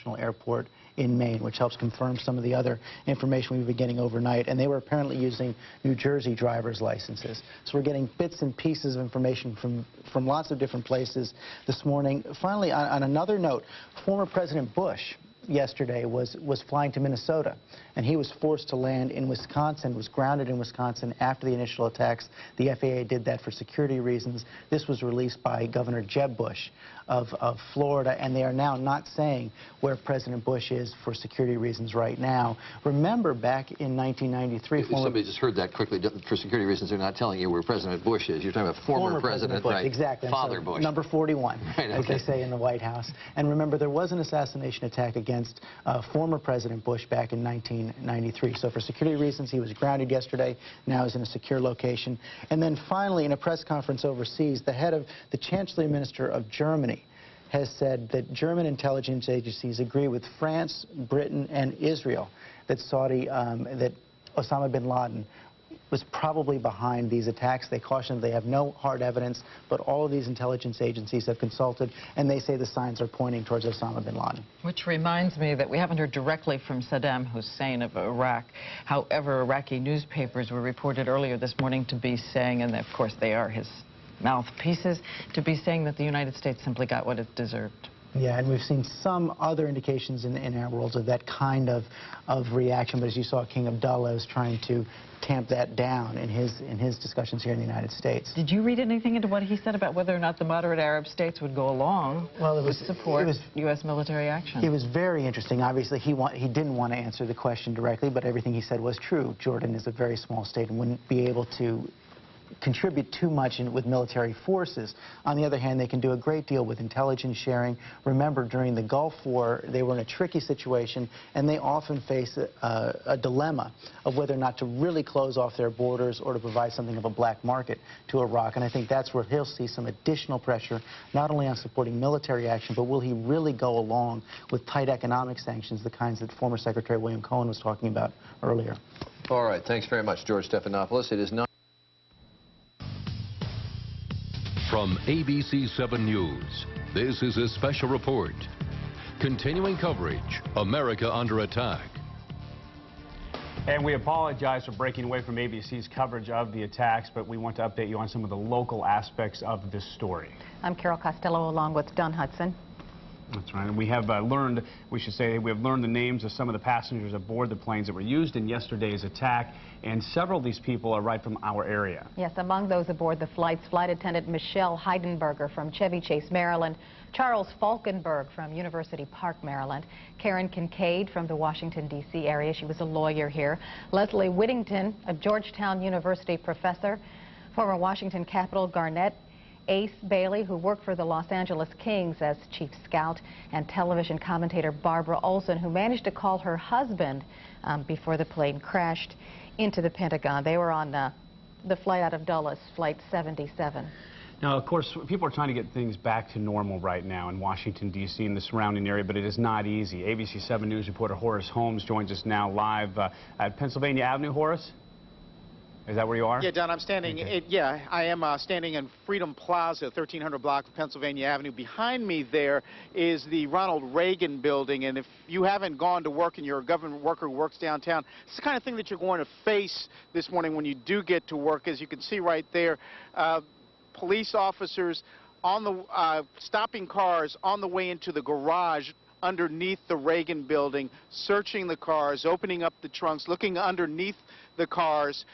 International Airport in Maine, which helps confirm some of the other information we've been getting overnight. And they were apparently using New Jersey driver's licenses. So we're getting bits and pieces of information from lots of different places this morning. Finally, on another note, former President Bush yesterday was flying to Minnesota, and he was forced to land in Wisconsin, was grounded in Wisconsin after the initial attacks. The FAA did that for security reasons. This was released by Governor Jeb Bush of Florida, and they are now not saying where President Bush is for security reasons right now. Remember, back in 1993... If somebody just heard that quickly, for security reasons, they're not telling you where President Bush is. You're talking about former President Bush, right? Exactly. Father so Bush. Number 41, right, as they say in the White House. And remember, there was an assassination attack against former President Bush back in 1993. So for security reasons, he was grounded yesterday. Now he's in a secure location. And then finally, in a press conference overseas, the head of the Chancellor Minister of Germany has said that German intelligence agencies agree with France, Britain, and Israel that that Osama bin Laden was probably behind these attacks. They caution they have no hard evidence, but all of these intelligence agencies have consulted, and they say the signs are pointing towards Osama bin Laden. Which reminds me that we haven't heard directly from Saddam Hussein of Iraq. However, Iraqi newspapers were reported earlier this morning to be saying, and of course they are his mouthpieces, to be saying that the United States simply got what it deserved. Yeah, and we've seen some other indications in our world of that kind of reaction, but as you saw, King Abdullah is trying to tamp that down in his discussions here in the United States. Did you read anything into what he said about whether or not the moderate Arab states would go along with support U.S. military action? It was very interesting. Obviously, he didn't want to answer the question directly, but everything he said was true. Jordan is a very small state and wouldn't be able to contribute too much with military forces. On the other hand, they can do a great deal with intelligence sharing. Remember, during the Gulf War, they were in a tricky situation, and they often face a dilemma of whether or not to really close off their borders or to provide something of a black market to Iraq. And I think that's where he'll see some additional pressure, not only on supporting military action, but will he really go along with tight economic sanctions, the kinds that former Secretary William Cohen was talking about earlier. All right, thanks very much, George Stephanopoulos. It is not... From ABC 7 News, this is a special report. Continuing coverage, America Under Attack. And we apologize for breaking away from ABC's coverage of the attacks, but we want to update you on some of the local aspects of this story. I'm Carol Costello along with Don Hudson. That's right, and we have learned the names of some of the passengers aboard the planes that were used in yesterday's attack, and several of these people are right from our area. Yes, among those aboard the flight's flight attendant Michelle Heidenberger from Chevy Chase, Maryland, Charles Falkenberg from University Park, Maryland, Karen Kincaid from the Washington, D.C. area, she was a lawyer here, Leslie Whittington, a Georgetown University professor, former Washington Capitol Garnett Ace Bailey, who worked for the Los Angeles Kings as chief scout, and television commentator Barbara Olson, who managed to call her husband before the plane crashed into the Pentagon. They were on the flight out of Dulles, Flight 77. Now, of course, people are trying to get things back to normal right now in Washington, D.C. and the surrounding area, but it is not easy. ABC 7 News reporter Horace Holmes joins us now live at Pennsylvania Avenue. Horace? Is that where you are? Yeah, Don, I'm standing. Okay. I am standing in Freedom Plaza, 1300 block of Pennsylvania Avenue. Behind me there is the Ronald Reagan building, and if you haven't gone to work and you're a government worker who works downtown, it's the kind of thing that you're going to face this morning when you do get to work. As you can see right there, police officers on the stopping cars on the way into the garage underneath the Reagan building, searching the cars, opening up the trunks, looking underneath the cars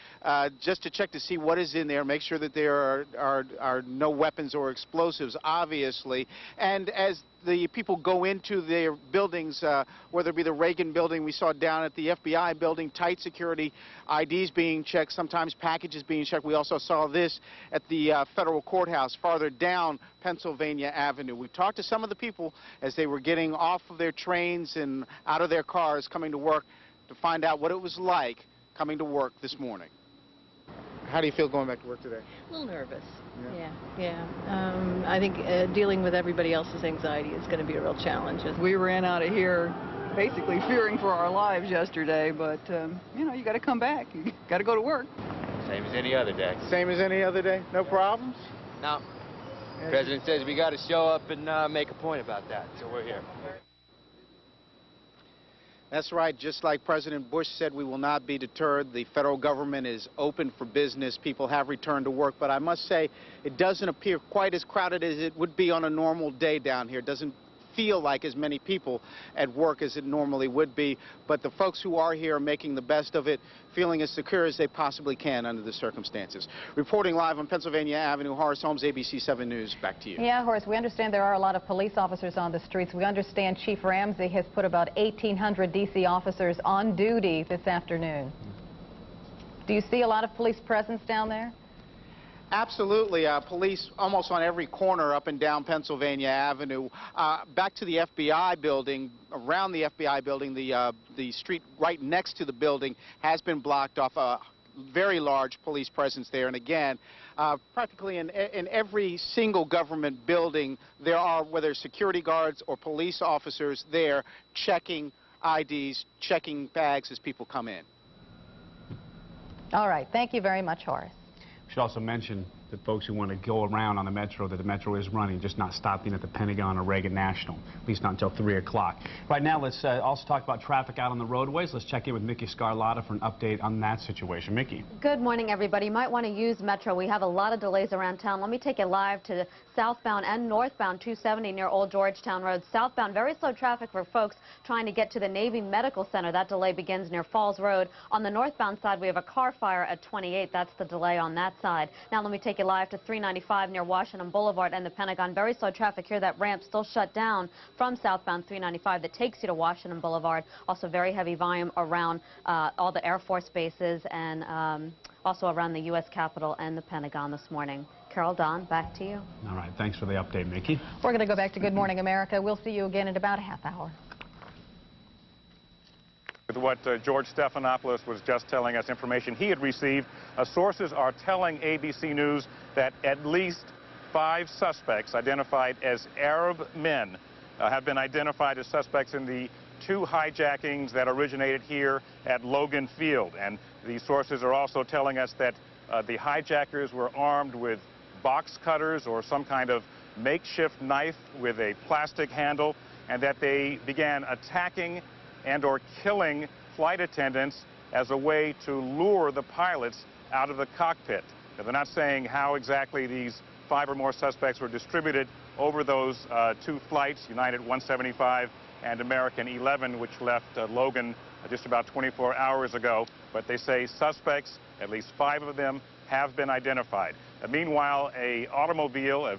just to check to see what is in there, make sure that there are no weapons or explosives, obviously. And as the people go into their buildings, whether it be the Reagan building we saw down at the FBI building, tight security, IDs being checked, sometimes packages being checked. We also saw this at the federal courthouse farther down Pennsylvania Avenue. We talked to some of the people as they were getting off of their trains and out of their cars coming to work to find out what it was like coming to work this morning. How do you feel going back to work today? A little nervous. Yeah. I think dealing with everybody else's anxiety is going to be a real challenge. We ran out of here basically fearing for our lives yesterday, but you know, you got to come back. You got to go to work. Same as any other day. Same as any other day? No problems? No. The president says we got to show up and make a point about that, so we're here. That's right. Just like President Bush said, we will not be deterred. The federal government is open for business. People have returned to work. But I must say, it doesn't appear quite as crowded as it would be on a normal day down here. It doesn't feel like as many people at work as it normally would be. But the folks who are here are making the best of it, feeling as secure as they possibly can under the circumstances. Reporting live on Pennsylvania Avenue, Horace Holmes, ABC 7 News. Back to you. Yeah, Horace, we understand there are a lot of police officers on the streets. We understand Chief Ramsey has put about 1,800 D.C. officers on duty this afternoon. Do you see a lot of police presence down there? Absolutely. Police almost on every corner up and down Pennsylvania Avenue. Back to the FBI building, around the FBI building, the street right next to the building has been blocked off. A very large police presence there. And again, practically in every single government building, there are, whether security guards or police officers there, checking IDs, checking bags as people come in. All right. Thank you very much, Horace. We should also mention that folks who want to go around on the Metro, that the Metro is running, just not stopping at the Pentagon or Reagan National, at least not until 3 o'clock. Right now, let's also talk about traffic out on the roadways. Let's check in with Mickey Scarlotta for an update on that situation. Mickey. Good morning, everybody. You might want to use Metro. We have a lot of delays around town. Let me take you live to southbound and northbound 270 near Old Georgetown Road. Southbound, very slow traffic for folks trying to get to the Navy Medical Center. That delay begins near Falls Road. On the northbound side, we have a car fire at 28. That's the delay on that side. Now let me take you live to 395 near Washington Boulevard and the Pentagon. Very slow traffic here. That ramp still shut down from southbound 395 that takes you to Washington Boulevard. Also very heavy volume around all the Air Force bases and also around the U.S. Capitol and the Pentagon this morning. Carol, Don, back to you. All right. Thanks for the update, Mickey. We're going to go back to Good Morning America. We'll see you again in about a half hour. With what George Stephanopoulos was just telling us, information he had received, sources are telling ABC News that at least 5 suspects identified as Arab men have been identified as suspects in the 2 hijackings that originated here at Logan Field. And these sources are also telling us that the hijackers were armed with box cutters or some kind of makeshift knife with a plastic handle, and that they began attacking and or killing flight attendants as a way to lure the pilots out of the cockpit. Now, they're not saying how exactly these 5 or more suspects were distributed over those 2 flights, United 175 and American 11, which left Logan just about 24 hours ago. But they say suspects, at least 5 of them, have been identified. Meanwhile, a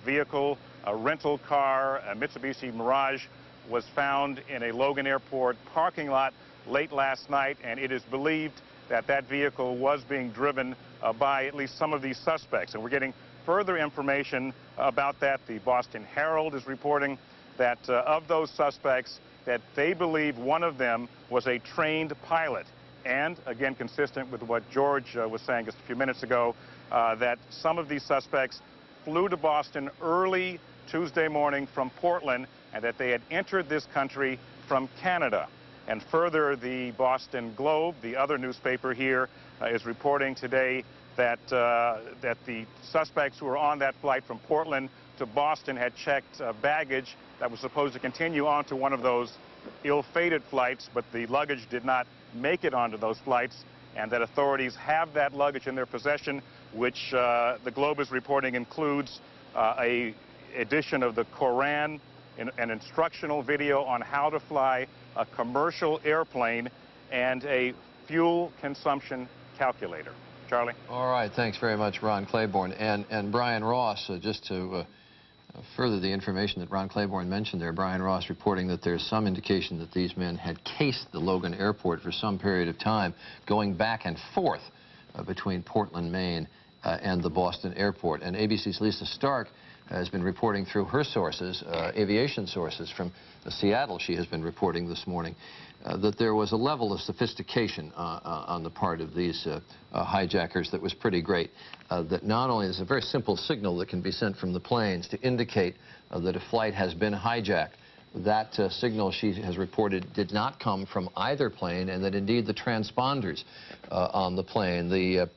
vehicle, a rental car, a Mitsubishi Mirage, was found in a Logan Airport parking lot late last night, and it is believed that that vehicle was being driven by at least some of these suspects. And we're getting further information about that. The Boston Herald is reporting that of those suspects, that they believe one of them was a trained pilot. And, again, consistent with what George was saying just a few minutes ago, that some of these suspects flew to Boston early Tuesday morning from Portland, and that they had entered this country from Canada. And further, the Boston Globe, the other newspaper here, is reporting today that the suspects who were on that flight from Portland to Boston had checked baggage that was supposed to continue on to one of those ill-fated flights, but the luggage did not make it onto those flights, and that authorities have that luggage in their possession, which the Globe is reporting includes a edition of the Koran, an instructional video on how to fly a commercial airplane, and a fuel consumption calculator. Charlie? All right, thanks very much, Ron Claiborne. And Brian Ross, just to further the information that Ron Claiborne mentioned there, Brian Ross reporting that there's some indication that these men had cased the Logan Airport for some period of time, going back and forth between Portland, Maine, and the Boston airport. And ABC's Lisa Stark has been reporting through her sources, aviation sources from Seattle. She has been reporting this morning that there was a level of sophistication on the part of these hijackers that was pretty great. That not only is a very simple signal that can be sent from the planes to indicate that a flight has been hijacked. That signal, she has reported, did not come from either plane, and that indeed the transponders on the plane, the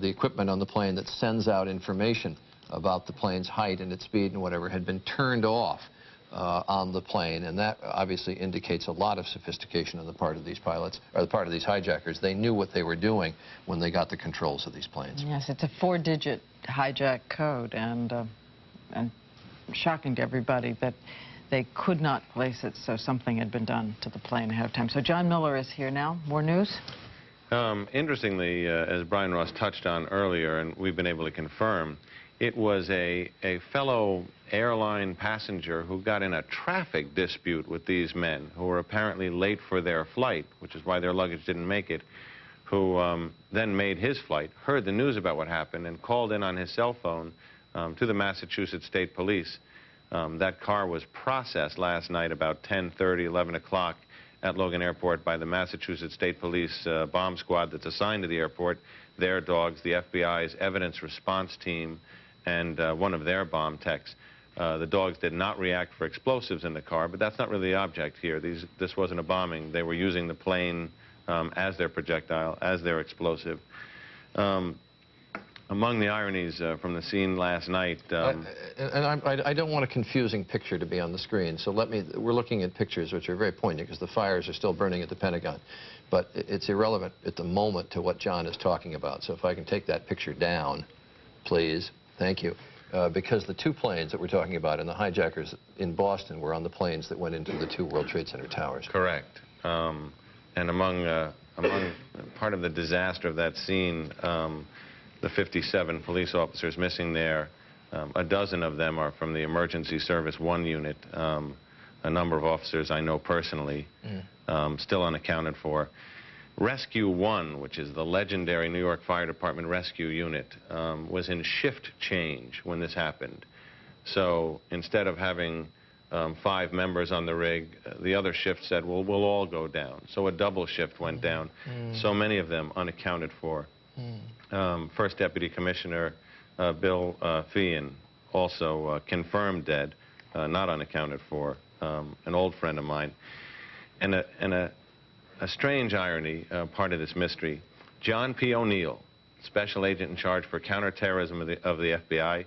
equipment on the plane that sends out information about the plane's height and its speed and whatever, had been turned off on the plane, and that obviously indicates a lot of sophistication on the part of these pilots, or the part of these hijackers. They knew what they were doing when they got the controls of these planes. Yes, it's a 4-digit hijack code, and shocking to everybody that they could not place it, so something had been done to the plane ahead of time. So John Miller is here now. More news? Interestingly, as Brian Ross touched on earlier, and we've been able to confirm, it was a fellow airline passenger who got in a traffic dispute with these men who were apparently late for their flight, which is why their luggage didn't make it, who then made his flight, heard the news about what happened, and called in on his cell phone to the Massachusetts State Police. That car was processed last night about 10:30, 11 o'clock at Logan Airport by the Massachusetts State Police bomb squad that's assigned to the airport, their dogs, the FBI's evidence response team, and one of their bomb techs. The dogs did not react for explosives in the car, but that's not really the object here. This wasn't a bombing. They were using the plane as their projectile, as their explosive. Among the ironies from the scene last night... I don't want a confusing picture to be on the screen, so we're looking at pictures which are very poignant because the fires are still burning at the Pentagon. But it's irrelevant at the moment to what John is talking about. So if I can take that picture down, please. Thank you. Because the two planes that we're talking about and the hijackers in Boston were on the planes that went into the 2 World Trade Center towers. Correct. And among part of the disaster of that scene, the 57 police officers missing there, a dozen of them are from the Emergency Service 1 unit. A number of officers I know personally, still unaccounted for. Rescue 1, which is the legendary New York Fire Department rescue unit, was in shift change when this happened. So instead of having 5 members on the rig, the other shift said, well, we'll all go down. So a double shift went down. So many of them unaccounted for. First Deputy Commissioner Bill Feehan also confirmed dead, not unaccounted for, an old friend of mine. And a strange irony, part of this mystery, John P. O'Neill, special agent in charge for counterterrorism of the FBI,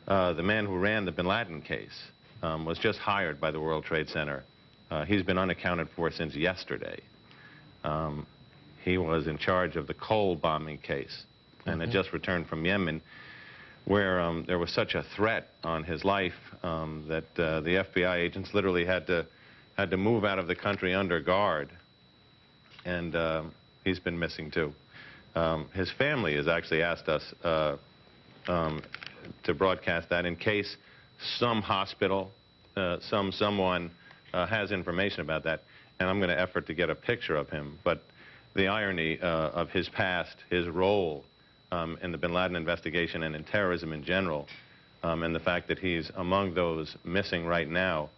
the man who ran the bin Laden case, was just hired by the World Trade Center. He's been unaccounted for since yesterday. He was in charge of the Cole bombing case and had just returned from Yemen, where there was such a threat on his life that the FBI agents literally had to move out of the country under guard, and he's been missing too. His family has actually asked us to broadcast that in case some hospital, someone has information about that, and I'm going to effort to get a picture of him. But the irony of his past, his role in the bin Laden investigation and in terrorism in general, and the fact that he's among those missing right now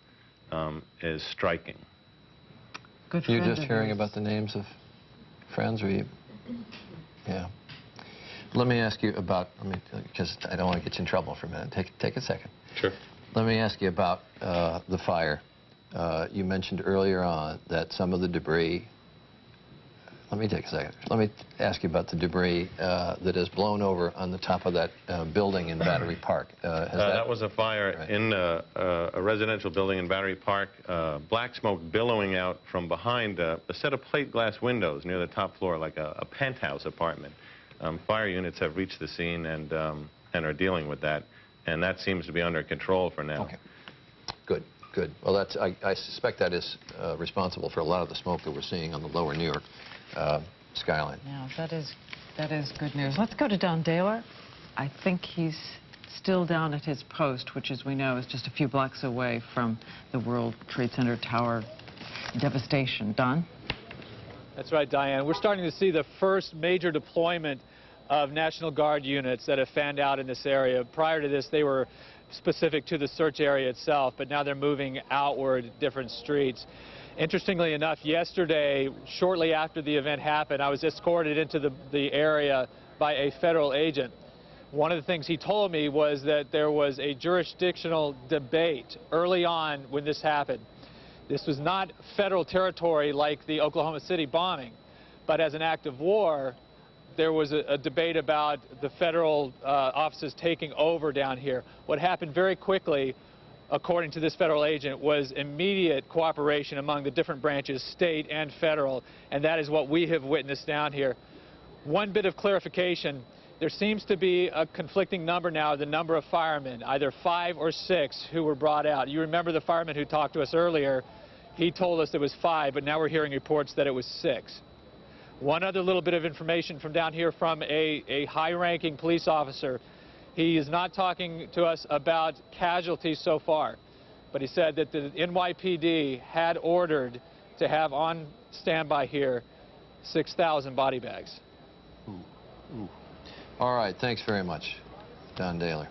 is striking. Good You're just hearing about the names of friends, or you? Yeah. Let me ask you about, because I don't want to get you in trouble for a minute. Take a second. Sure. Let me ask you about the fire. You mentioned earlier on that some of the debris... Let me take a second. Let me ask you about the debris that is blown over on the top of that building in Battery Park. That was a fire in a residential building in Battery Park. Black smoke billowing out from behind a set of plate glass windows near the top floor, like a penthouse apartment. Fire units have reached the scene and are dealing with that, and that seems to be under control for now. Okay. Good, good. Well, that's, I suspect that is responsible for a lot of the smoke that we're seeing on the lower New York skyline. Yeah, that is good news. Let's go to Don Daler. I think he's still down at his post, which, as we know, is just a few blocks away from the World Trade Center tower devastation. Don? That's right, Diane. We're starting to see the first major deployment of National Guard units that have fanned out in this area. Prior to this, they were specific to the search area itself, but now they're moving outward different streets. Interestingly enough, yesterday, shortly after the event happened, I was escorted into the area by a federal agent. One of the things he told me was that there was a jurisdictional debate early on when this happened. This was not federal territory like the Oklahoma City bombing, but as an act of war, there was a debate about the federal offices taking over down here. What happened very quickly according to this federal agent, was immediate cooperation among the different branches, state and federal, and that is what we have witnessed down here. One bit of clarification, there seems to be a conflicting number now, the number of firemen, either 5 or 6 who were brought out. You remember the fireman who talked to us earlier, he told us it was 5, but now we're hearing reports that it was 6. One other little bit of information from down here from a high-ranking police officer. He is not talking to us about casualties so far, but he said that the NYPD had ordered to have on standby here 6,000 body bags. Ooh. All right, thanks very much, Don Daly.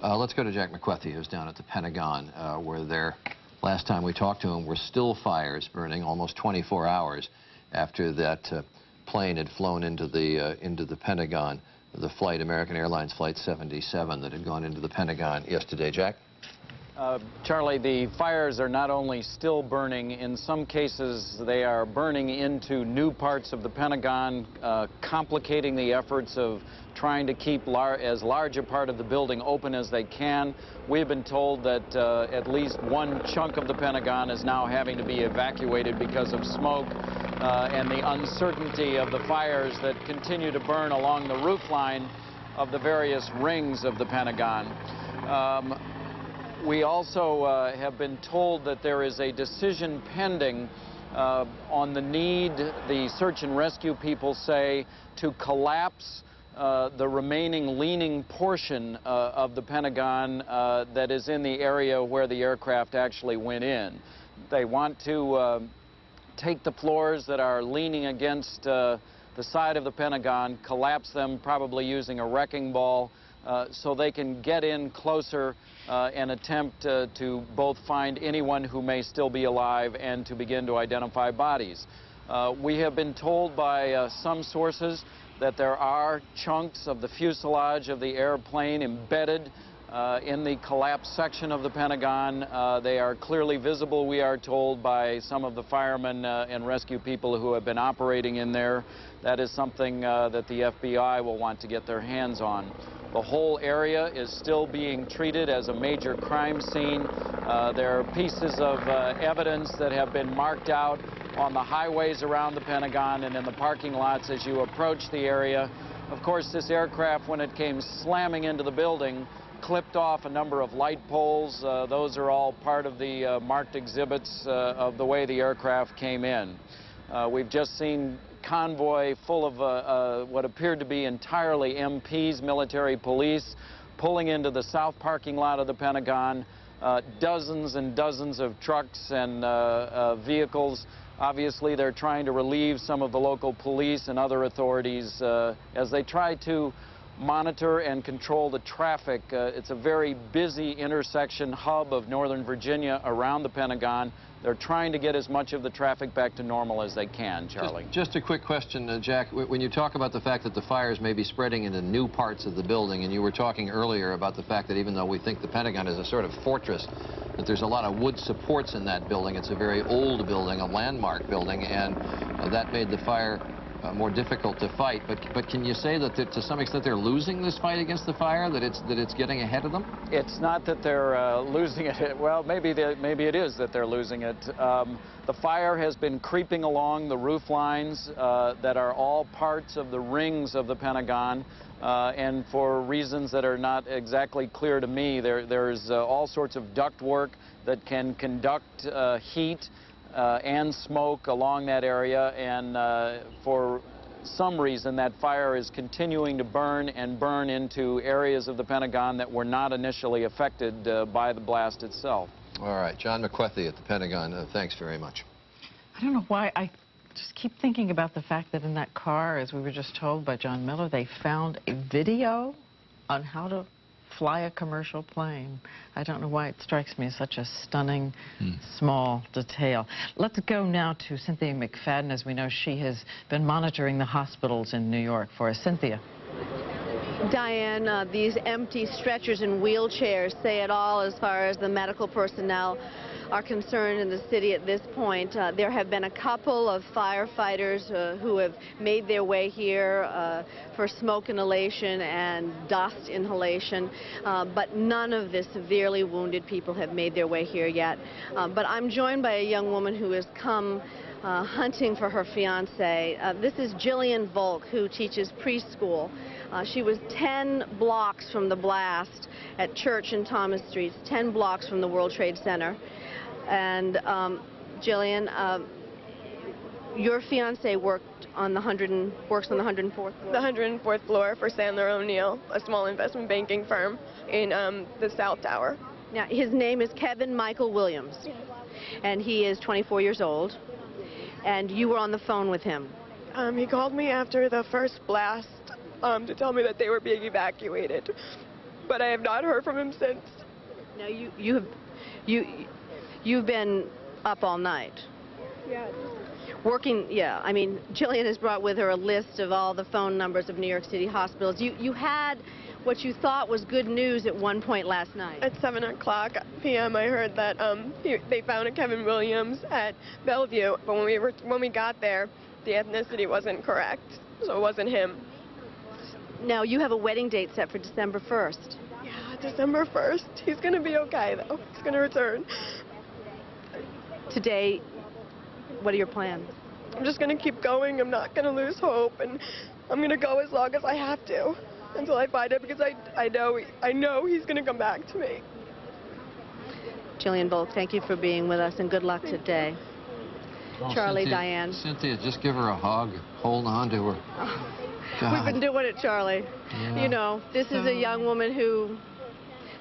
Let's go to Jack McQuethy, who's down at the Pentagon, where there, last time we talked to him, were still fires burning almost 24 hours after that plane had flown into the Pentagon, the flight, American Airlines Flight 77, that had gone into the Pentagon yesterday. Jack? Charlie, the fires are not only still burning, in some cases they are burning into new parts of the Pentagon, complicating the efforts of trying to keep as large a part of the building open as they can. We've been told that at least one chunk of the Pentagon is now having to be evacuated because of smoke and the uncertainty of the fires that continue to burn along the roof line of the various rings of the Pentagon. We also have been told that there is a decision pending on the need, the search and rescue people say, to collapse the remaining leaning portion of the Pentagon that is in the area where the aircraft actually went in. They want to take the floors that are leaning against the side of the Pentagon, collapse them, probably using a wrecking ball, so they can get in closer and attempt to both find anyone who may still be alive and to begin to identify bodies. We have been told by some sources that there are chunks of the fuselage of the airplane embedded in the collapsed section of the Pentagon. They are clearly visible, we are told, by some of the firemen and rescue people who have been operating in there. That is something that the FBI will want to get their hands on. The whole area is still being treated as a major crime scene. There are pieces of evidence that have been marked out on the highways around the Pentagon and in the parking lots as you approach the area. Of course, this aircraft, when it came slamming into the building, clipped off a number of light poles. Those are all part of the marked exhibits of the way the aircraft came in. We've just seen convoy full of what appeared to be entirely MPs, military police, pulling into the south parking lot of the Pentagon. Dozens and dozens of trucks and vehicles. Obviously, they're trying to relieve some of the local police and other authorities as they try to monitor and control the traffic. It's a very busy intersection hub of Northern Virginia around the Pentagon. They're trying to get as much of the traffic back to normal as they can, Charlie. Just a quick question, Jack. When you talk about the fact that the fires may be spreading into new parts of the building, and you were talking earlier about the fact that even though we think the Pentagon is a sort of fortress, that there's a lot of wood supports in that building. It's a very old building, a landmark building, and that made the fire more difficult to fight. But can you say that to some extent they're losing this fight against the fire, that it's getting ahead of them? It's not that they're losing it. Well, maybe it is that they're losing it. The fire has been creeping along the roof lines that are all parts of the rings of the Pentagon. And for reasons that are not exactly clear to me, there's all sorts of ductwork that can conduct heat and smoke along that area, and for some reason that fire is continuing to burn and burn into areas of the Pentagon that were not initially affected by the blast itself. All right, John McQuethy at the Pentagon, thanks very much. I don't know why I just keep thinking about the fact that in that car, as we were just told by John Miller, they found a video on how to fly a commercial plane. I don't know why it strikes me as such a stunning, small detail. Let's go now to Cynthia McFadden. As we know, she has been monitoring the hospitals in New York for us. Cynthia. Diane, these empty stretchers and wheelchairs say it all as far as the medical personnel our concern in the city at this point. There have been a couple of firefighters who have made their way here for smoke inhalation and dust inhalation, but none of the severely wounded people have made their way here yet. But I'm joined by a young woman who has come hunting for her fiance. This is Jillian Volk, who teaches preschool. She was 10 blocks from the blast at Church and Thomas Streets, 10 blocks from the World Trade Center. And Jillian, your fiance works on the 104th floor. The 104th floor for Sandler O'Neill, a small investment banking firm in the South Tower. Now, his name is Kevin Michael Williams, and he is 24 years old. And you were on the phone with him. He called me after the first blast to tell me that they were being evacuated, but I have not heard from him since. Now you've been up all night. Yeah. Working, yeah. I mean, Jillian has brought with her a list of all the phone numbers of New York City hospitals. You had what you thought was good news at one point last night. At 7:00 p.m. I heard that they found a Kevin Williams at Bellevue, but when we got there, the ethnicity wasn't correct, so it wasn't him. Now, you have a wedding date set for December 1st. Yeah, December 1st. He's going to be okay, though. He's going to return. Today, what are your plans? I'm just going to keep going. I'm not going to lose hope, and I'm going to go as long as I have to until I find him, because I know he's going to come back to me. Jillian Volk, thank you for being with us, and good luck today. Well, Charlie, Cynthia, Diane. Cynthia, just give her a hug. Hold on to her. We've been doing it, Charlie. Yeah. You know, this is a young woman who,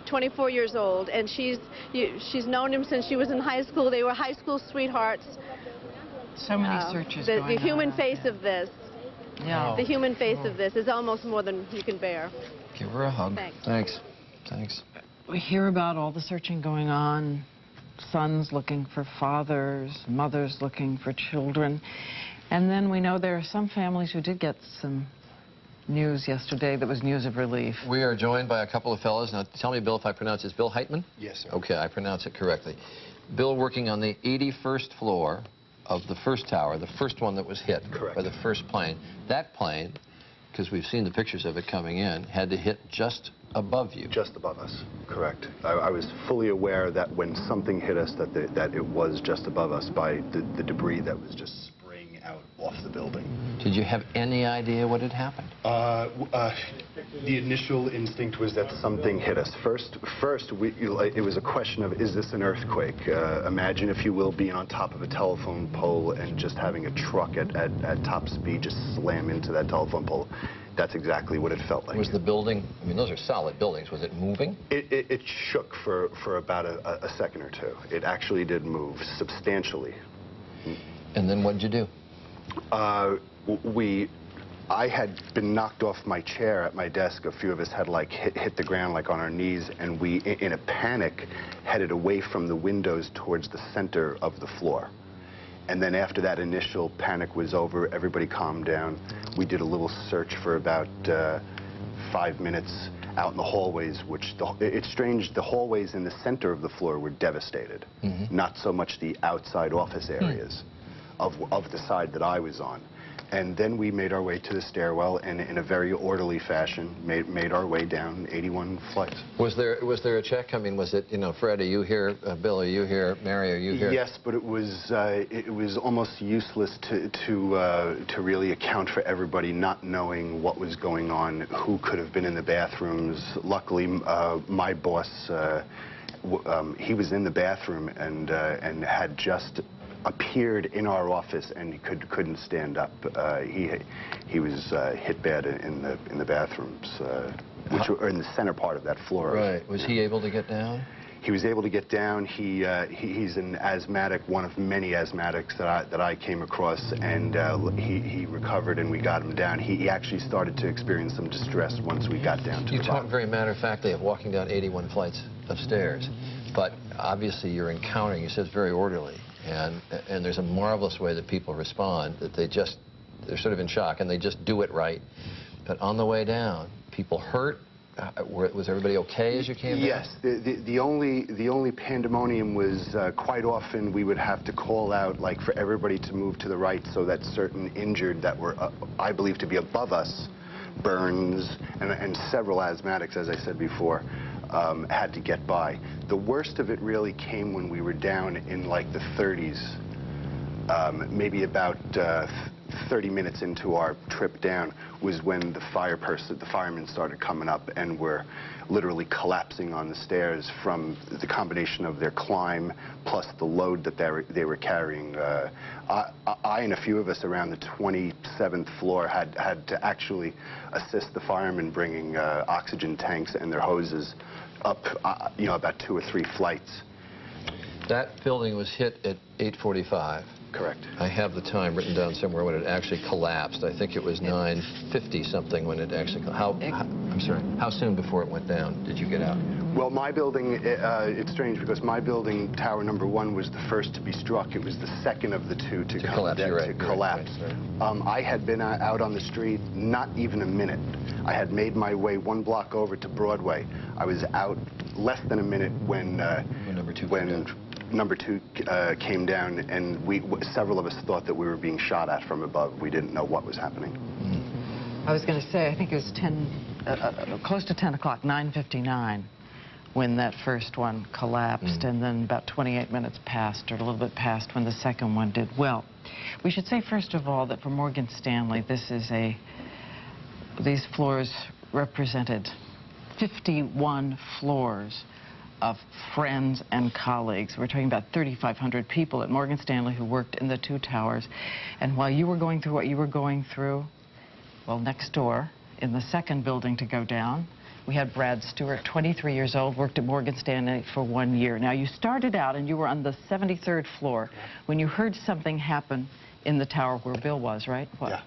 24 years old, and she's known him since she was in high school. They were high school sweethearts. So many searches going on. The human out face there. of this. Yeah. The human face of this is almost more than you can bear. Give her a hug. Thanks. Thanks. We hear about all the searching going on, sons looking for fathers, mothers looking for children. And then we know there are some families who did get some news yesterday that was news of relief. We are joined by a couple of fellows. Now, tell me, Bill, if I pronounce this. Bill Heitman? Yes, sir. Okay, I pronounce it correctly. Bill working on the 81st floor of the first tower, the first one that was hit by the first plane. That plane, because we've seen the pictures of it coming in, had to hit just above you. Just above us, correct. I was fully aware that when something hit us, that it was just above us by the debris that was just spraying out off the building. Did you have any idea what had happened? The initial instinct was that something hit us. First, it was a question of, is this an earthquake? Imagine, if you will, being on top of a telephone pole and just having a truck at top speed just slam into that telephone pole. That's exactly what it felt like. Was the building, I mean, those are solid buildings, was it moving? It shook for about a second or two. It actually did move substantially. And then what did you do? I had been knocked off my chair at my desk. A few of us had like hit the ground like on our knees, and we, in a panic, headed away from the windows towards the center of the floor. And then after that initial panic was over, everybody calmed down. We did a little search for about 5 minutes out in the hallways, which it's strange, the hallways in the center of the floor were devastated. Not so much the outside office areas of the side that I was on. And then we made our way to the stairwell, and in a very orderly fashion, made our way down 81 flights. Was there a check? I mean, was it, you know, Fred, are you here? Bill, are you here? Mary, are you here? Yes, but it was almost useless to really account for everybody not knowing what was going on, who could have been in the bathrooms. Luckily, my boss, he was in the bathroom and had just appeared in our office, and he couldn't stand up. He was hit bad in the bathrooms, which were in the center part of that floor. Right. Was he able to get down? He was able to get down. He's an asthmatic, one of many asthmatics that I came across, and he recovered, and we got him down. He actually started to experience some distress once we got down to the bottom. You talked very matter-of-factly of walking down 81 flights of stairs, but obviously you're encountering, you said it's very orderly, and there's a marvelous way that people respond, that they're sort of in shock, and they just do it right. But on the way down, people hurt, Was everybody okay as you came down? Yes. The only pandemonium was quite often we would have to call out, like, for everybody to move to the right so that certain injured that were, I believe to be above us, burns, and several asthmatics, as I said before, had to get by. The worst of it really came when we were down in, like, the 30s, maybe about 30 minutes into our trip down was when the firemen started coming up and were literally collapsing on the stairs from the combination of their climb plus the load that they were carrying. I and a few of us around the 27th floor had to actually assist the firemen bringing oxygen tanks and their hoses up, about 2 or 3 flights. That building was hit at 8:45. Correct. I have the time written down somewhere when it actually collapsed. I think it was 9:50 something when it actually. I'm sorry. How soon before it went down did you get out? Well, my building, it's strange because my building, tower number 1, was the first to be struck. It was the second of the 2 to collapse. Right. I had been out on the street not even a minute. I had made my way 1 block over to Broadway. I was out less than a minute when number 2 came down, and several of us thought that we were being shot at from above. We didn't know what was happening. I was going to say, I think it was close to 10 o'clock, 9:59, when that first one collapsed, and then about 28 minutes passed, or a little bit past, when the second one did. Well, we should say, first of all, that for Morgan Stanley, these floors represented 51 floors of friends and colleagues. We're talking about 3,500 people at Morgan Stanley who worked in the 2 towers. And while you were going through what you were going through, well, next door, in the second building to go down, we had Brad Stewart, 23 years old, worked at Morgan Stanley for 1 year. Now, you started out and you were on the 73rd floor when you heard something happen in the tower where Bill was, right? What?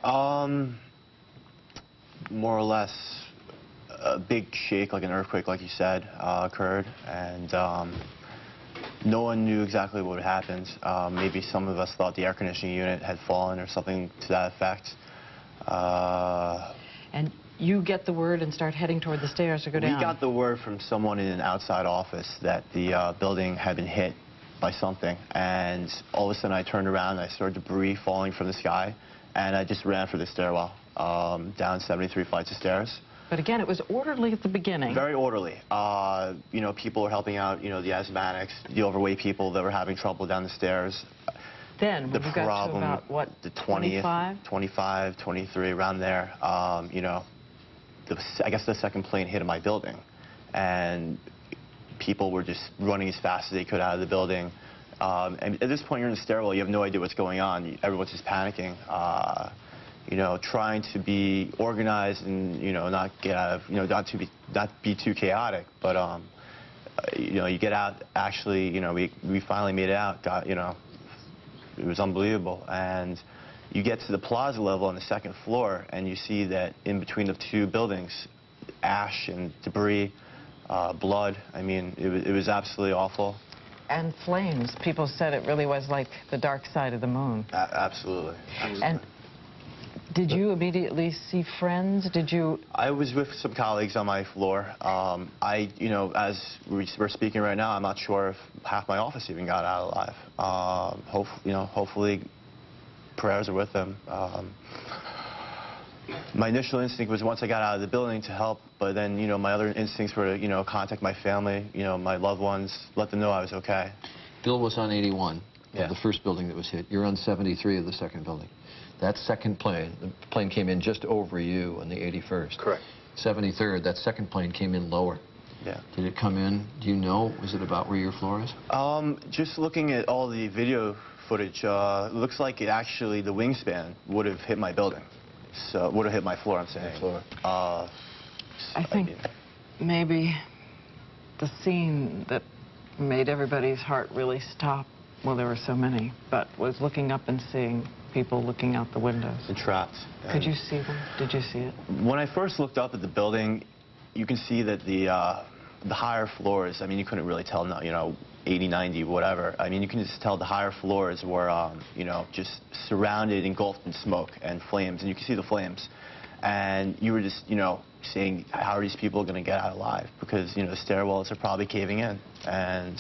Yeah. More or less, a big shake, like an earthquake, like you said, occurred, and no one knew exactly what had happened. Maybe some of us thought the air conditioning unit had fallen or something to that effect. And you get the word and start heading toward the stairs to go down. We got the word from someone in an outside office that the building had been hit by something, and all of a sudden I turned around and I saw debris falling from the sky, and I just ran for the stairwell, down 73 flights of stairs. But again, it was orderly at the beginning. Very orderly. People were helping out, the asthmatics, the overweight people that were having trouble down the stairs. Then, when you got to about, what, the 20th, 25, 23, around there, I guess the second plane hit my building. And people were just running as fast as they could out of the building. And at this point, you're in the stairwell, you have no idea what's going on. Everyone's just panicking. Trying to be organized and, not get out of, not be too chaotic. But, you get out, actually, we finally made it out, it was unbelievable. And you get to the plaza level on the second floor, and you see that in between the 2 buildings, ash and debris, blood. I mean, it was absolutely awful. And flames. People said it really was like the dark side of the moon. Absolutely. And did you immediately see friends? Did you? I was with some colleagues on my floor. As we're speaking right now, I'm not sure if half my office even got out alive. Hopefully, prayers are with them. My initial instinct was once I got out of the building to help, but then, my other instincts were to, contact my family, my loved ones, let them know I was okay. Bill was on 81 of the first building that was hit. You're on 73 of the second building. That second plane, the plane came in just over you on the 81st. Correct. 73rd, that second plane came in lower. Yeah. Did it come in, do you know, was it about where your floor is? Just looking at all the video footage, it looks like the wingspan would have hit my building. So, would have hit my floor, I'm saying. I think maybe the scene that made everybody's heart really stop, well, there were so many, but was looking up and seeing people looking out the windows. And trapped. Could you see them? Did you see it? When I first looked up at the building, you can see that the higher floors, I mean, you couldn't really tell, 80, 90, whatever. I mean, you can just tell the higher floors were, just surrounded, engulfed in smoke and flames, and you can see the flames. And you were just, saying, how are these people going to get out alive? Because, you know, the stairwells are probably caving in. And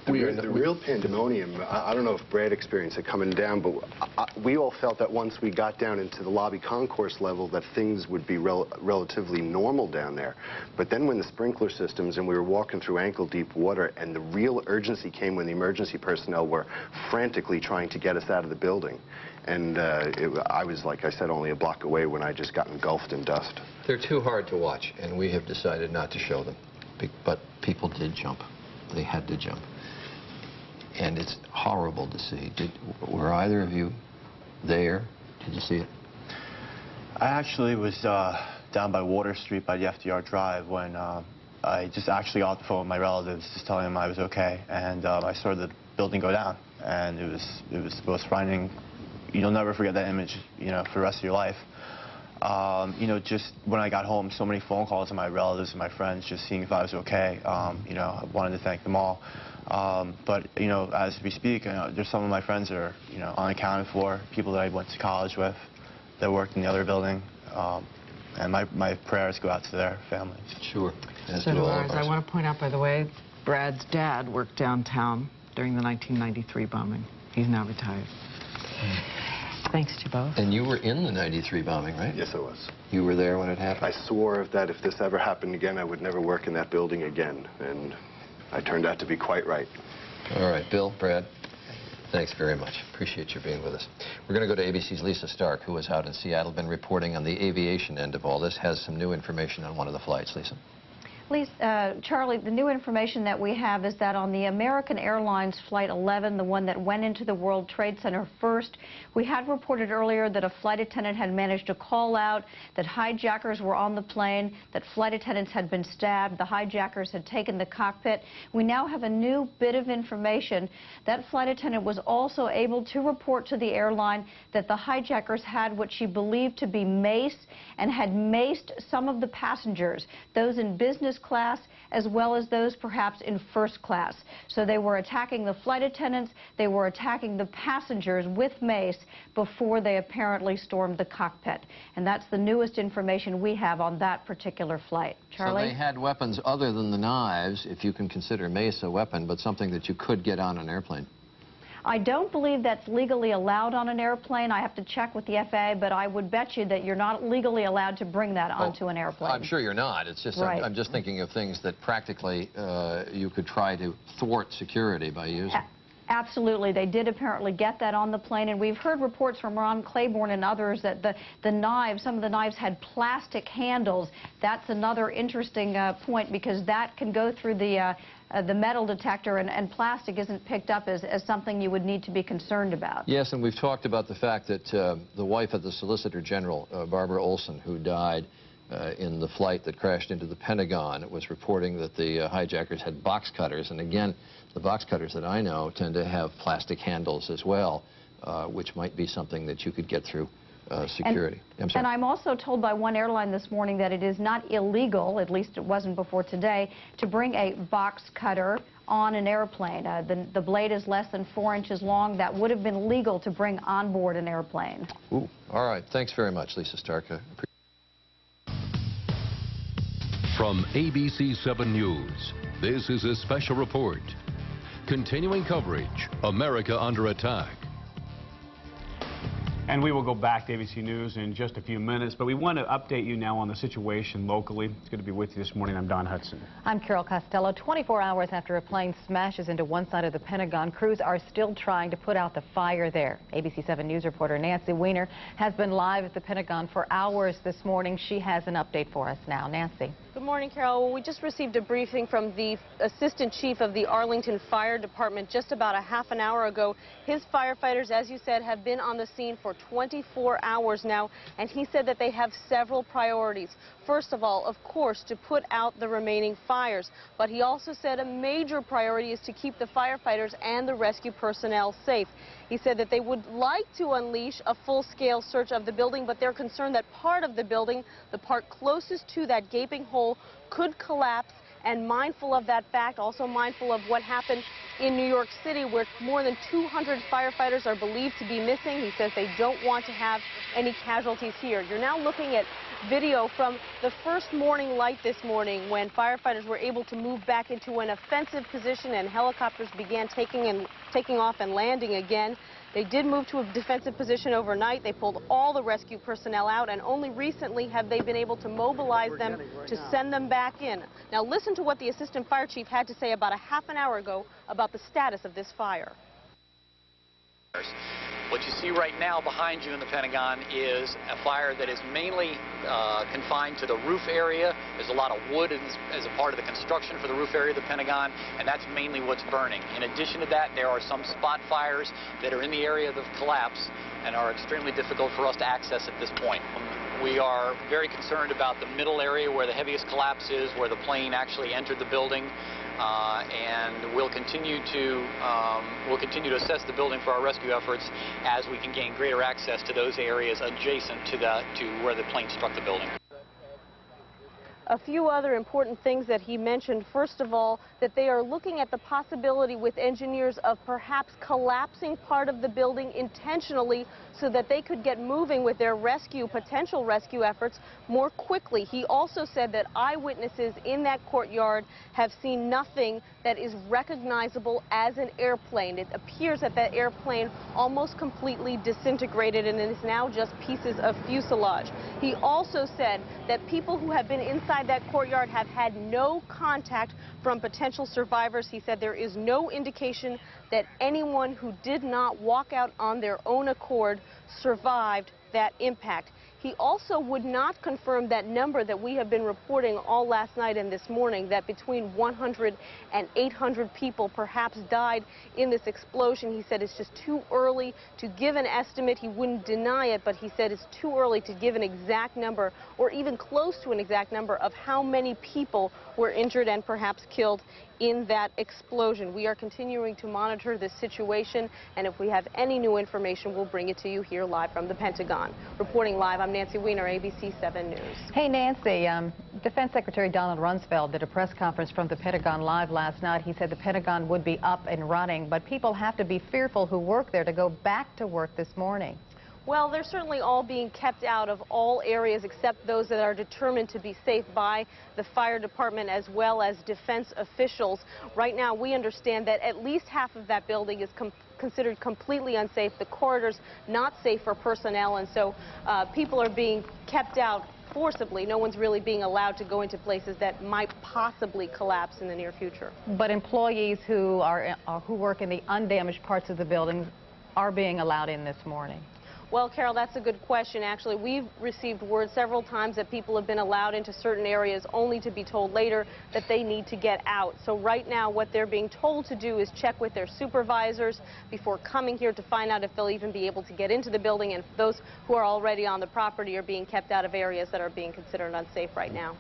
the real pandemonium, I don't know if Brad experienced it coming down, but we all felt that once we got down into the lobby concourse level that things would be relatively normal down there. But then when the sprinkler systems and we were walking through ankle-deep water, and the real urgency came when the emergency personnel were frantically trying to get us out of the building. And I was, like I said, only a block away when I just got engulfed in dust. They're too hard to watch, and we have decided not to show them. But people did jump. They had to jump. And it's horrible to see. Were either of you there? Did you see it? I actually was down by Water Street by the FDR Drive when I just actually got off the phone with my relatives, just telling them I was okay, and I saw the building go down, and it was the most frightening. You'll never forget that image, you know, for the rest of your life. You know, just when I got home, so many phone calls to my relatives and my friends, just seeing if I was okay. You know, I wanted to thank them all. But, you know, as we speak, there's some of my friends that are, you know, unaccounted for, people that I went to college with, that worked in the other building. And my prayers go out to their families. Sure. So do ours. I want to point out, by the way, Brad's dad worked downtown during the 1993 bombing. He's now retired. Thanks to you both. And you were in the 93 bombing, right? Yes, I was. You were there when it happened? I swore that if this ever happened again, I would never work in that building again. And I turned out to be quite right. All right, Bill, Brad, thanks very much. Appreciate you being with us. We're going to go to ABC's Lisa Stark, who was out in Seattle, been reporting on the aviation end of all this, has some new information on one of the flights. Lisa. Charlie, the new information that we have is that on the American Airlines Flight 11, the one that went into the World Trade Center first, we had reported earlier that a flight attendant had managed to call out that hijackers were on the plane, that flight attendants had been stabbed, the hijackers had taken the cockpit. We now have a new bit of information. That flight attendant was also able to report to the airline that the hijackers had what she believed to be mace and had maced some of the passengers, those in business class as well as those perhaps in first class. So they were attacking the flight attendants, they were attacking the passengers with mace before they apparently stormed the cockpit. And that's the newest information we have on that particular flight. Charlie? So they had weapons other than the knives, if you can consider mace a weapon, but something that you could get on an airplane. I don't believe that's legally allowed on an airplane. I have to check with the FAA, but I would bet you that you're not legally allowed to bring that onto an airplane. I'm sure you're not. It's just, right. I'm just thinking of things that practically you could try to thwart security by using. Absolutely. They did apparently get that on the plane, and we've heard reports from Ron Claiborne and others that the knives, some of the knives had plastic handles. That's another interesting point, because that can go through the metal detector, and plastic isn't picked up as something you would need to be concerned about. Yes, and we've talked about the fact that the wife of the Solicitor General, Barbara Olson, who died in the flight that crashed into the Pentagon, was reporting that the hijackers had box cutters. And again, the box cutters that I know tend to have plastic handles as well, which might be something that you could get through security. And I'm also told by one airline this morning that it is not illegal, at least it wasn't before today, to bring a box cutter on an airplane. The blade is less than 4 inches long. That would have been legal to bring on board an airplane. Ooh, all right. Thanks very much, Lisa Stark. From ABC 7 News, this is a special report. Continuing coverage, America Under Attack. And we will go back to ABC News in just a few minutes, but we want to update you now on the situation locally. It's good to be with you this morning. I'm Don Hudson. I'm Carol Costello. 24 hours after a plane smashes into one side of the Pentagon, crews are still trying to put out the fire there. ABC 7 News reporter Nancy Weiner has been live at the Pentagon for hours this morning. She has an update for us now. Nancy. Good morning, Carol. Well, we just received a briefing from the Assistant Chief of the Arlington Fire Department just about a half an hour ago. His firefighters, as you said, have been on the scene for 24 hours now, and he said that they have several priorities. First of all, of course, to put out the remaining fires, but he also said a major priority is to keep the firefighters and the rescue personnel safe. He said that they would like to unleash a full-scale search of the building, but they're concerned that part of the building, the part closest to that gaping hole, could collapse and mindful of that fact, also mindful of what happened in New York City, where more than 200 firefighters are believed to be missing. He says they don't want to have any casualties here. You're now looking at video from the first morning light this morning when firefighters were able to move back into an offensive position and helicopters began taking off and landing again. They did move to a defensive position overnight. They pulled all the rescue personnel out, and only recently have they been able to mobilize them to send them back in. Now listen to what the assistant fire chief had to say about a half an hour ago about the status of this fire. What you see right now behind you in the Pentagon is a fire that is mainly confined to the roof area. There's a lot of wood as a part of the construction for the roof area of the Pentagon, and that's mainly what's burning. In addition to that, there are some spot fires that are in the area of the collapse and are extremely difficult for us to access at this point. We are very concerned about the middle area where the heaviest collapse is, where the plane actually entered the building. And we'll continue to assess the building for our rescue efforts as we can gain greater access to those areas adjacent to where the plane struck the building. A few other important things that he mentioned. First of all, that they are looking at the possibility with engineers of perhaps collapsing part of the building intentionally so that they could get moving with their potential rescue efforts more quickly. He also said that eyewitnesses in that courtyard have seen nothing that is recognizable as an airplane. It appears that that airplane almost completely disintegrated and is now just pieces of fuselage. He also said that people who have been inside that courtyard have had no contact from potential survivors. He said there is no indication that anyone who did not walk out on their own accord survived that impact. He also would not confirm that number that we have been reporting all last night and this morning, that between 100 and 800 people perhaps died in this explosion. He said it's just too early to give an estimate. He wouldn't deny it, but he said it's too early to give an exact number or even close to an exact number of how many people were injured and perhaps killed in that explosion. We are continuing to monitor this situation, and if we have any new information, we'll bring it to you here live from the Pentagon. Reporting live, I'm Nancy Weiner, ABC 7 News. Hey, Nancy. Defense Secretary Donald Rumsfeld did a press conference from the Pentagon Live last night. He said the Pentagon would be up and running, but people have to be fearful who work there to go back to work this morning. Well, they're certainly all being kept out of all areas except those that are determined to be safe by the fire department as well as defense officials. Right now, we understand that at least half of that building is considered completely unsafe. The corridors not safe for personnel, and so people are being kept out forcibly. No one's really being allowed to go into places that might possibly collapse in the near future. But employees who work in the undamaged parts of the building are being allowed in this morning. Well, Carol, that's a good question. Actually, we've received word several times that people have been allowed into certain areas only to be told later that they need to get out. So right now, what they're being told to do is check with their supervisors before coming here to find out if they'll even be able to get into the building. And those who are already on the property are being kept out of areas that are being considered unsafe right now.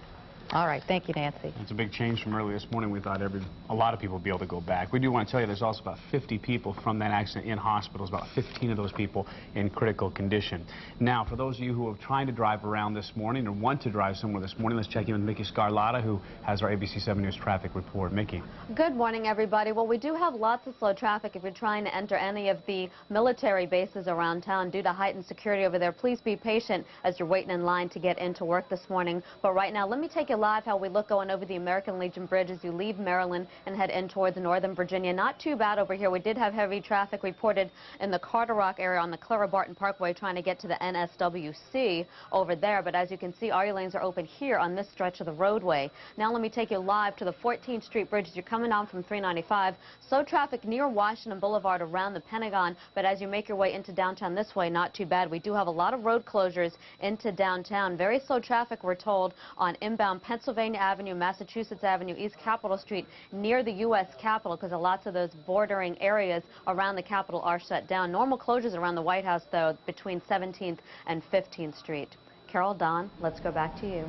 All right. Thank you, Nancy. It's a big change from earlier this morning. We thought a lot of people would be able to go back. We do want to tell you there's also about 50 people from that accident in hospitals, about 15 of those people in critical condition. Now, for those of you who are trying to drive around this morning or want to drive somewhere this morning, let's check in with Mickey Scarlotta, who has our ABC 7 News traffic report. Mickey. Good morning, everybody. Well, we do have lots of slow traffic if you're trying to enter any of the military bases around town due to heightened security over there. Please be patient as you're waiting in line to get into work this morning. But right now, let me take you live how we look going over the American Legion Bridge as you leave Maryland and head in towards Northern Virginia. Not too bad over here. We did have heavy traffic reported in the Carter Rock area on the Clara Barton Parkway trying to get to the NSWC over there. But as you can see, all your lanes are open here on this stretch of the roadway. Now let me take you live to the 14th Street Bridge as you're coming down from 395. Slow traffic near Washington Boulevard around the Pentagon. But as you make your way into downtown this way, not too bad. We do have a lot of road closures into downtown. Very slow traffic, we're told, on inbound Pennsylvania Avenue, Massachusetts Avenue, East Capitol Street, near the U.S. Capitol, because lots of those bordering areas around the Capitol are shut down. Normal closures around the White House, though, between 17th and 15th Street. Carol, Don, let's go back to you.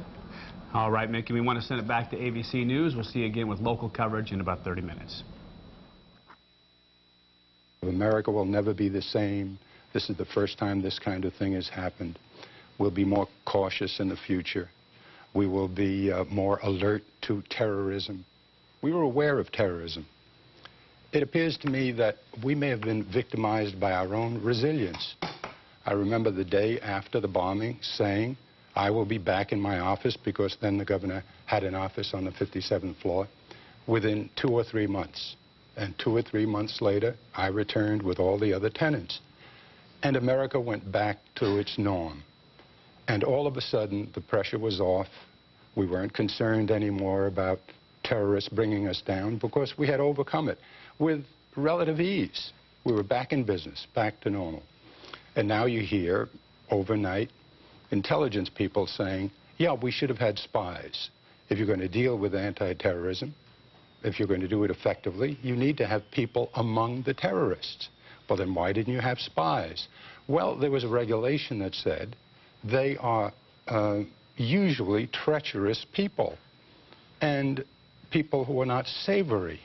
All right, Mickey, we want to send it back to ABC News. We'll see you again with local coverage in about 30 minutes. America will never be the same. This is the first time this kind of thing has happened. We'll be more cautious in the future. We will be more alert to terrorism. We were aware of terrorism. It appears to me that we may have been victimized by our own resilience. I remember the day after the bombing saying, I will be back in my office, because then the governor had an office on the 57th floor, within 2 or 3 months. And 2 or 3 months later, I returned with all the other tenants. And America went back to its norm. And all of a sudden, the pressure was off. We weren't concerned anymore about terrorists bringing us down, because we had overcome it with relative ease. We were back in business, back to normal. And now you hear, overnight, intelligence people saying, yeah, we should have had spies. If you're going to deal with anti-terrorism, if you're going to do it effectively, you need to have people among the terrorists. Well, then why didn't you have spies? Well, there was a regulation that said they are usually treacherous people and people who are not savory.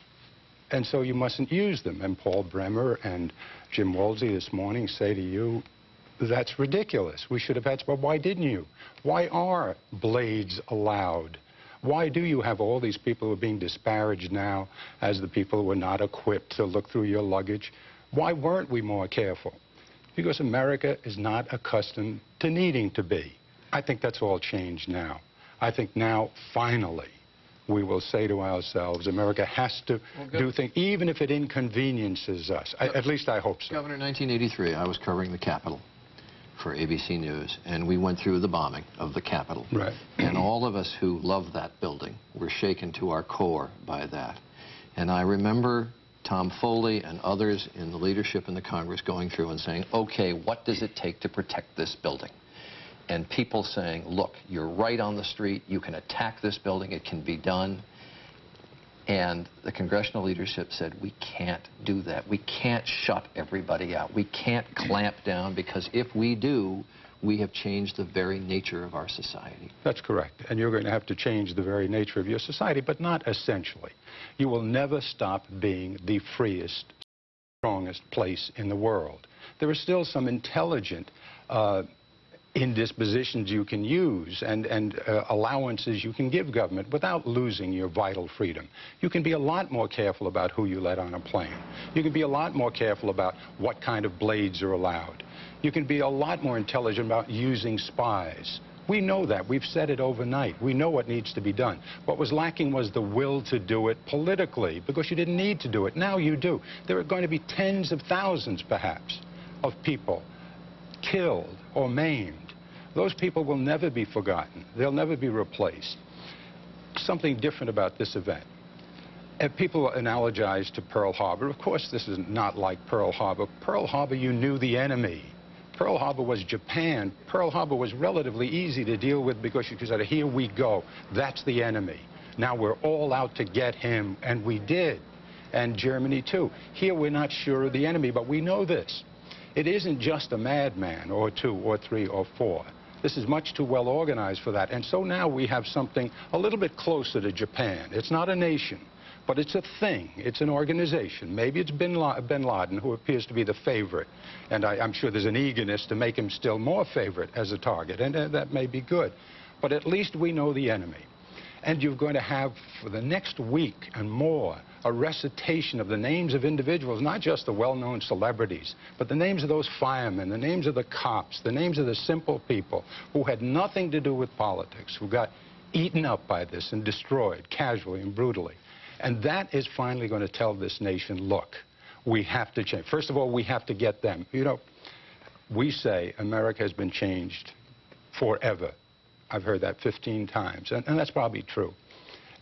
And so you mustn't use them. And Paul Bremer and Jim Woolsey this morning say to you, that's ridiculous. We should have had, but why didn't you? Why are blades allowed? Why do you have all these people who are being disparaged now as the people who are not equipped to look through your luggage? Why weren't we more careful? Because America is not accustomed to needing to be. I think that's all changed now. I think now, finally, we will say to ourselves, America has to do things, even if it inconveniences us. At least I hope so. Governor, 1983, I was covering the Capitol for ABC News, and we went through the bombing of the Capitol. Right. And all of us who loved that building were shaken to our core by that. And I remember Tom Foley and others in the leadership in the Congress going through and saying, okay, what does it take to protect this building? And people saying, look, you're right on the street, you can attack this building, it can be done. And the congressional leadership said, we can't do that. We can't shut everybody out. We can't clamp down, because if we do, we have changed the very nature of our society. That's correct. And you're going to have to change the very nature of your society, but not essentially. You will never stop being the freest, strongest place in the world. There are still some intelligent indispositions you can use and allowances you can give government without losing your vital freedom. You can be a lot more careful about who you let on a plane. You can be a lot more careful about what kind of blades are allowed. You can be a lot more intelligent about using spies. We know that. We've said it overnight. We know what needs to be done. What was lacking was the will to do it politically, because you didn't need to do it. Now you do. There are going to be tens of thousands, perhaps, of people killed or maimed. Those people will never be forgotten. They'll never be replaced. Something different about this event. People analogize to Pearl Harbor. Of course, this is not like Pearl Harbor. Pearl Harbor, you knew the enemy. Pearl Harbor was Japan. Pearl Harbor was relatively easy to deal with, because you could say, here we go. That's the enemy. Now we're all out to get him, and we did. And Germany, too. Here we're not sure of the enemy, but we know this. It isn't just a madman or two or three or four. This is much too well organized for that. And so now we have something a little bit closer to Japan. It's not a nation, but it's a thing. It's an organization. Maybe it's bin Laden, who appears to be the favorite. And I'm sure there's an eagerness to make him still more favorite as a target, and that may be good. But at least we know the enemy. And you're going to have, for the next week and more, a recitation of the names of individuals, not just the well-known celebrities, but the names of those firemen, the names of the cops, the names of the simple people who had nothing to do with politics, who got eaten up by this and destroyed casually and brutally. And that is finally going to tell this nation, look, we have to change. First of all, we have to get them. You know, we say America has been changed forever. I've heard that 15 times, and that's probably true.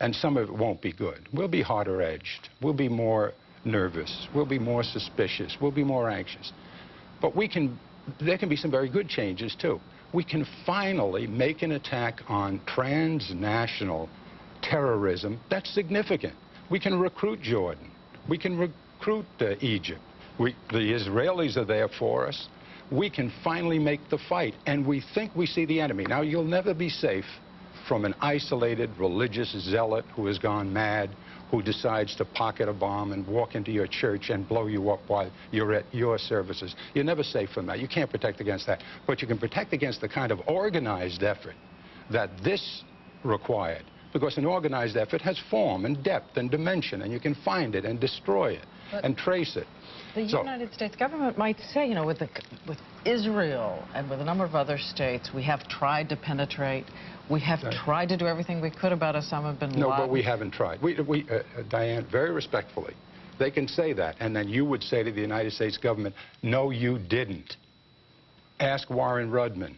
And some of it won't be good. We'll be harder edged. We'll be more nervous. We'll be more suspicious. We'll be more anxious. But there can be some very good changes, too. We can finally make an attack on transnational terrorism that's significant. We can recruit Jordan. We can recruit Egypt. The Israelis are there for us. We can finally make the fight, and we think we see the enemy. Now, you'll never be safe from an isolated religious zealot who has gone mad, who decides to pocket a bomb and walk into your church and blow you up while you're at your services. You're never safe from that. You can't protect against that. But you can protect against the kind of organized effort that this required. Because an organized effort has form and depth and dimension, and you can find it and destroy it and trace it. The United States government might say, you know, with Israel and with a number of other states, we have tried to penetrate. We have tried to do everything we could about Osama bin Laden. No, but we haven't tried. Diane, very respectfully, they can say that, and then you would say to the United States government, no, you didn't. Ask Warren Rudman.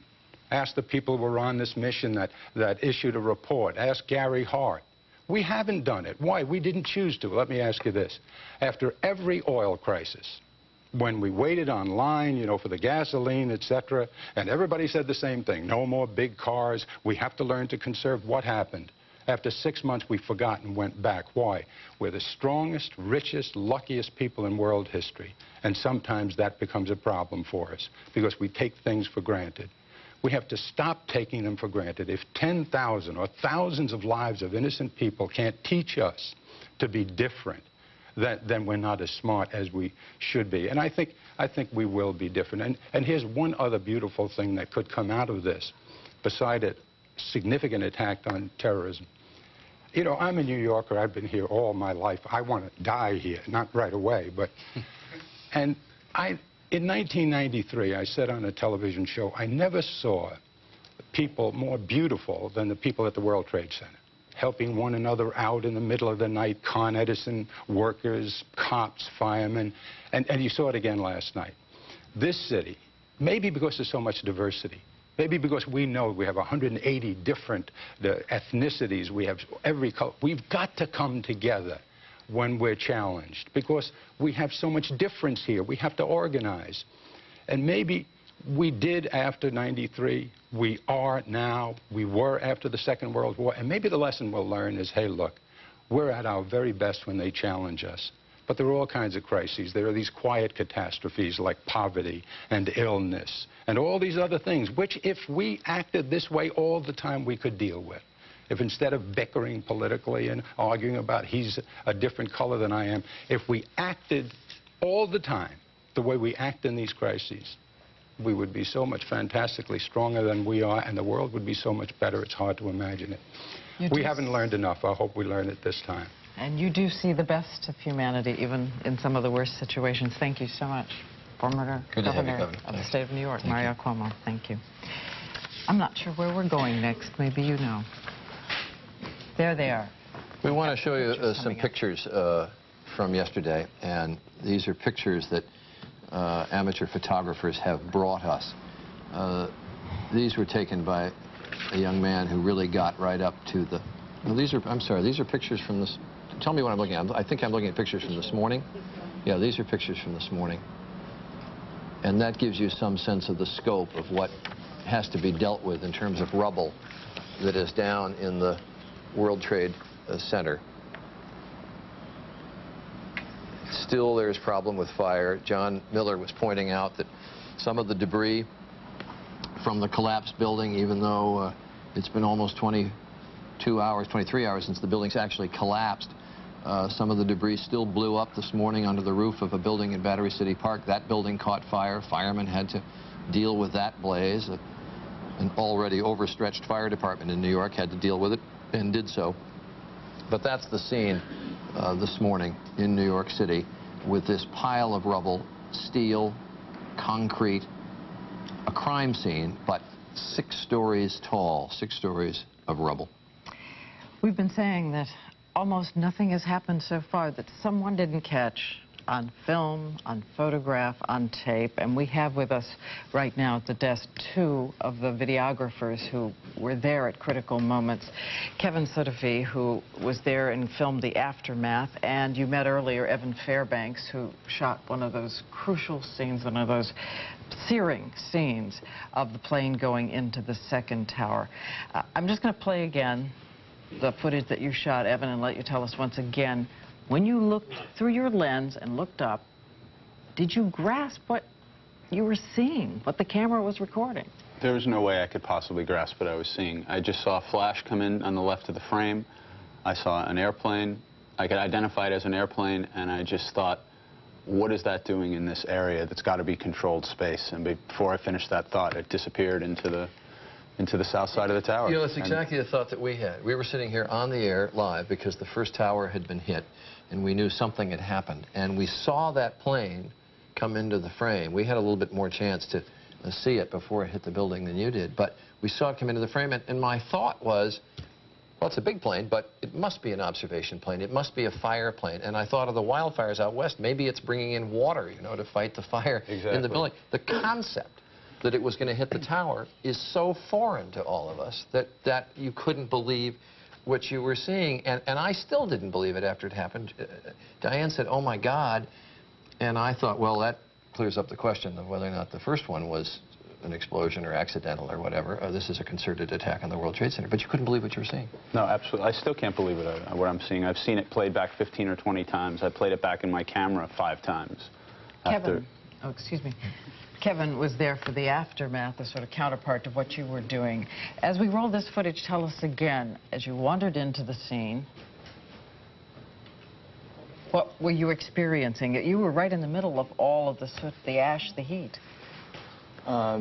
Ask the people who were on this mission that issued a report. Ask Gary Hart. We haven't done it. Why? We didn't choose to. Let me ask you this. After every oil crisis, when we waited on line, you know, for the gasoline, etc., and everybody said the same thing, no more big cars, we have to learn to conserve, what happened? After 6 months, we forgot and went back. Why? We're the strongest, richest, luckiest people in world history, and sometimes that becomes a problem for us because we take things for granted. We have to stop taking them for granted. If 10,000 or thousands of lives of innocent people can't teach us to be different, then we're not as smart as we should be. And I think we will be different. And here's one other beautiful thing that could come out of this, beside a significant attack on terrorism. You know, I'm a New Yorker. I've been here all my life. I want to die here, not right away, but... And in 1993, I said on a television show, I never saw people more beautiful than the people at the World Trade Center, helping one another out in the middle of the night, Con Edison workers, cops, firemen, and you saw it again last night. This city, maybe because there's so much diversity, maybe because we know we have 180 different ethnicities, we have every color, we've got to come together when we're challenged, because we have so much difference here. We have to organize. And maybe we did after '93, we are now, we were after the Second World War, and maybe the lesson we'll learn is, hey, look, we're at our very best when they challenge us. But there are all kinds of crises. There are these quiet catastrophes like poverty and illness and all these other things, which if we acted this way all the time, we could deal with. If instead of bickering politically and arguing about he's a different color than I am, if we acted all the time the way we act in these crises, we would be so much fantastically stronger than we are, and the world would be so much better, it's hard to imagine it. We haven't learned enough. I hope we learn it this time. And you do see the best of humanity, even in some of the worst situations. Thank you so much, former Governor of the state of New York, Mario Cuomo. Thank you. I'm not sure where we're going next. Maybe you know. There they are. We want to show you some pictures from yesterday, and these are pictures that amateur photographers have brought us. These were taken by a young man who really got right up to the... Well, I'm sorry, these are pictures from this... Tell me what I'm looking at. I think I'm looking at pictures from this morning. Yeah, these are pictures from this morning. And that gives you some sense of the scope of what has to be dealt with in terms of rubble that is down in the World Trade Center. Still, there's problem with fire. John Miller was pointing out that some of the debris from the collapsed building, even though it's been almost 22 hours, 23 hours since the building's actually collapsed, some of the debris still blew up this morning under the roof of a building in Battery City Park. That building caught fire. Firemen had to deal with that blaze. An already overstretched fire department in New York had to deal with it, and did so. But that's the scene this morning in New York City, with this pile of rubble, steel, concrete, a crime scene, but 6 stories tall, 6 stories of rubble. We've been saying that almost nothing has happened so far that someone didn't catch on film, on photograph, on tape, and we have with us right now at the desk 2 of the videographers who were there at critical moments. Kevin Sutterfee, who was there and filmed the aftermath, and you met earlier Evan Fairbanks, who shot one of those crucial scenes, one of those searing scenes of the plane going into the second tower. I'm just going to play again the footage that you shot, Evan, and let you tell us once again, when you looked through your lens and looked up, did you grasp what you were seeing, what the camera was recording? There was no way I could possibly grasp what I was seeing. I just saw a flash come in on the left of the frame. I saw an airplane. I could identify it as an airplane, and I just thought, what is that doing in this area that's got to be controlled space? And before I finished that thought, it disappeared into into the south side of the tower. You know, it's exactly the thought that we had. We were sitting here on the air live because the first tower had been hit, and we knew something had happened. And we saw that plane come into the frame. We had a little bit more chance to see it before it hit the building than you did, but we saw it come into the frame, and my thought was, well, it's a big plane, but it must be an observation plane. It must be a fire plane. And I thought of the wildfires out west. Maybe it's bringing in water, you know, to fight the fire in the building. The concept that it was going to hit the tower is so foreign to all of us that you couldn't believe what you were seeing. And I still didn't believe it after it happened. Diane said, oh, my God. And I thought, well, that clears up the question of whether or not the first one was an explosion or accidental or whatever. This is a concerted attack on the World Trade Center. But you couldn't believe what you were seeing. No, absolutely. I still can't believe it, what I'm seeing. I've seen it played back 15 or 20 times. I played it back in my camera 5 times. Kevin, oh, excuse me. Kevin was there for the aftermath, the sort of counterpart to what you were doing. As we roll this footage, tell us again, as you wandered into the scene, what were you experiencing? You were right in the middle of all of the soot, the ash, the heat.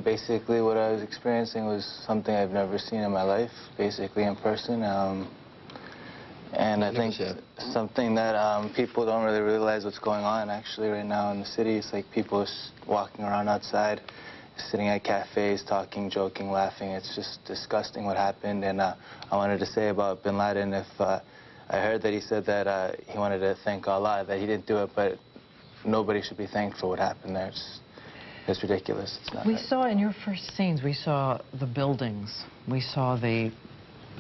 Basically, what I was experiencing was something I've never seen in my life, basically in person. And I think something that people don't really realize what's going on actually right now in the city. It's like people walking around outside, sitting at cafes, talking, joking, laughing. It's just disgusting what happened. And I wanted to say about bin Laden, if I heard that he said that he wanted to thank Allah, that he didn't do it, but nobody should be thanked for what happened there. It's ridiculous. It's not we right. saw in your first scenes, we saw the buildings. We saw the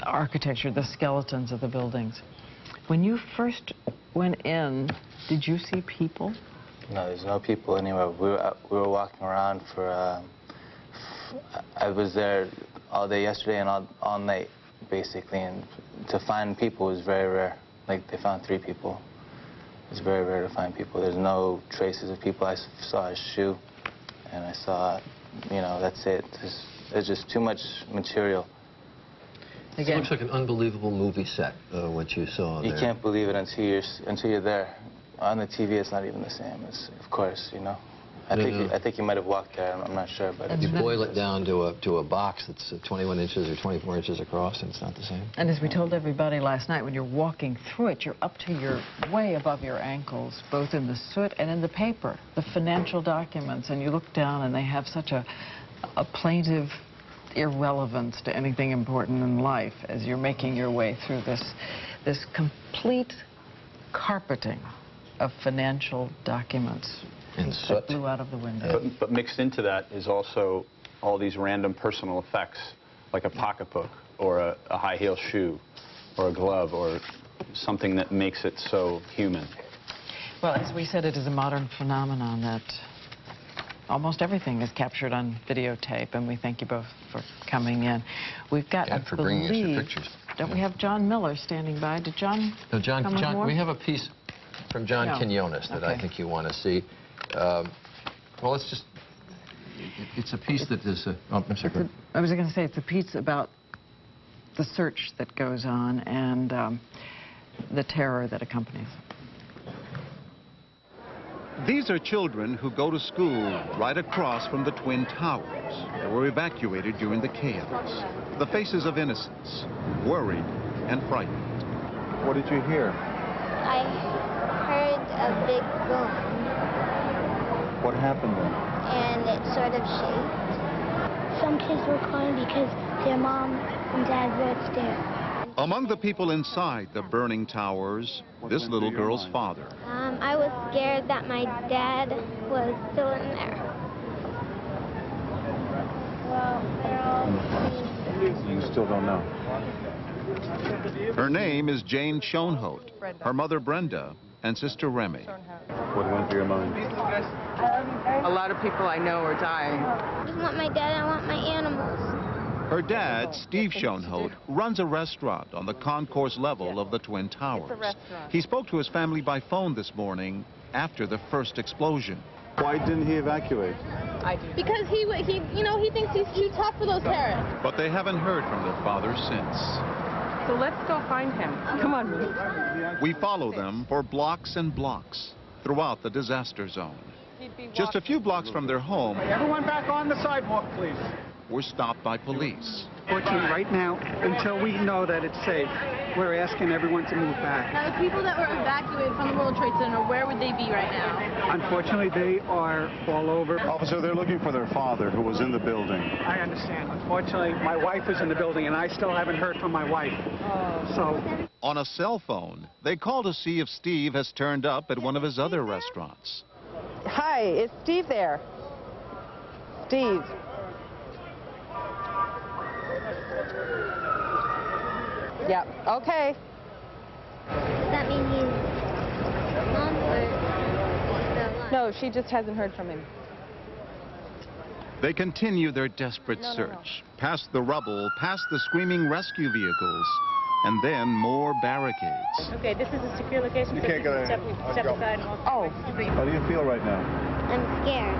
architecture, the skeletons of the buildings. When you first went in, did you see people? No, there's no people anywhere. We were walking around for, I was there all day yesterday and all night, basically, and to find people was very rare. Like, they found 3 people. It's very rare to find people. There's no traces of people. I saw a shoe, and I saw, you know, that's it. There's just too much material. It looks like an unbelievable movie set, what you saw there. You can't believe it until you're there. On the TV, it's not even the same. Of course, you know. I think you might have walked there. I'm not sure, but you boil it down to a box that's 21 inches or 24 inches across, and it's not the same. And as we told everybody last night, when you're walking through it, you're up to your way above your ankles, both in the soot and in the paper, the financial documents. And you look down, and they have such a plaintive irrelevance to anything important in life as you're making your way through this complete carpeting of financial documents that blew out of the window. But mixed into that is also all these random personal effects, like a pocketbook or a high heel shoe or a glove or something that makes it so human. Well, as we said, it is a modern phenomenon that almost everything is captured on videotape, and we thank you both for coming in. We've got, and for bringing us your pictures. Don't we have John Miller standing by? Did John No, John, come with more? We have a piece from John Quinones that I think you want to see. Well, it's just, it's a piece that is, I'm sorry. I was going to say, it's a piece about the search that goes on and the terror that accompanies it. These are children who go to school right across from the Twin Towers. They were evacuated during the chaos. The faces of innocence, worried and frightened. What did you hear? I heard a big boom. What happened then? And it sort of shaked. Some kids were crying because their mom and dad were upstairs. Among the people inside the burning towers, this little girl's father. I was scared that my dad was still in there. Well, You still don't know. Her name is Jane Schoenholt, her mother Brenda, and sister Remy. What went through your mind? A lot of people I know are dying. I just want my dad, I want my animals. Her dad, Steve Schoenholt, runs a restaurant on the concourse level of the Twin Towers. He spoke to his family by phone this morning after the first explosion. Why didn't he evacuate? Because he thinks he's too tough for those terrorists. But they haven't heard from their father since. So let's go find him. Come on. We follow them for blocks and blocks throughout the disaster zone. Just a few blocks from their home, Everyone back on the sidewalk, please. were stopped by police. Fortunately, right now, until we know that it's safe, we're asking everyone to move back. Now, the people that were evacuated from the World Trade Center, where would they be right now? Unfortunately, they are all over. Officer, they're looking for their father who was in the building. I understand. Unfortunately, my wife is in the building, and I still haven't heard from my wife. So. On a cell phone, they call to see if Steve has turned up at one of his other restaurants. Hi, is Steve there? Steve. Yeah, okay. Does that mean he's gone or he's still alive? No, she just hasn't heard from him. They continue their desperate search, past the rubble, past the screaming rescue vehicles, and then more barricades. Okay, this is a secure location. You can't go in. Step aside and walk. Oh. How do you feel right now? I'm scared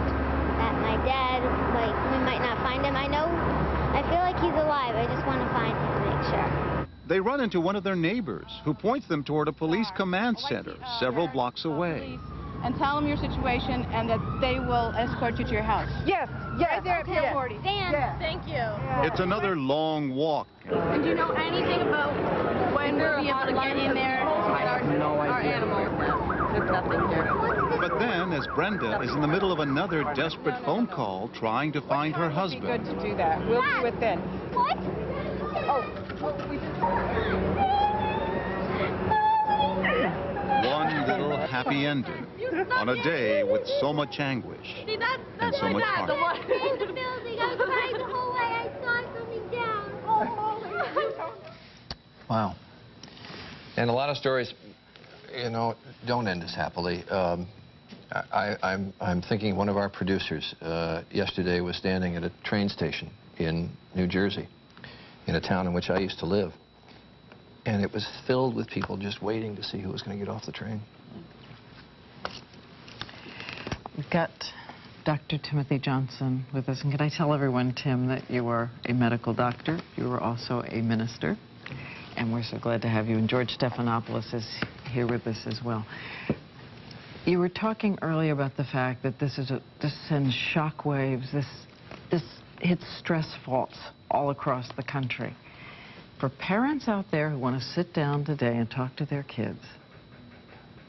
that my dad, we might not find him. I feel like he's alive. I just want to find him to make sure. They run into one of their neighbors, who points them toward a police command center several blocks away. And tell them your situation and that they will escort you to your house. Yes, yes. Right there at Pier 40. Dan. Yes. Thank you. It's another long walk. And do you know anything about when we'll be able to get in there to get our animals? There's nothing here. But then, as Brenda is in the middle of another desperate phone call trying to find her husband. Good to do that. We'll do it then. What? One little happy ending on a day with so much anguish and so much heart. In the building. I cried the whole way. I saw it coming down. Oh. Wow. And a lot of stories, you know, don't end as happily. I'm thinking one of our producers yesterday was standing at a train station in New Jersey, in a town in which I used to live. And it was filled with people just waiting to see who was going to get off the train. We've got Dr. Timothy Johnson with us. And can I tell everyone, Tim, that you are a medical doctor. You are also a minister. And we're so glad to have you. And George Stephanopoulos is here with us as well. You were talking earlier about the fact that this sends shock waves. This hits stress faults all across the country. For parents out there who want to sit down today and talk to their kids,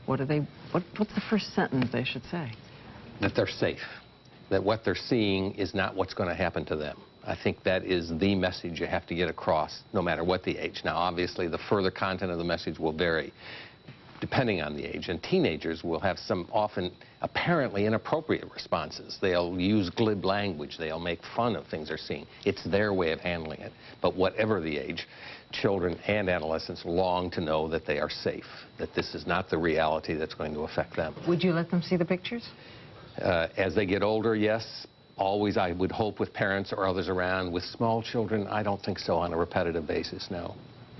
what's the first sentence they should say? That they're safe, that what they're seeing is not what's going to happen to them. I think that is the message you have to get across, no matter what the age. Now, obviously, the further content of the message will vary depending on the age, and teenagers will have some often apparently inappropriate responses. They'll use glib language. They'll make fun of things they're seeing. It's their way of handling it. But whatever the age, children and adolescents long to know that they are safe, that this is not the reality that's going to affect them. Would you let them see the pictures? As they get older, yes. Always, I would hope, with parents or others around. With small children, I don't think so on a repetitive basis, no.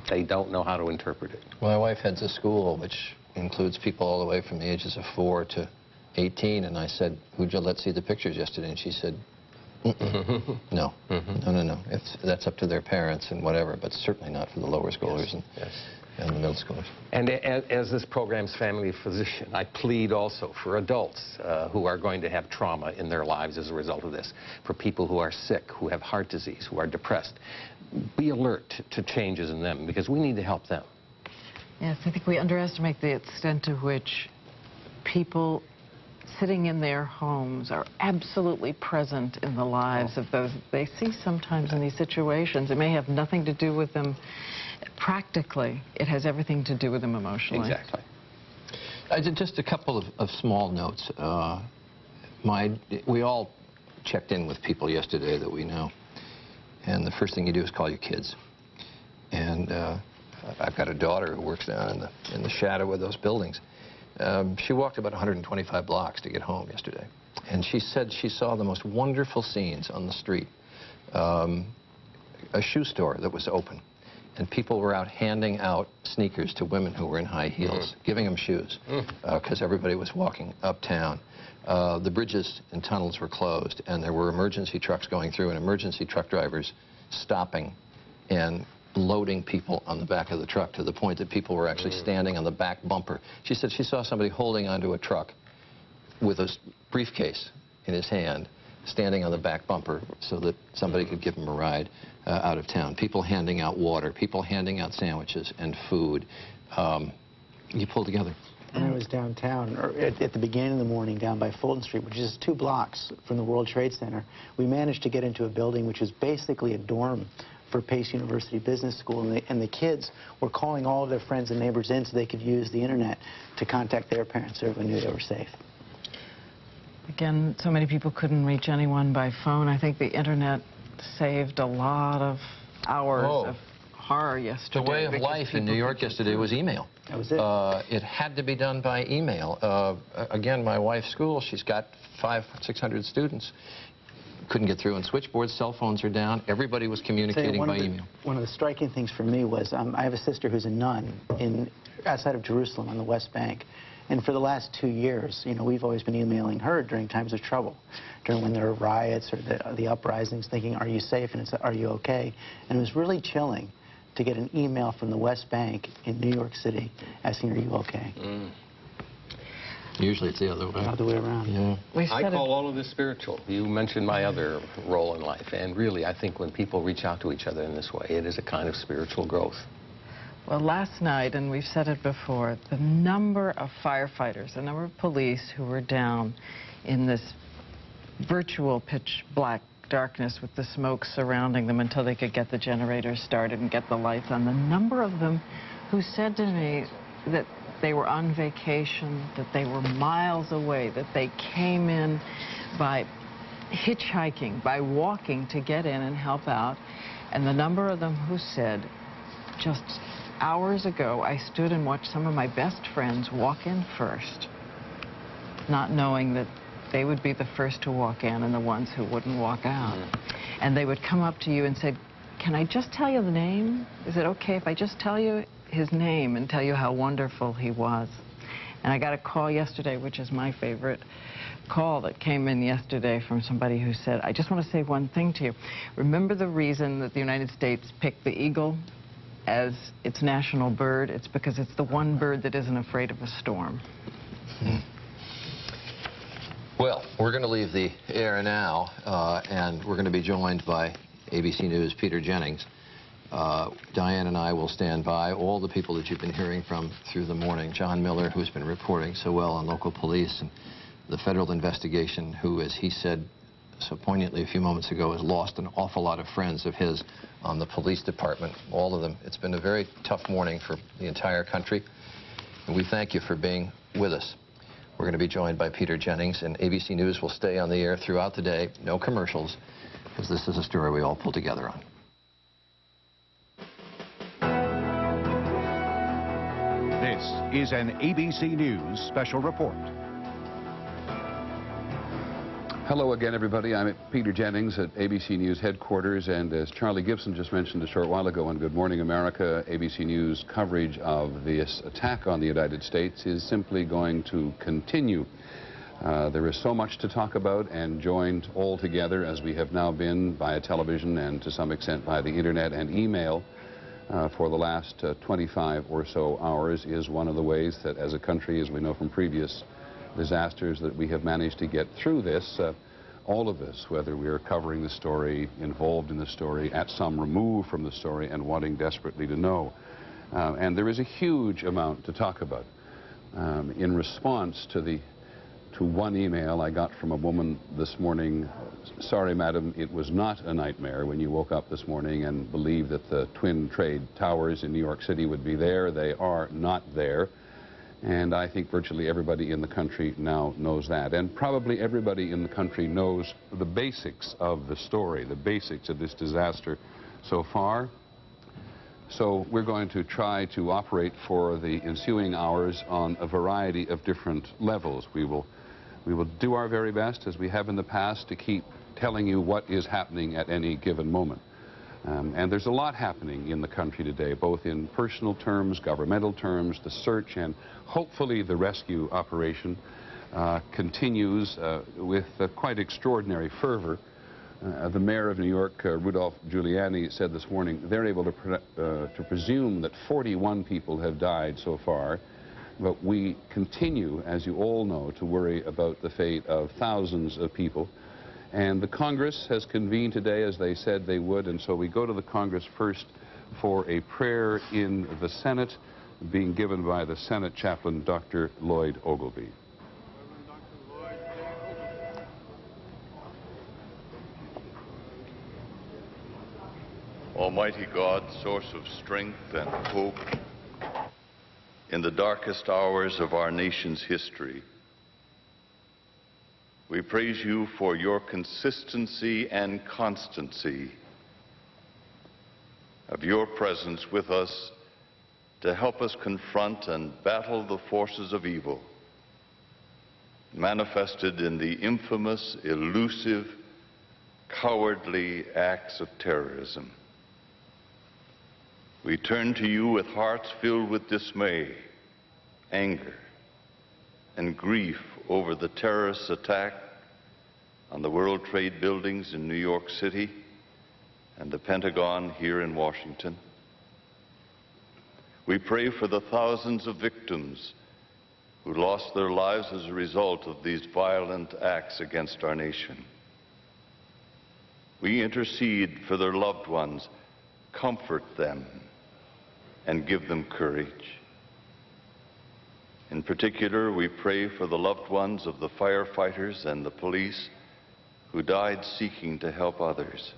They don't know how to interpret it. My wife heads a school which includes people all the way from the ages of 4 to 18, and I said, who'd you let see the pictures yesterday? And she said, no, no. That's up to their parents and whatever, but certainly not for the lower schoolers and the middle schoolers. And as this program's family physician, I plead also for adults who are going to have trauma in their lives as a result of this, for people who are sick, who have heart disease, who are depressed. Be alert to changes in them, because we need to help them. Yes, I think we underestimate the extent to which people sitting in their homes are absolutely present in the lives of those they see sometimes in these situations. It may have nothing to do with them practically. It has everything to do with them emotionally. Exactly. Just a couple of small notes. We all checked in with people yesterday that we know. And the first thing you do is call your kids. And I've got a daughter who works down in the shadow of those buildings. She walked about 125 blocks to get home yesterday. And she said she saw the most wonderful scenes on the street. A shoe store that was open. And people were out handing out sneakers to women who were in high heels, giving them shoes, because everybody was walking uptown. The bridges and tunnels were closed, and there were emergency trucks going through, and emergency truck drivers stopping and loading people on the back of the truck, to the point that people were actually standing on the back bumper. She said she saw somebody holding onto a truck with a briefcase in his hand, standing on the back bumper so that somebody could give them a ride out of town. People handing out water, people handing out sandwiches and food. You pull together. And I was downtown, or at the beginning of the morning, down by Fulton Street, which is 2 blocks from the World Trade Center. We managed to get into a building which is basically a dorm for Pace University Business School, and the kids were calling all of their friends and neighbors in so they could use the internet to contact their parents so everyone knew they were safe. Again, so many people couldn't reach anyone by phone. I think the internet saved a lot of hours of horror yesterday. The way of life in New York yesterday was email. That was it. It had to be done by email. Again, my wife's school, she's got 500-600 students. Couldn't get through on switchboards, cell phones are down. Everybody was communicating by email. One of the striking things for me was I have a sister who's a nun outside of Jerusalem on the West Bank. And for the last 2 years, you know, we've always been emailing her during times of trouble, during when there are riots or the uprisings, thinking, are you safe? And it's, are you okay? And it was really chilling to get an email from the West Bank in New York City asking, are you okay? Usually it's the other way. Other way around. Yeah. I call all of this spiritual. You mentioned my other role in life, and really I think when people reach out to each other in this way, it is a kind of spiritual growth. Well, last night, and we've said it before, the number of firefighters, the number of police who were down in this virtual pitch black darkness with the smoke surrounding them until they could get the generators started and get the lights on. The number of them who said to me that they were on vacation, that they were miles away, that they came in by hitchhiking, by walking to get in and help out. And the number of them who said, just hours ago, I stood and watched some of my best friends walk in first, not knowing that they would be the first to walk in and the ones who wouldn't walk out. And they would come up to you and say, can I just tell you the name? Is it okay if I just tell you his name and tell you how wonderful he was? And I got a call yesterday, which is my favorite call that came in yesterday from somebody who said, I just want to say one thing to you. Remember the reason that the United States picked the eagle as its national bird? It's because it's the one bird that isn't afraid of a storm. Well, we're going to leave the air now, and we're going to be joined by ABC News' Peter Jennings. Diane and I will stand by. All the people that you've been hearing from through the morning. John Miller, who's been reporting so well on local police, and the federal investigation, who, as he said so poignantly a few moments ago, has lost an awful lot of friends of his on the police department, all of them. It's been a very tough morning for the entire country, and we thank you for being with us. We're going to be joined by Peter Jennings, and ABC News will stay on the air throughout the day. No commercials, because this is a story we all pull together on. This is an ABC News special report. Hello again, everybody. I'm Peter Jennings at ABC News headquarters, and as Charlie Gibson just mentioned a short while ago on Good Morning America, ABC News coverage of this attack on the United States is simply going to continue. There is so much to talk about, and joined all together as we have now been via television and to some extent via the internet and email for the last 25 or so hours is one of the ways that as a country, as we know from previous disasters, that we have managed to get through this. All of us, whether we are covering the story, involved in the story, at some remove from the story, and wanting desperately to know. And there is a huge amount to talk about. In response to one email I got from a woman this morning, sorry madam, it was not a nightmare when you woke up this morning and believed that the Twin Trade Towers in New York City would be there. They are not there. And I think virtually everybody in the country now knows that. And probably everybody in the country knows the basics of the story, the basics of this disaster so far. So we're going to try to operate for the ensuing hours on a variety of different levels. We will do our very best, as we have in the past, to keep telling you what is happening at any given moment. And there's a lot happening in the country today, both in personal terms, governmental terms. The search and hopefully the rescue operation continues with quite extraordinary fervor. The mayor of New York, Rudolph Giuliani, said this morning they're able to presume that 41 people have died so far. But we continue, as you all know, to worry about the fate of thousands of people. And the Congress has convened today as they said they would, and so we go to the Congress first for a prayer in the Senate being given by the Senate chaplain, Dr. Lloyd Ogilvie. Almighty God, source of strength and hope in the darkest hours of our nation's history, we praise you for your consistency and constancy of your presence with us to help us confront and battle the forces of evil, manifested in the infamous, elusive, cowardly acts of terrorism. We turn to you with hearts filled with dismay, anger, and grief over the terrorist attack on the World Trade Buildings in New York City and the Pentagon here in Washington. We pray for the thousands of victims who lost their lives as a result of these violent acts against our nation. We intercede for their loved ones, comfort them, and give them courage. In particular, we pray for the loved ones of the firefighters and the police who died seeking to help others.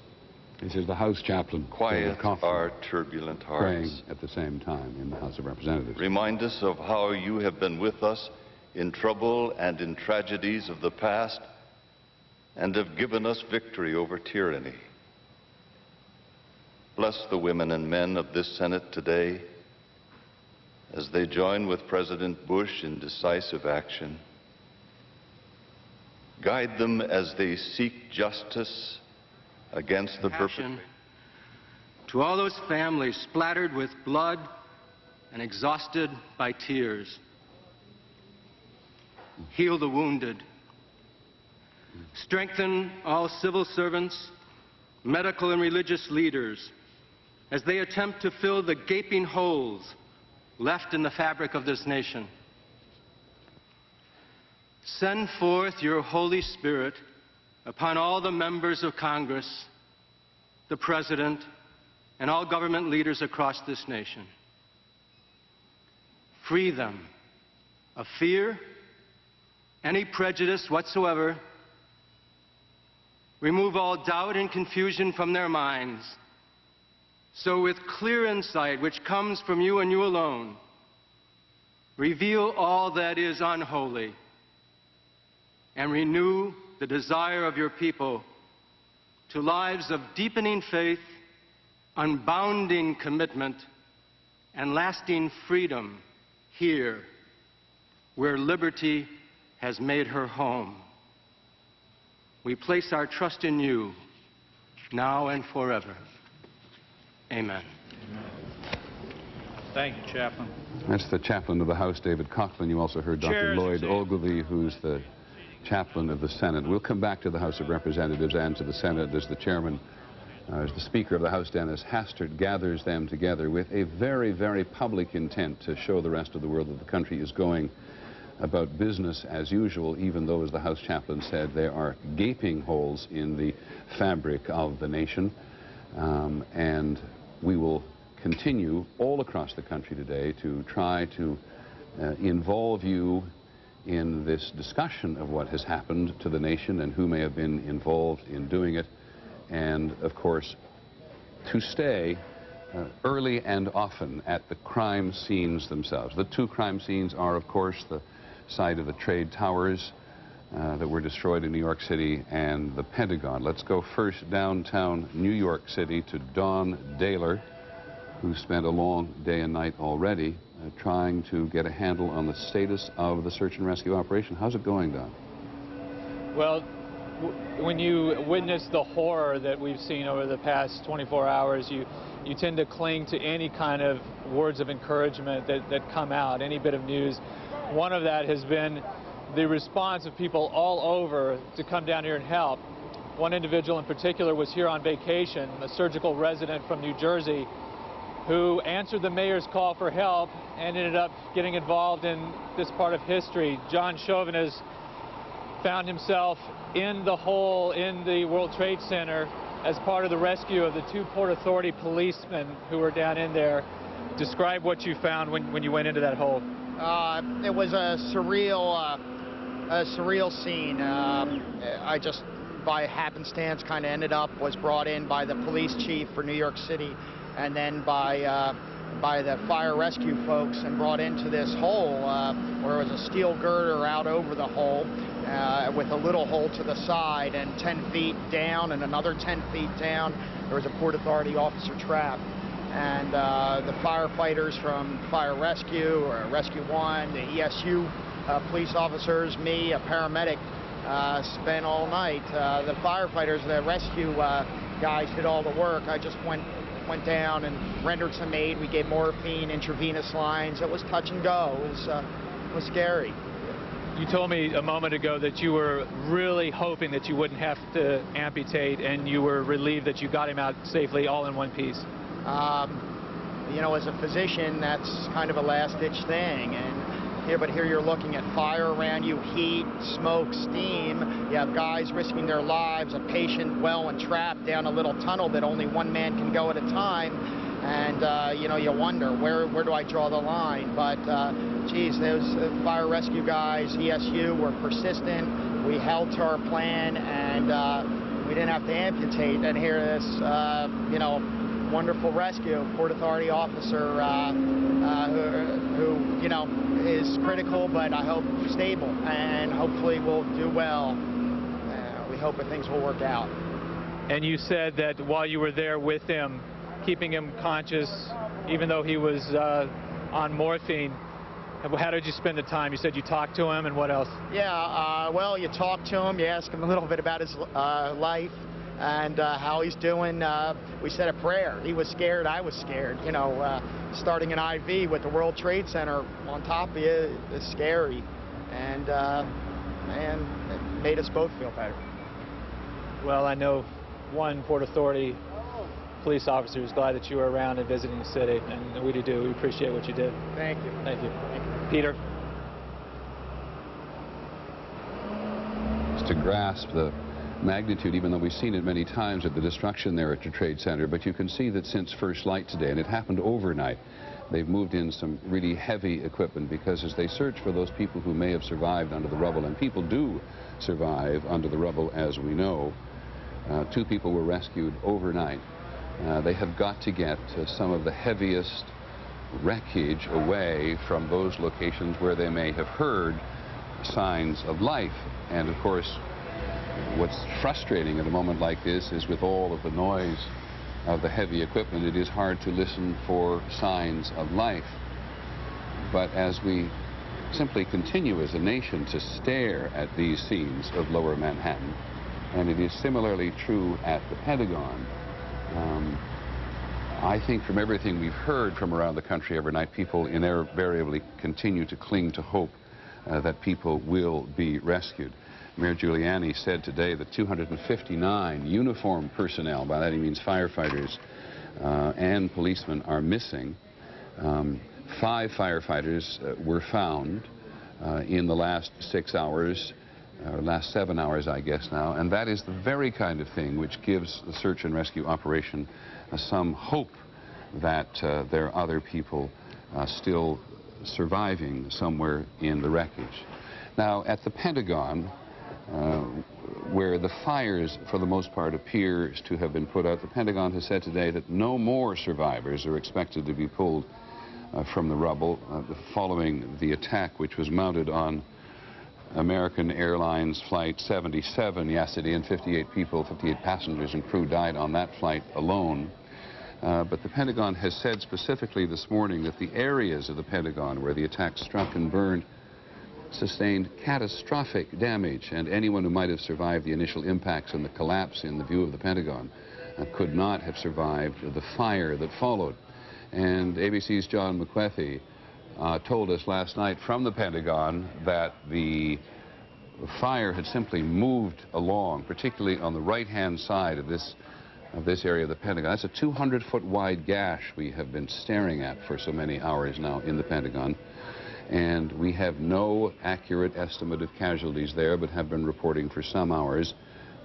This is the House chaplain. Quiet our turbulent hearts. Praying at the same time in the House of Representatives. Remind us of how you have been with us in trouble and in tragedies of the past and have given us victory over tyranny. Bless the women and men of this Senate today as they join with President Bush in decisive action. Guide them as they seek justice against the perpetrators. To all those families splattered with blood and exhausted by tears, heal the wounded. Strengthen all civil servants, medical and religious leaders as they attempt to fill the gaping holes left in the fabric of this nation. Send forth your Holy Spirit upon all the members of Congress, the President, and all government leaders across this nation. Free them of fear, any prejudice whatsoever. Remove all doubt and confusion from their minds. So with clear insight, which comes from you and you alone, reveal all that is unholy and renew the desire of your people to lives of deepening faith, unbounding commitment, and lasting freedom here, where liberty has made her home. We place our trust in you, now and forever. Amen. Thank you, Chaplain. That's the chaplain of the House, David Coughlin. You also heard Dr. Lloyd Ogilvie, who's the chaplain of the Senate. We'll come back to the House of Representatives and to the Senate as the chairman, as the Speaker of the House, Dennis Hastert, gathers them together with a very, very public intent to show the rest of the world that the country is going about business as usual, even though, as the House chaplain said, there are gaping holes in the fabric of the nation. And we will continue all across the country today to try to involve you in this discussion of what has happened to the nation and who may have been involved in doing it, and of course to stay early and often at the crime scenes themselves. The two crime scenes are, of course, the site of the trade towers that were destroyed in New York City and the Pentagon. Let's go first downtown New York City to Dawn Daylor, who spent a long day and night already trying to get a handle on the status of the search and rescue operation. How's it going, Don? Well, when you witness the horror that we've seen over the past 24 hours, you tend to cling to any kind of words of encouragement that come out, any bit of news. One of that has been the response of people all over to come down here and help. One individual in particular was here on vacation, a surgical resident from New Jersey, who answered the mayor's call for help and ended up getting involved in this part of history. John Chauvin is found himself in the hole in the World Trade Center as part of the rescue of the 2 Port Authority policemen who were down in there. Describe what you found when you went into that hole. It was a surreal scene. I just, by happenstance, kind of was brought in by the police chief for New York City, and then by the fire rescue folks, and brought into this hole where there was a steel girder out over the hole with a little hole to the side, and 10 feet down and another 10 feet down there was a Port Authority officer trapped. And the firefighters from Fire Rescue, or Rescue 1, the ESU police officers, me, a paramedic, spent all night. The firefighters, the rescue guys did all the work. I just went down and rendered some aid. We gave morphine, intravenous lines. It was touch and go. It was scary. You told me a moment ago that you were really hoping that you wouldn't have to amputate, and you were relieved that you got him out safely, all in one piece. You know, as a physician, that's kind of a last-ditch thing. But here you're looking at fire around you, heat, smoke, steam. You have guys risking their lives, a patient well and trapped down a little tunnel that only one man can go at a time. And, you know, you wonder, where do I draw the line? But, geez, those fire rescue guys, ESU, were persistent. We held to our plan, and we didn't have to amputate. And here this, you know, wonderful rescue, Port Authority officer who, you know, is critical, but I hope stable, and hopefully will do well. We hope that things will work out. And you said that while you were there with him, keeping him conscious, even though he was on morphine, how did you spend the time? You said you talked to him, and what else? Yeah, well, you talk to him, you ask him a little bit about his life, and how he's doing. We said a prayer. He was scared, I was scared. You know, starting an IV with the World Trade Center on top of you is scary. And it made us both feel better. Well, I know one Port Authority police officer is glad that you were around and visiting the city, and we do. We appreciate what you did. Thank you. Thank you. Peter? To grasp the magnitude, even though we've seen it many times at the destruction there at the Trade Center, but you can see that since first light today, and it happened overnight, they've moved in some really heavy equipment, because as they search for those people who may have survived under the rubble, and people do survive under the rubble, as we know, 2 people were rescued overnight. They have got to get some of the heaviest wreckage away from those locations where they may have heard signs of life. And of course, what's frustrating at a moment like this is, with all of the noise of the heavy equipment, it is hard to listen for signs of life. But as we simply continue as a nation to stare at these scenes of Lower Manhattan, and it is similarly true at the Pentagon, I think from everything we've heard from around the country overnight, people invariably continue to cling to hope that people will be rescued. Mayor Giuliani said today that 259 uniformed personnel, by that he means firefighters and policemen, are missing. 5 firefighters were found in the last 6 hours, or last 7 hours, I guess now, and that is the very kind of thing which gives the search and rescue operation some hope that there are other people still surviving somewhere in the wreckage. Now, at the Pentagon, where the fires, for the most part, appears to have been put out, the Pentagon has said today that no more survivors are expected to be pulled from the rubble following the attack which was mounted on American Airlines Flight 77 yesterday, and 58 passengers and crew died on that flight alone. But the Pentagon has said specifically this morning that the areas of the Pentagon where the attack struck and burned sustained catastrophic damage, and anyone who might have survived the initial impacts and the collapse in the view of the Pentagon could not have survived the fire that followed. And ABC's John McWethy told us last night from the Pentagon that the fire had simply moved along, particularly on the right-hand side of this area of the Pentagon. That's a 200-foot wide gash we have been staring at for so many hours now in the Pentagon. And we have no accurate estimate of casualties there, but have been reporting for some hours,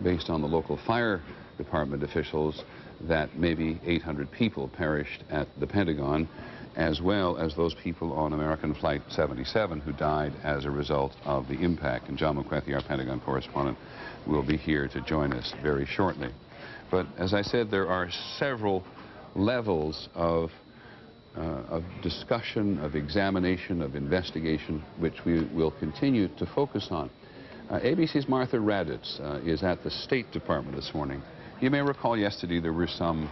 based on the local fire department officials, that maybe 800 people perished at the Pentagon, as well as those people on American Flight 77 who died as a result of the impact. And John McWethy, our Pentagon correspondent, will be here to join us very shortly. But as I said, there are several levels of discussion, of examination, of investigation, which we will continue to focus on. ABC's Martha Raddatz is at the State Department this morning. You may recall yesterday there were some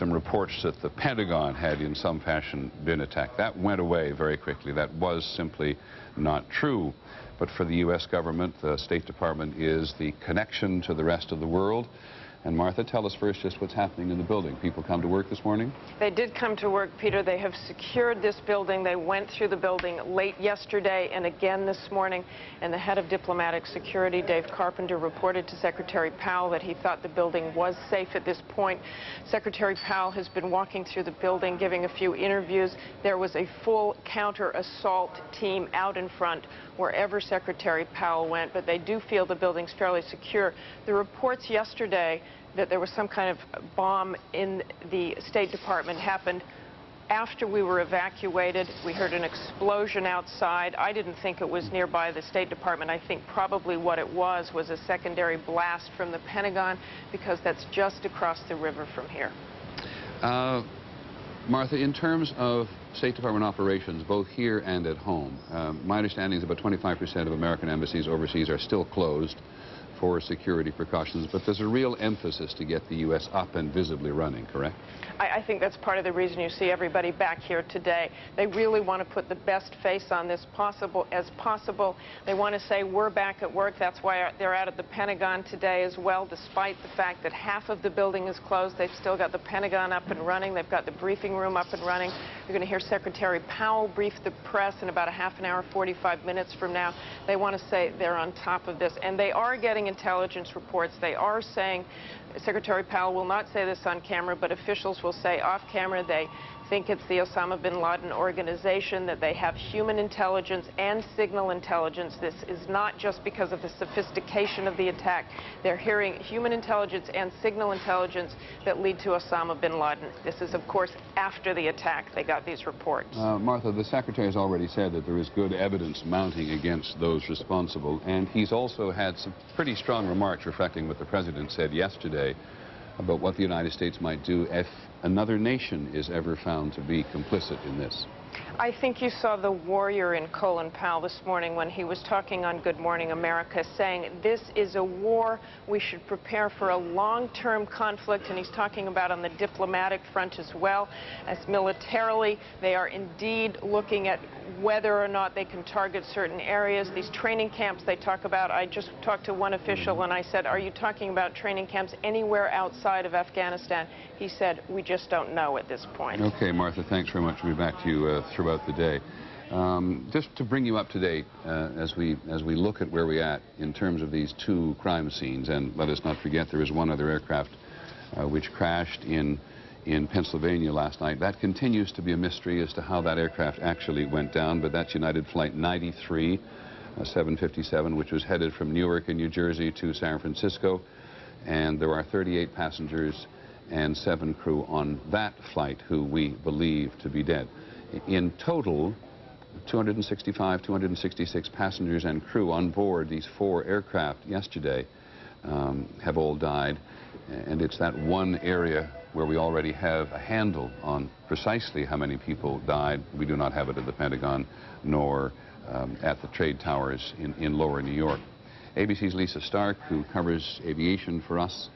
reports that the Pentagon had in some fashion been attacked. That went away very quickly. That was simply not true. But for the U.S. government, the State Department is the connection to the rest of the world. And Martha, tell us first just what's happening in the building. People come to work this morning? They did come to work, Peter. They have secured this building. They went through the building late yesterday and again this morning. And the head of diplomatic security, Dave Carpenter, reported to Secretary Powell that he thought the building was safe at this point. Secretary Powell has been walking through the building, giving a few interviews. There was a full counter-assault team out in front wherever Secretary Powell went, but they do feel the building's fairly secure. The reports yesterday that there was some kind of bomb in the State Department happened after we were evacuated. We heard an explosion outside. I didn't think it was nearby the State Department. I think probably what it was a secondary blast from the Pentagon, because that's just across the river from here. Martha, in terms of State Department operations, both here and at home, my understanding is about 25% of American embassies overseas are still closed for security precautions, but there's a real emphasis to get the U.S. up and visibly running, correct? I think that's part of the reason you see everybody back here today. They really want to put the best face on this as possible. They want to say we're back at work. That's why they're out at the Pentagon today as well. Despite the fact that half of the building is closed, they've still got the Pentagon up and running. They've got the briefing room up and running. You're going to hear Secretary Powell brief the press in about a half an hour, 45 minutes from now. They want to say they're on top of this, and they are getting intelligence reports. They are saying, Secretary Powell will not say this on camera, but officials will say off camera they think it's the Osama bin Laden organization, that they have human intelligence and signal intelligence. This is not just because of the sophistication of the attack. They're hearing human intelligence and signal intelligence that lead to Osama bin Laden. This is, of course, after the attack they got these reports. Martha, the Secretary has already said that there is good evidence mounting against those responsible, and he's also had some pretty strong remarks reflecting what the President said yesterday about what the United States might do if another nation is ever found to be complicit in this. I think you saw the warrior in Colin Powell this morning when he was talking on Good Morning America, saying this is a war. We should prepare for a long-term conflict, and he's talking about on the diplomatic front as well. As militarily, they are indeed looking at whether or not they can target certain areas. These training camps they talk about, I just talked to one official and I said, are you talking about training camps anywhere outside of Afghanistan? He said, we just don't know at this point. Okay, Martha, thanks very much. We'll be back to you throughout the day. Just to bring you up to date as we look at where we're at in terms of these two crime scenes, and let us not forget there is one other aircraft which crashed in Pennsylvania last night. That continues to be a mystery as to how that aircraft actually went down, but that's United Flight 93, 757, which was headed from Newark in New Jersey to San Francisco, and there are 38 passengers and 7 crew on that flight who we believe to be dead. In total, 265, 266 passengers and crew on board these 4 aircraft yesterday have all died, and it's that one area where we already have a handle on precisely how many people died. We do not have it at the Pentagon nor at the trade towers in lower New York. ABC's Lisa Stark, who covers aviation for us,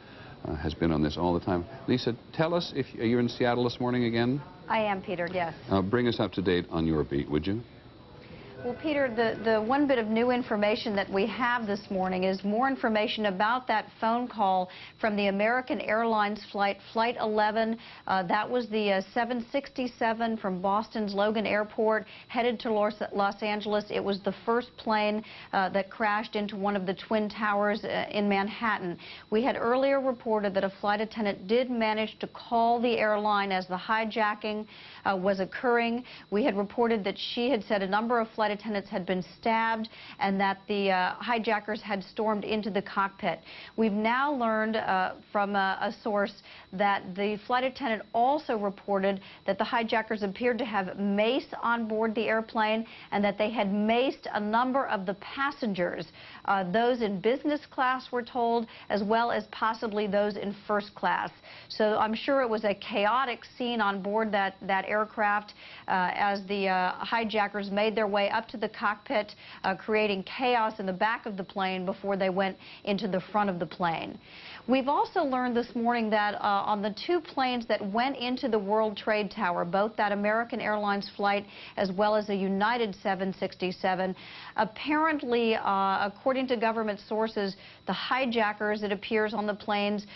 has been on this all the time. Lisa, tell us, if you're in Seattle this morning again? I am, Peter, yes. Bring us up to date on your beat, would you? Well, Peter, the one bit of new information that we have this morning is more information about that phone call from the American Airlines flight 11. That was the 767 from Boston's Logan Airport headed to Los Angeles. It was the first plane that crashed into one of the Twin Towers in Manhattan. We had earlier reported that a flight attendant did manage to call the airline as the hijacking was occurring. We had reported that she had said a number of flight attendants had been stabbed and that the hijackers had stormed into the cockpit. We've now learned from a source that the flight attendant also reported that the hijackers appeared to have mace on board the airplane and that they had maced a number of the passengers, those in business class, we're told, as well as possibly those in first class. So I'm sure it was a chaotic scene on board that aircraft as the hijackers made their way up to the cockpit, creating chaos in the back of the plane before they went into the front of the plane. We've also learned this morning that on the two planes that went into the World Trade Tower, both that American Airlines flight as well as a United 767, apparently, according to government sources, the hijackers, it appears, on the planes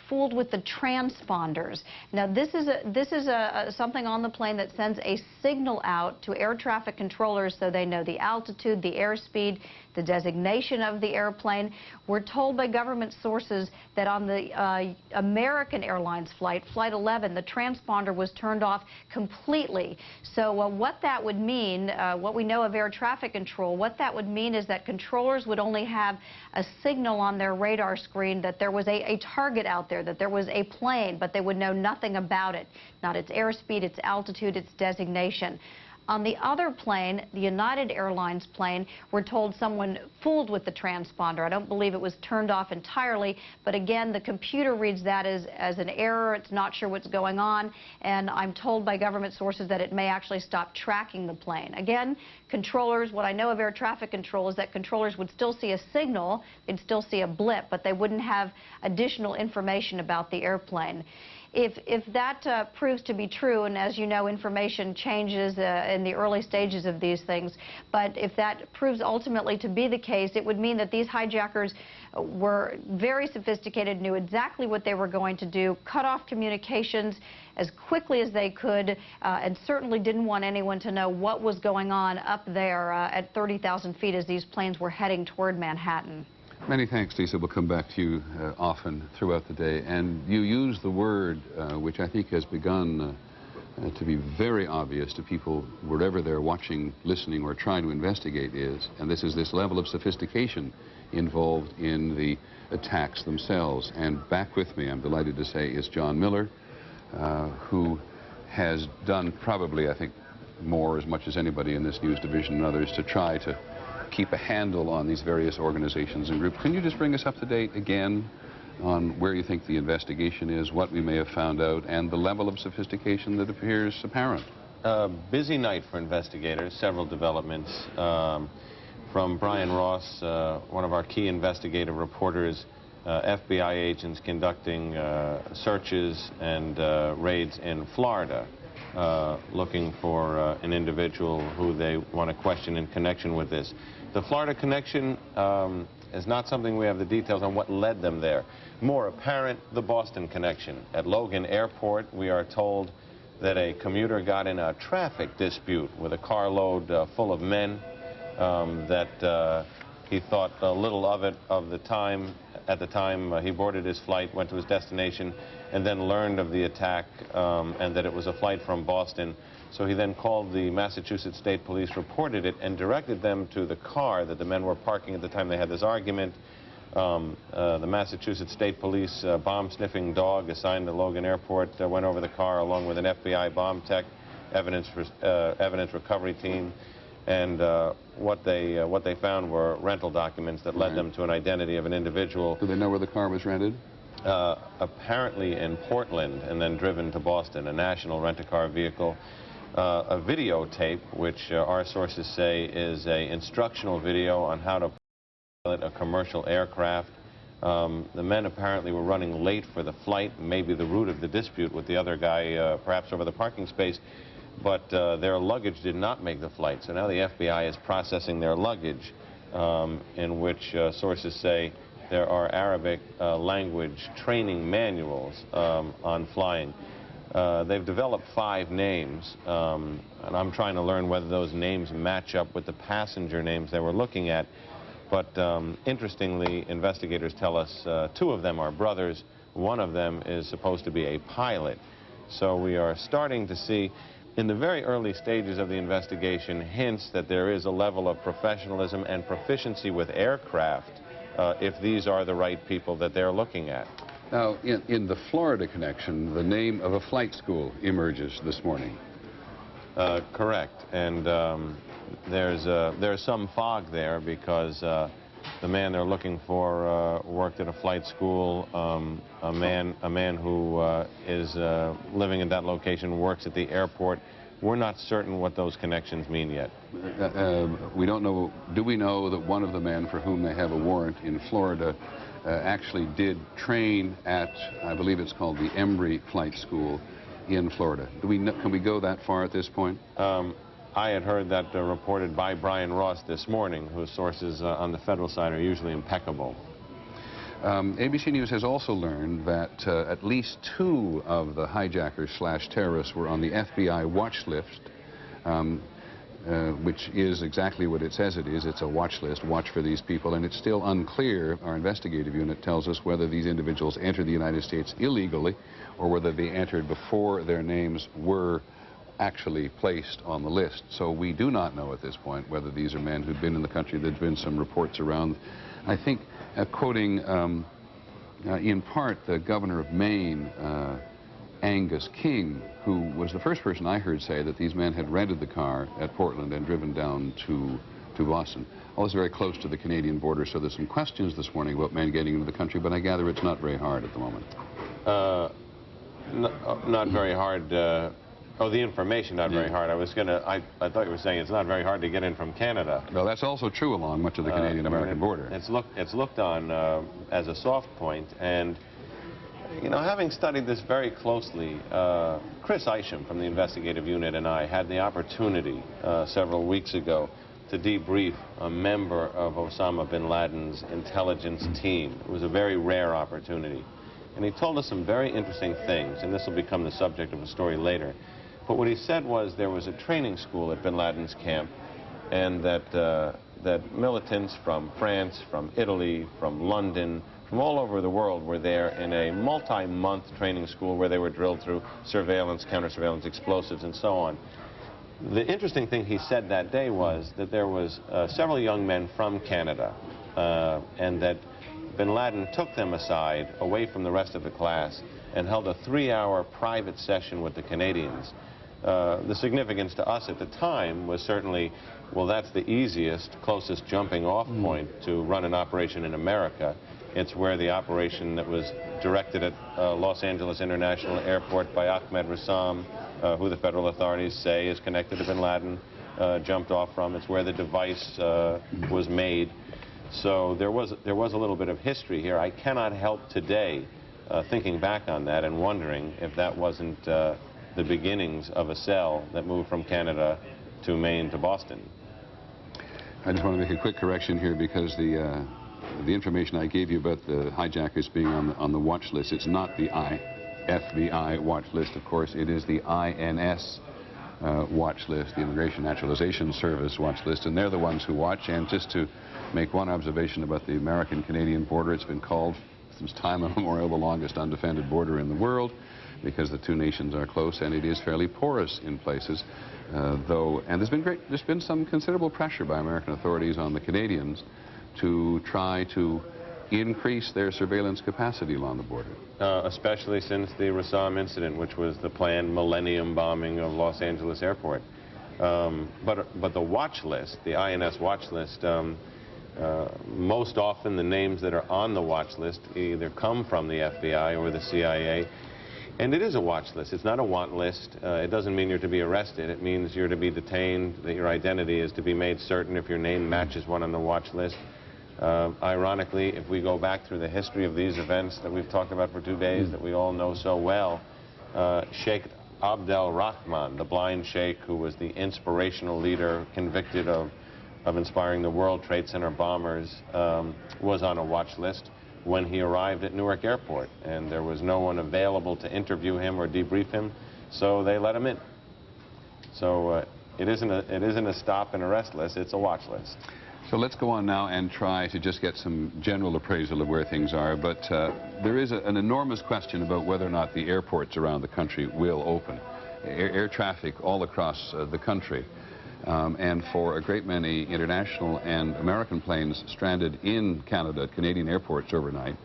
fooled with the transponders. Now, this is something on the plane that sends a signal out to air traffic controllers so they know the altitude, the airspeed, the designation of the airplane. We're told by government sources that on the American Airlines flight 11, the transponder was turned off completely. So what that would mean, what we know of air traffic control, what that would mean is that controllers would only have a signal on their radar screen that there was a target out there, that there was a plane, but they would know nothing about it, not its airspeed, its altitude, its designation. On the other plane, the United Airlines plane, we're told someone fooled with the transponder. I don't believe it was turned off entirely, but again, the computer reads that as an error. It's not sure what's going on, and I'm told by government sources that it may actually stop tracking the plane. Again, controllers, what I know of air traffic control is that controllers would still see a signal, they'd still see a blip, but they wouldn't have additional information about the airplane. If that proves to be true, and as you know, information changes in the early stages of these things, but if that proves ultimately to be the case, it would mean that these hijackers were very sophisticated, knew exactly what they were going to do, cut off communications as quickly as they could, and certainly didn't want anyone to know what was going on up there at 30,000 feet as these planes were heading toward Manhattan. Many thanks, Lisa. We'll come back to you often throughout the day. And you use the word, which I think has begun to be very obvious to people wherever they're watching, listening, or trying to investigate is, and this is this level of sophistication involved in the attacks themselves. And back with me, I'm delighted to say, is John Miller, who has done probably, I think, more, as much as anybody in this news division and others, to try to keep a handle on these various organizations and groups. Can you just bring us up to date again on where you think the investigation is, what we may have found out, and the level of sophistication that appears apparent? Busy night for investigators, several developments. From Brian Ross, one of our key investigative reporters, FBI agents conducting searches and raids in Florida, looking for an individual who they want to question in connection with this. The Florida connection is not something we have the details on what led them there. More apparent, the Boston connection. At Logan Airport, we are told that a commuter got in a traffic dispute with a carload full of men, that he thought little of it at the time he boarded his flight, went to his destination, and then learned of the attack and that it was a flight from Boston. So he then called the Massachusetts State Police, reported it, and directed them to the car that the men were parking at the time they had this argument. The Massachusetts State Police bomb-sniffing dog assigned to Logan Airport went over the car along with an FBI bomb tech, evidence recovery team, and what they found were rental documents that led them to an identity of an individual. Do they know where the car was rented? Apparently in Portland and then driven to Boston, a national rent-a-car vehicle. A videotape, which our sources say is an instructional video on how to pilot a commercial aircraft. The men apparently were running late for the flight, maybe the root of the dispute with the other guy, perhaps over the parking space. but their luggage did not make the flight. So now the FBI is processing their luggage, in which sources say there are Arabic language training manuals on flying. They've developed 5 names, and I'm trying to learn whether those names match up with the passenger names they were looking at. But interestingly, investigators tell us 2 of them are brothers. One of them is supposed to be a pilot. So we are starting to see, in the very early stages of the investigation, hints that there is a level of professionalism and proficiency with aircraft if these are the right people that they're looking at. Now, in the Florida connection, the name of a flight school emerges this morning. Correct. And there's some fog there because the man they're looking for worked at a flight school. A man who is living in that location works at the airport. We're not certain what those connections mean yet. We don't know. Do we know that one of the men for whom they have a warrant in Florida actually did train at, I believe it's called the Embry Flight School in Florida? Do we know, can we go that far at this point? I had heard that reported by Brian Ross this morning, whose sources on the federal side are usually impeccable. ABC News has also learned that at least 2 of the hijackers/terrorists were on the FBI watch list, which is exactly what it says it is. It's a watch list, watch for these people, and it's still unclear, our investigative unit tells us, whether these individuals entered the United States illegally or whether they entered before their names were actually placed on the list. So we do not know at this point whether these are men who'd been in the country. There's been some reports around, I think, quoting in part the governor of Maine, Angus King, who was the first person I heard say that these men had rented the car at Portland and driven down to Boston. All is very close to the Canadian border, so there's some questions this morning about men getting into the country, but I gather it's not very hard at the moment. Not very hard. Oh, the information not very hard. I thought you were saying it's not very hard to get in from Canada. Well, that's also true along much of the Canadian-American border. It's looked on as a soft point, and you know, having studied this very closely, Chris Isham from the investigative unit and I had the opportunity several weeks ago to debrief a member of Osama bin Laden's intelligence team. It was a very rare opportunity. And he told us some very interesting things, and this will become the subject of a story later. But what he said was there was a training school at bin Laden's camp, and that militants from France, from Italy, from London, from all over the world were there in a multi-month training school where they were drilled through surveillance, counter-surveillance, explosives, and so on. The interesting thing he said that day was that there was several young men from Canada, and that bin Laden took them aside, away from the rest of the class, and held a 3-hour private session with the Canadians. The significance to us at the time was certainly, well, that's the easiest, closest jumping off point to run an operation in America. It's where the operation that was directed at Los Angeles International Airport by Ahmed Rassam, who the federal authorities say is connected to bin Laden, jumped off from. It's where the device was made. So there was a little bit of history here. I cannot help today thinking back on that and wondering if that wasn't the beginnings of a cell that moved from Canada to Maine to Boston. I just want to make a quick correction here because the information I gave you about the hijackers being on the watch list, it's not the FBI watch list, of course. It is the INS watch list, the Immigration Naturalization Service watch list, and they're the ones who watch. And just to make one observation about the American-Canadian border, it's been called since time immemorial the longest undefended border in the world because the 2 nations are close, and it is fairly porous in places, and there's been some considerable pressure by American authorities on the Canadians to try to increase their surveillance capacity along the border. Especially since the Rassam incident, which was the planned millennium bombing of Los Angeles Airport. But the watch list, the INS watch list, most often the names that are on the watch list either come from the FBI or the CIA. And it is a watch list. It's not a want list. It doesn't mean you're to be arrested. It means you're to be detained, that your identity is to be made certain if your name matches one on the watch list. Ironically, if we go back through the history of these events that we've talked about for 2 days that we all know so well, Sheikh Abdel Rahman, the blind sheikh who was the inspirational leader convicted of inspiring the World Trade Center bombers, was on a watch list when he arrived at Newark Airport, and there was no one available to interview him or debrief him, so they let him in. So it isn't a stop and arrest list, it's a watch list. So let's go on now and try to just get some general appraisal of where things are, but there is an enormous question about whether or not the airports around the country will open. Air traffic all across the country. And for a great many international and American planes stranded in Canada at Canadian airports overnight,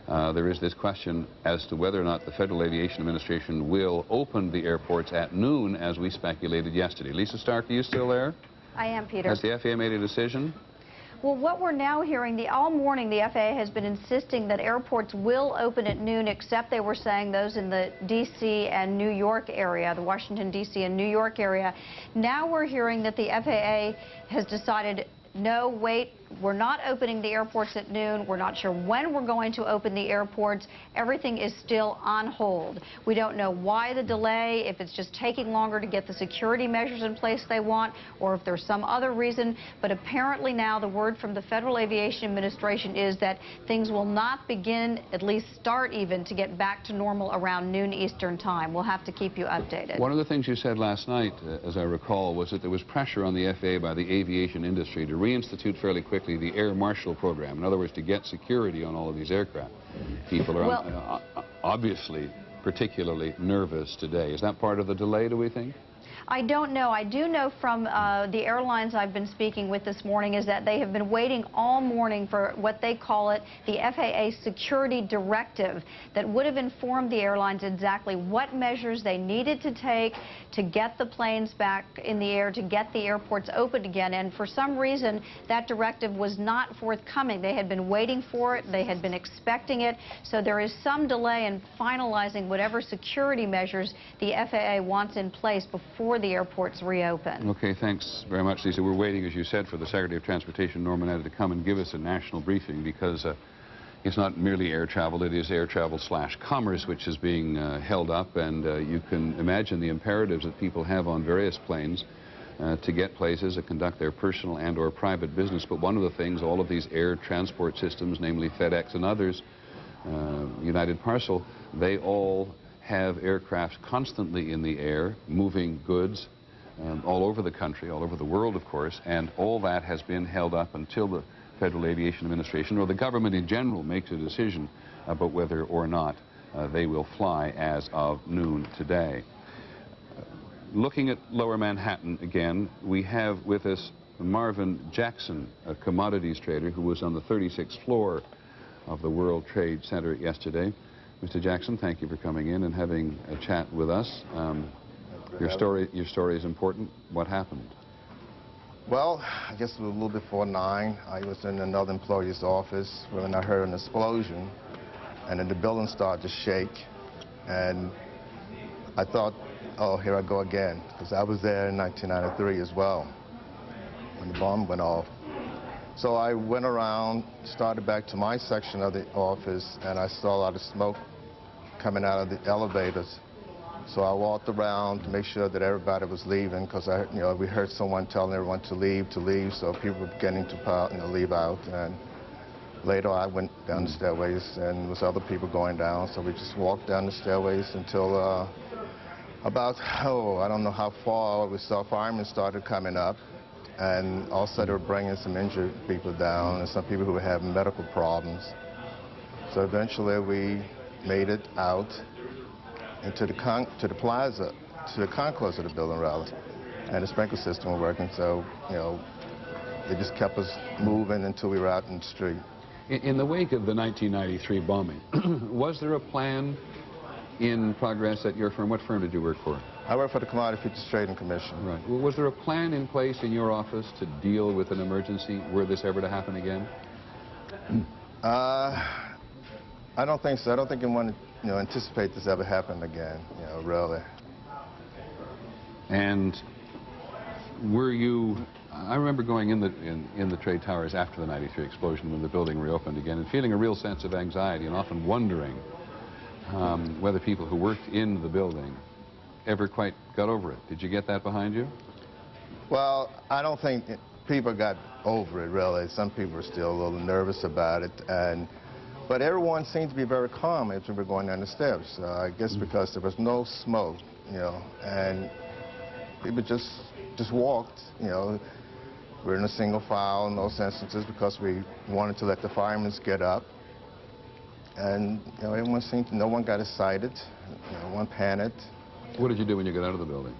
there is this question as to whether or not the Federal Aviation Administration will open the airports at noon, as we speculated yesterday. Lisa Stark, are you still there? I am, Peter. Has the FAA made a decision? Well, what we're now hearing, all morning the FAA has been insisting that airports will open at noon, except they were saying those in the D.C. and New York area, the Washington, D.C. and New York area. Now we're hearing that the FAA has decided, no, wait, we're not opening the airports at noon. We're not sure when we're going to open the airports. Everything is still on hold. We don't know why the delay, if it's just taking longer to get the security measures in place they want, or if there's some other reason. But apparently now the word from the Federal Aviation Administration is that things will not begin, at least start even, to get back to normal around noon Eastern time. We'll have to keep you updated. One of the things you said last night, as I recall, was that there was pressure on the FAA by the aviation industry to reinstitute fairly quickly the Air Marshal program. In other words, to get security on all of these aircraft. People are obviously particularly nervous today. Is that part of the delay, do we think? I don't know. I do know from the airlines I've been speaking with this morning is that they have been waiting all morning for what they call it, the FAA security directive, that would have informed the airlines exactly what measures they needed to take to get the planes back in the air, to get the airports open again. And for some reason, that directive was not forthcoming. They had been waiting for it. They had been expecting it. So there is some delay in finalizing whatever security measures the FAA wants in place before the airports reopen. Okay, thanks very much, Lisa. We're waiting, as you said, for the Secretary of Transportation, Norman Etta, to come and give us a national briefing, because it's not merely air travel, it is air travel / commerce which is being held up, and you can imagine the imperatives that people have on various planes to get places, to conduct their personal and or private business. But one of the things, all of these air transport systems, namely FedEx and others, United Parcel, they all have aircraft constantly in the air, moving goods all over the country, all over the world, of course, and all that has been held up until the Federal Aviation Administration, or the government in general, makes a decision about whether or not they will fly as of noon today. Looking at Lower Manhattan again, we have with us Marvin Jackson, a commodities trader who was on the 36th floor of the World Trade Center yesterday. Mr. Jackson, thank you for coming in and having a chat with us. Your story is important. What happened? Well, I guess it was a little before 9. I was in another employee's office when I heard an explosion, and then the building started to shake. And I thought, oh, here I go again, because I was there in 1993 as well, when the bomb went off. So I went around, started back to my section of the office, and I saw a lot of smoke coming out of the elevators. So I walked around to make sure that everybody was leaving, because we heard someone telling everyone to leave. So people were beginning to leave out. And later I went down the stairways, and there was other people going down. So we just walked down the stairways until about, I don't know how far, we saw firemen started coming up. And also they were bringing some injured people down and some people who were having medical problems. So eventually we made it out into the plaza, to the concourse of the building, rather. And the sprinkler system was working, so, they just kept us moving until we were out in the street. In the wake of the 1993 bombing, was there a plan in progress at your firm? What firm did you work for? I work for the Commodity Futures Trading Commission. Right. Well, was there a plan in place in your office to deal with an emergency were this ever to happen again? I don't think so. I don't think you want to anticipate this ever happening again, really. And were you, I remember going in the trade towers after the 93 explosion when the building reopened again and feeling a real sense of anxiety and often wondering whether people who worked in the building ever quite got over it. Did you get that behind you? Well, I don't think people got over it, really. Some people are still a little nervous about it, but everyone seemed to be very calm as we were going down the steps. I guess because there was no smoke, you know, and people just walked, you know. We're in a single file in those instances because we wanted to let the firemen get up. And, you know, everyone seemed to, no one got excited, no one panicked. What did you do when you got out of the building?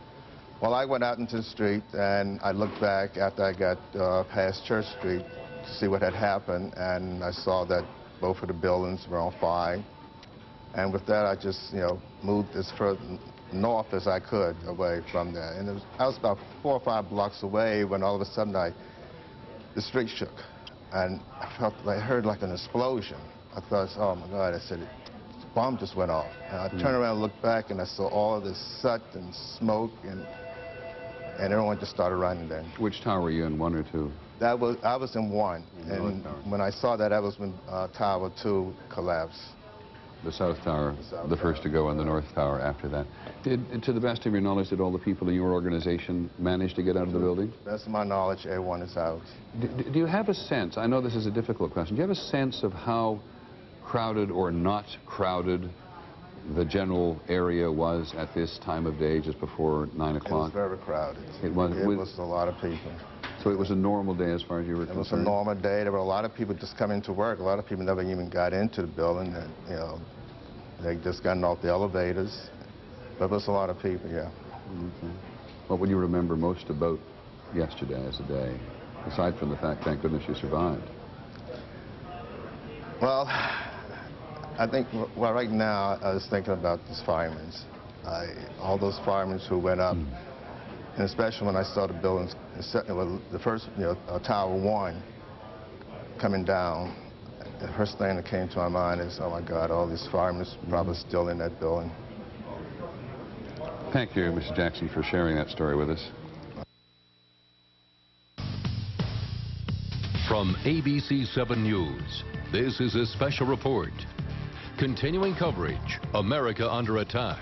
Well, I went out into the street and I looked back after I got past Church Street to see what had happened, and I saw that both of the buildings were on fire. And with that, I just, you know, moved as far north as I could away from there. And I was about 4 or 5 blocks away when all of a sudden the street shook. And I heard like an explosion. I thought, oh my God, I said, the bomb just went off. And I turned around and looked back and I saw all of this soot and smoke, and everyone just started running then. Which tower were you in, 1 or 2? I was in 1. And when I saw that, was when Tower 2 collapsed. The South Tower, the first to go, and the North Tower after that. To the best of your knowledge, did all the people in your organization manage to get out of the building? To the best of my knowledge, everyone is out. Do you have a sense, I know this is a difficult question, do you have a sense of how crowded or not crowded the general area was at this time of day, just before 9 o'clock? It was very crowded. It was a lot of people. So it was a normal day as far as you were concerned? It was a normal day. There were a lot of people just coming to work. A lot of people never even got into the building. And, you know, they just gotten off the elevators. But it was a lot of people, yeah. Okay. What would you remember most about yesterday as a day, aside from the fact, thank goodness, you survived? Well, I think, well, right now, I was thinking about these firemen. All those firemen who went up, and especially when I saw the buildings, the first, you know, Tower 1 coming down, the first thing that came to my mind is, oh my God, all these firemen probably still in that building. Thank you, Mr. Jackson, for sharing that story with us. From ABC 7 News, this is a special report. Continuing coverage, America Under Attack.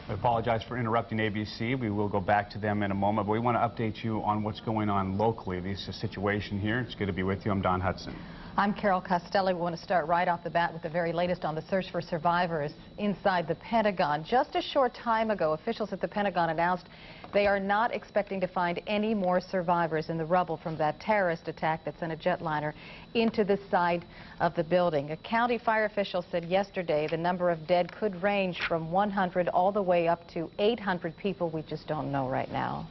I apologize for interrupting ABC. We will go back to them in a moment, but we want to update you on what's going on locally. This is a situation here. It's good to be with you. I'm Don Hudson. I'm Carol Costelli. We want to start right off the bat with the very latest on the search for survivors inside the Pentagon. Just a short time ago, officials at the Pentagon announced they are not expecting to find any more survivors in the rubble from that terrorist attack that sent a jetliner into the side of the building. A county fire official said yesterday the number of dead could range from 100 all the way up to 800 people. We just don't know right now.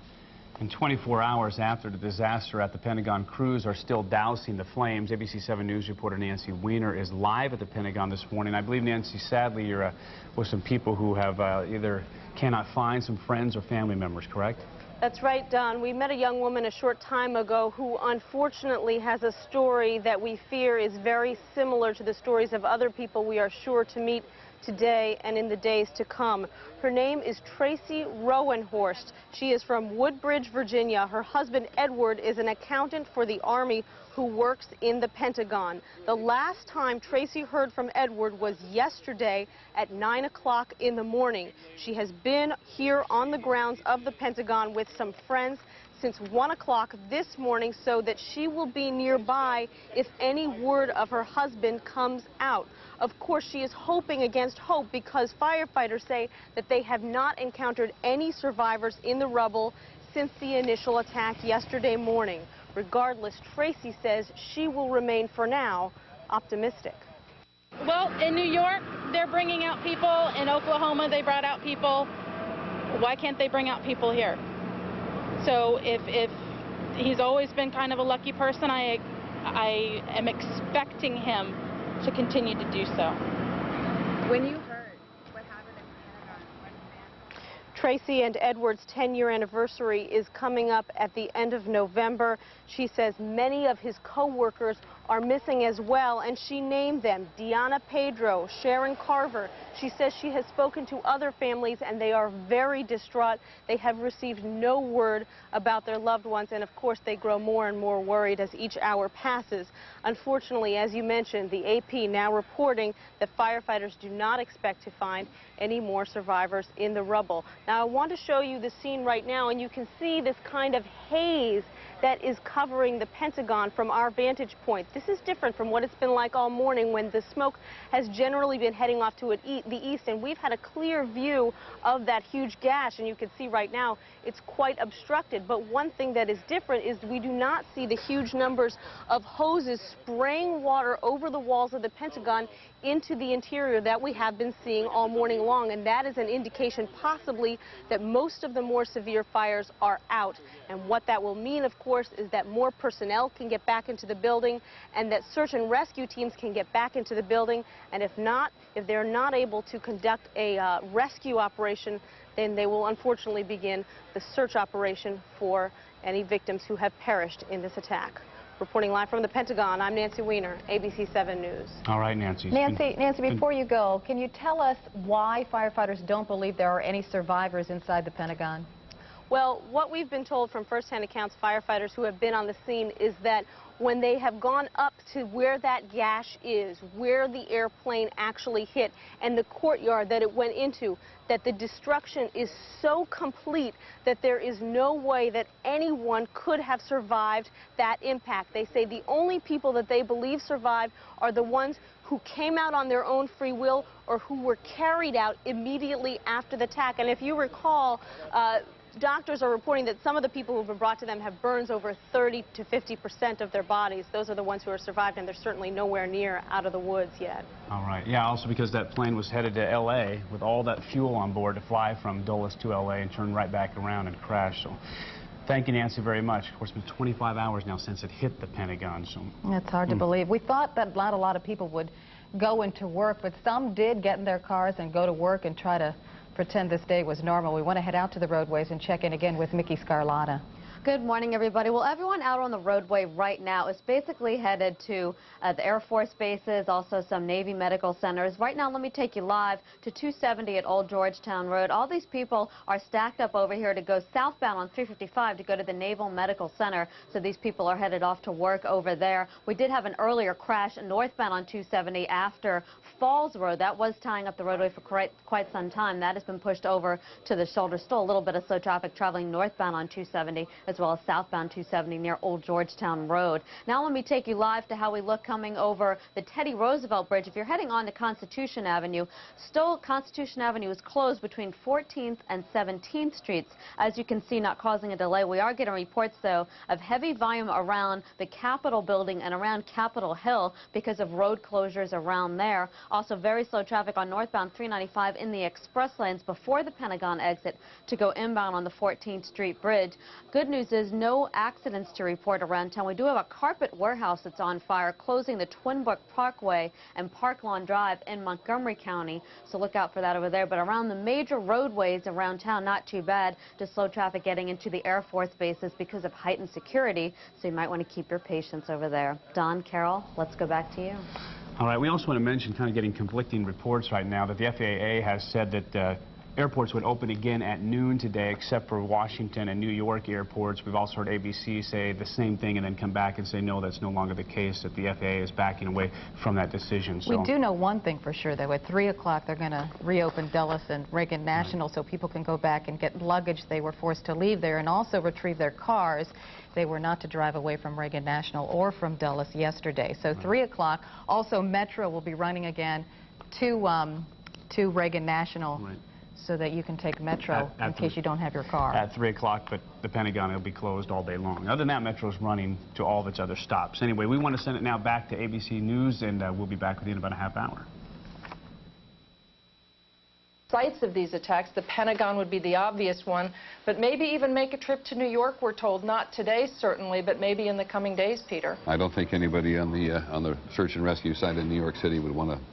And 24 hours after the disaster at the Pentagon, crews are still dousing the flames. ABC 7 News reporter Nancy Weiner is live at the Pentagon this morning. I believe, Nancy, sadly, you're with some people who have either cannot find some friends or family members, correct? That's right, Don. We met a young woman a short time ago who unfortunately has a story that we fear is very similar to the stories of other people we are sure to meet today and in the days to come. Her name is Tracy Rowenhorst. She is from Woodbridge, Virginia. Her husband, Edward, is an accountant for the Army who works in the Pentagon. The last time Tracy heard from Edward was yesterday at 9 o'clock in the morning. She has been here on the grounds of the Pentagon with some friends since 1 o'clock this morning so that she will be nearby if any word of her husband comes out. Of course, she is hoping against hope because firefighters say that they have not encountered any survivors in the rubble since the initial attack yesterday morning. Regardless, Tracy says she will remain, for now, optimistic. Well, in New York, they're bringing out people. In Oklahoma, they brought out people. Why can't they bring out people here? So if he's always been kind of a lucky person, I am expecting him to continue to do so. When you heard what happened in Pentagon, Tracy and Edward's 10-year anniversary is coming up at the end of November. She says many of his co-workers are missing as well, and she named them: Deanna Pedro, Sharon Carver. She says she has spoken to other families, and they are very distraught. They have received no word about their loved ones, and of course they grow more and more worried as each hour passes. Unfortunately, as you mentioned, the AP now reporting that firefighters do not expect to find any more survivors in the rubble. Now, I want to show you the scene right now, and you can see this kind of haze that is covering the Pentagon from our vantage point. This is different from what it's been like all morning, when the smoke has generally been heading off to the east, and we've had a clear view of that huge gash, and you can see right now it's quite obstructed. But one thing that is different is we do not see the huge numbers of hoses spraying water over the walls of the Pentagon into the interior that we have been seeing all morning long, and that is an indication possibly that most of the more severe fires are out. And what that will mean, of course, is that more personnel can get back into the building, and that search and rescue teams can get back into the building. And if they're not able to conduct a rescue operation, then they will unfortunately begin the search operation for any victims who have perished in this attack. Reporting live from the Pentagon, I'm Nancy Weiner, ABC 7 News. All right, Nancy. Nancy, before you go, can you tell us why firefighters don't believe there are any survivors inside the Pentagon? Well, what we've been told from first-hand accounts, firefighters who have been on the scene, is that when they have gone up to where that gash is, where the airplane actually hit, and the courtyard that it went into, that the destruction is so complete that there is no way that anyone could have survived that impact. They say the only people that they believe survived are the ones who came out on their own free will or who were carried out immediately after the attack. And if you recall, doctors are reporting that some of the people who have been brought to them have burns over 30 to 50% of their bodies. Those are the ones who are survived, and they're certainly nowhere near out of the woods yet. All right. Yeah, also because that plane was headed to L.A. with all that fuel on board to fly from Dulles to L.A. and turn right back around and crash. So thank you, Nancy, very much. Of course, it's been 25 hours now since it hit the Pentagon. So it's hard to believe. We thought that not a lot of people would go into work, but some did get in their cars and go to work and try to pretend this day was normal. We want to head out to the roadways and check in again with Mickey Scarlotta. Good morning, everybody. Well, everyone out on the roadway right now is basically headed to the Air Force bases, also some Navy medical centers. Right now, let me take you live to 270 at Old Georgetown Road. All these people are stacked up over here to go southbound on 355 to go to the Naval Medical Center. So these people are headed off to work over there. We did have an earlier crash northbound on 270 after Falls Road. That was tying up the roadway for quite some time. That has been pushed over to the shoulder. Still a little bit of slow traffic traveling northbound on 270 as well as southbound 270 near Old Georgetown Road. Now let me take you live to how we look coming over the Teddy Roosevelt Bridge. If you're heading on to Constitution Avenue, still Constitution Avenue is closed between 14th and 17th Streets. As you can see, not causing a delay. We are getting reports, though, of heavy volume around the Capitol building and around Capitol Hill because of road closures around there. Also very slow traffic on northbound 395 in the express lanes before the Pentagon exit to go inbound on the 14th Street Bridge. Good news is no accidents to report around town. We do have a carpet warehouse that's on fire, closing the Twin Brook Parkway and Park Lawn Drive in Montgomery County, so look out for that over there. But around the major roadways around town, not too bad. Just slow traffic getting into the Air Force bases because of heightened security, so you might want to keep your patience over there. Don, Carol, let's go back to you. All right, we also want to mention, kind of getting conflicting reports right now, that the FAA has said that airports would open again at noon today, except for Washington and New York airports. We've also heard ABC say the same thing and then come back and say, no, that's no longer the case, that the FAA is backing away from that decision. So we do know one thing for sure, though. At 3 o'clock, they're going to reopen Dulles and Reagan National so people can go back and get luggage they were forced to leave there and also retrieve their cars. They were not to drive away from Reagan National or from Dulles yesterday. So 3 o'clock. Also, Metro will be running again to Reagan National. Right. So that you can take Metro in case you don't have your car. At 3 o'clock, but the Pentagon will be closed all day long. Other than that, Metro's running to all of its other stops. Anyway, we want to send it now back to ABC News, and we'll be back with you in about a half hour. Sites of these attacks, the Pentagon would be the obvious one, but maybe even make a trip to New York, we're told. Not today, certainly, but maybe in the coming days, Peter. I don't think anybody on the search and rescue side in New York City would want to.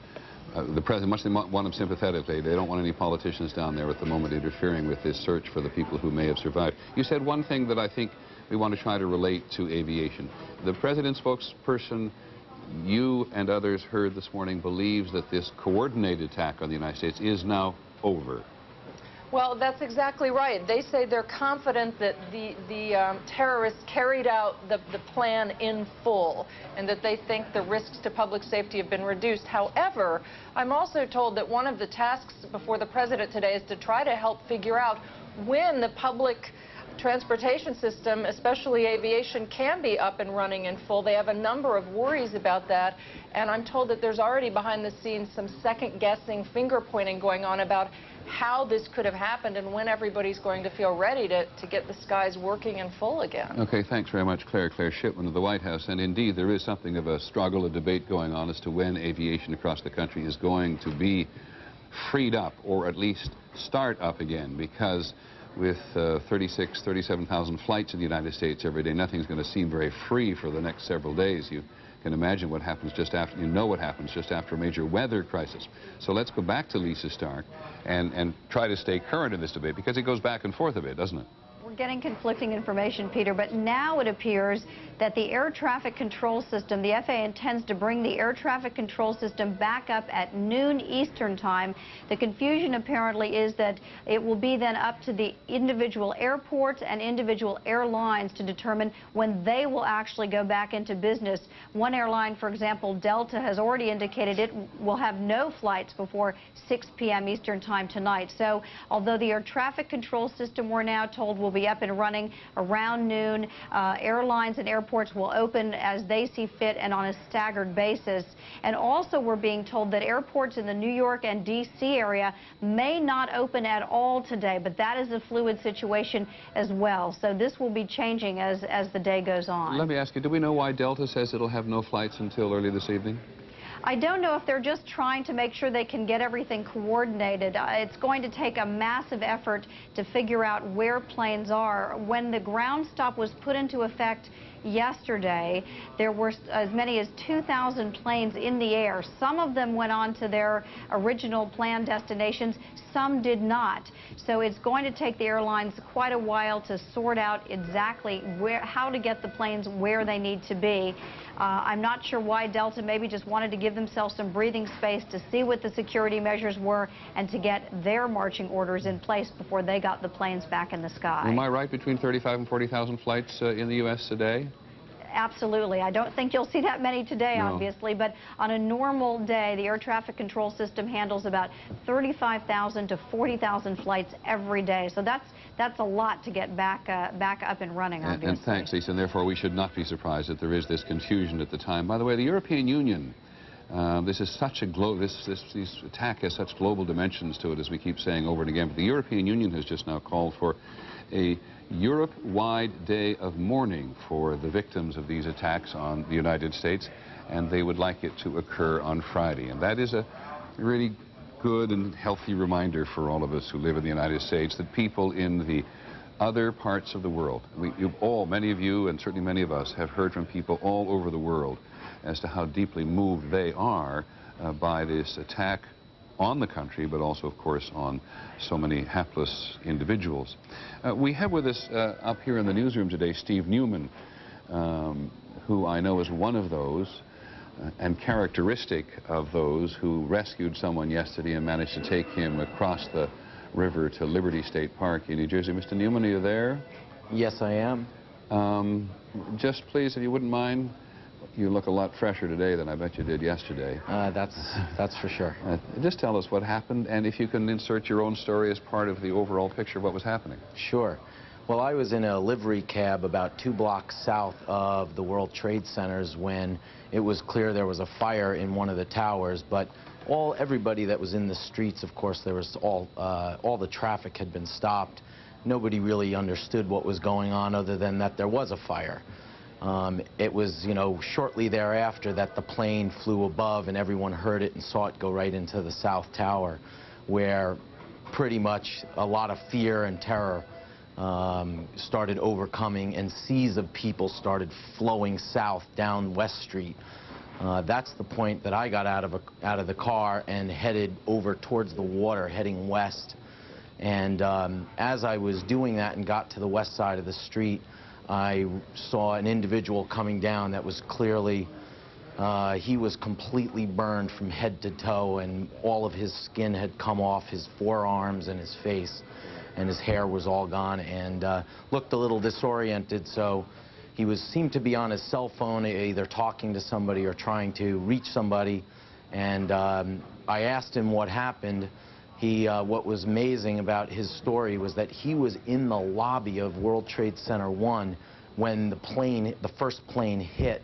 The president, much they want them sympathetically, they don't want any politicians down there at the moment interfering with this search for the people who may have survived. You said one thing that I think we want to try to relate to aviation. The president's spokesperson you and others heard this morning believes that this coordinated attack on the United States is now over. Well, that's exactly right. They say they're confident that the terrorists carried out the plan in full and that they think the risks to public safety have been reduced. However, I'm also told that one of the tasks before the president today is to try to help figure out when the public transportation system, especially aviation, can be up and running in full. They have a number of worries about that, and I'm told that there's already behind the scenes some second-guessing, finger-pointing going on about how this could have happened and when everybody's going to feel ready to get the skies working in full again. Okay, thanks very much, Claire Shipman of the White House. And indeed, there is something of a struggle, a debate going on as to when aviation across the country is going to be freed up, or at least start up again, because with 37,000 flights in the United States every day, nothing's going to seem very free for the next several days. You can imagine what happens just after, you know what happens just after a major weather crisis. So let's go back to Lisa Stark and try to stay current in this debate, because it goes back and forth a bit, doesn't it? We're getting conflicting information, Peter, but now it appears that the air traffic control system, the FAA intends to bring the air traffic control system back up at noon Eastern time. The confusion apparently is that it will be then up to the individual airports and individual airlines to determine when they will actually go back into business. One airline, for example, Delta, has already indicated it will have no flights before 6 p.m. Eastern time tonight. So although the air traffic control system, we're now told, will be up and running around noon, airlines and airports will open as they see fit and on a staggered basis. And also we're being told that airports in the New York and D.C. area may not open at all today, but that is a fluid situation as well. So this will be changing as the day goes on. Let me ask you, do we know why Delta says it'll have no flights until early this evening? I don't know if they're just trying to make sure they can get everything coordinated. It's going to take a massive effort to figure out where planes are. When the ground stop was put into effect yesterday, there were as many as 2,000 planes in the air. Some of them went on to their original planned destinations. Some did not. So it's going to take the airlines quite a while to sort out exactly how to get the planes where they need to be. I'm not sure why Delta maybe just wanted to give themselves some breathing space to see what the security measures were and to get their marching orders in place before they got the planes back in the sky. Am I right, between 35 and 40,000 flights in the U.S. today? Absolutely. I don't think you'll see that many today, No. obviously, but on a normal day, the air traffic control system handles about 35,000 to 40,000 flights every day. So that's a lot to get back up and running, obviously. And thanks, Lisa. And therefore, we should not be surprised that there is this confusion at the time. By the way, the European Union, this is such a this attack has such global dimensions to it, as we keep saying over and again. But the European Union has just now called for a Europe-wide day of mourning for the victims of these attacks on the United States, and they would like it to occur on Friday. And that is a really good and healthy reminder for all of us who live in the United States that people in the other parts of the world, many of you and certainly many of us have heard from people all over the world as to how deeply moved they are by this attack on the country, but also, of course, on so many hapless individuals. We have with us up here in the newsroom today Steve Newman, who I know is one of those and characteristic of those who rescued someone yesterday and managed to take him across the river to Liberty State Park in New Jersey. Mr. Newman, are you there? Yes, I am. Just please, if you wouldn't mind, you look a lot fresher today than I bet you did yesterday. That's for sure. Just tell us what happened, and if you can insert your own story as part of the overall picture of what was happening. Sure. Well, I was in a livery cab about 2 blocks south of the World Trade Centers when it was clear there was a fire in one of the towers, but everybody that was in the streets, of course, there was all the traffic had been stopped. Nobody really understood what was going on other than that there was a fire. It was, shortly thereafter that the plane flew above and everyone heard it and saw it go right into the South Tower, where pretty much a lot of fear and terror started overcoming, and seas of people started flowing south down West Street. That's the point that I got out of the car and headed over towards the water, heading west. And as I was doing that and got to the west side of the street, I saw an individual coming down that was clearly He was completely burned from head to toe, and all of his skin had come off his forearms and his face, and his hair was all gone, and looked a little disoriented. So he seemed to be on his cell phone, either talking to somebody or trying to reach somebody. And I asked him what happened. What was amazing about his story was that he was in the lobby of World Trade Center 1 when the first plane hit.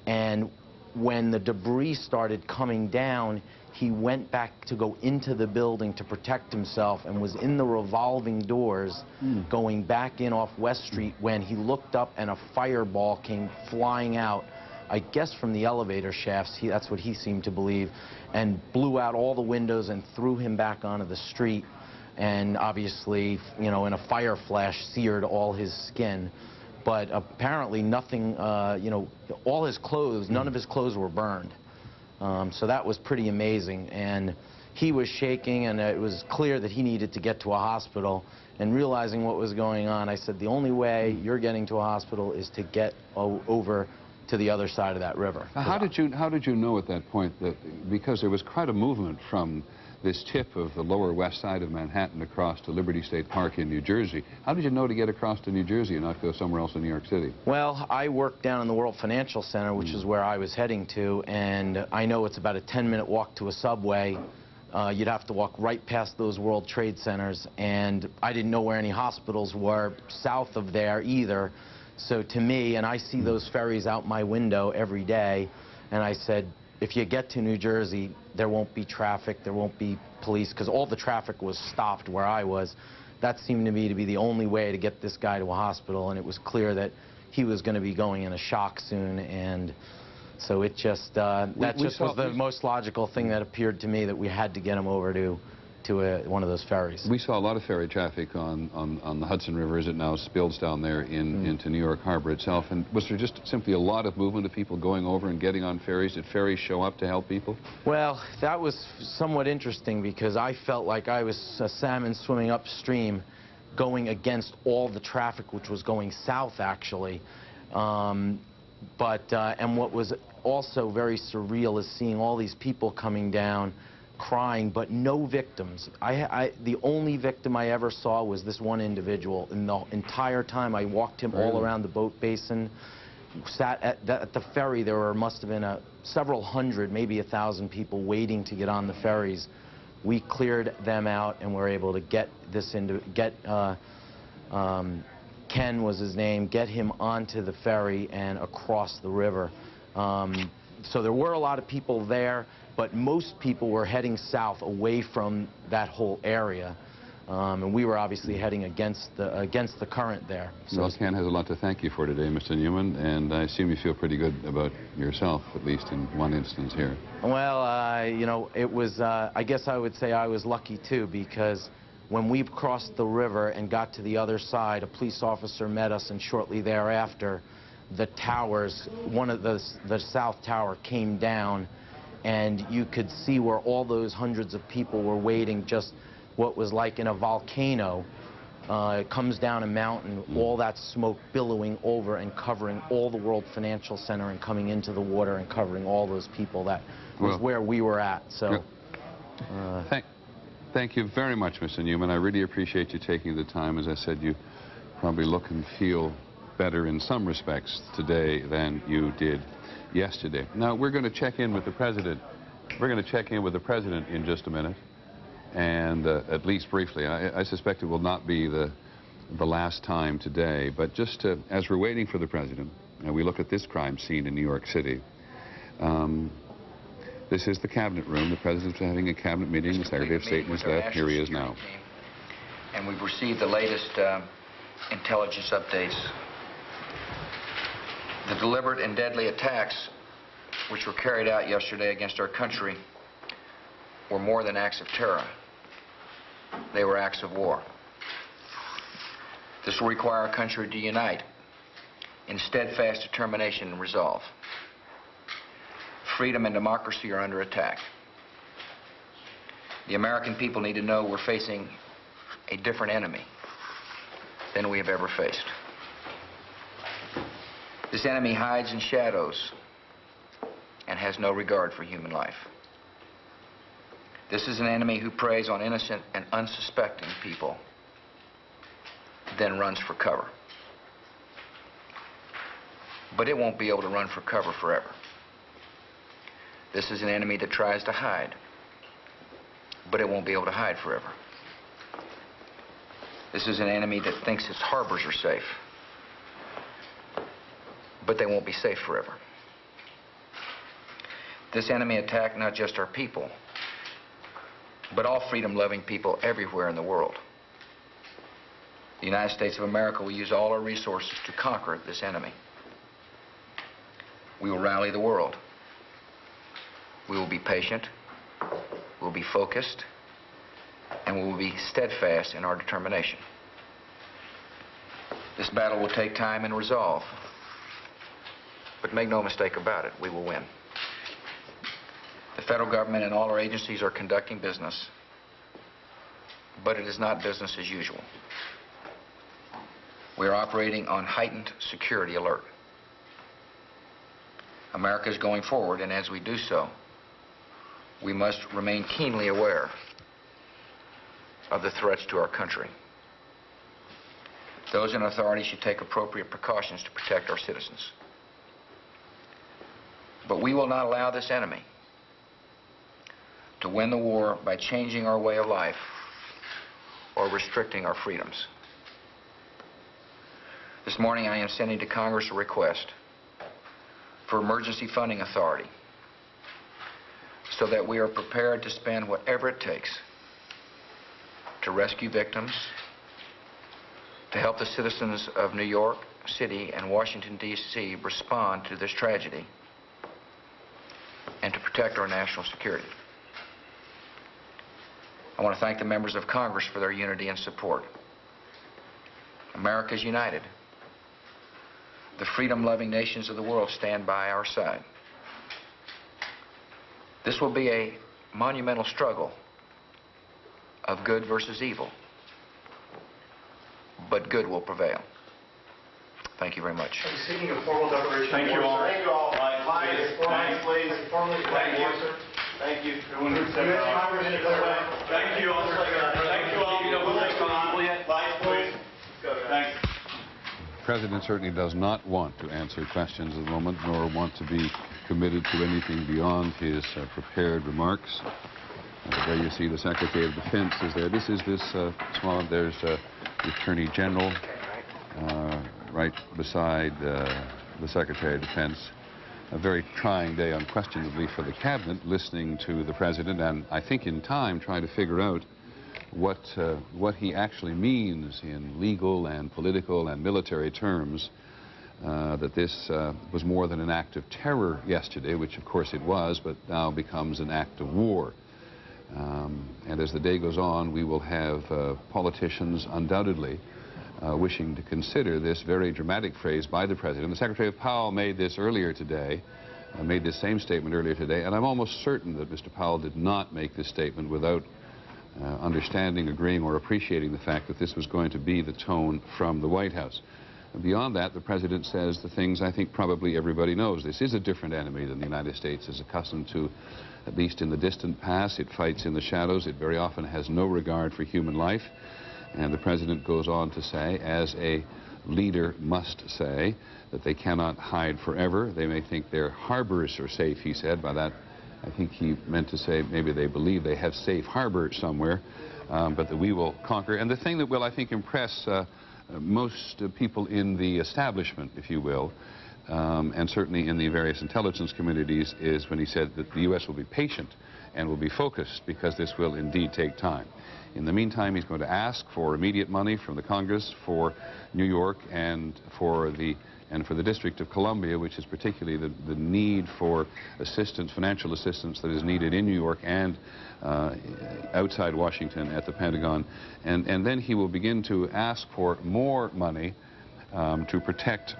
And when the debris started coming down, he went back to go into the building to protect himself and was in the revolving doors going back in off West Street when he looked up and a fireball came flying out, I guess from the elevator shafts, that's what he seemed to believe, and blew out all the windows and threw him back onto the street. And obviously, you know, in a fire flash, seared all his skin. But apparently nothing, you know, all his clothes, none of his clothes were burned. So that was pretty amazing. And he was shaking, and it was clear that he needed to get to a hospital. And realizing what was going on, I said, the only way you're getting to a hospital is to get over to the other side of that river. How did you know at that point that, because there was quite a movement from this tip of the lower west side of Manhattan across to Liberty State Park in New Jersey, how did you know to get across to New Jersey and not go somewhere else in New York City? Well, I worked down in the World Financial Center, which is where I was heading to, and I know it's about a 10-minute walk to a subway. You'd have to walk right past those World Trade Centers, and I didn't know where any hospitals were south of there either. So to me, and I see those ferries out my window every day, and I said, if you get to New Jersey, there won't be traffic, there won't be police, because all the traffic was stopped where I was. That seemed to me to be the only way to get this guy to a hospital, and it was clear that he was going to be going in a shock soon, and so it just, that just was the most logical thing that appeared to me, that we had to get him over to one of those ferries. We saw a lot of ferry traffic on the Hudson River as it now spills down there into New York Harbor itself. And was there just simply a lot of movement of people going over and getting on ferries? Did ferries show up to help people? Well, that was somewhat interesting, because I felt like I was a salmon swimming upstream going against all the traffic which was going south, actually. And what was also very surreal is seeing all these people coming down crying, but no victims. The only victim I ever saw was this one individual. In the entire time I walked him all around the boat basin, sat at the ferry. There must have been several hundred, maybe 1,000 people waiting to get on the ferries. We cleared them out and were able to get Ken was his name, get him onto the ferry and across the river. So there were a lot of people there, but most people were heading south away from that whole area. And we were obviously heading against the current there. So well, Ken has a lot to thank you for today, Mr. Newman, and I assume you feel pretty good about yourself, at least in one instance here. Well, you know, it was, I guess I would say I was lucky too, because when we crossed the river and got to the other side, a police officer met us, and shortly thereafter, the towers, one of the south tower came down, and you could see where all those hundreds of people were waiting, just what was like in a volcano. It comes down a mountain, all that smoke billowing over and covering all the World Financial Center and coming into the water and covering all those people. That was where we were at. So, thank you very much, Mr. Newman. I really appreciate you taking the time. As I said, you probably look and feel better in some respects today than you did yesterday. Now, we're going to check in with the President. We're going to check in with the President in just a minute, and at least briefly. I suspect it will not be the last time today, but just as we're waiting for the President, and we look at this crime scene in New York City. This is the Cabinet room. The President's having a Cabinet meeting. The Secretary of State has left. Here he is now. And we've received the latest intelligence updates. The deliberate and deadly attacks which were carried out yesterday against our country were more than acts of terror. They were acts of war. This will require our country to unite in steadfast determination and resolve. Freedom and democracy are under attack. The American people need to know we're facing a different enemy than we have ever faced. This enemy hides in shadows and has no regard for human life. This is an enemy who preys on innocent and unsuspecting people, then runs for cover. But it won't be able to run for cover forever. This is an enemy that tries to hide, but it won't be able to hide forever. This is an enemy that thinks its harbors are safe, but they won't be safe forever. This enemy attacked not just our people, but all freedom-loving people everywhere in the world. The United States of America will use all our resources to conquer this enemy. We will rally the world. We will be patient, we'll be focused, and we will be steadfast in our determination. This battle will take time and resolve, but make no mistake about it, we will win. The federal government and all our agencies are conducting business, but it is not business as usual. We are operating on heightened security alert. America is going forward, and as we do so, we must remain keenly aware of the threats to our country. Those in authority should take appropriate precautions to protect our citizens. But we will not allow this enemy to win the war by changing our way of life or restricting our freedoms. This morning I am sending to Congress a request for emergency funding authority so that we are prepared to spend whatever it takes to rescue victims, to help the citizens of New York City and Washington, D.C. respond to this tragedy, and to protect our national security. I want to thank the members of Congress for their unity and support. America is united. The freedom-loving nations of the world stand by our side. This will be a monumental struggle of good versus evil, but good will prevail. Thank you very much. Seeking a formal declaration. Thank you all. Thank you all. Thanks, please. Thank you, sir. Thank you. Everyone who said Thank you all. Thank you all. Lights, please. Thanks. The President certainly does not want to answer questions at the moment, nor want to be committed to anything beyond his prepared remarks. There you see the Secretary of Defense is there. This is small. There's the Attorney General right beside the Secretary of Defense. A very trying day, unquestionably, for the Cabinet, listening to the President, and I think in time trying to figure out what he actually means in legal and political and military terms, that this was more than an act of terror yesterday, which of course it was, but now becomes an act of war. And as the day goes on, we will have politicians undoubtedly wishing to consider this very dramatic phrase by the President. The Secretary of Powell made this earlier today, made this same statement earlier today, and I'm almost certain that Mr. Powell did not make this statement without understanding, agreeing, or appreciating the fact that this was going to be the tone from the White House. And beyond that, the President says the things I think probably everybody knows. This is a different enemy than the United States is accustomed to, at least in the distant past. It fights in the shadows. It very often has no regard for human life. And the President goes on to say, as a leader must say, that they cannot hide forever. They may think their harbors are safe, he said. By that, I think he meant to say maybe they believe they have safe harbor somewhere, but that we will conquer. And the thing that will, I think, impress most people in the establishment, if you will, and certainly in the various intelligence communities, is when he said that the U.S. will be patient and will be focused, because this will indeed take time. In the meantime, he's going to ask for immediate money from the Congress for New York and for the District of Columbia, which is particularly the need for assistance, financial assistance that is needed in New York and outside Washington at the Pentagon. And then he will begin to ask for more money to protect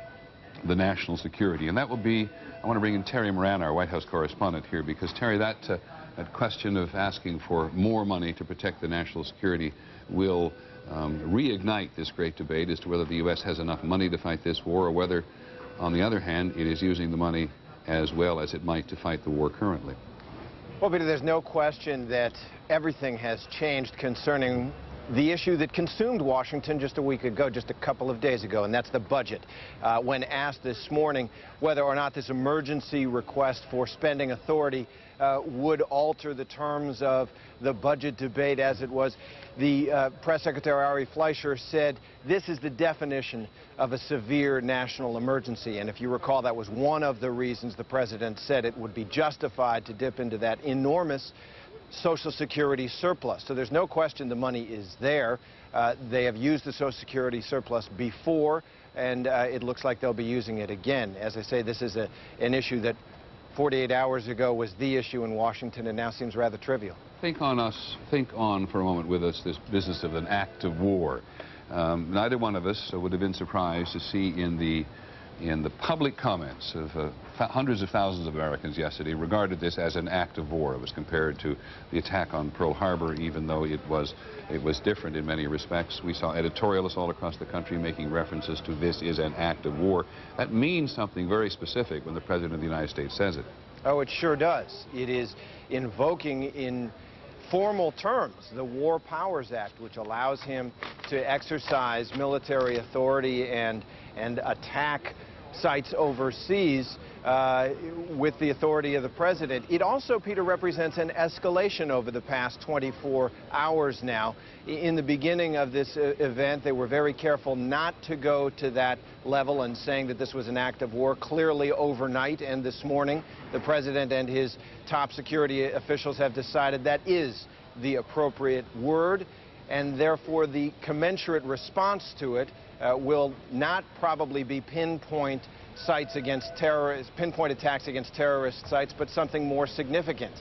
the national security. And that will be, I want to bring in Terry Moran, our White House correspondent here, because Terry, that question of asking for more money to protect the national security will reignite this great debate as to whether the U.S. has enough money to fight this war, or whether, on the other hand, it is using the money as well as it might to fight the war currently. Well, Peter, there's no question that everything has changed concerning the issue that consumed Washington just a week ago, just a couple of days ago, and that's the budget. When asked this morning whether or not this emergency request for spending authority would alter the terms of the budget debate as it was, the Press Secretary Ari Fleischer said this is the definition of a severe national emergency. And if you recall, that was one of the reasons the president said it would be justified to dip into that enormous Social Security surplus. So there's no question the money is there. They have used the Social Security surplus before, and it looks like they'll be using it again. As I say, this is an issue that 48 hours ago was the issue in Washington and now seems rather trivial. Think on for a moment with us this business of an act of war. Neither one of us would have been surprised to see in the public comments of hundreds of thousands of Americans yesterday regarded this as an act of war. It was compared to the attack on Pearl Harbor, even though it was different in many respects. We saw editorialists all across the country making references to this is an act of war. That means something very specific when the President of the United States says it. Oh, it sure does. It is invoking in formal terms the War Powers Act, which allows him to exercise military authority and attack sites overseas with the authority of the president. It also, Peter, represents an escalation over the past 24 hours now. In the beginning of this event, they were very careful not to go to that level and saying that this was an act of war. Clearly, overnight and this morning, the president and his top security officials have decided that is the appropriate word, and therefore the commensurate response to it will not probably be pinpoint attacks against terrorist sites, but something more significant.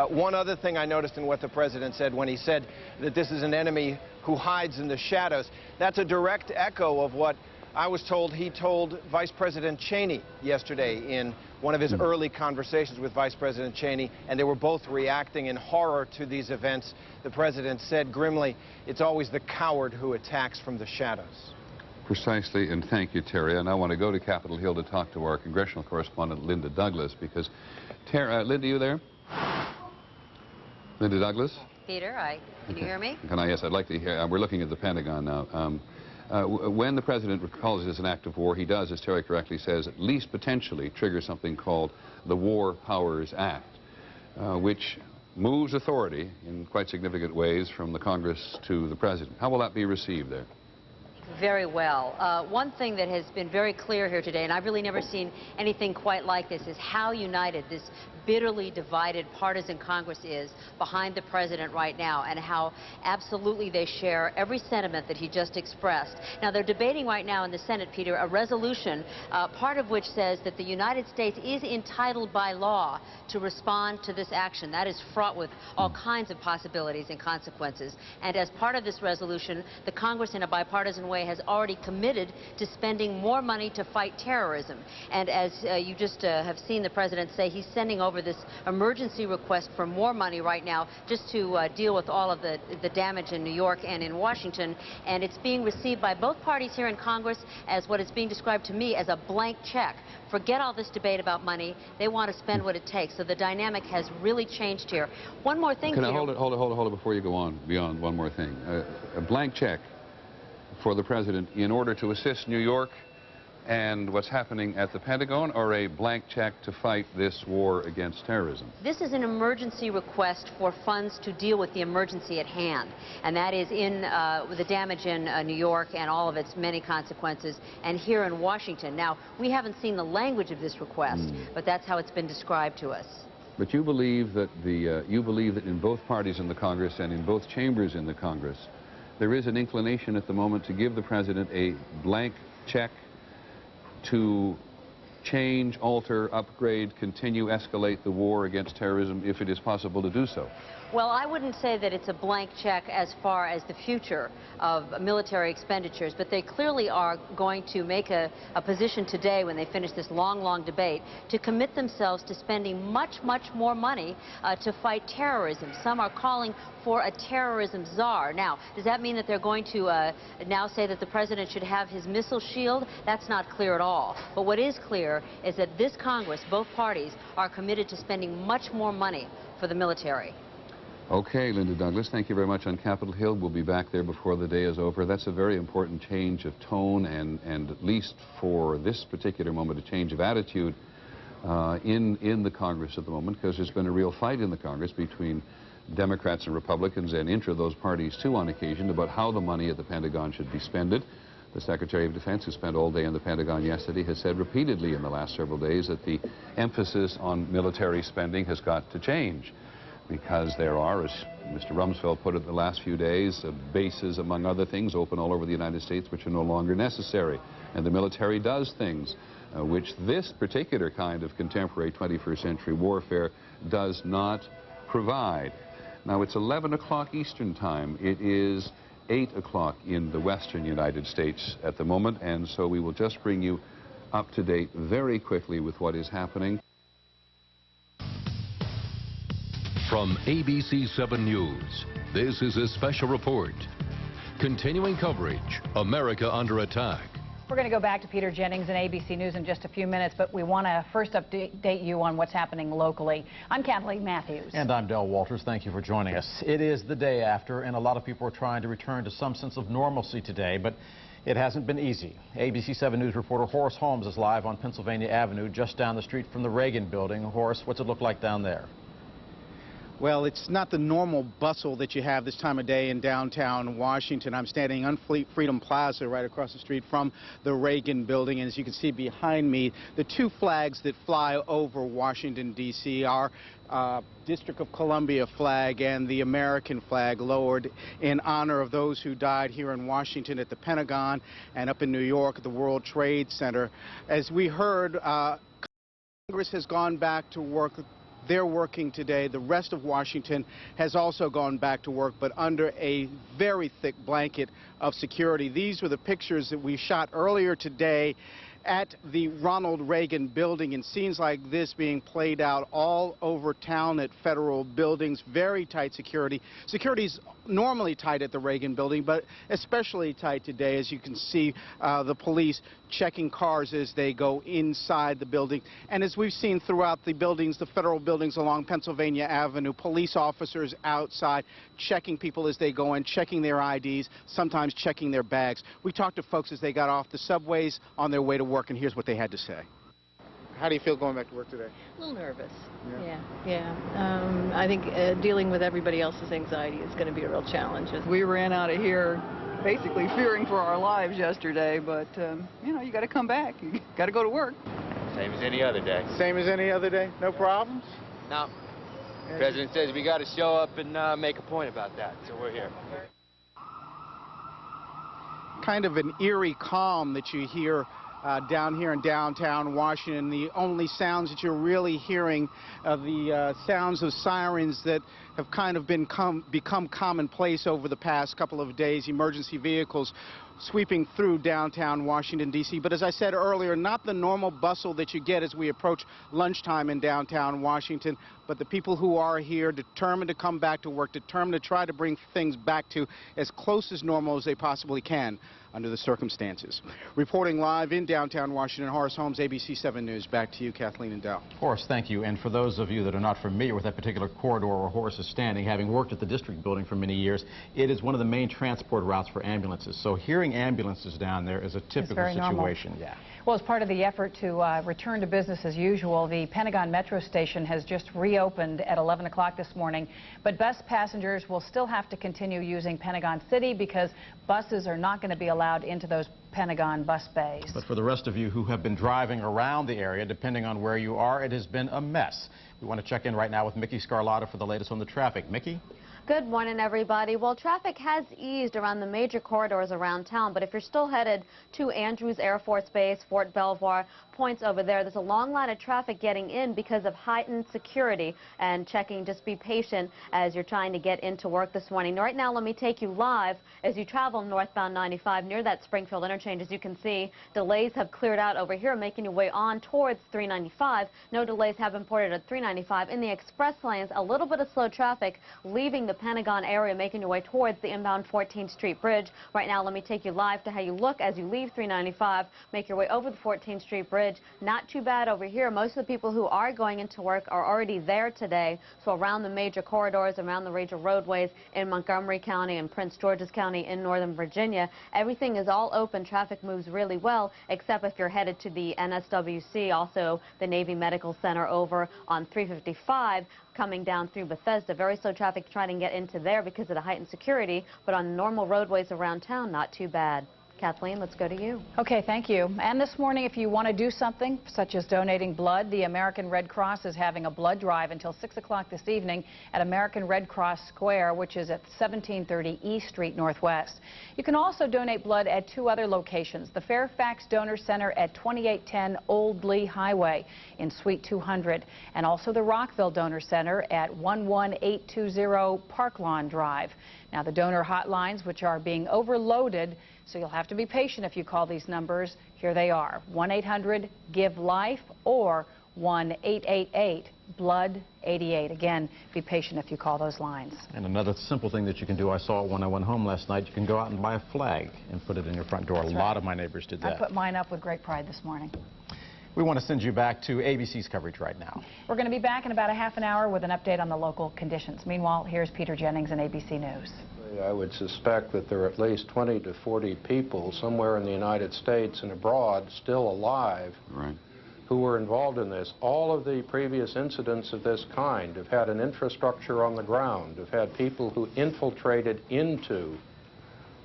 One other thing I noticed in what the president said when he said that this is an enemy who hides in the shadows, that's a direct echo of what I was told he told Vice President Cheney yesterday in one of his early conversations with Vice President Cheney, and they were both reacting in horror to these events. The president said grimly, it's always the coward who attacks from the shadows. Precisely, and thank you, Terry. And I want to go to Capitol Hill to talk to our congressional correspondent, Linda Douglas, because, Linda, you there? Linda Douglas? Peter, can you hear me? Yes, I'd like to hear. We're looking at the Pentagon now. When the president calls this an act of war, he does, as Terry correctly says, at least potentially trigger something called the War Powers Act, which moves authority in quite significant ways from the Congress to the president. How will that be received there? Very well. One thing that has been very clear here today, and I've really never seen anything quite like this, is how united this bitterly divided partisan Congress is behind the president right now, and how absolutely they share every sentiment that he just expressed. Now, they're debating right now in the Senate, Peter, a resolution, part of which says that the United States is entitled by law to respond to this action. That is fraught with all kinds of possibilities and consequences. And as part of this resolution, the Congress, in a bipartisan way, has already committed to spending more money to fight terrorism. And as you just have seen the president say, he's sending over this emergency request for more money right now just to deal with all of the damage in New York and in Washington. And it's being received by both parties here in Congress as what is being described to me as a blank check. Forget all this debate about money. They want to spend what it takes. So the dynamic has really changed here. One more thing, Can I Peter. hold it before you go on beyond one more thing. A blank check for the president in order to assist New York and what's happening at the Pentagon, or a blank check to fight this war against terrorism? This is an emergency request for funds to deal with the emergency at hand, and that is in the damage in New York and all of its many consequences, and here in Washington. Now, we haven't seen the language of this request, but that's how it's been described to us. But you believe that in both parties in the Congress and in both chambers in the Congress, there is an inclination at the moment to give the president a blank check to change, alter, upgrade, continue, escalate the war against terrorism if it is possible to do so. Well, I wouldn't say that it's a blank check as far as the future of military expenditures, but they clearly are going to make a position today when they finish this long debate to commit themselves to spending much more money to fight terrorism. Some are calling for a terrorism czar. Now, does that mean that they're going to now say that the president should have his missile shield? That's not clear at all. But what is clear is that this Congress, both parties, are committed to spending much more money for the military. Okay, Linda Douglas, thank you very much on Capitol Hill. We'll be back there before the day is over. That's a very important change of tone and at least for this particular moment, a change of attitude in the Congress at the moment, because there's been a real fight in the Congress between Democrats and Republicans and intra those parties too on occasion about how the money at the Pentagon should be spent. The Secretary of Defense, who spent all day in the Pentagon yesterday, has said repeatedly in the last several days that the emphasis on military spending has got to change, because there are, as Mr. Rumsfeld put it the last few days, bases, among other things, open all over the United States which are no longer necessary. And the military does things which this particular kind of contemporary 21st century warfare does not provide. Now, it's 11 o'clock Eastern Time. It is 8 o'clock in the western United States at the moment, and so we will just bring you up to date very quickly with what is happening. From ABC 7 News, this is a special report. Continuing coverage, America Under Attack. We're going to go back to Peter Jennings and ABC News in just a few minutes, but we want to first update you on what's happening locally. I'm Kathleen Matthews. And I'm Del Walters. Thank you for joining us. It is the day after, and a lot of people are trying to return to some sense of normalcy today, but it hasn't been easy. ABC 7 News reporter Horace Holmes is live on Pennsylvania Avenue, just down the street from the Reagan building. Horace, what's it look like down there? Well, it's not the normal bustle that you have this time of day in downtown Washington. I'm standing on Freedom Plaza right across the street from the Reagan building. And as you can see behind me, the two flags that fly over Washington, D.C. are District of Columbia flag and the American flag, lowered in honor of those who died here in Washington at the Pentagon and up in New York at the World Trade Center. As we heard, Congress has gone back to work. They're working today. The rest of Washington has also gone back to work, but under a very thick blanket of security. These were the pictures that we shot earlier today at the Ronald Reagan building, and scenes like this being played out all over town at federal buildings. Very tight security. Security's normally tight at the Reagan building, but especially tight today, as you can see the police checking cars as they go inside the building. And as we've seen throughout the buildings, the federal buildings along Pennsylvania Avenue, police officers outside checking people as they go in, checking their IDs, sometimes checking their bags. We talked to folks as they got off the subways on their way to work, and here's what they had to say. How do you feel going back to work today? A little nervous. Yeah. I think dealing with everybody else's anxiety is going to be a real challenge. We ran out of here basically fearing for our lives yesterday, but you know, you got to come back. You got to go to work. Same as any other day. Same as any other day? No problems? No. The president says we got to show up and make a point about that, so we're here. Kind of an eerie calm that you hear down here in downtown Washington. The only sounds that you're really hearing are the sounds of sirens that have kind of become commonplace over the past couple of days. Emergency vehicles sweeping through downtown Washington, D.C. But as I said earlier, not the normal bustle that you get as we approach lunchtime in downtown Washington, but the people who are here determined to come back to work, determined to try to bring things back to as close as normal as they possibly can under the circumstances. Reporting live in downtown Washington, Horace Holmes, ABC 7 News. Back to you, Kathleen and Dow. Horace, thank you. And for those of you that are not familiar with that particular corridor where Horace is standing, having worked at the district building for many years, it is one of the main transport routes for ambulances. So hearing ambulances down there is a typical situation. Normal. Yeah. Well, as part of the effort to return to business as usual, the Pentagon Metro Station has just reopened at 11 o'clock this morning, but bus passengers will still have to continue using Pentagon City because buses are not going to be allowed into those Pentagon bus bays. But for the rest of you who have been driving around the area, depending on where you are, it has been a mess. We want to check in right now with Mickey Scarlatta for the latest on the traffic. Mickey? Good morning, everybody. Well, traffic has eased around the major corridors around town, but if you're still headed to Andrews Air Force Base, Fort Belvoir, points over there, there's a long line of traffic getting in because of heightened security and checking. Just be patient as you're trying to get into work this morning. Right now, let me take you live as you travel northbound 95 near that Springfield interchange. As you can see, delays have cleared out over here, making your way on towards 395. No delays have been reported at 395. In the express lanes, a little bit of slow traffic leaving the Pentagon area, making your way towards the inbound 14th Street Bridge. Right now, let me take you live to how you look as you leave 395, make your way over the 14th Street Bridge. Not too bad over here. Most of the people who are going into work are already there today. So around the major corridors, around the major roadways in Montgomery County and Prince George's County in Northern Virginia, everything is all open. Traffic moves really well, except if you're headed to the NSWC, also the Navy Medical Center over on 355. Coming down through Bethesda. Very slow traffic trying to get into there because of the heightened security, but on normal roadways around town, not too bad. Kathleen, let's go to you. Okay, thank you. And this morning, if you want to do something, such as donating blood, the American Red Cross is having a blood drive until 6 o'clock this evening at American Red Cross Square, which is at 1730 East Street Northwest. You can also donate blood at two other locations, the Fairfax Donor Center at 2810 Old Lee Highway in Suite 200, and also the Rockville Donor Center at 11820 Park Lawn Drive. Now, the donor hotlines, which are being overloaded, so you'll have to be patient if you call these numbers. Here they are, 1-800-GIVE-LIFE or 1-888-BLOOD-88. Again, be patient if you call those lines. And another simple thing that you can do, I saw when I went home last night, you can go out and buy a flag and put it in your front door. That's a lot of my neighbors did that. I put mine up with great pride this morning. We want to send you back to ABC's coverage right now. We're going to be back in about a half an hour with an update on the local conditions. Meanwhile, here's Peter Jennings in ABC News. I would suspect that there are at least 20 to 40 people somewhere in the United States and abroad still alive who were involved in this. All of the previous incidents of this kind have had an infrastructure on the ground, have had people who infiltrated into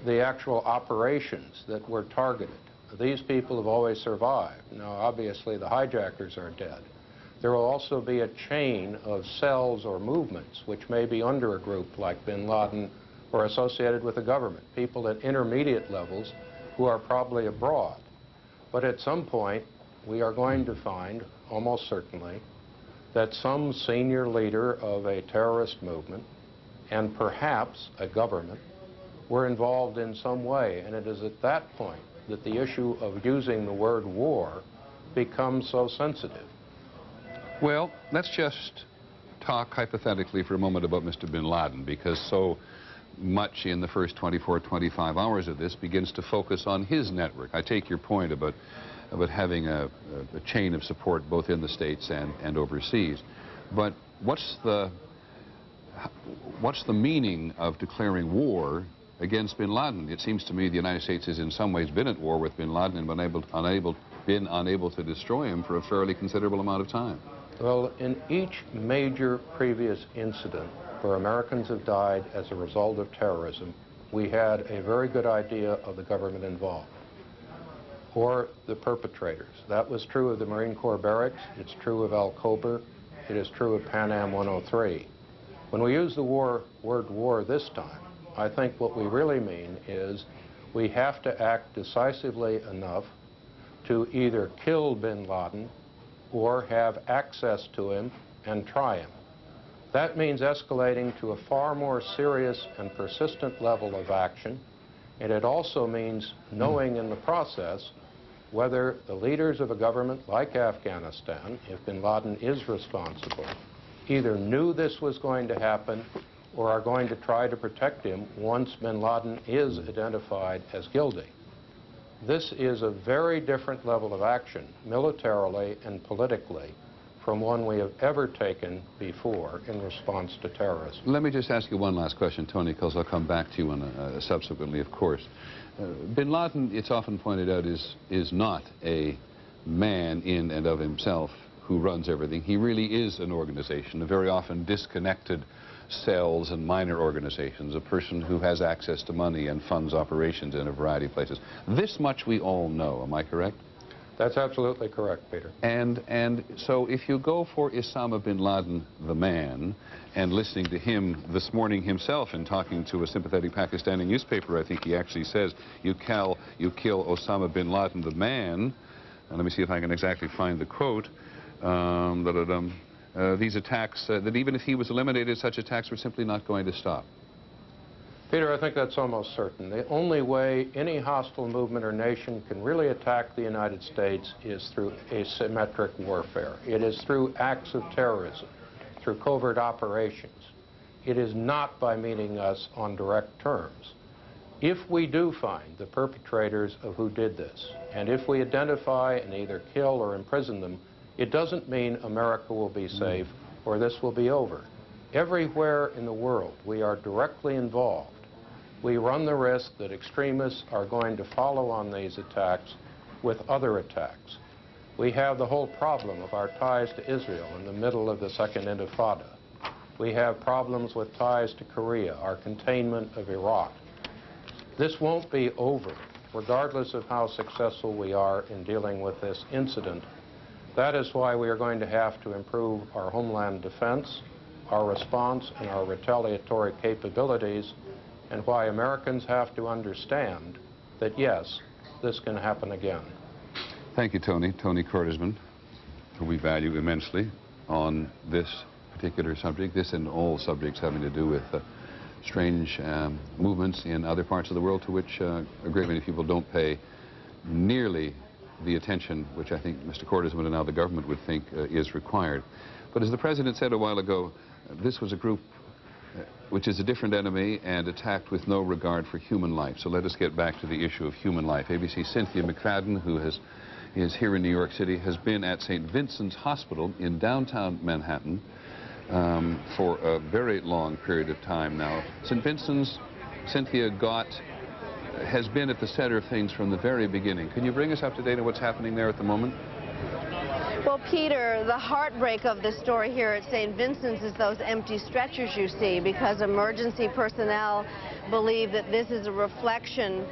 the actual operations that were targeted. These people have always survived. Now, obviously, the hijackers are dead. There will also be a chain of cells or movements which may be under a group like bin Laden or associated with the government, people at intermediate levels who are probably abroad. But at some point, we are going to find, almost certainly, that some senior leader of a terrorist movement and perhaps a government were involved in some way. And it is at that point that the issue of using the word war becomes so sensitive. Well, let's just talk hypothetically for a moment about Mr. bin Laden, because so much in the first 24, 25 hours of this begins to focus on his network. I take your point about having a chain of support both in the States and overseas. But what's the meaning of declaring war against bin Laden? It seems to me the United States has in some ways been at war with bin Laden and been unable to destroy him for a fairly considerable amount of time. Well, in each major previous incident where Americans have died as a result of terrorism, we had a very good idea of the government involved or the perpetrators. That was true of the Marine Corps barracks. It's true of Al Kober. It is true of Pan Am 103. When we use the word war this time, I think what we really mean is we have to act decisively enough to either kill bin Laden or have access to him and try him. That means escalating to a far more serious and persistent level of action, and it also means knowing in the process whether the leaders of a government like Afghanistan, if bin Laden is responsible, either knew this was going to happen or are going to try to protect him once bin Laden is identified as guilty. This is a very different level of action, militarily and politically, from one we have ever taken before in response to terrorism. Let me just ask you one last question, Tony, because I'll come back to you subsequently, of course. Bin Laden, it's often pointed out, is not a man in and of himself who runs everything. He really is an organization, a very often disconnected cells and minor organizations, a person who has access to money and funds operations in a variety of places. This much we all know, am I correct? That's absolutely correct, Peter. And so if you go for Osama bin Laden, the man, and listening to him this morning himself and talking to a sympathetic Pakistani newspaper, I think he actually says, you kill Osama bin Laden, the man. And let me see if I can exactly find the quote. These attacks, that even if he was eliminated, such attacks were simply not going to stop. Peter, I think that's almost certain. The only way any hostile movement or nation can really attack the United States is through asymmetric warfare. It is through acts of terrorism, through covert operations. It is not by meeting us on direct terms. If we do find the perpetrators of who did this, and if we identify and either kill or imprison them, it doesn't mean America will be safe or this will be over. Everywhere in the world we are directly involved. We run the risk that extremists are going to follow on these attacks with other attacks. We have the whole problem of our ties to Israel in the middle of the Second Intifada. We have problems with ties to Korea, our containment of Iraq. This won't be over, regardless of how successful we are in dealing with this incident. That is why we are going to have to improve our homeland defense, our response, and our retaliatory capabilities, and why Americans have to understand that, yes, this can happen again. Thank you, Tony. Tony Kordersman, who we value immensely on this particular subject, this and all subjects having to do with strange movements in other parts of the world to which a great many people don't pay nearly the attention which I think Mr. Kordersman and now the government would think is required. But as the President said a while ago, this was a group which is a different enemy and attacked with no regard for human life. So let us get back to the issue of human life. ABC's Cynthia McFadden, who is here in New York City, has been at St. Vincent's Hospital in downtown Manhattan for a very long period of time now. St. Vincent's, Cynthia, has been at the center of things from the very beginning. Can you bring us up to date on what's happening there at the moment? Well, Peter, the heartbreak of the story here at St. Vincent's is those empty stretchers you see, because emergency personnel believe that this is a reflection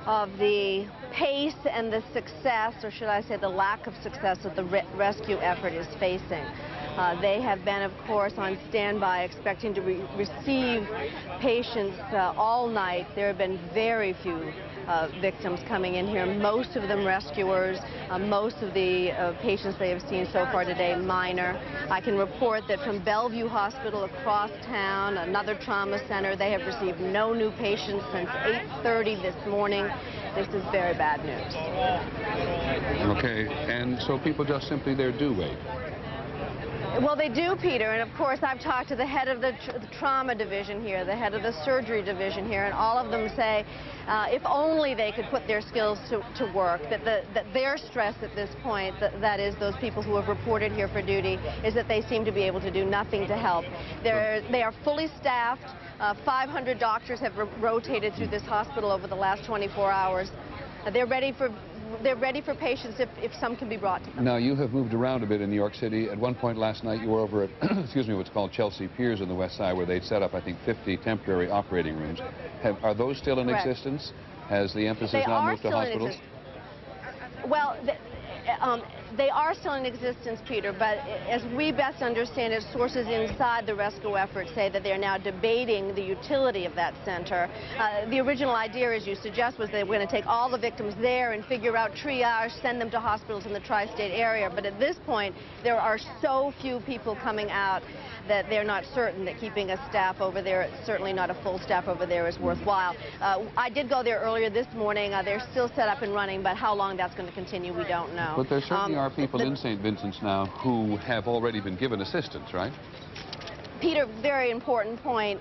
of the pace and the success, or should I say the lack of success, that the rescue effort is facing. They have been, of course, on standby expecting to receive patients all night. There have been very few victims coming in here, most of them rescuers, most of the patients they have seen so far today minor. I can report that from Bellevue Hospital across town, another trauma center, they have received no new patients since 8:30 this morning. This is very bad news. Okay, and so people just simply there do wait. Well, they do, Peter, and of course I've talked to the head of the trauma division here, the head of the surgery division here, and all of them say if only they could put their skills to work, that their stress at this point, that is those people who have reported here for duty, is that they seem to be able to do nothing to help. They are fully staffed. 500 doctors have rotated through this hospital over the last 24 hours. They're ready for patients if some can be brought to them. Now, you have moved around a bit in New York City. At one point last night, you were over at, excuse me, what's called Chelsea Piers on the west side, where they'd set up, I think, 50 temporary operating rooms. Are those still in Correct. existence? Has the emphasis now moved to hospitals? Well, they are still in existence, Peter, but as we best understand it, sources inside the rescue effort say that they're now debating the utility of that center. The original idea, as you suggest, was they were going to take all the victims there and figure out triage, send them to hospitals in the tri-state area. But at this point, there are so few people coming out that they're not certain that keeping a staff over there, certainly not a full staff over there, is worthwhile. I did go there earlier this morning. They're still set up and running, but how long that's going to continue, we don't know. But there certainly are people in St. Vincent's now who have already been given assistance, right? Peter, very important point.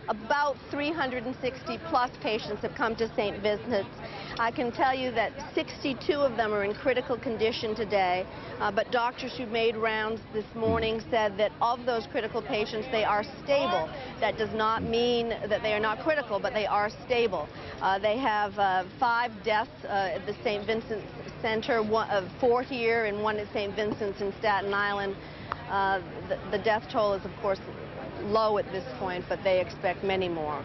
About 360 plus patients have come to St. Vincent's. I can tell you that 62 of them are in critical condition today, but doctors who made rounds this morning said that of those critical patients, they are stable. That does not mean that they are not critical, but they are stable. They have 5 deaths at the St. Vincent's Center, 4 here and 1 at St. Vincent's in Staten Island. The death toll is, of course, low at this point, but they expect many more.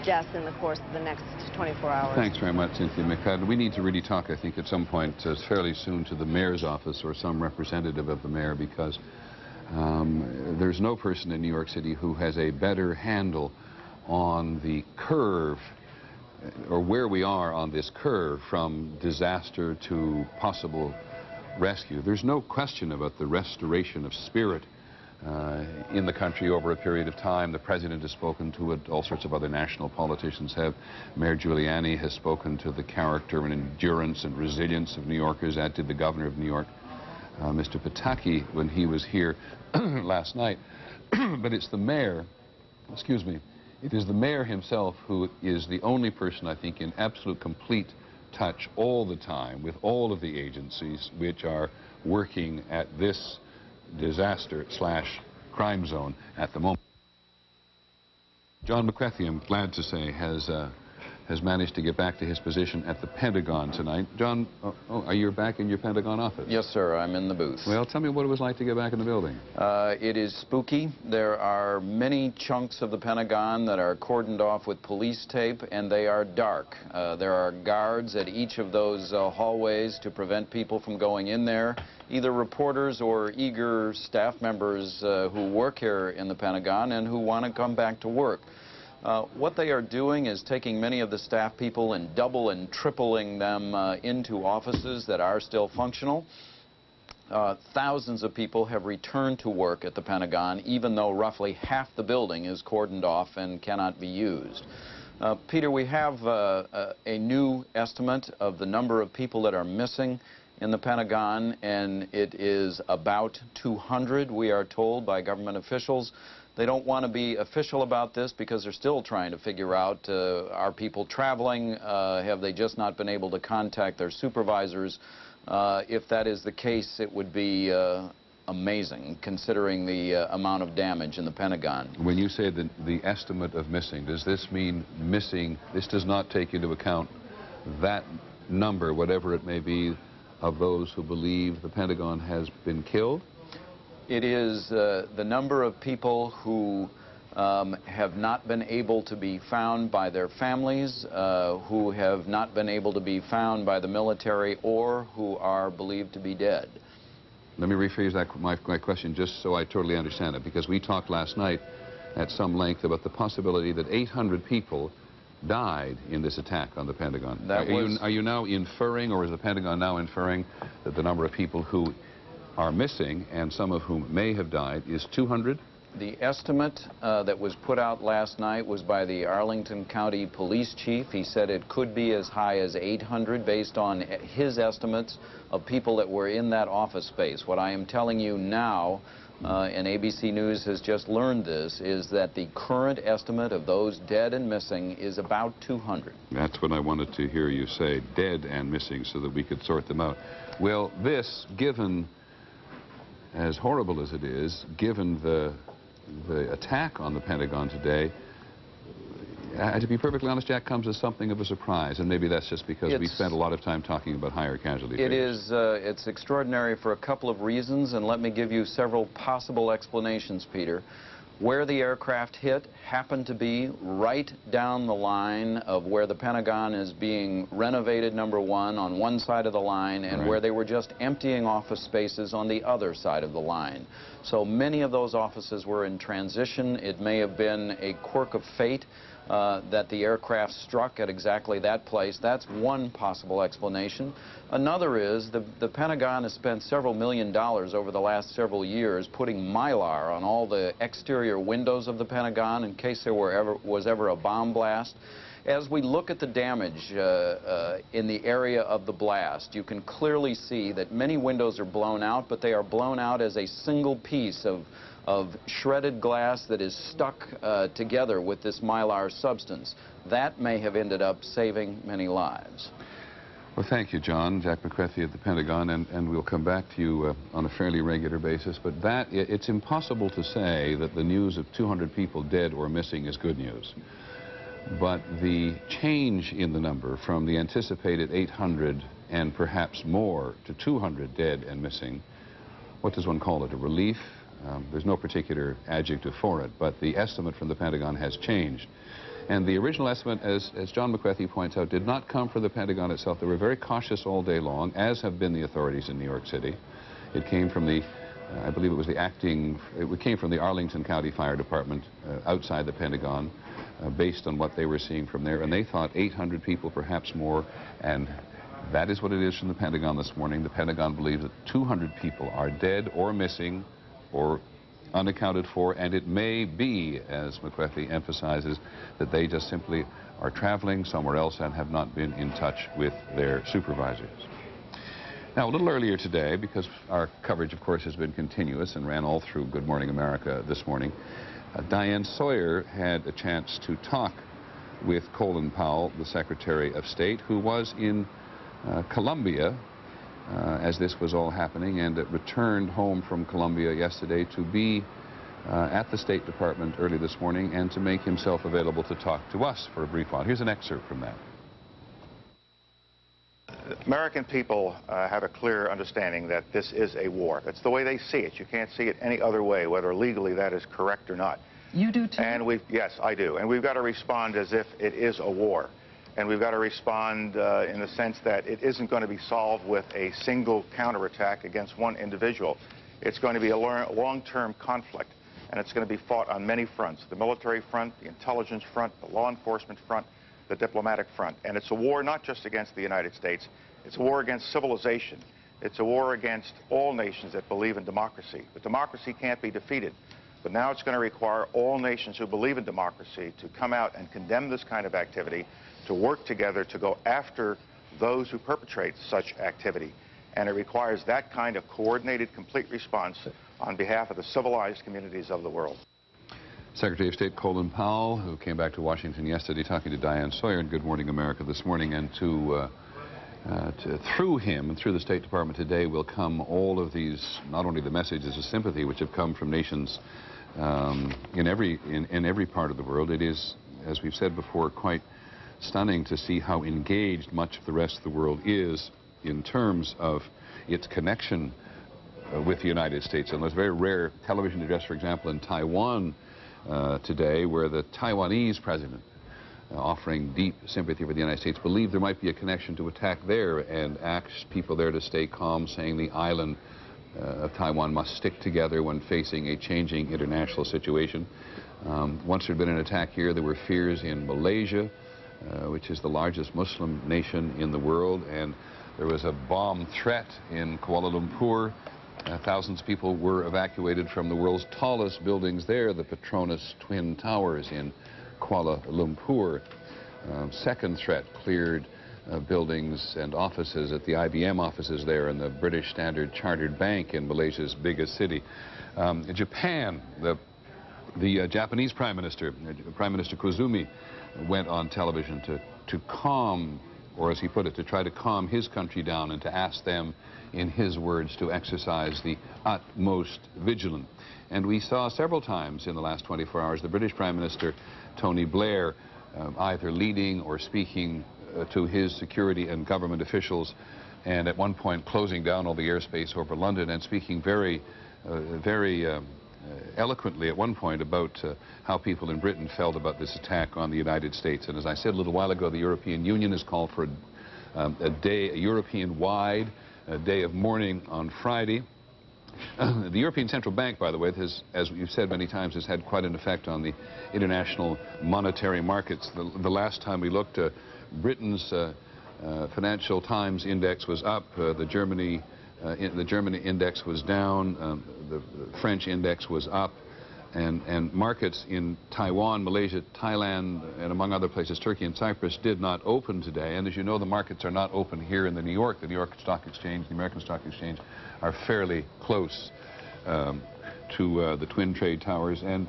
deaths in the course of the next 24 hours. Thanks very much, Cynthia McFadden. We need to really talk, I think, at some point fairly soon to the mayor's office or some representative of the mayor, because there's no person in New York City who has a better handle on the curve, or where we are on this curve from disaster to possible rescue. There's no question about the restoration of spirit in the country over a period of time. The president has spoken to it. All sorts of other national politicians have. Mayor Giuliani has spoken to the character and endurance and resilience of New Yorkers, as did the governor of New York, Mr. Pataki, when he was here last night. But it's the mayor, excuse me, it is the mayor himself who is the only person, I think, in absolute complete touch all the time with all of the agencies which are working at this disaster/crime zone at the moment. John McCarthy, I'm glad to say, has managed to get back to his position at the Pentagon tonight. John, are you back in your Pentagon office? Yes, sir. I'm in the booth. Well, tell me what it was like to get back in the building. It is spooky. There are many chunks of the Pentagon that are cordoned off with police tape, and they are dark. There are guards at each of those hallways to prevent people from going in there, either reporters or eager staff members who work here in the Pentagon and who want to come back to work. What they are doing is taking many of the staff people and double and tripling them into offices that are still functional. Thousands of people have returned to work at the Pentagon, even though roughly half the building is cordoned off and cannot be used. Peter, we have a new estimate of the number of people that are missing in the Pentagon, and it is about 200, we are told by government officials. They don't want to be official about this because they're still trying to figure out, are people traveling? Have they just not been able to contact their supervisors? If that is the case, it would be amazing, considering the amount of damage in the Pentagon. When you say the estimate of missing, does this mean missing? This does not take into account that number, whatever it may be, of those who believe the Pentagon has been killed? It is the number of people who have not been able to be found by their families, who have not been able to be found by the military, or who are believed to be dead. Let me rephrase my question just so I totally understand it, because we talked last night at some length about the possibility that 800 people died in this attack on the Pentagon. Are you now inferring, or is the Pentagon now inferring, that the number of people who are missing, and some of whom may have died, is 200? The estimate that was put out last night was by the Arlington County Police Chief. He said it could be as high as 800 based on his estimates of people that were in that office space. What I am telling you now, and ABC News has just learned this, is that the current estimate of those dead and missing is about 200. That's what I wanted to hear you say, dead and missing, so that we could sort them out. Well, this, given, as horrible as it is, given the attack on the Pentagon today, to be perfectly honest, Jack, comes as something of a surprise, and maybe that's just because we spent a lot of time talking about higher casualty figures. It's extraordinary for a couple of reasons, and let me give you several possible explanations, Peter. Where the aircraft hit happened to be right down the line of where the Pentagon is being renovated, number one, on one side of the line, and where they were just emptying office spaces on the other side of the line. So many of those offices were in transition. It may have been a quirk of fate that the aircraft struck at exactly that place. That's one possible explanation. Another is the Pentagon has spent several $1 million over the last several years putting Mylar on all the exterior windows of the Pentagon in case there was ever a bomb blast. As we look at the damage in the area of the blast, you can clearly see that many windows are blown out, but they are blown out as a single piece of shredded glass that is stuck together with this Mylar substance. That may have ended up saving many lives. Well, thank you, John. Jack McCarthy at the Pentagon, and we'll come back to you on a fairly regular basis. But it's impossible to say that the news of 200 people dead or missing is good news. But the change in the number from the anticipated 800 and perhaps more to 200 dead and missing, what does one call it, a relief? There's no particular adjective for it, but the estimate from the Pentagon has changed. And the original estimate, as John McCarthy points out, did not come from the Pentagon itself. They were very cautious all day long, as have been the authorities in New York City. It came from the, I believe it was it came from the Arlington County Fire Department outside the Pentagon, based on what they were seeing from there. And they thought 800 people, perhaps more, and that is what it is from the Pentagon this morning. The Pentagon believes that 200 people are dead or missing or unaccounted for, and it may be, as McCarthy emphasizes, that they just simply are traveling somewhere else and have not been in touch with their supervisors. Now, a little earlier today, because our coverage, of course, has been continuous and ran all through Good Morning America this morning, Diane Sawyer had a chance to talk with Colin Powell, the Secretary of State, who was in Colombia as this was all happening, and returned home from Colombia yesterday to be at the State Department early this morning and to make himself available to talk to us for a brief while. Here's an excerpt from that. American people have a clear understanding that this is a war. That's the way they see it. You can't see it any other way, whether legally that is correct or not. You do too? And yes, I do. And we've got to respond as if it is a war. And we've got to respond in the sense that it isn't going to be solved with a single counterattack against one individual. It's going to be a long-term conflict, and it's going to be fought on many fronts: the military front, the intelligence front, the law enforcement front, the diplomatic front. And it's a war not just against the United States. It's a war against civilization. It's a war against all nations that believe in democracy. But democracy can't be defeated. But now it's going to require all nations who believe in democracy to come out and condemn this kind of activity, to work together to go after those who perpetrate such activity. And it requires that kind of coordinated, complete response on behalf of the civilized communities of the world. Secretary of State Colin Powell, who came back to Washington yesterday, talking to Diane Sawyer in Good Morning America this morning, and through him and through the State Department today will come all of these, not only the messages of sympathy which have come from nations in every part of the world. It is, as we've said before, quite stunning to see how engaged much of the rest of the world is in terms of its connection with the United States. And there's a very rare television address, for example, in Taiwan today, where the Taiwanese president, offering deep sympathy for the United States, believed there might be a connection to attack there, and asked people there to stay calm, saying the island of Taiwan must stick together when facing a changing international situation. Once there had been an attack here, there were fears in Malaysia, which is the largest Muslim nation in the world, and there was a bomb threat in Kuala Lumpur. Thousands of people were evacuated from the world's tallest buildings there, the Petronas Twin Towers in Kuala Lumpur. Second threat cleared buildings and offices at the IBM offices there and the British Standard Chartered Bank in Malaysia's biggest city. Japan, the Japanese Prime Minister Koizumi, went on television to calm, or as he put it, to try to calm his country down and to ask them, in his words, to exercise the utmost vigilance. And we saw several times in the last 24 hours the British Prime Minister, Tony Blair, either leading or speaking to his security and government officials, and at one point closing down all the airspace over London and speaking very eloquently at one point about how people in Britain felt about this attack on the United States. And as I said a little while ago, the European Union has called for a European-wide day of mourning on Friday. The European Central Bank, by the way, has, as we've said many times, has had quite an effect on the international monetary markets. The last time we looked, Britain's Financial Times index was up, the Germany index was down, the French index was up, and markets in Taiwan, Malaysia, Thailand, and among other places, Turkey and Cyprus, did not open today. And as you know, the markets are not open here in the New York Stock Exchange, the American Stock Exchange, are fairly close to the Twin Trade Towers, and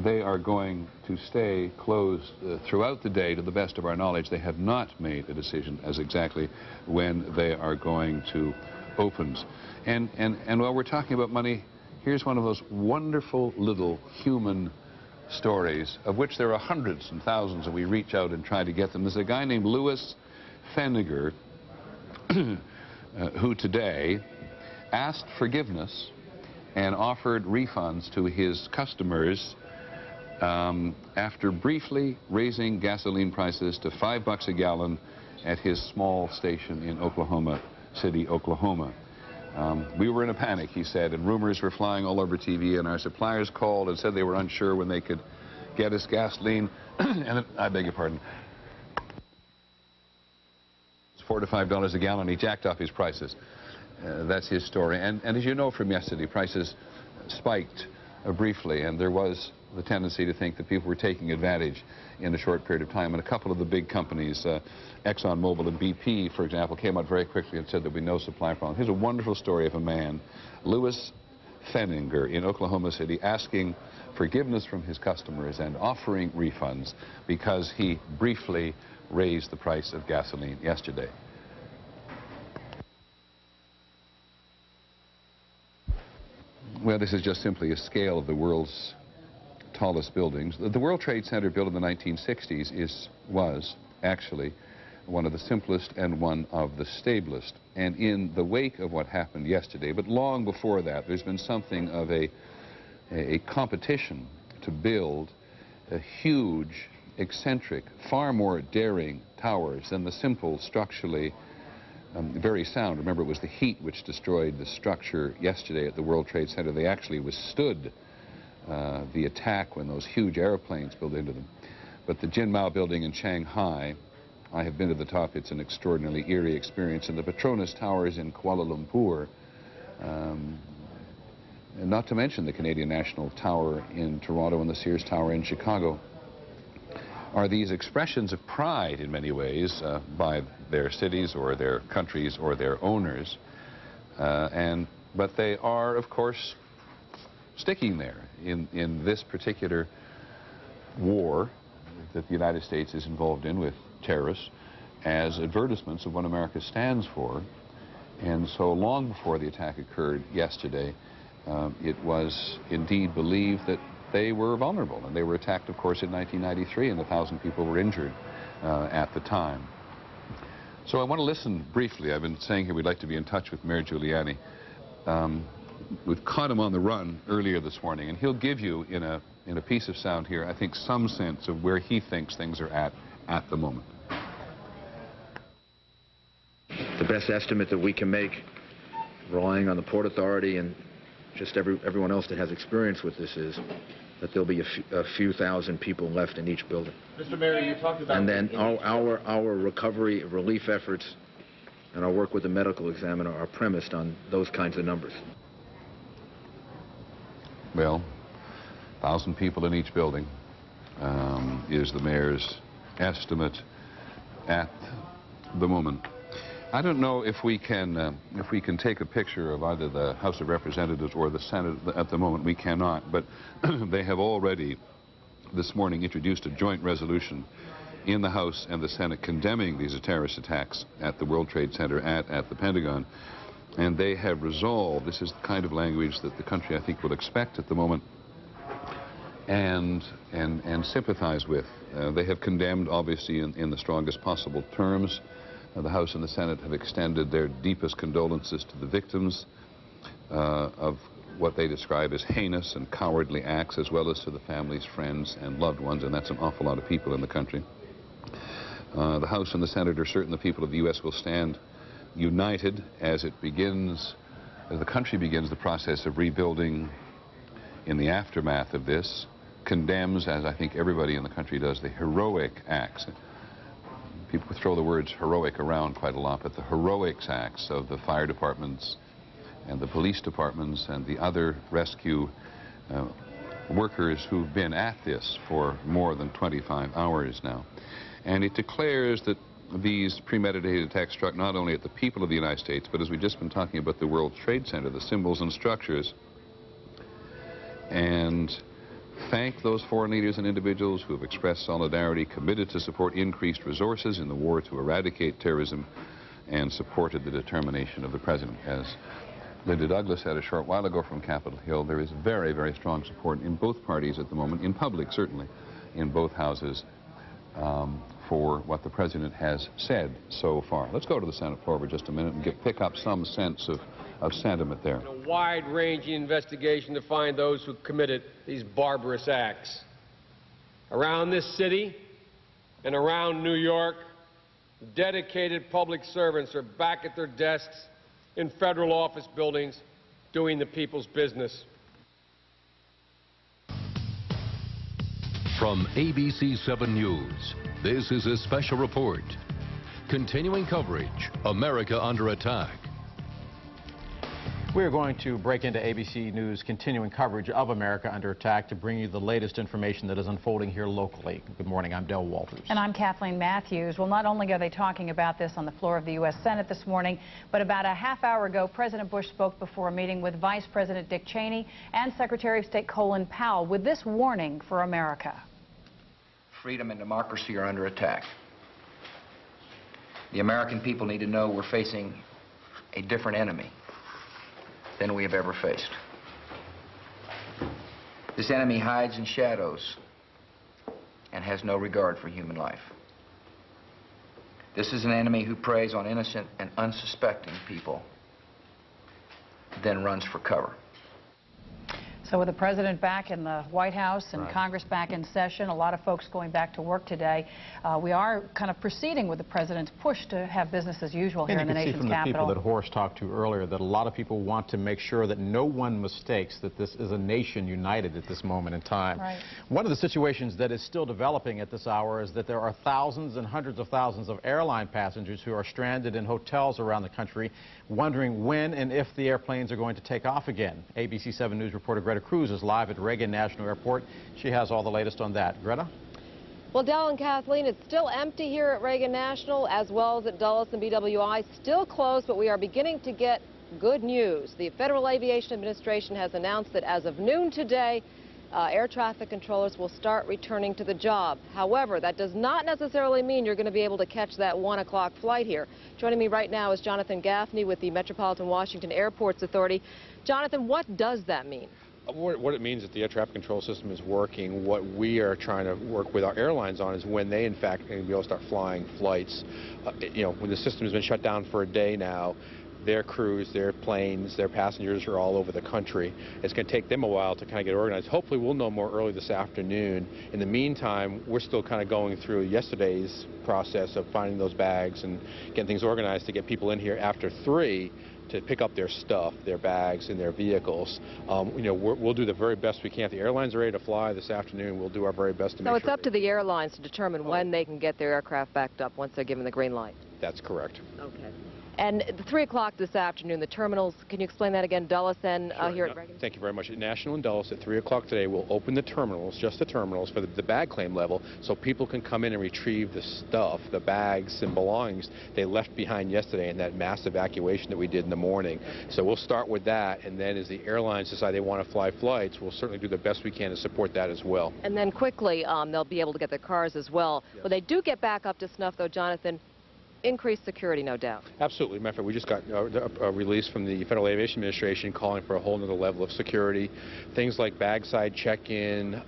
they are going to stay closed throughout the day. To the best of our knowledge, they have not made a decision as exactly when they are going to open. And while we're talking about money, here's one of those wonderful little human stories, of which there are hundreds and thousands, and we reach out and try to get them. There's a guy named Louis Feniger who today asked forgiveness and offered refunds to his customers after briefly raising gasoline prices to $5 a gallon at his small station in Oklahoma City, Oklahoma. We were in a panic, he said, and rumors were flying all over TV, and our suppliers called and said they were unsure when they could get us gasoline. And I beg your pardon. It's $4 to $5 a gallon. He jacked up his prices. That's his story. And as you know from yesterday, prices spiked briefly, and there was the tendency to think that people were taking advantage in a short period of time. And a couple of the big companies, ExxonMobil and BP, for example, came out very quickly and said there'd be no supply problem. Here's a wonderful story of a man, Louis Fenninger, in Oklahoma City, asking forgiveness from his customers and offering refunds because he briefly raised the price of gasoline yesterday. Well, this is just simply a scale of the world's tallest buildings. The World Trade Center, built in the 1960s, was actually one of the simplest and one of the stablest. And in the wake of what happened yesterday, but long before that, there's been something of a competition to build a huge, eccentric, far more daring towers than the simple, structurally very sound. Remember, it was the heat which destroyed the structure yesterday at the World Trade Center. They actually withstood the attack when those huge airplanes built into them. But the Jinmao building in Shanghai, I have been to the top. It's an extraordinarily eerie experience. And the Petronas Towers in Kuala Lumpur, and not to mention the Canadian National Tower in Toronto and the Sears Tower in Chicago, are these expressions of pride in many ways by their cities or their countries or their owners. But they are, of course, sticking there in this particular war that the United States is involved in with terrorists as advertisements of what America stands for. And so long before the attack occurred yesterday, it was indeed believed that they were vulnerable. And they were attacked, of course, in 1993, and 1,000 people were injured at the time. So I want to listen briefly. I've been saying here we'd like to be in touch with Mayor Giuliani. We've caught him on the run earlier this morning, and he'll give you, in a piece of sound here, I think, some sense of where he thinks things are at the moment. The best estimate that we can make, relying on the Port Authority and just everyone else that has experience with this, is that there'll be a few thousand people left in each building. Mr. Mayor, you talked about... And then our recovery, relief efforts, and our work with the medical examiner are premised on those kinds of numbers. Well, 1,000 people in each building is the mayor's estimate at the moment. I don't know if we can take a picture of either the House of Representatives or the Senate at the moment. We cannot, but they have already this morning introduced a joint resolution in the House and the Senate condemning these terrorist attacks at the World Trade Center, at the Pentagon. And they have resolved, this is the kind of language that the country, I think, will expect at the moment and sympathize with. They have condemned, obviously, in the strongest possible terms. The House and the Senate have extended their deepest condolences to the victims of what they describe as heinous and cowardly acts, as well as to the families, friends, and loved ones, and that's an awful lot of people in the country. The House and the Senate are certain the people of the U.S. will stand united as the country begins the process of rebuilding in the aftermath of this, condemns, as I think everybody in the country does, the heroic acts. People throw the words heroic around quite a lot, but the heroic acts of the fire departments and the police departments and the other rescue workers who've been at this for more than 25 hours now. And it declares that these premeditated attacks struck not only at the people of the United States, but as we've just been talking about the World Trade Center, the symbols and structures, and thank those foreign leaders and individuals who have expressed solidarity, committed to support increased resources in the war to eradicate terrorism, and supported the determination of the President. As Linda Douglas said a short while ago from Capitol Hill, there is very, very strong support in both parties at the moment, in public certainly, in both houses, for what the President has said so far. Let's go to the Senate floor for just a minute and pick up some sense of sentiment there. A wide-ranging investigation to find those who committed these barbarous acts. Around this city and around New York, dedicated public servants are back at their desks in federal office buildings doing the people's business. From ABC 7 News, this is a special report. Continuing coverage, America Under Attack. We're going to break into ABC News' continuing coverage of America Under Attack to bring you the latest information that is unfolding here locally. Good morning, I'm Del Walters. And I'm Kathleen Matthews. Well, not only are they talking about this on the floor of the U.S. Senate this morning, but about a half hour ago, President Bush spoke before a meeting with Vice President Dick Cheney and Secretary of State Colin Powell with this warning for America. Freedom and democracy are under attack. The American people need to know we're facing a different enemy than we have ever faced. This enemy hides in shadows and has no regard for human life. This is an enemy who preys on innocent and unsuspecting people, then runs for cover. So with the president back in the White House and Right. Congress back in session, a lot of folks going back to work today, we are kind of proceeding with the president's push to have business as usual here in the nation's And you can see from the capital. people that Horace talked to earlier that a lot of people want to make sure that no one mistakes that this is a nation united at this moment in time. Right. One of the situations that is still developing at this hour is that there are thousands and hundreds of thousands of airline passengers who are stranded in hotels around the country, wondering when and if the airplanes are going to take off again. ABC 7 News reporter Greta Cruz is live at Reagan National Airport. She has all the latest on that. Greta? Well, Del and Kathleen, it's still empty here at Reagan National, as well as at Dulles and BWI. Still closed, but we are beginning to get good news. The Federal Aviation Administration has announced that as of noon today, air traffic controllers will start returning to the job. However, that does not necessarily mean you're going to be able to catch that 1 o'clock flight here. Joining me right now is Jonathan Gaffney with the Metropolitan Washington Airports Authority. Jonathan, what does that mean? What it means is that the air traffic control system is working. What we are trying to work with our airlines on is when they, in fact, are going to be able to start flying flights. When the system has been shut down for a day now, their crews, their planes, their passengers are all over the country. It's going to take them a while to kind of get organized. Hopefully we'll know more early this afternoon. In the meantime, we're still kind of going through yesterday's process of finding those bags and getting things organized to get people in here after 3 to pick up their stuff, their bags, and their vehicles. We'll do the very best we can. If the airlines are ready to fly this afternoon, we'll do our very best to make sure. So it's up to the airlines to determine when they can get their aircraft backed up once they're given the green light. That's correct. Okay. And at 3 o'clock this afternoon, the terminals, can you explain that again? Dulles and here at Reagan? Thank you very much. At National and Dulles at 3 o'clock today, we'll open the terminals, just the terminals, for the bag claim level, so people can come in and retrieve the stuff, the bags and belongings they left behind yesterday in that mass evacuation that we did in the morning. So we'll start with that, and then as the airlines decide they want to fly flights, we'll certainly do the best we can to support that as well. And then quickly, they'll be able to get their cars as well. Yes. When they do get back up to snuff, though, Jonathan, increased security, no doubt. Absolutely. Matter of fact, we just got a release from the Federal Aviation Administration calling for a whole other level of security. Things like bagside check-in,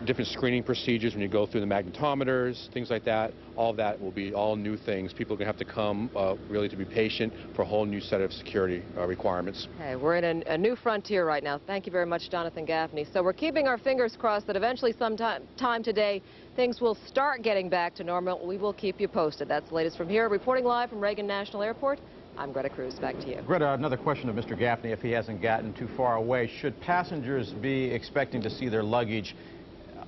different screening procedures when you go through the magnetometers, things like that. All of that will be all new things. People are going to have to come really to be patient for a whole new set of security requirements. Okay, we're in a new frontier right now. Thank you very much, Jonathan Gaffney. So we're keeping our fingers crossed that eventually sometime today things will start getting back to normal. We will keep you posted. That's the latest from here. Reporting live from Reagan National Airport, I'm Greta Cruz. Back to you. Greta, another question of Mr. Gaffney, if he hasn't gotten too far away. Should passengers be expecting to see their luggage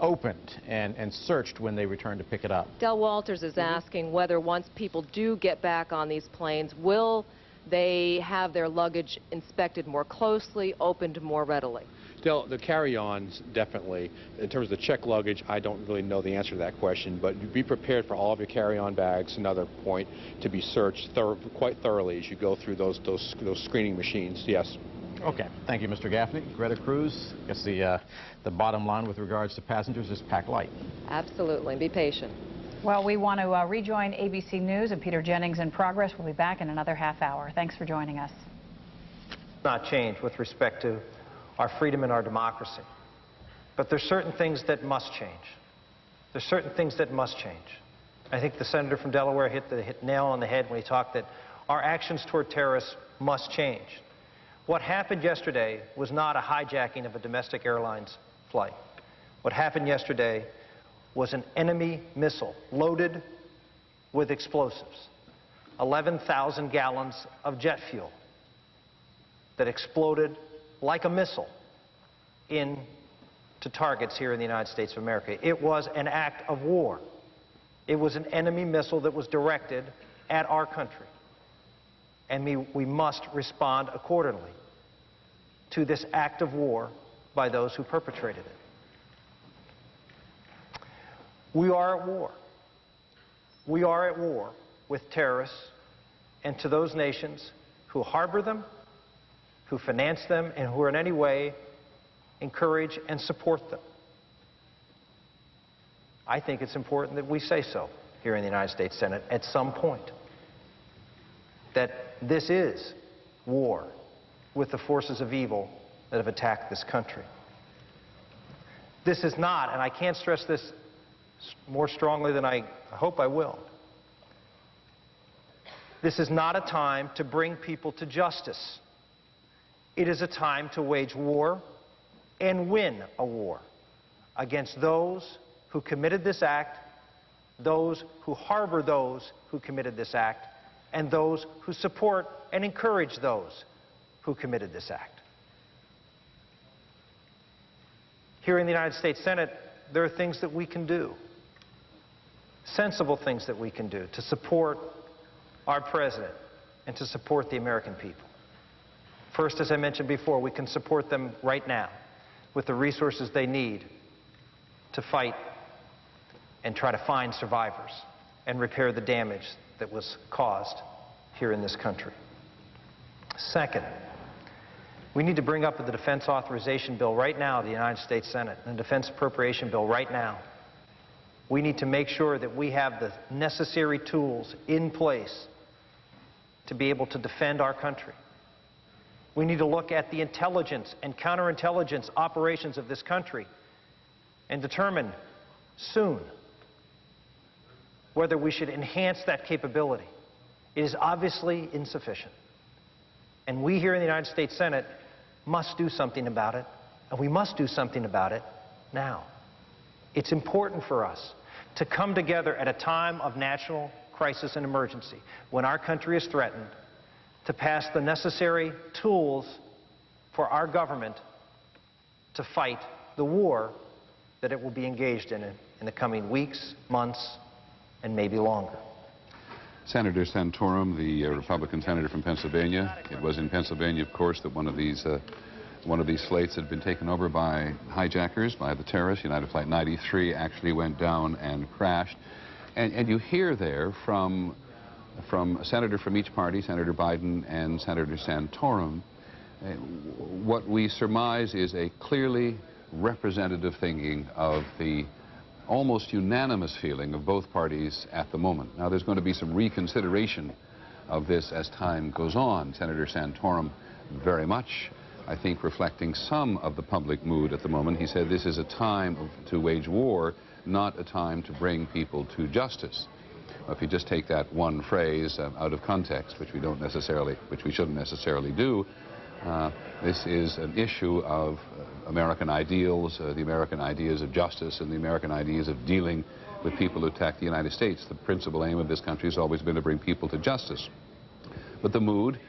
opened and searched when they return to pick it up? Del Walters is asking whether once people do get back on these planes, will they have their luggage inspected more closely, opened more readily? Del, the carry-ons, definitely. In terms of the checked luggage, I don't really know the answer to that question, but be prepared for all of your carry-on bags, another point, to be searched quite thoroughly as you go through those screening machines, yes. Okay. Thank you, Mr. Gaffney. Greta Cruz, I guess the bottom line with regards to passengers is pack light. Absolutely. Be patient. Well, we want to rejoin ABC News and Peter Jennings in progress. We'll be back in another half hour. Thanks for joining us. Not change with respect to our freedom and our democracy. But there's certain things that must change. There's certain things that must change. I think the senator from Delaware hit the nail on the head when he talked that our actions toward terrorists must change. What happened yesterday was not a hijacking of a domestic airlines flight. What happened yesterday was an enemy missile loaded with explosives, 11,000 gallons of jet fuel that exploded like a missile into targets here in the United States of America. It was an act of war. It was an enemy missile that was directed at our country. And we must respond accordingly to this act of war by those who perpetrated it. We are at war. We are at war with terrorists and to those nations who harbor them, who finance them, and who in any way encourage and support them. I think it's important that we say so here in the United States Senate at some point, that this is war with the forces of evil that have attacked this country. This is not, and I can't stress this more strongly than I hope I will, this is not a time to bring people to justice. It is a time to wage war and win a war against those who committed this act, those who harbor those who committed this act, and those who support and encourage those who committed this act. Here in the United States Senate, there are things that we can do, sensible things that we can do to support our president and to support the American people. First, as I mentioned before, we can support them right now with the resources they need to fight and try to find survivors and repair the damage that was caused here in this country. Second, we need to bring up the defense authorization bill right now in the United States Senate, and the defense appropriation bill right now. We need to make sure that we have the necessary tools in place to be able to defend our country. We need to look at the intelligence and counterintelligence operations of this country and determine soon whether we should enhance that capability. It is obviously insufficient. And we here in the United States Senate must do something about it, and we must do something about it now. It's important for us to come together at a time of national crisis and emergency, when our country is threatened, to pass the necessary tools for our government to fight the war that it will be engaged in the coming weeks, months, and maybe longer. Senator Santorum, the Republican senator from Pennsylvania. It was in Pennsylvania, of course, that one of these slates had been taken over by hijackers, by the terrorists. United Flight 93 actually went down and crashed. And you hear there from a senator from each party, Senator Biden and Senator Santorum, what we surmise is a clearly representative thinking of the almost unanimous feeling of both parties at the moment. Now, there's going to be some reconsideration of this as time goes on. Senator Santorum very much, I think, reflecting some of the public mood at the moment. He said this is a time to wage war, not a time to bring people to justice. If you just take that one phrase out of context, which we shouldn't necessarily do, this is an issue of American ideals, the American ideas of justice and the American ideas of dealing with people who attack the United States. The principal aim of this country has always been to bring people to justice. But the mood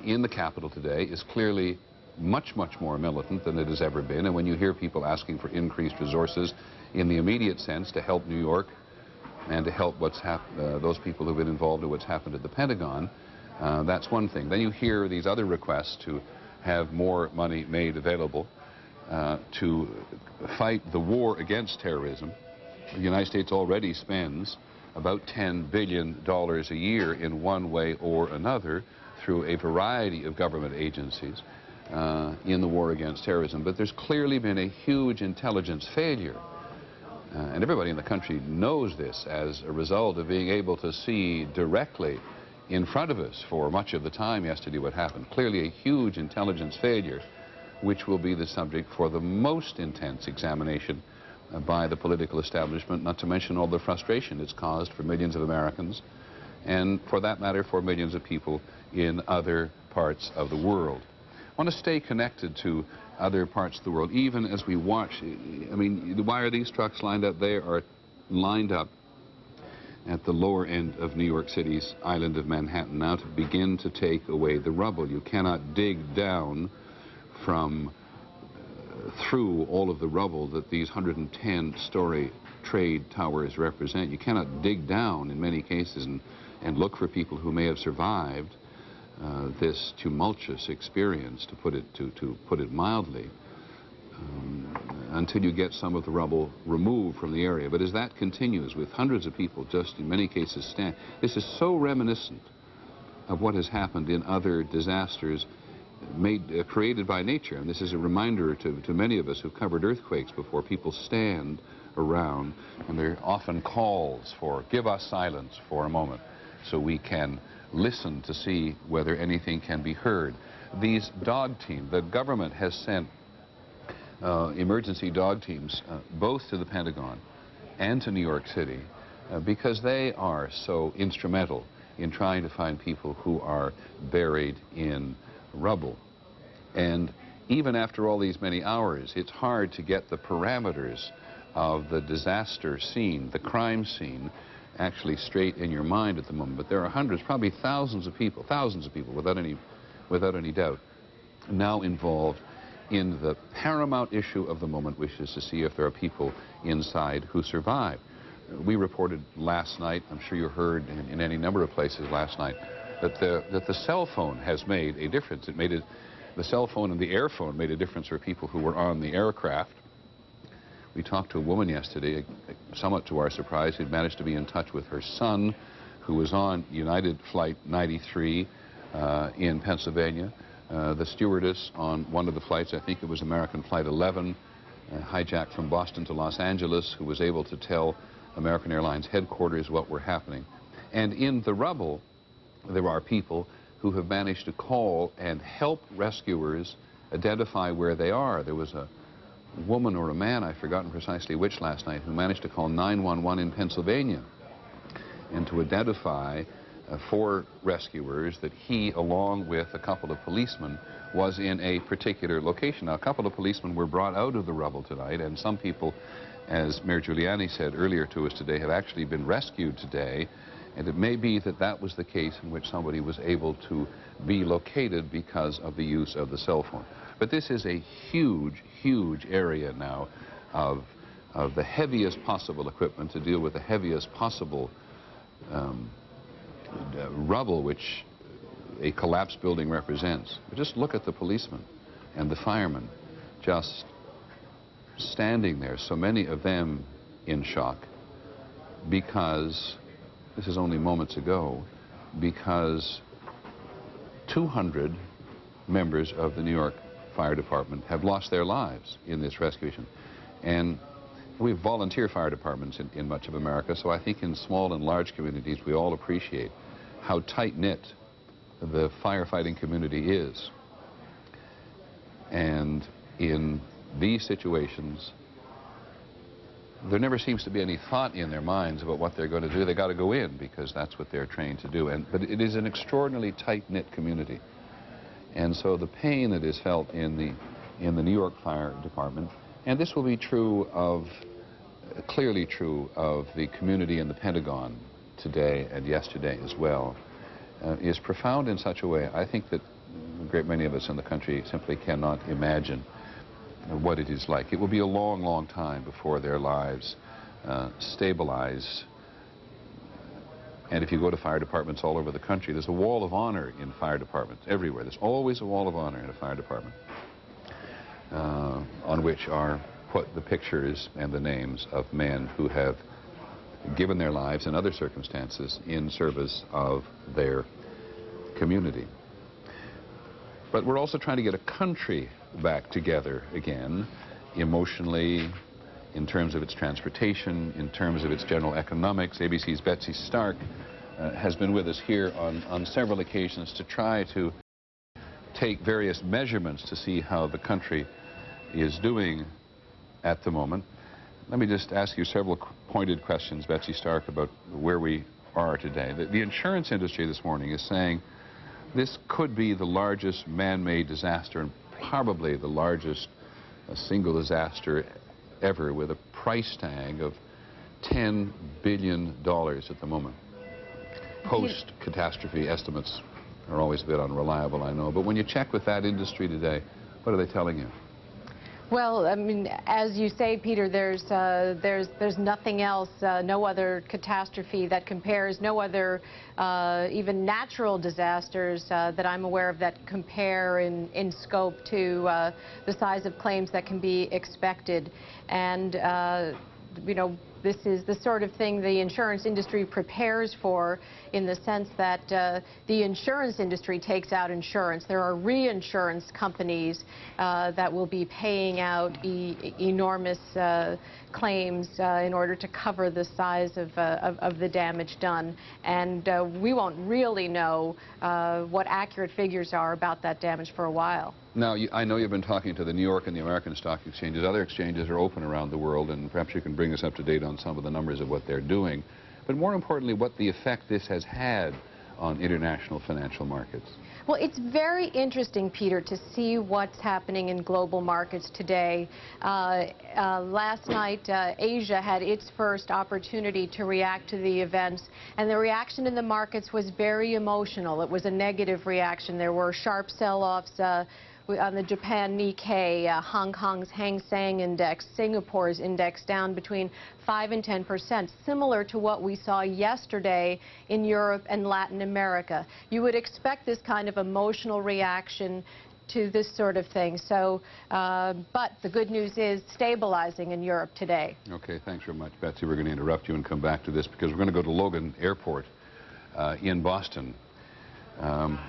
in the Capitol today is clearly much, much more militant than it has ever been. And when you hear people asking for increased resources in the immediate sense to help New York and to help those people who've been involved in what's happened at the Pentagon, that's one thing. Then you hear these other requests to have more money made available to fight the war against terrorism. The United States already spends about $10 billion a year in one way or another through a variety of government agencies in the war against terrorism. But there's clearly been a huge intelligence failure. And everybody in the country knows this as a result of being able to see directly in front of us for much of the time yesterday what happened. Clearly a huge intelligence failure, which will be the subject for the most intense examination by the political establishment, not to mention all the frustration it's caused for millions of Americans, and for that matter, for millions of people in other parts of the world. want to stay connected to other parts of the world, even as we watch. I mean, why are these trucks lined up? They are lined up at the lower end of New York City's island of Manhattan now to begin to take away the rubble. You cannot dig down from through all of the rubble that these 110-story trade towers represent. You cannot dig down in many cases and look for people who may have survived this tumultuous experience, to put it mildly, until you get some of the rubble removed from the area. But as that continues, with hundreds of people just in many cases stand, this is so reminiscent of what has happened in other disasters created by nature. And this is a reminder to many of us who've covered earthquakes before. People stand around, and there are often calls for, give us silence for a moment so we can listen to see whether anything can be heard. These dog teams, the government has sent emergency dog teams both to the Pentagon and to New York City because they are so instrumental in trying to find people who are buried in rubble. And even after all these many hours, it's hard to get the parameters of the disaster scene, the crime scene, actually straight in your mind at the moment. But there are hundreds, probably thousands of people without any doubt, now involved in the paramount issue of the moment, which is to see if there are people inside who survive. We reported last night, I'm sure you heard in any number of places last night, that the cell phone has made a difference. The cell phone and the air phone made a difference for people who were on the aircraft. We talked to a woman yesterday, somewhat to our surprise, who'd managed to be in touch with her son, who was on United Flight 93 in Pennsylvania. The stewardess on one of the flights, I think it was American Flight 11, hijacked from Boston to Los Angeles, who was able to tell American Airlines headquarters what were happening. And in the rubble, there are people who have managed to call and help rescuers identify where they are. There was a woman or a man, I've forgotten precisely which last night, who managed to call 911 in Pennsylvania and to identify for rescuers that he, along with a couple of policemen, was in a particular location. Now, a couple of policemen were brought out of the rubble tonight, and some people, as Mayor Giuliani said earlier to us today, have actually been rescued today. And it may be that that was the case in which somebody was able to be located because of the use of the cell phone. But this is a huge, huge area now of the heaviest possible equipment to deal with the heaviest possible rubble which a collapsed building represents. But just look at the policemen and the firemen just standing there, so many of them in shock, because this is only moments ago, because 200 members of the New York Fire Department have lost their lives in this rescue mission. And we have volunteer fire departments in much of America, so I think in small and large communities we all appreciate how tight-knit the firefighting community is. And in these situations, there never seems to be any thought in their minds about what they're going to do. They got to go in because that's what they're trained to do. But it is an extraordinarily tight-knit community. And so the pain that is felt in the New York Fire Department, and this will be true of, clearly true of the community in the Pentagon today and yesterday as well, is profound in such a way, I think, that a great many of us in the country simply cannot imagine what it is like. It will be a long, long time before their lives stabilize. And if you go to fire departments all over the country, there's a wall of honor in fire departments everywhere. There's always a wall of honor in a fire department on which are put the pictures and the names of men who have given their lives in other circumstances in service of their community. But we're also trying to get a country back together again, emotionally, in terms of its transportation, in terms of its general economics. ABC's Betsy Stark has been with us here on several occasions to try to take various measurements to see how the country is doing at the moment. Let me just ask you several pointed questions, Betsy Stark, about where we are today. The insurance industry this morning is saying This could be the largest man-made disaster and probably the largest single disaster ever, with a price tag of $10 billion at the moment. Post-catastrophe estimates are always a bit unreliable, I know, but when you check with that industry today, what are they telling you? Well, I mean, as you say, Peter, there's nothing else, no other catastrophe that compares, no other even natural disasters that I'm aware of that compare in scope to the size of claims that can be expected. And, you know, this is the sort of thing the insurance industry prepares for, in the sense that the insurance industry takes out insurance. There are reinsurance companies that will be paying out enormous claims in order to cover the size of the damage done. And we won't really know what accurate figures are about that damage for a while. Now, I know you've been talking to the New York and the American stock exchanges. Other exchanges are open around the world, and perhaps you can bring us up to date on some of the numbers of what they're doing. But more importantly, what the effect this has had on international financial markets. Well, it's very interesting, Peter, to see what's happening in global markets today. Last night, Asia had its first opportunity to react to the events, and the reaction in the markets was very emotional. It was a negative reaction. There were sharp sell-offs on the Japan Nikkei, Hong Kong's Hang Seng Index, Singapore's index down between 5 and 10%, similar to what we saw yesterday in Europe and Latin America. You would expect this kind of emotional reaction to this sort of thing. So, but the good news is stabilizing in Europe today. Okay, thanks very much, Betsy. We're going to interrupt you and come back to this because we're going to go to Logan Airport in Boston,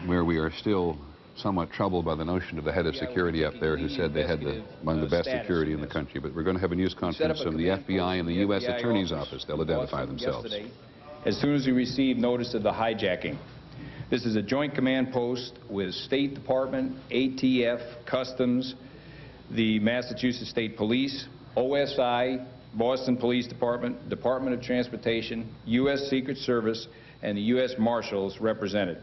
where we are still somewhat troubled by the notion of the head of security up there who said they had among the best security in the country. But we're going to have a news conference from the FBI and the U.S. Attorney's Office. They'll identify themselves. As soon as we received notice of the hijacking. This is a joint command post with State Department, ATF, Customs, the Massachusetts State Police, OSI, Boston Police Department, Department of Transportation, U.S. Secret Service, and the U.S. Marshals represented.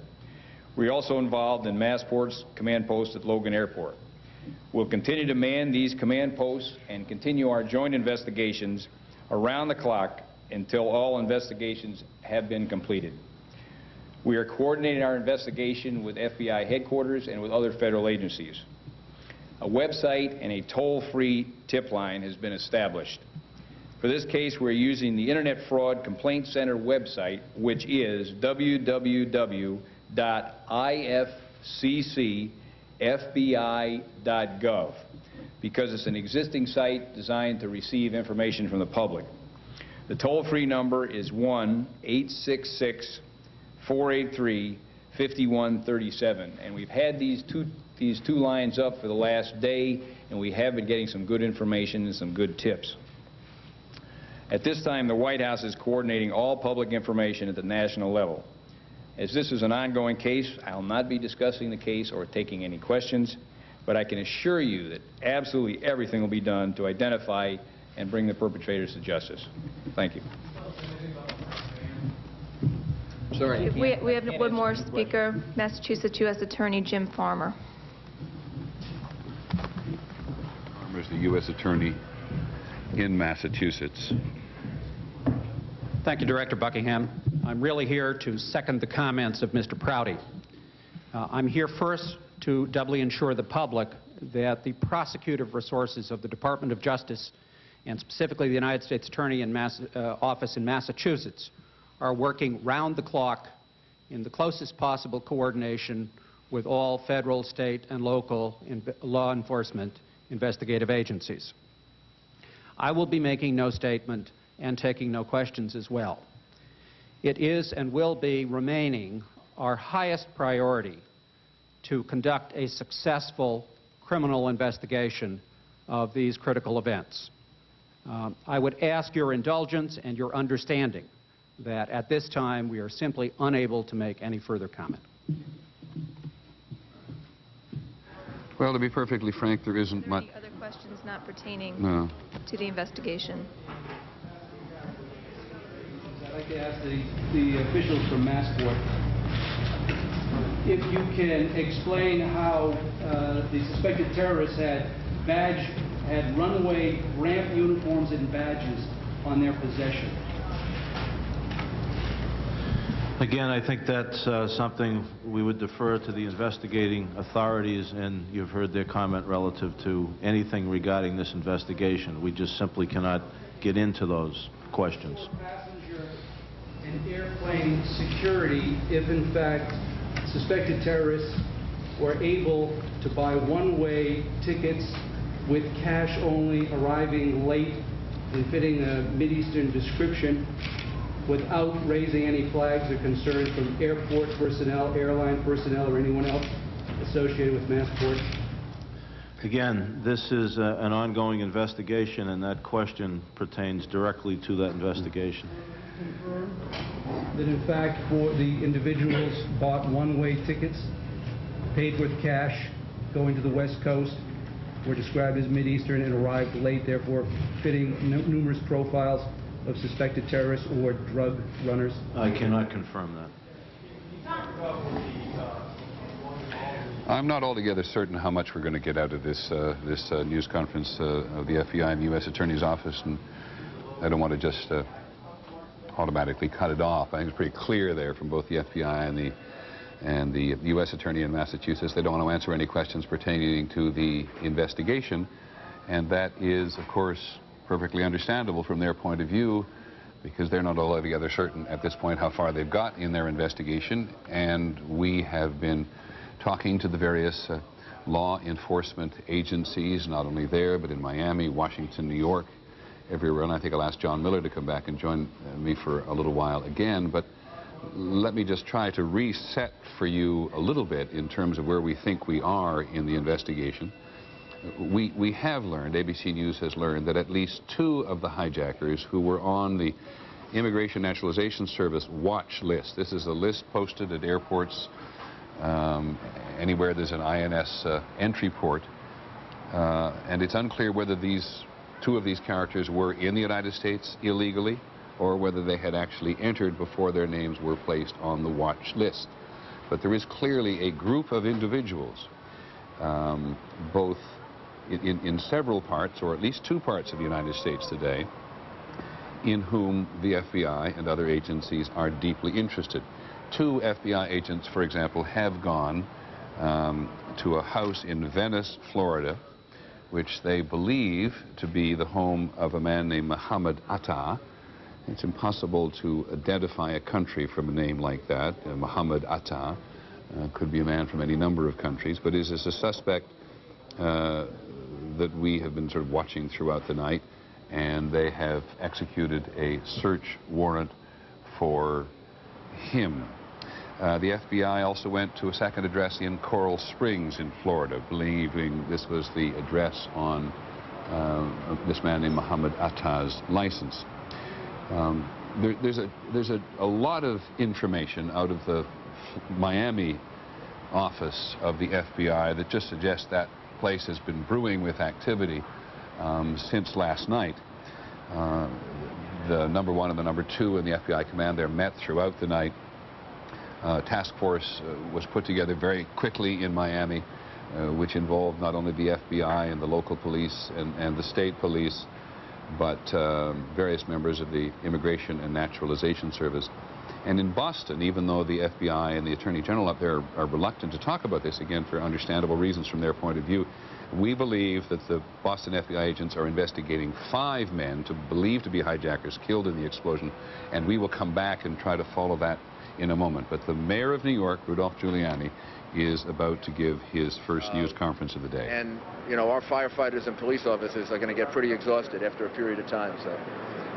We're also involved in Massport's command post at Logan Airport. We'll continue to man these command posts and continue our joint investigations around the clock until all investigations have been completed. We are coordinating our investigation with FBI headquarters and with other federal agencies. A website and a toll-free tip line has been established. For this case, we're using the Internet Fraud Complaint Center website, which is www.ifccfbi.gov, because it's an existing site designed to receive information from the public. The toll-free number is 1-866-483-5137, and we've had these two lines up for the last day, and we have been getting some good information and some good tips. At this time, the White House is coordinating all public information at the national level. As this is an ongoing case, I'll not be discussing the case or taking any questions, but I can assure you that absolutely everything will be done to identify and bring the perpetrators to justice. Thank you. Sorry. We have one more speaker, Massachusetts U.S. Attorney Jim Farmer. Farmer's the U.S. Attorney in Massachusetts. Thank you, Director Buckingham. I'm really here to second the comments of Mr. Prouty. I'm here first to doubly ensure the public that the prosecutive resources of the Department of Justice, and specifically the United States Attorney Office in Massachusetts, are working round the clock in the closest possible coordination with all federal, state, and local law enforcement investigative agencies. I will be making no statement and taking no questions as well. It is and will be remaining our highest priority to conduct a successful criminal investigation of these critical events. I would ask your indulgence and your understanding that at this time we are simply unable to make any further comment. Well, to be perfectly frank, there isn't much. Any other questions not pertaining to the investigation? I'd like to ask the officials from Massport. if you can explain how the suspected terrorists had runway ramp uniforms and badges on their possession. Again, I think that's something we would defer to the investigating authorities, and you've heard their comment relative to anything regarding this investigation. We just simply cannot get into those questions. Passenger and airplane security if, in fact, suspected terrorists were able to buy one-way tickets with cash only, arriving late and fitting a Mideastern description without raising any flags or concerns from airport personnel, airline personnel, or anyone else associated with Massport? Again, this is an ongoing investigation, and that question pertains directly to that investigation. Confirm that, in fact, for the individuals bought one-way tickets, paid with cash, going to the West Coast, were described as Mideastern and arrived late, therefore fitting numerous profiles of suspected terrorists or drug runners? I cannot confirm that. I'm not altogether certain how much we're going to get out of this news conference of the FBI and the U.S. Attorney's Office, and I don't want to just automatically cut it off. I think it's pretty clear there from both the FBI and the U.S. Attorney in Massachusetts. They don't want to answer any questions pertaining to the investigation, and that is, of course, perfectly understandable from their point of view, because they're not altogether certain at this point how far they've got in their investigation. And we have been talking to the various law enforcement agencies, not only there, but in Miami, Washington, New York, everywhere. And I think I'll ask John Miller to come back and join me for a little while again. But let me just try to reset for you a little bit in terms of where we think we are in the investigation. We have learned, ABC News has learned, that at least 2 of the hijackers who were on the Immigration Naturalization Service watch list. This is a list posted at airports anywhere there's an INS entry port, and it's unclear whether these 2 of these characters were in the United States illegally or whether they had actually entered before their names were placed on the watch list. But there is clearly a group of individuals, both in several parts, or at least 2 parts of the United States today, in whom the FBI and other agencies are deeply interested. 2 FBI agents, for example, have gone to a house in Venice, Florida, which they believe to be the home of a man named Muhammad Atta. It's impossible to identify a country from a name like that. Muhammad Atta could be a man from any number of countries, but is a suspect that we have been sort of watching throughout the night, and they have executed a search warrant for him. The FBI also went to a second address in Coral Springs in Florida, believing this was the address on this man named Muhammad Atta's license. There's a lot of information out of the Miami office of the FBI that just suggests that place has been brewing with activity since last night. The number 1 and the number 2 in the FBI command there met throughout the night. Task force was put together very quickly in Miami, which involved not only the FBI and the local police and the state police, but various members of the Immigration and Naturalization Service. And in Boston, even though the FBI and the Attorney General up there are reluctant to talk about this, again, for understandable reasons from their point of view, we believe that the Boston FBI agents are investigating 5 men believed to be hijackers killed in the explosion, and we will come back and try to follow that in a moment. But the mayor of New York, Rudolph Giuliani, is about to give his first news conference of the day. And, you know, our firefighters and police officers are going to get pretty exhausted after a period of time. So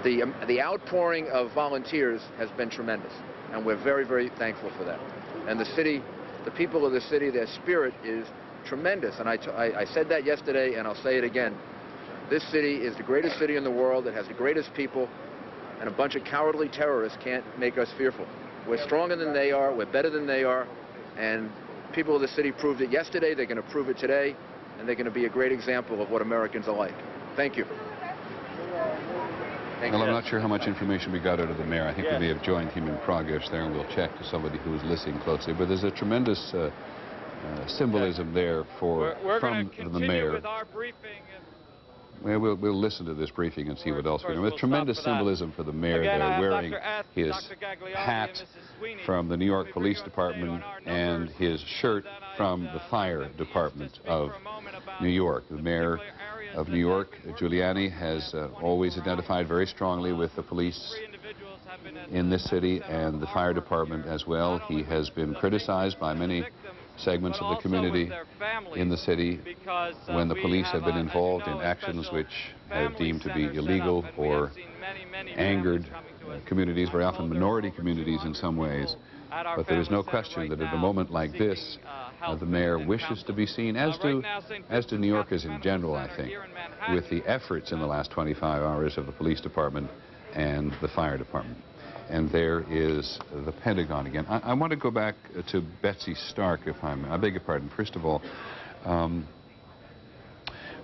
the outpouring of volunteers has been tremendous, and we're very, very thankful for that. And the city, the people of the city, their spirit is tremendous. And I said that yesterday, and I'll say it again. This city is the greatest city in the world. It has the greatest people, and a bunch of cowardly terrorists can't make us fearful. We're stronger than they are. We're better than they are. And people of the city proved it yesterday. They're going to prove it today. And they're going to be a great example of what Americans are like. Thank you. Well, I'm not sure how much information we got out of the mayor. I think we may have joined him in progress there, and we'll check to somebody who's listening closely. But there's a tremendous symbolism there from the mayor. With our briefing. Well, we'll listen to this briefing and see what else we know. There's tremendous symbolism for the mayor there, wearing his hat from the New York Police Department and his shirt from the Fire Department of New York. The mayor of New York, Giuliani, has always identified very strongly with the police in this city and the fire department as well. He has been criticized by many segments of the community in the city when the police have been involved in actions which have deemed to be illegal or angered communities, very often minority communities in some ways. But there is no question that at a moment like this, the mayor wishes to be seen, as do New Yorkers in general, I think, with the efforts in the last 25 hours of the police department and the fire department. And there is the Pentagon again. I want to go back to Betsy Stark, if I beg your pardon. First of all,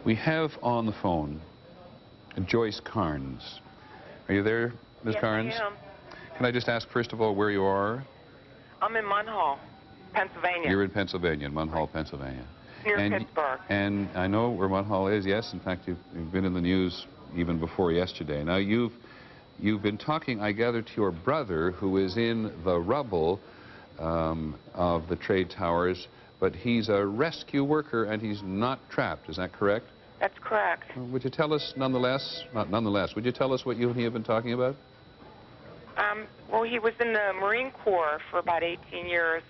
we have on the phone Joyce Carnes. Are you there, Ms. Carnes? Yes, I am. Can I just ask, first of all, where you are? I'm in Munhall, Pennsylvania. You're in Pennsylvania, in Munhall, Pennsylvania. Near Pittsburgh. And I know where Munhall is, yes. In fact, you've been in the news even before yesterday. Now, you've been talking, I gather, to your brother, who is in the rubble of the trade towers, but he's a rescue worker and he's not trapped. Is that correct? That's correct. Would you tell us nonetheless, would you tell us what you and he have been talking about? Well, he was in the Marine Corps for about 18 years,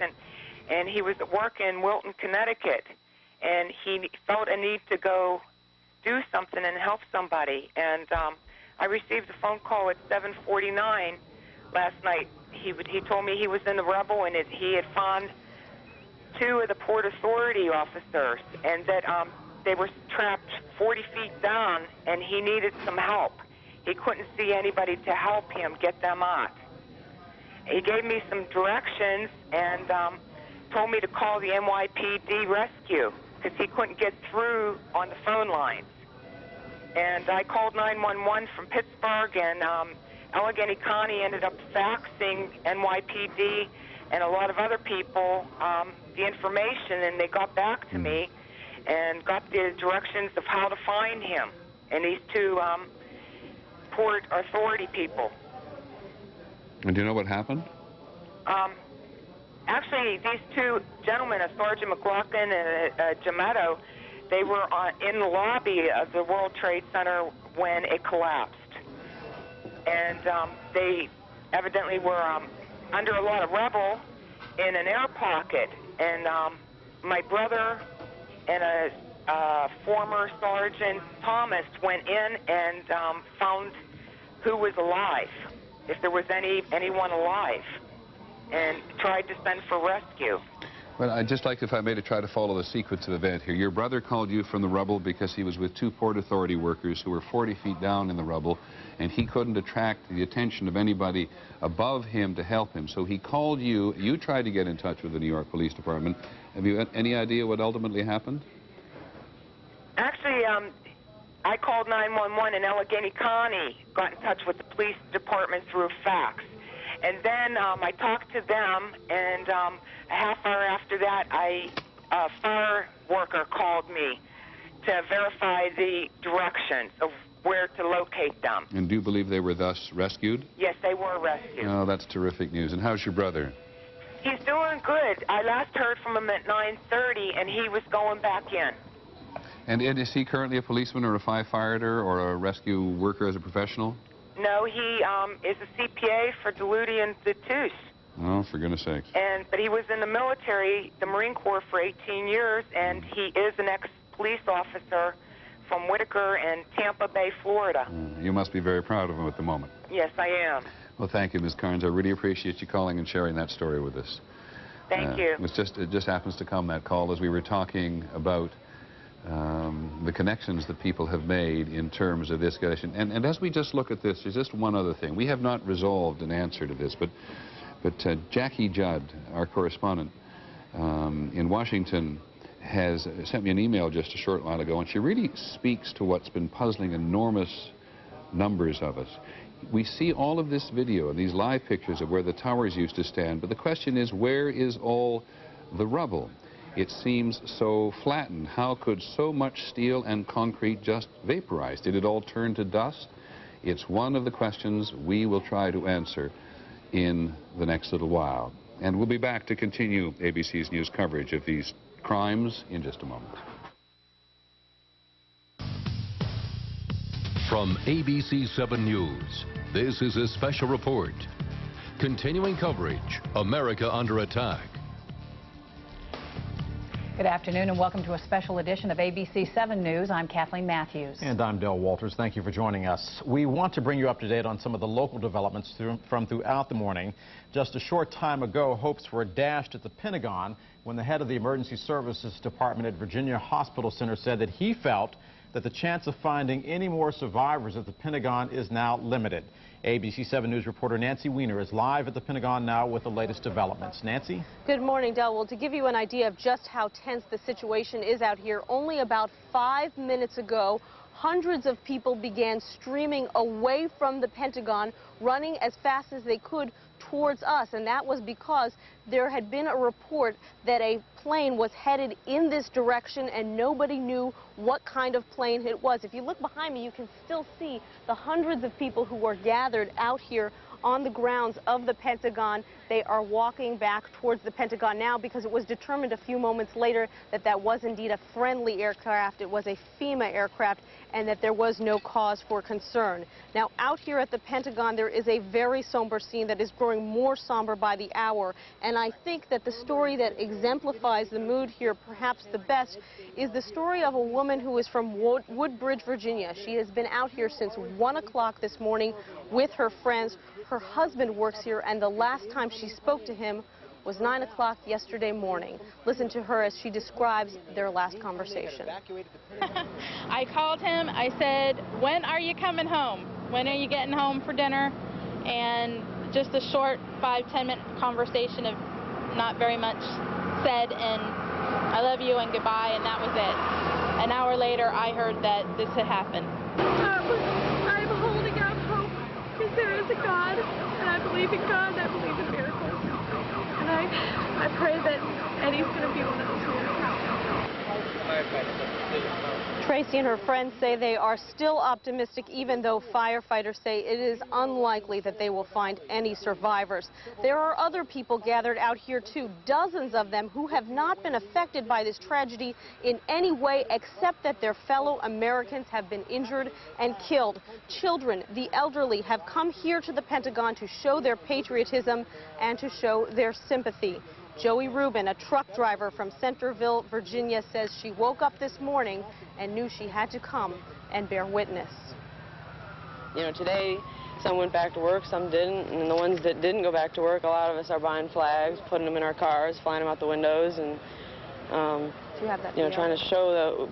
and he was at work in Wilton, Connecticut, and he felt a need to go do something and help somebody. And I received a phone call at 7:49 last night. He told me he was in the rubble and he had found 2 of the Port Authority officers, and that they were trapped 40 feet down, and he needed some help. He couldn't see anybody to help him get them out. He gave me some directions and told me to call the NYPD rescue because he couldn't get through on the phone lines. And I called 911 from Pittsburgh, and Allegheny County ended up faxing NYPD and a lot of other people the information, and they got back to me and got the directions of how to find him and these 2 Port Authority people. And do you know what happened? Actually, these 2 gentlemen, a Sergeant McLaughlin and a Gemetto, they were in the lobby of the World Trade Center when it collapsed. And they evidently were under a lot of rubble in an air pocket. And my brother and a former Sergeant Thomas went in and found who was alive, if there was anyone alive, and tried to send for rescue. Well, I'd just like, if I may, to try to follow the sequence of event here. Your brother called you from the rubble because he was with 2 Port Authority workers who were 40 feet down in the rubble, and he couldn't attract the attention of anybody above him to help him. So he called you. You tried to get in touch with the New York Police Department. Have you any idea what ultimately happened? Actually, I called 911, and Allegheny County got in touch with the police department through fax. And then I talked to them, and a half hour after that, a fire worker called me to verify the directions of where to locate them. And do you believe they were thus rescued? Yes, they were rescued. Oh, that's terrific news. And how's your brother? He's doing good. I last heard from him at 9:30, and he was going back in. And is he currently a policeman or a firefighter or a rescue worker as a professional? No, he is a CPA for Duluth and Duluth. Oh, for goodness sakes. But he was in the military, the Marine Corps, for 18 years, and he is an ex-police officer from Whitaker and Tampa Bay, Florida. You must be very proud of him at the moment. Yes, I am. Well, thank you, Ms. Carnes. I really appreciate you calling and sharing that story with us. Thank you. It just happens to come, that call, as we were talking about the connections that people have made in terms of this escalation. And as we just look at this, there's just one other thing. We have not resolved an answer to this, but Jackie Judd, our correspondent in Washington, has sent me an email just a short while ago, and she really speaks to what's been puzzling enormous numbers of us. We see all of this video and these live pictures of where the towers used to stand, but the question is, where is all the rubble? It seems so flattened. How could so much steel and concrete just vaporize? Did it all turn to dust? It's one of the questions we will try to answer in the next little while. And we'll be back to continue ABC's news coverage of these crimes in just a moment. From ABC 7 News, this is a special report. Continuing coverage, America Under Attack. Good afternoon and welcome to a special edition of ABC 7 News. I'm Kathleen Matthews. And I'm Del Walters. Thank you for joining us. We want to bring you up to date on some of the local developments from throughout the morning. Just a short time ago, hopes were dashed at the Pentagon when the head of the Emergency Services Department at Virginia Hospital Center said that he felt that the chance of finding any more survivors at the Pentagon is now limited. ABC 7 News reporter Nancy Weiner is live at the Pentagon now with the latest developments. Nancy? Good morning, Del. Well, to give you an idea of just how tense the situation is out here, only about 5 minutes ago, hundreds of people began streaming away from the Pentagon, running as fast as they could towards us, and that was because there had been a report that a plane was headed in this direction and nobody knew what kind of plane it was. If you look behind me, you can still see the hundreds of people who were gathered out here on the grounds of the Pentagon. They are walking back towards the Pentagon now because it was determined a few moments later that that was indeed a friendly aircraft. It was a FEMA aircraft, and that there was no cause for concern. Now, out here at the Pentagon, there is a very somber scene that is growing more somber by the hour, and I think that the story that exemplifies the mood here perhaps the best is the story of a woman who is from Woodbridge, Virginia. She has been out here since 1 o'clock this morning with her friends. Her husband works here, and the last time she spoke to him was 9 o'clock yesterday morning. Listen to her as she describes their last conversation. I called him. I said, "When are you coming home? When are you getting home for dinner?" And just a short 5-10 minute conversation of not very much said, and "I love you" and goodbye, and that was it. An hour later, I heard that this had happened. I'm holding out hope because there is a God, and I believe in God, and I believe in miracles. And I pray that Eddie's going to be one of those miracles. Tracy and her friends say they are still optimistic, even though firefighters say it is unlikely that they will find any survivors. There are other people gathered out here too, dozens of them, who have not been affected by this tragedy in any way except that their fellow Americans have been injured and killed. Children, the elderly, have come here to the Pentagon to show their patriotism and to show their sympathy. Joey Rubin, a truck driver from Centerville, Virginia, says she woke up this morning and knew she had to come and bear witness. You know, today some went back to work, some didn't, and the ones that didn't go back to work, a lot of us are buying flags, putting them in our cars, flying them out the windows, and you know, trying to show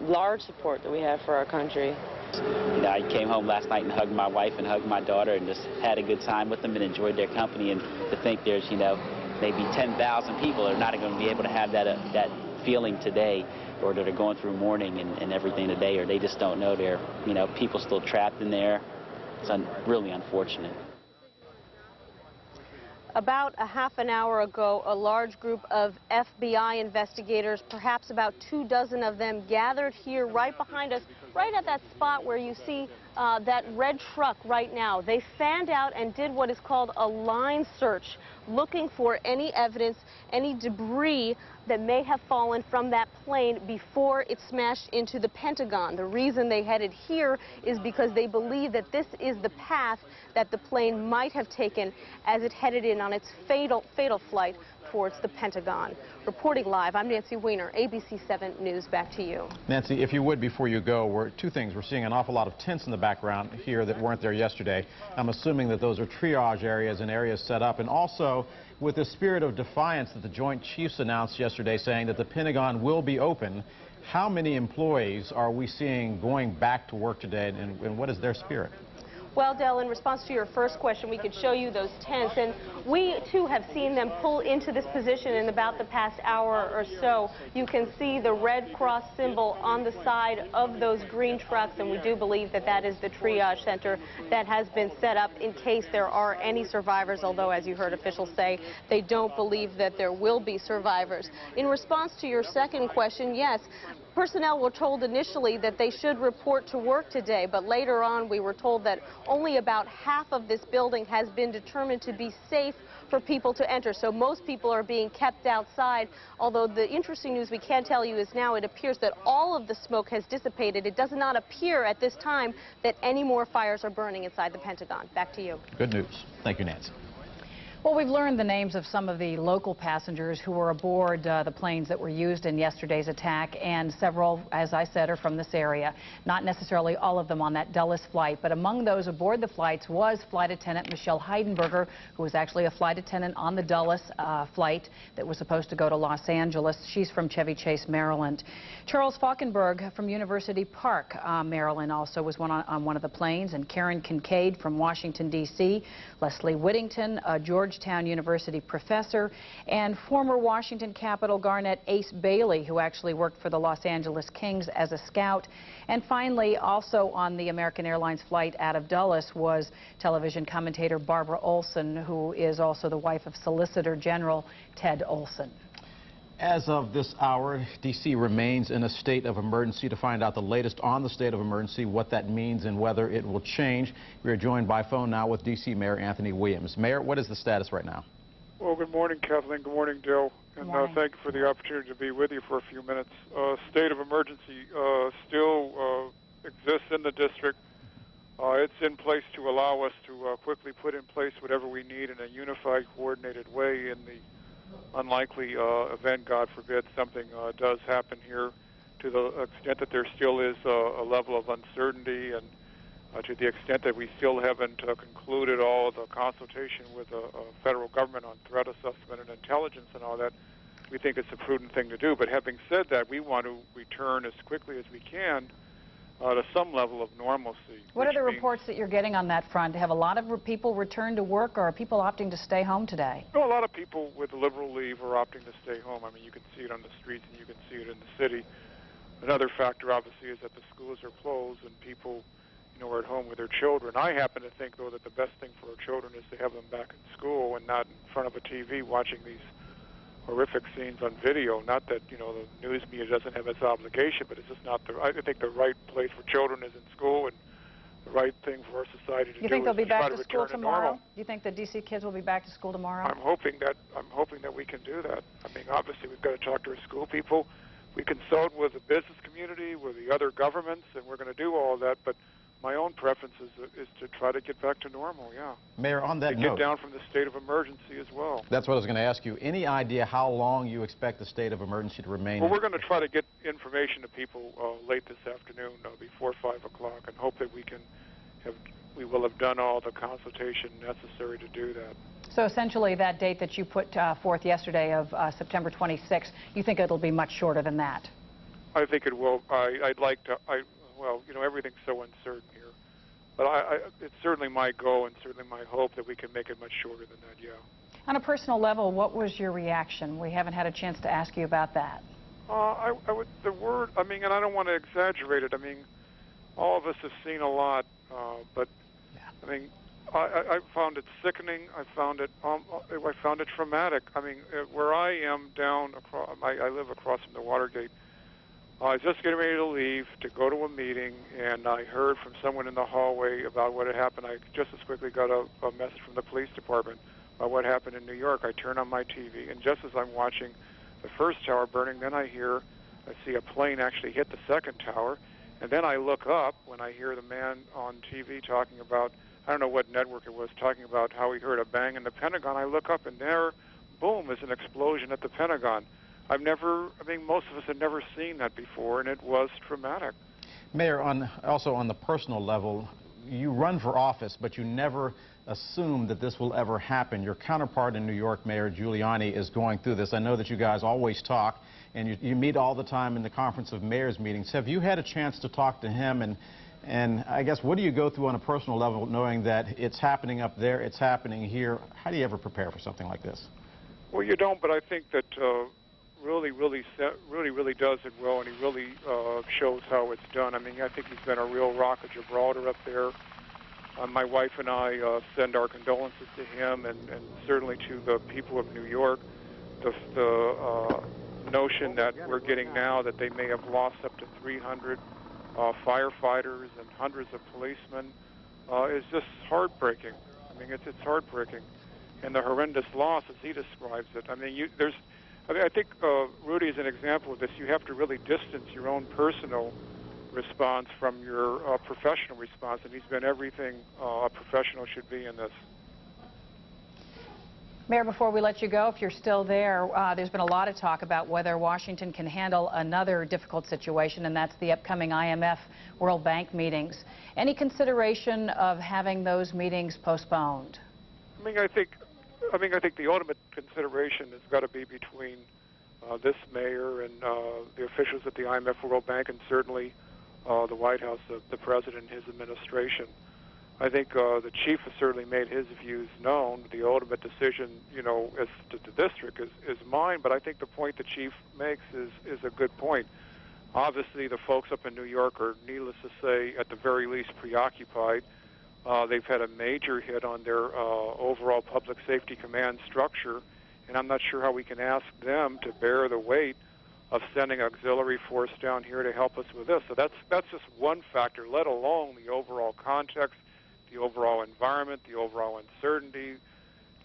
the large support that we have for our country. You know, I came home last night and hugged my wife and hugged my daughter and just had a good time with them and enjoyed their company. And to think there's, you know, maybe 10,000 people that are not going to be able to have that feeling today, or that are going through mourning and everything today, or they just don't know they're, you know, people still trapped in there. It's really unfortunate. About a half an hour ago, a large group of FBI investigators, perhaps about 24 of them, gathered here right behind us, right at that spot where you see that red truck right now. They fanned out and did what is called a line search, looking for any evidence, any debris that may have fallen from that plane before it smashed into the Pentagon. The reason they headed here is because they believe that this is the path that the plane might have taken as it headed in on its fatal flight towards the Pentagon. Reporting live, I'm Nancy Weiner, ABC 7 News. Back to you. Nancy, if you would, before you go, two things. We're seeing an awful lot of tents in the background here that weren't there yesterday. I'm assuming that those are triage areas and areas set up. And also, with the spirit of defiance that the Joint Chiefs announced yesterday, saying that the Pentagon will be open, how many employees are we seeing going back to work today, and what is their spirit? Well, Del, in response to your first question, we could show you those tents, and we, too, have seen them pull into this position in about the past hour or so. You can see the Red Cross symbol on the side of those green trucks, and we do believe that that is the triage center that has been set up in case there are any survivors, although, as you heard officials say, they don't believe that there will be survivors. In response to your second question, yes, personnel were told initially that they should report to work today, but later on we were told that only about half of this building has been determined to be safe for people to enter. So most people are being kept outside, although the interesting news we can tell you is now it appears that all of the smoke has dissipated. It does not appear at this time that any more fires are burning inside the Pentagon. Back to you. Good news. Thank you, Nancy. Well, we've learned the names of some of the local passengers who were aboard the planes that were used in yesterday's attack, and several, as I said, are from this area. Not necessarily all of them on that Dulles flight, but among those aboard the flights was Flight Attendant Michelle Heidenberger, who was actually a flight attendant on the Dulles flight that was supposed to go to Los Angeles. She's from Chevy Chase, Maryland. Charles Falkenberg from University Park, Maryland, also was on one of the planes, and Karen Kincaid from Washington, D.C., Leslie Whittington, Georgetown University professor, and former Washington Capitol Garnet Ace Bailey, who actually worked for the Los Angeles Kings as a scout. And finally, also on the American Airlines flight out of Dulles was television commentator Barbara Olson, who is also the wife of Solicitor General Ted Olson. As of this hour, D.C. remains in a state of emergency. To find out the latest on the state of emergency, what that means and whether it will change, we are joined by phone now with D.C. Mayor Anthony Williams. Mayor, what is the status right now? Well, good morning, Kathleen. Good morning, Dill. And thank you for the opportunity to be with you for a few minutes. State of emergency still exists in the district. It's in place to allow us to quickly put in place whatever we need in a unified, coordinated way in the unlikely event, God forbid, something does happen here, to the extent that there still is a level of uncertainty, and to the extent that we still haven't concluded all of the consultation with the federal government on threat assessment and intelligence and all that, we think it's a prudent thing to do. But having said that, we want to return as quickly as we can to some level of normalcy. What are the reports that you're getting on that front? Have a lot of people returned to work, or are people opting to stay home today? No, a lot of people with liberal leave are opting to stay home. I mean, you can see it on the streets and you can see it in the city. Another factor, obviously, is that the schools are closed and people, are at home with their children. I happen to think, though, that the best thing for our children is to have them back in school and not in front of a TV watching these horrific scenes on video. Not that, the news media doesn't have its obligation, but it's just not I think the right place for children is in school, and the right thing for our society to do. You think they'll be back to school tomorrow? Do you think the D.C. kids will be back to school tomorrow? I'm hoping that we can do that. I mean, obviously, we've got to talk to our school people. We consult with the business community, with the other governments, and we're going to do all of that. But my own preference is to try to get back to normal, yeah. Mayor, on that note, get down from the state of emergency as well. That's what I was going to ask you. Any idea how long you expect the state of emergency to remain? Well, we're going to try to get information to people late this afternoon, before 5 o'clock, and hope that we will have done all the consultation necessary to do that. So essentially that date that you put forth yesterday of September 26th, you think it'll be much shorter than that? I think it will. I'd like to, well, everything's so uncertain here. But it's certainly my goal and certainly my hope that we can make it much shorter than that, yeah. On a personal level, what was your reaction? We haven't had a chance to ask you about that. I mean, and I don't want to exaggerate it. I mean, all of us have seen a lot, but I mean, I found it sickening. I found it traumatic. I mean, where I am down across, I live across from the Watergate. I was just getting ready to leave to go to a meeting, and I heard from someone in the hallway about what had happened. I just as quickly got a message from the police department about what happened in New York. I turn on my TV, and just as I'm watching the first tower burning, then I see a plane actually hit the second tower, and then I look up when I hear the man on TV talking about, I don't know what network it was, talking about how he heard a bang in the Pentagon. I look up, and there, boom, is an explosion at the Pentagon. Most of us had never seen that before, and it was traumatic. Mayor, also on the personal level, you run for office, but you never assume that this will ever happen. Your counterpart in New York, Mayor Giuliani, is going through this. I know that you guys always talk, and you meet all the time in the Conference of Mayors meetings. Have you had a chance to talk to him and And I guess, what do you go through on a personal level, knowing that it's happening up there, it's happening here? How do you ever prepare for something like this? Well, you don't, but I think that really does it well, and he really shows how it's done. I mean, I think he's been a real rock of Gibraltar up there. My wife and I send our condolences to him, and certainly to the people of New York. The notion that we're getting now that they may have lost up to 300 firefighters and hundreds of policemen is just heartbreaking. I mean, it's heartbreaking, and the horrendous loss as he describes it. I mean, I think Rudy is an example of this. You have to really distance your own personal response from your professional response, and he's been everything a professional should be in this. Mayor, before we let you go, if you're still there, there's been a lot of talk about whether Washington can handle another difficult situation, and that's the upcoming IMF World Bank meetings. Any consideration of having those meetings postponed? I think the ultimate consideration has got to be between this mayor and the officials at the IMF World Bank, and certainly the White House, the president and his administration. I think the chief has certainly made his views known. The ultimate decision, as to the district is mine, but I think the point the chief makes is a good point. Obviously, the folks up in New York are, needless to say, at the very least preoccupied. They've had a major hit on their overall public safety command structure, and I'm not sure how we can ask them to bear the weight of sending auxiliary force down here to help us with this. So that's just one factor, let alone the overall context, the overall environment, the overall uncertainty.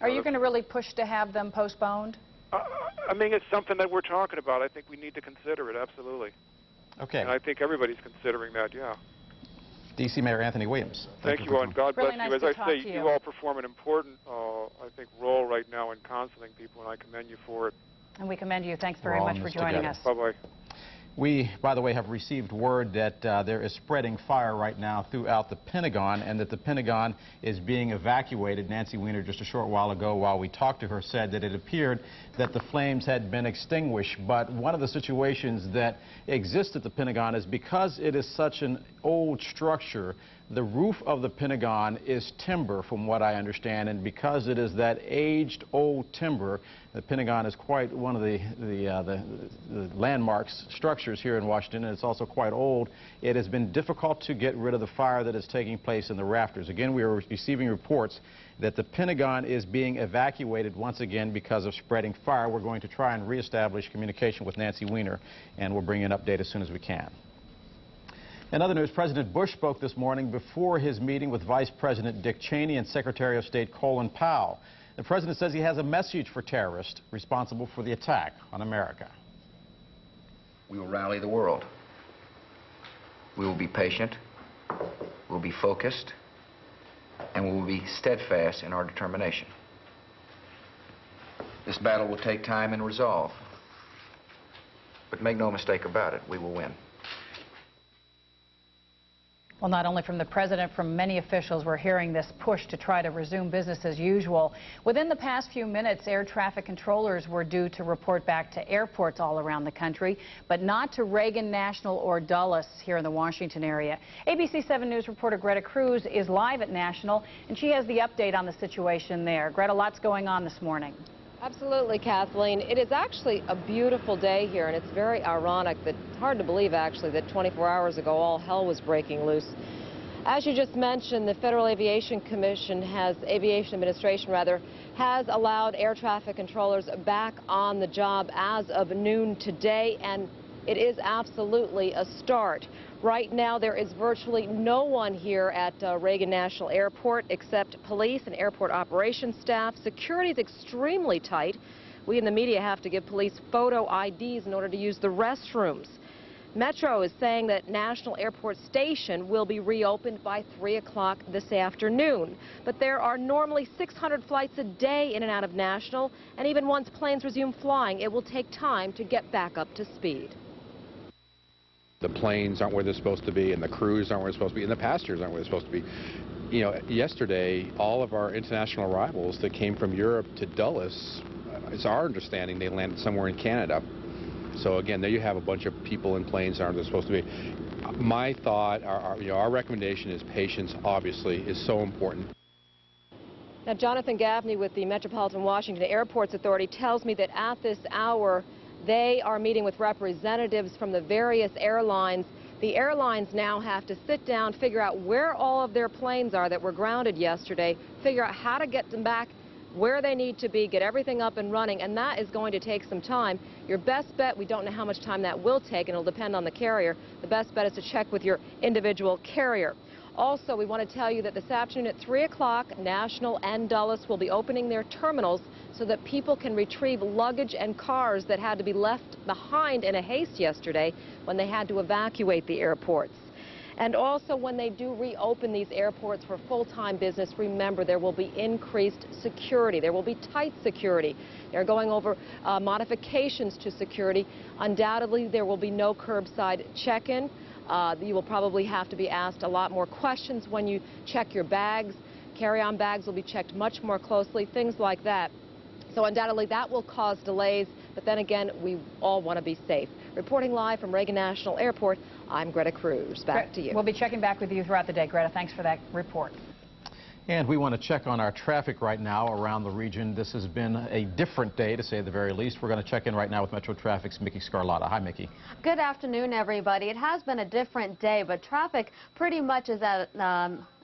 Are you going to really push to have them postponed? I mean, it's something that we're talking about. I think we need to consider it, absolutely. Okay. And I think everybody's considering that, yeah. D.C. Mayor Anthony Williams. Thank you, and God bless really you. Nice As to I say, talk to you all perform an important, I think, role right now in counseling people, and I commend you for it. And we commend you. Thanks very much for joining us. Bye-bye. We, by the way, have received word that there is spreading fire right now throughout the Pentagon, and that the Pentagon is being evacuated. Nancy Weiner, just a short while ago, while we talked to her, said that it appeared that the flames had been extinguished. But one of the situations that exists at the Pentagon is, because it is such an old structure, the roof of the Pentagon is timber, from what I understand, and because it is that aged old timber, the Pentagon is quite one of the landmarks structures here in Washington, and it's also quite old. It has been difficult to get rid of the fire that is taking place in the rafters. Again, we are receiving reports that the Pentagon is being evacuated once again because of spreading fire. We're going to try and reestablish communication with Nancy Weiner, and we'll bring you an update as soon as we can. In other news, President Bush spoke this morning before his meeting with Vice President Dick Cheney and Secretary of State Colin Powell. The president says he has a message for terrorists responsible for the attack on America. We will rally the world. We will be patient, we'll be focused, and we will be steadfast in our determination. This battle will take time and resolve, but make no mistake about it, we will win. Well, not only from the president, from many officials, we're hearing this push to try to resume business as usual. Within the past few minutes, air traffic controllers were due to report back to airports all around the country, but not to Reagan National or Dulles here in the Washington area. ABC 7 News reporter Greta Cruz is live at National, and she has the update on the situation there. Greta, lots going on this morning. Absolutely, Kathleen. It is actually a beautiful day here, and it's very ironic that, it's hard to believe actually, that 24 hours ago all hell was breaking loose. As you just mentioned, the Federal Aviation Administration has allowed air traffic controllers back on the job as of noon today, and it is absolutely a start. Right now, there is virtually no one here at Reagan National Airport except police and airport operations staff. Security is extremely tight. We in the media have to give police photo IDs in order to use the restrooms. Metro is saying that National Airport Station will be reopened by 3 o'clock this afternoon. But there are normally 600 flights a day in and out of National, and even once planes resume flying, it will take time to get back up to speed. The planes aren't where they're supposed to be, and the crews aren't where they're supposed to be, and the passengers aren't where they're supposed to be. You know, yesterday, all of our international arrivals that came from Europe to Dulles, it's our understanding they landed somewhere in Canada. So again, there you have a bunch of people in planes that aren't supposed to be. My thought, our recommendation is patience, obviously, is so important. Now, Jonathan Gaffney with the Metropolitan Washington Airports Authority tells me that at this hour, they are meeting with representatives from the various airlines. The airlines now have to sit down, figure out where all of their planes are that were grounded yesterday, figure out how to get them back where they need to be, get everything up and running, and that is going to take some time. Your best bet, we don't know how much time that will take, and it'll depend on the carrier. The best bet is to check with your individual carrier. Also, we want to tell you that this afternoon at 3 o'clock, National and Dulles will be opening their terminals so that people can retrieve luggage and cars that had to be left behind in a haste yesterday when they had to evacuate the airports. And also, when they do reopen these airports for full-time business, remember there will be increased security. There will be tight security. They're going over modifications to security. Undoubtedly, there will be no curbside check-in. You will probably have to be asked a lot more questions when you check your bags. Carry-on bags will be checked much more closely, things like that. So undoubtedly that will cause delays, but then again, we all want to be safe. Reporting live from Reagan National Airport, I'm Greta Cruz. Back to you. We'll be checking back with you throughout the day. Greta, thanks for that report. And we want to check on our traffic right now around the region. This has been a different day, to say the very least. We're going to check in right now with Metro Traffic's Mickey Scarlotta. Hi, Mickey. Good afternoon, everybody. It has been a different day, but traffic pretty much is at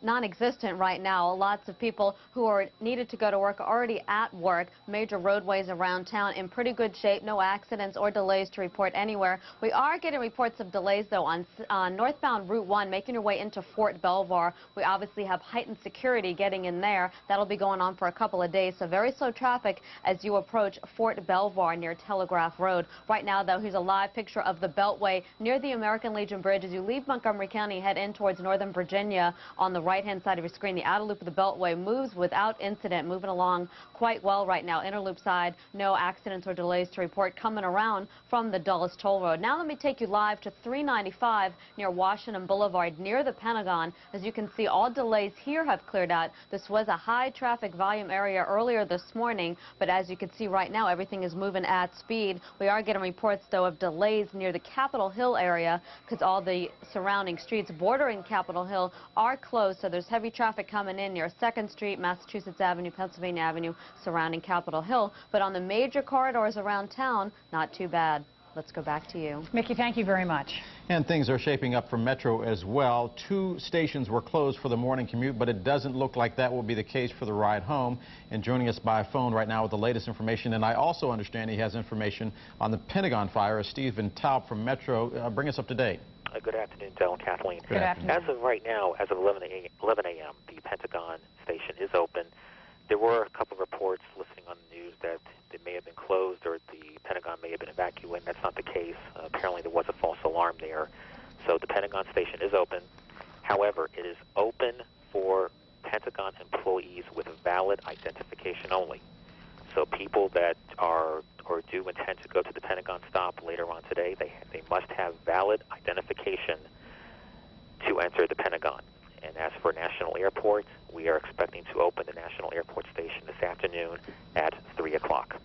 non-existent right now. Lots of people who are needed to go to work are already at work. Major roadways around town in pretty good shape. No accidents or delays to report anywhere. We are getting reports of delays, though, on northbound Route 1, making your way into Fort Belvoir. We obviously have heightened security getting in there. That'll be going on for a couple of days, so very slow traffic as you approach Fort Belvoir near Telegraph Road. Right now, though, here's a live picture of the Beltway near the American Legion Bridge. As you leave Montgomery County, head in towards Northern Virginia on the right-hand side of your screen. The outer loop of the Beltway moves without incident, moving along quite well right now. Inner loop side, no accidents or delays to report coming around from the Dulles Toll Road. Now let me take you live to 395 near Washington Boulevard near the Pentagon. As you can see, all delays here have cleared out. This was a high traffic volume area earlier this morning, but as you can see right now, everything is moving at speed. We are getting reports, though, of delays near the Capitol Hill area because all the surrounding streets bordering Capitol Hill are closed, so there's heavy traffic coming in near 2nd Street, Massachusetts Avenue, Pennsylvania Avenue, surrounding Capitol Hill. But on the major corridors around town, not too bad. Let's go back to you. Mickey, thank you very much. And things are shaping up for Metro as well. 2 stations were closed for the morning commute, but it doesn't look like that will be the case for the ride home. And joining us by phone right now with the latest information, and I also understand he has information on the Pentagon fire, is Stephen Taub from Metro. Bring us up to date. Good afternoon, Del and Kathleen. Good afternoon. As of right now, as of 11 a.m., the Pentagon station is open. There were a couple of reports listening on the news that they may have been closed or the Pentagon may have been evacuated. That's not the case. Apparently there was a false alarm there. So the Pentagon station is open. However, it is open for Pentagon employees with valid identification only. So people that are or do intend to go to the Pentagon stop later on today, they must have valid identification to enter the Pentagon. And as for National Airport, we are expecting to open the National Airport station this afternoon at 3 o'clock.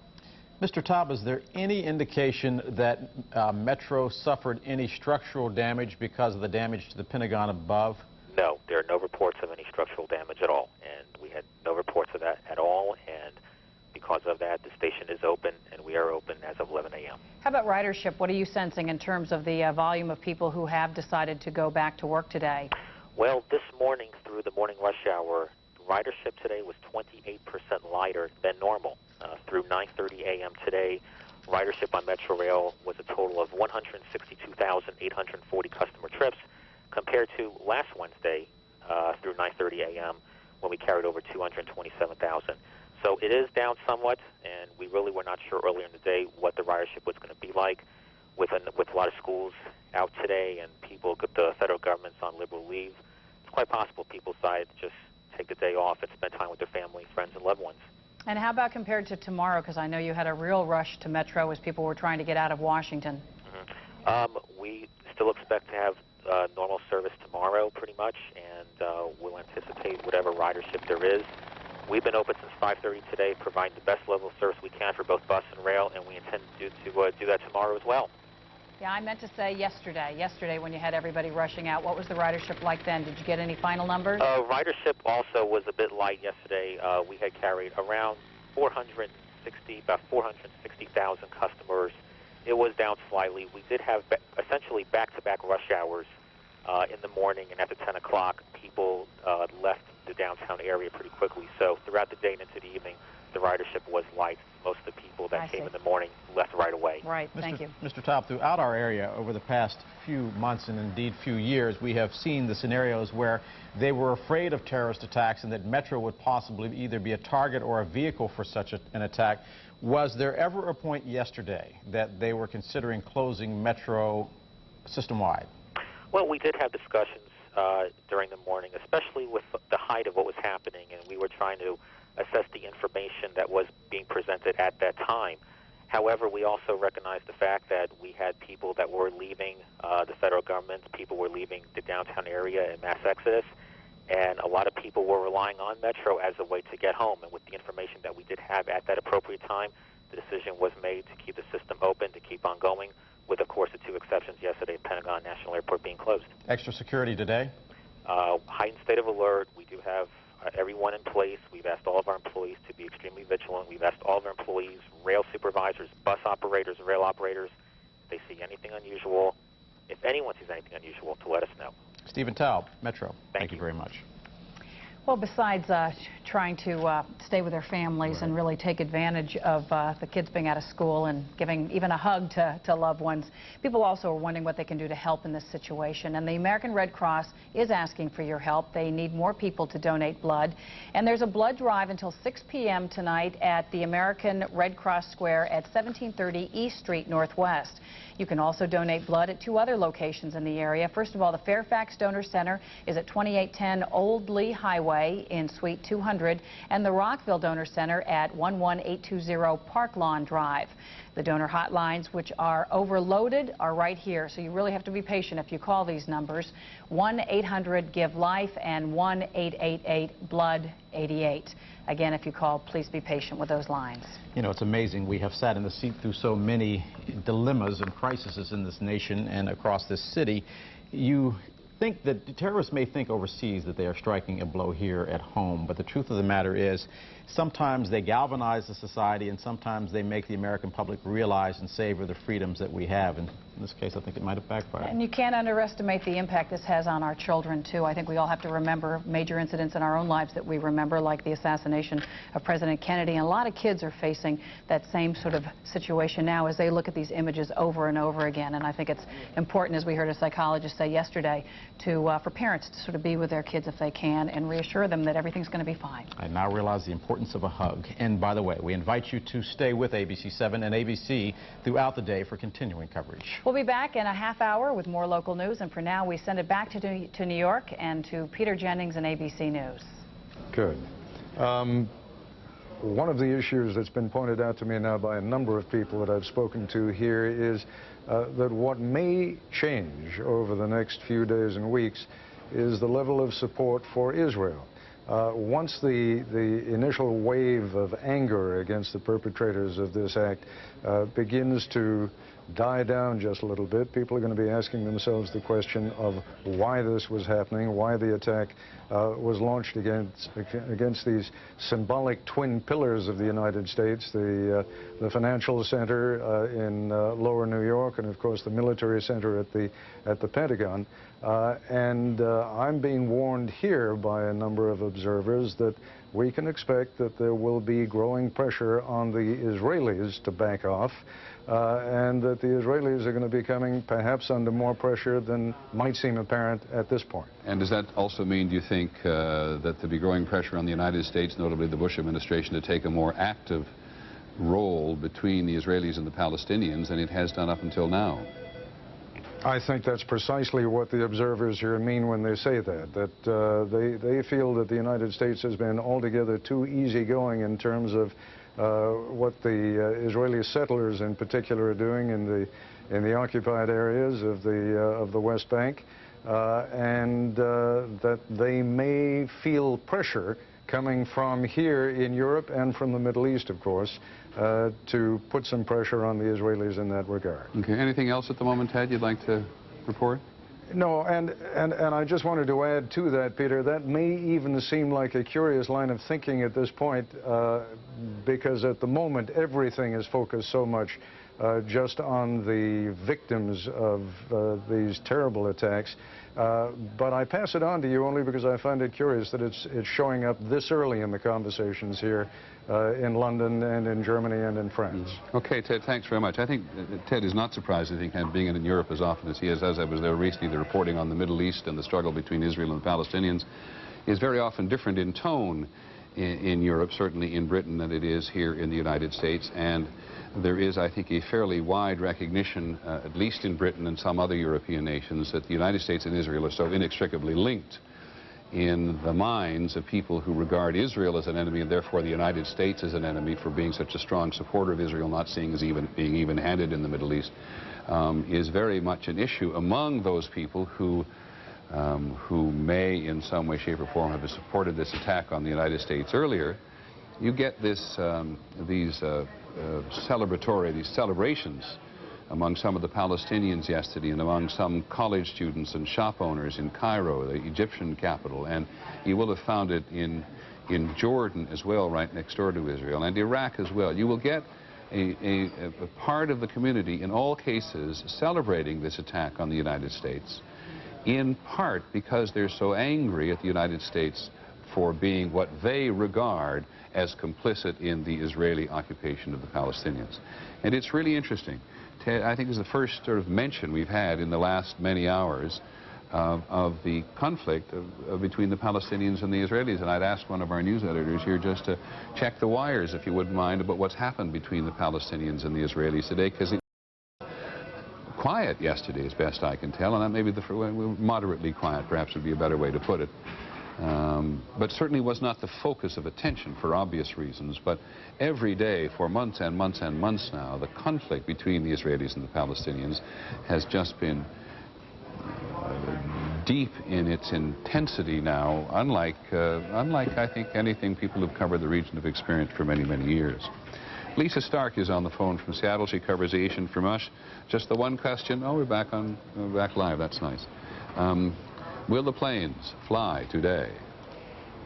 Mr. Taub, is there any indication that Metro suffered any structural damage because of the damage to the Pentagon above? No, there are no reports of any structural damage at all. And we had no reports of that at all. And because of that, the station is open, and we are open as of 11 a.m. How about ridership? What are you sensing in terms of the volume of people who have decided to go back to work today? Well, this morning through the morning rush hour, ridership today was 28% lighter than normal. Through 9:30 a.m. today, ridership on Metro Rail was a total of 162,840 customer trips, compared to last Wednesday through 9:30 a.m. when we carried over 227,000. So it is down somewhat, and we really were not sure earlier in the day what the ridership was going to be like. With a lot of schools out today and people, the federal government's on liberal leave, it's quite possible people decided to just take the day off and spend time with their family, friends, and loved ones. And how about compared to tomorrow? Because I know you had a real rush to Metro as people were trying to get out of Washington. We still expect to have normal service tomorrow, pretty much, and we'll anticipate whatever ridership there is. We've been open since 5:30 today, providing the best level of service we can for both bus and rail, and we intend to do that tomorrow as well. Yeah, I meant to say yesterday when you had everybody rushing out, what was the ridership like then? Did you get any final numbers? Ridership also was a bit light yesterday. We had carried around about 460,000 customers. It was down slightly. We did have essentially back-to-back rush hours in the morning, and after 10 o'clock, people left the downtown area pretty quickly. So throughout the day and into the evening, the ridership was light. Most of the people that came in the morning left right away. Right, thank you. Mr. Taub, throughout our area over the past few months and indeed few years, we have seen the scenarios where they were afraid of terrorist attacks and that Metro would possibly either be a target or a vehicle for such an attack. Was there ever a point yesterday that they were considering closing Metro system-wide? Well, we did have discussions during the morning, especially with the height of what was happening, and we were trying to assess the information that was being presented at that time. However, we also recognized the fact that we had people that were leaving the federal government, people were leaving the downtown area in mass exodus, and a lot of people were relying on Metro as a way to get home. And with the information that we did have at that appropriate time, the decision was made to keep the system open, to keep on going, with, of course, the two exceptions yesterday, Pentagon National Airport being closed. Extra security today? Heightened state of alert. We do have everyone in place. We've asked all of our employees to be extremely vigilant. We've asked all of our employees, rail supervisors, bus operators, rail operators, if they see anything unusual, if anyone sees anything unusual, to let us know. Stephen Taub, Metro. Thank you very much. Well, besides trying to stay with their families and really take advantage of the kids being out of school and giving even a hug to loved ones, people also are wondering what they can do to help in this situation. And the American Red Cross is asking for your help. They need more people to donate blood. And there's a blood drive until 6 p.m. tonight at the American Red Cross Square at 1730 East Street Northwest. You can also donate blood at two other locations in the area. First of all, the Fairfax Donor Center is at 2810 Old Lee Highway in Suite 200, and the Rockville Donor Center at 11820 Park Lawn Drive. The donor hotlines, which are overloaded, are right here, so you really have to be patient if you call these numbers: 1-800-GIVE-LIFE and 1-888-BLOOD-88. Again, if you call, please be patient with those lines. You know, it's amazing. We have sat in the seat through so many dilemmas and crises in this nation and across this city. You think that the terrorists may think overseas that they are striking a blow here at home, but the truth of the matter is sometimes they galvanize the society and sometimes they make the American public realize and savor the freedoms that we have. And in this case, I think it might have backfired. And you can't underestimate the impact this has on our children, too. I think we all have to remember major incidents in our own lives that we remember, like the assassination of President Kennedy. And a lot of kids are facing that same sort of situation now as they look at these images over and over again. And I think it's important, as we heard a psychologist say yesterday, for parents to sort of be with their kids if they can and reassure them that everything's going to be fine. I now realize the importance of a hug. And by the way, we invite you to stay with ABC7 and ABC throughout the day for continuing coverage. We'll be back in a half hour with more local news, and for now we send it back to New York and to Peter Jennings and ABC News. Good. One of the issues that's been pointed out to me now by a number of people that I've spoken to here is that what may change over the next few days and weeks is the level of support for Israel. Once the initial wave of anger against the perpetrators of this act begins to die down just a little bit, people are going to be asking themselves the question of why this was happening, why the attack was launched against these symbolic twin pillars of the United States, the financial center in lower New York, and of course the military center at the Pentagon. I'm being warned here by a number of observers that we can expect that there will be growing pressure on the Israelis to back off, and that the Israelis are going to be coming perhaps under more pressure than might seem apparent at this point. And does that also mean, do you think, that there'll be growing pressure on the United States, notably the Bush administration, to take a more active role between the Israelis and the Palestinians than it has done up until now? I think that's precisely what the observers here mean when they say that they feel that the United States has been altogether too easygoing in terms of what the Israeli settlers in particular are doing in the occupied areas of the West Bank, and that they may feel pressure coming from here in Europe and from the Middle East, of course, to put some pressure on the Israelis in that regard. Okay. Anything else at the moment, Ted, you'd like to report? No, and I just wanted to add to that, Peter, that may even seem like a curious line of thinking at this point, because at the moment everything is focused so much just on the victims of these terrible attacks. But I pass it on to you only because I find it curious that it's showing up this early in the conversations here in London and in Germany and in France. Okay, Ted, thanks very much. I think Ted is not surprised, I think, being in Europe as often as he is. As I was there recently, the reporting on the Middle East and the struggle between Israel and the Palestinians is very often different in tone in Europe, certainly in Britain, than it is here in the United States. And there is, I think, a fairly wide recognition, at least in Britain and some other European nations, that the United States and Israel are so inextricably linked in the minds of people who regard Israel as an enemy and therefore the United States as an enemy for being such a strong supporter of Israel, not seeing as being even-handed in the Middle East, is very much an issue among those people who may in some way, shape or form have supported this attack on the United States earlier. You get this, these celebrations among some of the Palestinians yesterday and among some college students and shop owners in Cairo, the Egyptian capital, and you will have found it in Jordan as well, right next door to Israel, and Iraq as well. You will get a part of the community in all cases celebrating this attack on the United States, in part because they're so angry at the United States for being what they regard as complicit in the Israeli occupation of the Palestinians. And it's really interesting. Ted, I think it's the first sort of mention we've had in the last many hours of the conflict between the Palestinians and the Israelis. And I'd ask one of our news editors here just to check the wires, if you wouldn't mind, about what's happened between the Palestinians and the Israelis today, because it was quiet yesterday, as best I can tell, and that maybe moderately quiet, perhaps would be a better way to put it. But certainly was not the focus of attention for obvious reasons. But every day for months and months and months now, the conflict between the Israelis and the Palestinians has just been deep in its intensity now, unlike I think anything people who've covered the region have experienced for many, many years. Lisa Stark is on the phone from Seattle. She covers the Asian from us. Just the one question. Oh, we're back live. That's nice. Will the planes fly today?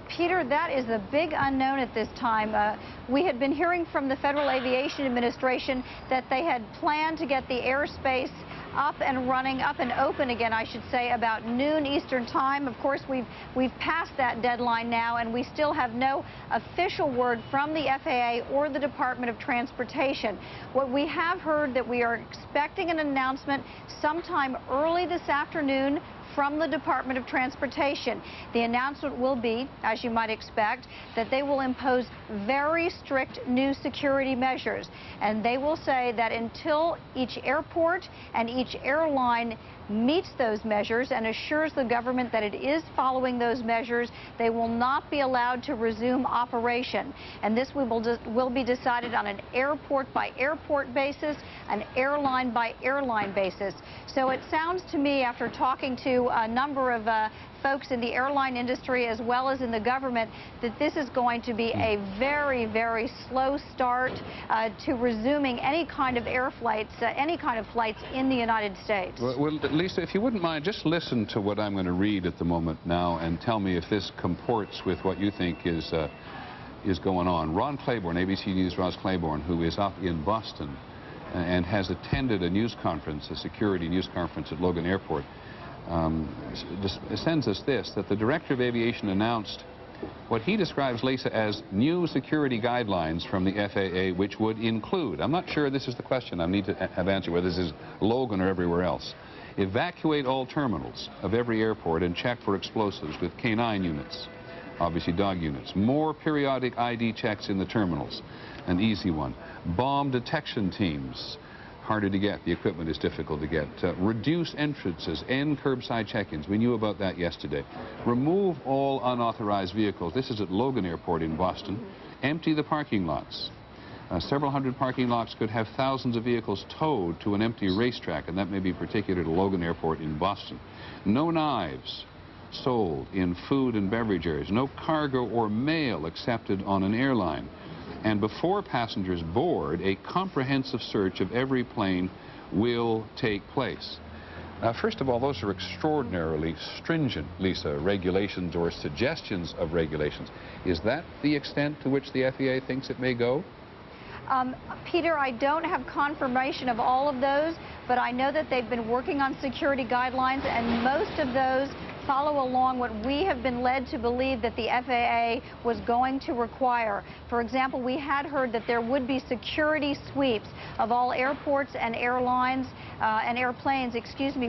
Peter, that is a big unknown at this time. We had been hearing from the Federal Aviation Administration that they had planned to get the airspace up and running, up and open again, I should say, about noon Eastern time. Of course, we've passed that deadline now, and we still have no official word from the FAA or the Department of Transportation. What we have heard that we are expecting an announcement sometime early this afternoon from the Department of Transportation. The announcement will be, as you might expect, that they will impose very strict new security measures. And they will say that until each airport and each airline meets those measures and assures the government that it is following those measures, they will not be allowed to resume operation. And this will be decided on an airport-by-airport basis, an airline-by-airline basis. So it sounds to me, after talking to a number of folks in the airline industry as well as in the government, that this is going to be a very, very slow start to resuming any kind of air flights, any kind of flights in the United States. Well, Lisa, if you wouldn't mind, just listen to what I'm going to read at the moment now and tell me if this comports with what you think is going on. Ron Claiborne, ABC News' Ross Claiborne, who is up in Boston and has attended a news conference, a security news conference at Logan Airport, sends us this, that the Director of Aviation announced what he describes, Lisa, as new security guidelines from the FAA, which would include, I'm not sure this is the question I need to have answered, whether this is Logan or everywhere else, evacuate all terminals of every airport and check for explosives with K9 units, obviously dog units, more periodic ID checks in the terminals, an easy one, bomb detection teams, harder to get, the equipment is difficult to get, reduce entrances, end curbside check-ins, we knew about that yesterday, remove all unauthorized vehicles, this is at Logan Airport in Boston, empty the parking lots. Several hundred parking lots could have thousands of vehicles towed to an empty racetrack, and that may be particular to Logan Airport in Boston. No knives, sold in food and beverage areas, no cargo or mail accepted on an airline. And before passengers board, a comprehensive search of every plane will take place. First of all, those are extraordinarily stringent, Lisa, regulations or suggestions of regulations. Is that the extent to which the FAA thinks it may go? Peter, I don't have confirmation of all of those, but I know that they've been working on security guidelines, and most of those follow along what we have been led to believe that the FAA was going to require. For example, we had heard that there would be security sweeps of all airports and airlines and airplanes,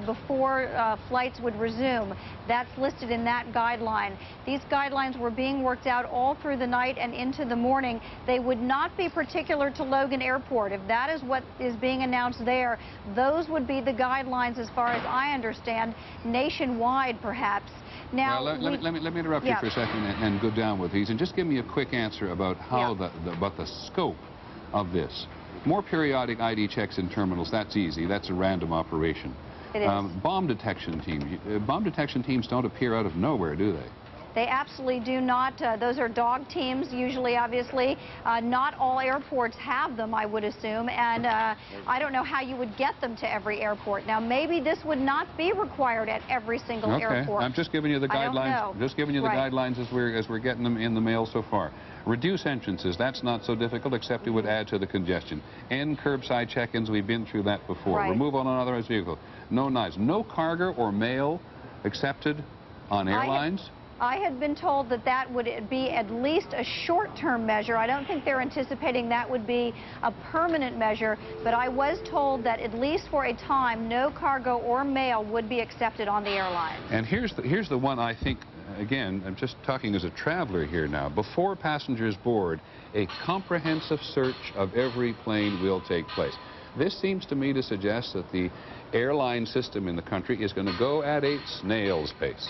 before flights would resume. That's listed in that guideline. These guidelines were being worked out all through the night and into the morning. They would not be particular to Logan Airport. If that is what is being announced there, those would be the guidelines, as far as I understand, nationwide perhaps. Now, well, let me interrupt you for a second and go down with these, and just give me a quick answer about how about the scope of this. More periodic ID checks in terminals, that's easy. That's a random operation. It is. Bomb detection teams don't appear out of nowhere, do they? They absolutely do not. Those are dog teams, usually, obviously. Not all airports have them, I would assume, and I don't know how you would get them to every airport. Now, maybe this would not be required at every single airport. I'm just giving you the guidelines. Just giving you the guidelines as we're getting them in the mail so far. Reduce entrances. That's not so difficult, except it would add to the congestion. End curbside check-ins. We've been through that before. Remove on unauthorized vehicle. No knives. No cargo or mail accepted on airlines. I had been told that that would be at least a short-term measure. I don't think they're anticipating that would be a permanent measure, but I was told that at least for a time, no cargo or mail would be accepted on the airline. And here's the one I think, again, I'm just talking as a traveler here now. Before passengers board, a comprehensive search of every plane will take place. This seems to me to suggest that the airline system in the country is going to go at a snail's pace.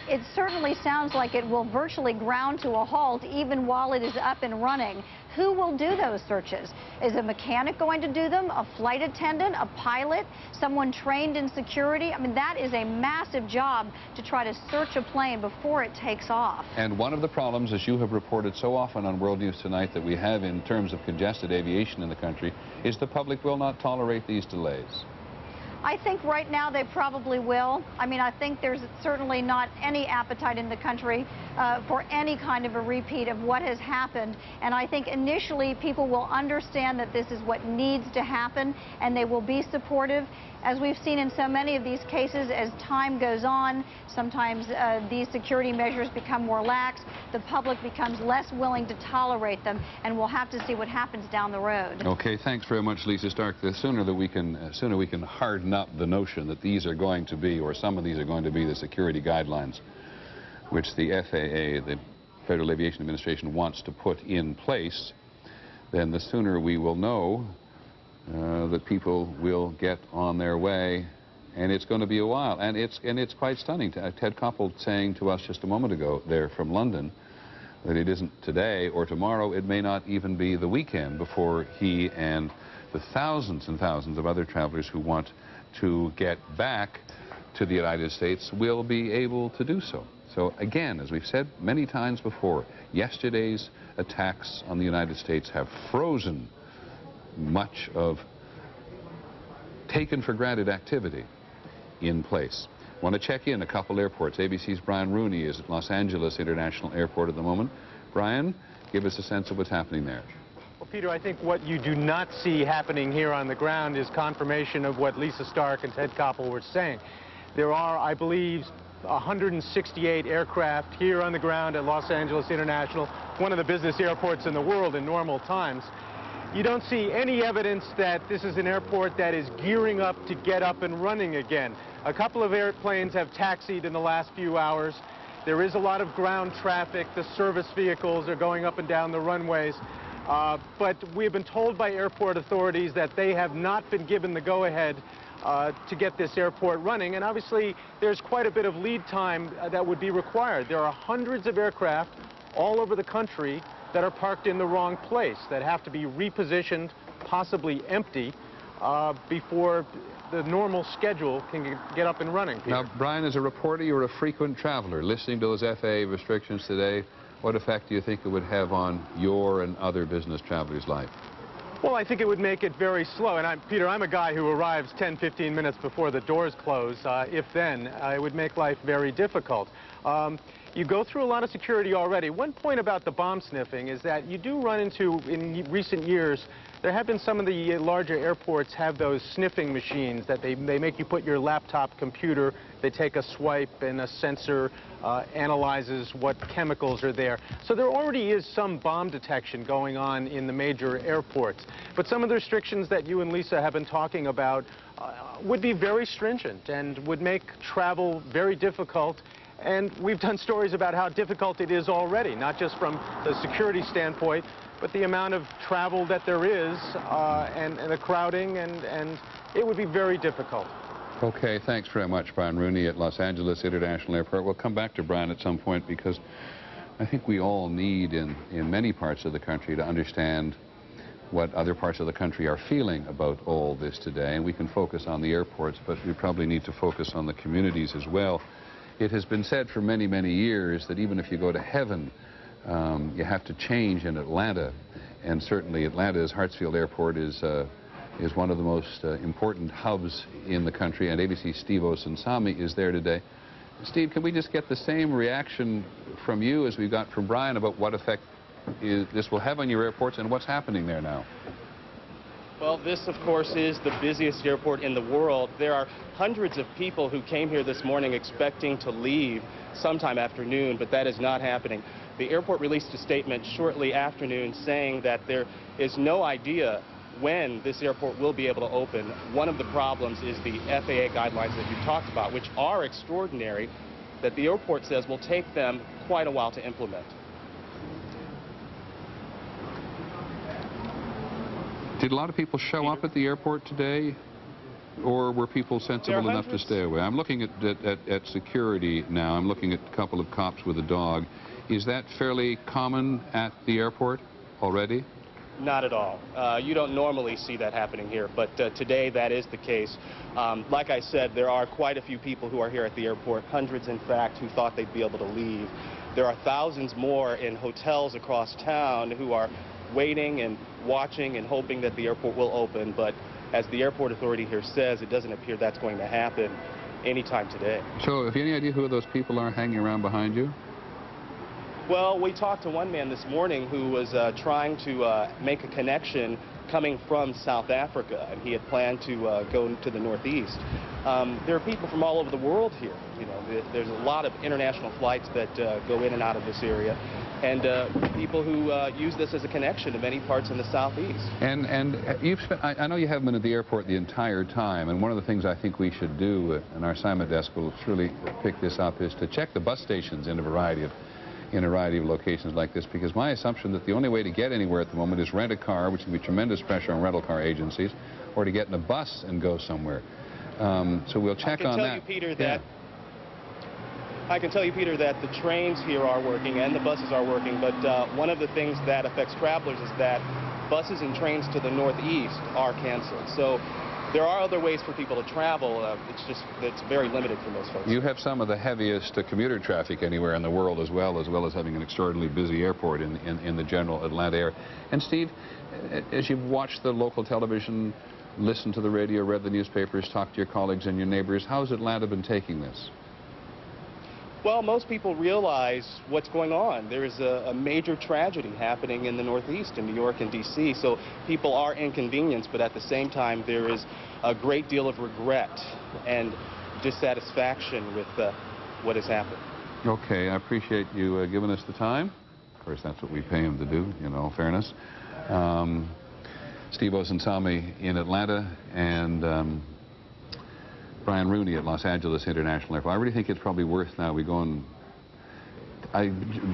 It certainly sounds like it will virtually ground to a halt even while it is up and running. Who will do those searches? Is a mechanic going to do them? A flight attendant? A pilot? Someone trained in security? I mean, that is a massive job to try to search a plane before it takes off. And one of the problems, as you have reported so often on World News Tonight, that we have in terms of congested aviation in the country is the public will not tolerate these delays. I think right now they probably will. I mean, I think there's certainly not any appetite in the country for any kind of a repeat of what has happened. And I think initially people will understand that this is what needs to happen, and they will be supportive. As we've seen in so many of these cases, as time goes on, sometimes these security measures become more lax. The public becomes less willing to tolerate them, and we'll have to see what happens down the road. Okay, thanks very much, Lisa Stark. The sooner that we can harden up the notion that these are going to be, or some of these are going to be, the security guidelines which the FAA, the Federal Aviation Administration, wants to put in place, then the sooner we will know that people will get on their way, and it's going to be a while. And it's quite stunning. Ted Koppel saying to us just a moment ago there from London that it isn't today or tomorrow, it may not even be the weekend before he and the thousands and thousands of other travelers who want to get back to the United States will be able to do so. So again, as we've said many times before, yesterday's attacks on the United States have frozen much of taken for granted activity in place. Want to check in a couple airports. ABC's Brian Rooney is at Los Angeles International Airport at the moment. Brian, give us a sense of what's happening there. Well, Peter, I think what you do not see happening here on the ground is confirmation of what Lisa Stark and Ted Koppel were saying. There are, I believe, 168 aircraft here on the ground at Los Angeles International, one of the busiest airports in the world in normal times. You don't see any evidence that this is an airport that is gearing up to get up and running again. A couple of airplanes have taxied in the last few hours. There is a lot of ground traffic. The service vehicles are going up and down the runways. But we've been told by airport authorities that they have not been given the go-ahead to get this airport running. And obviously, there's quite a bit of lead time that would be required. There are hundreds of aircraft all over the country that are parked in the wrong place, that have to be repositioned, possibly empty. before the normal schedule can get up and running, Peter. Now, Brian, as a reporter, you're a frequent traveler. Listening to those FAA restrictions today, what effect do you think it would have on your and other business travelers' life? Well, I think it would make it very slow. And Peter, I'm a guy who arrives 10, 15 minutes before the doors close. If then, it would make life very difficult. You go through a lot of security already. One point about the bomb sniffing is that you do run into, in recent years, there have been some of the larger airports have those sniffing machines that they make you put your laptop computer, they take a swipe and a sensor analyzes what chemicals are there. So there already is some bomb detection going on in the major airports. But some of the restrictions that you and Lisa have been talking about would be very stringent and would make travel very difficult. And we've done stories about how difficult it is already, not just from the security standpoint, but the amount of travel that there is and the crowding, and it would be very difficult. Okay, thanks very much, Brian Rooney at Los Angeles International Airport. We'll come back to Brian at some point because I think we all need in many parts of the country to understand what other parts of the country are feeling about all this today. And we can focus on the airports, but we probably need to focus on the communities as well. It has been said for many, many years that even if you go to heaven, you have to change in Atlanta. And certainly Atlanta's Hartsfield Airport is one of the most important hubs in the country. And ABC's Steve Osunsami is there today. Steve, can we just get the same reaction from you as we got from Brian about what effect this will have on your airports and what's happening there now? Well, this, of course, is the busiest airport in the world. There are hundreds of people who came here this morning expecting to leave sometime after noon, but that is not happening. The airport released a statement shortly after noon saying that there is no idea when this airport will be able to open. One of the problems is the FAA guidelines that you talked about, which are extraordinary, that the airport says will take them quite a while to implement. Did a lot of people show up at the airport today, or were people sensible enough to stay away? I'm looking at security now. I'm looking at a couple of cops with a dog. Is that fairly common at the airport already? Not at all. You don't normally see that happening here, but today that is the case. Like I said, there are quite a few people who are here at the airport, hundreds in fact, who thought they'd be able to leave. There are thousands more in hotels across town who are waiting and watching and hoping that the airport will open, but as the airport authority here says, it doesn't appear that's going to happen anytime today. So, have you any idea who those people are hanging around behind you? Well, we talked to one man this morning who was trying to make a connection coming from South Africa, and he had planned to go to the Northeast. There are people from all over the world here. You know, there's a lot of international flights that go in and out of this area, and people who use this as a connection to many parts in the Southeast. And you've spent, I know you haven't been at the airport the entire time, and one of the things I think we should do, and our assignment desk will surely pick this up, is to check the bus stations in a variety of locations like this, because my assumption that the only way to get anywhere at the moment is rent a car, which can be tremendous pressure on rental car agencies, or to get in a bus and go somewhere. So we'll check on that. I can tell you, Peter, that the trains here are working and the buses are working, but one of the things that affects travelers is that buses and trains to the Northeast are canceled. So there are other ways for people to travel. It's very limited for most folks. You have some of the heaviest commuter traffic anywhere in the world as well as having an extraordinarily busy airport in the general Atlanta area. And Steve, as you've watched the local television, listened to the radio, read the newspapers, talked to your colleagues and your neighbors, how's Atlanta been taking this? Well, most people realize what's going on. There is a major tragedy happening in the Northeast, in New York and D.C., so people are inconvenienced, but at the same time, there is a great deal of regret and dissatisfaction with what has happened. Okay, I appreciate you giving us the time. Of course, that's what we pay him to do, you know, fairness. Steve Osunsami in Atlanta, and Brian Rooney at Los Angeles International Airport. I really think it's probably worth now we go and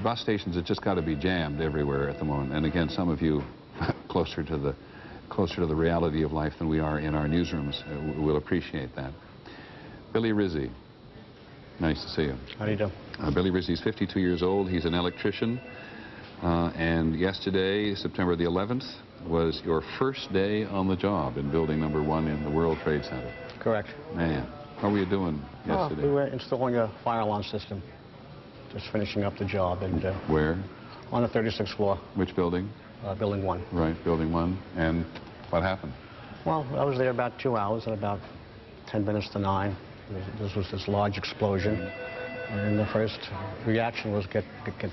bus stations have just got to be jammed everywhere at the moment. And again, some of you closer to the reality of life than we are in our newsrooms will appreciate that. Billy Rizzi, nice to see you. How do you do? Billy Rizzi is 52 years old. He's an electrician. And yesterday, September the 11th, was your first day on the job in building number 1 in the World Trade Center. Correct. Man, how were you doing yesterday? We were installing a fire alarm system, just finishing up the job. And where? On the 36th floor. Which building? Building 1. Right, building 1. And what happened? Well, I was there about 2 hours, at about 10 minutes to 9. This was this large explosion. And the first reaction was get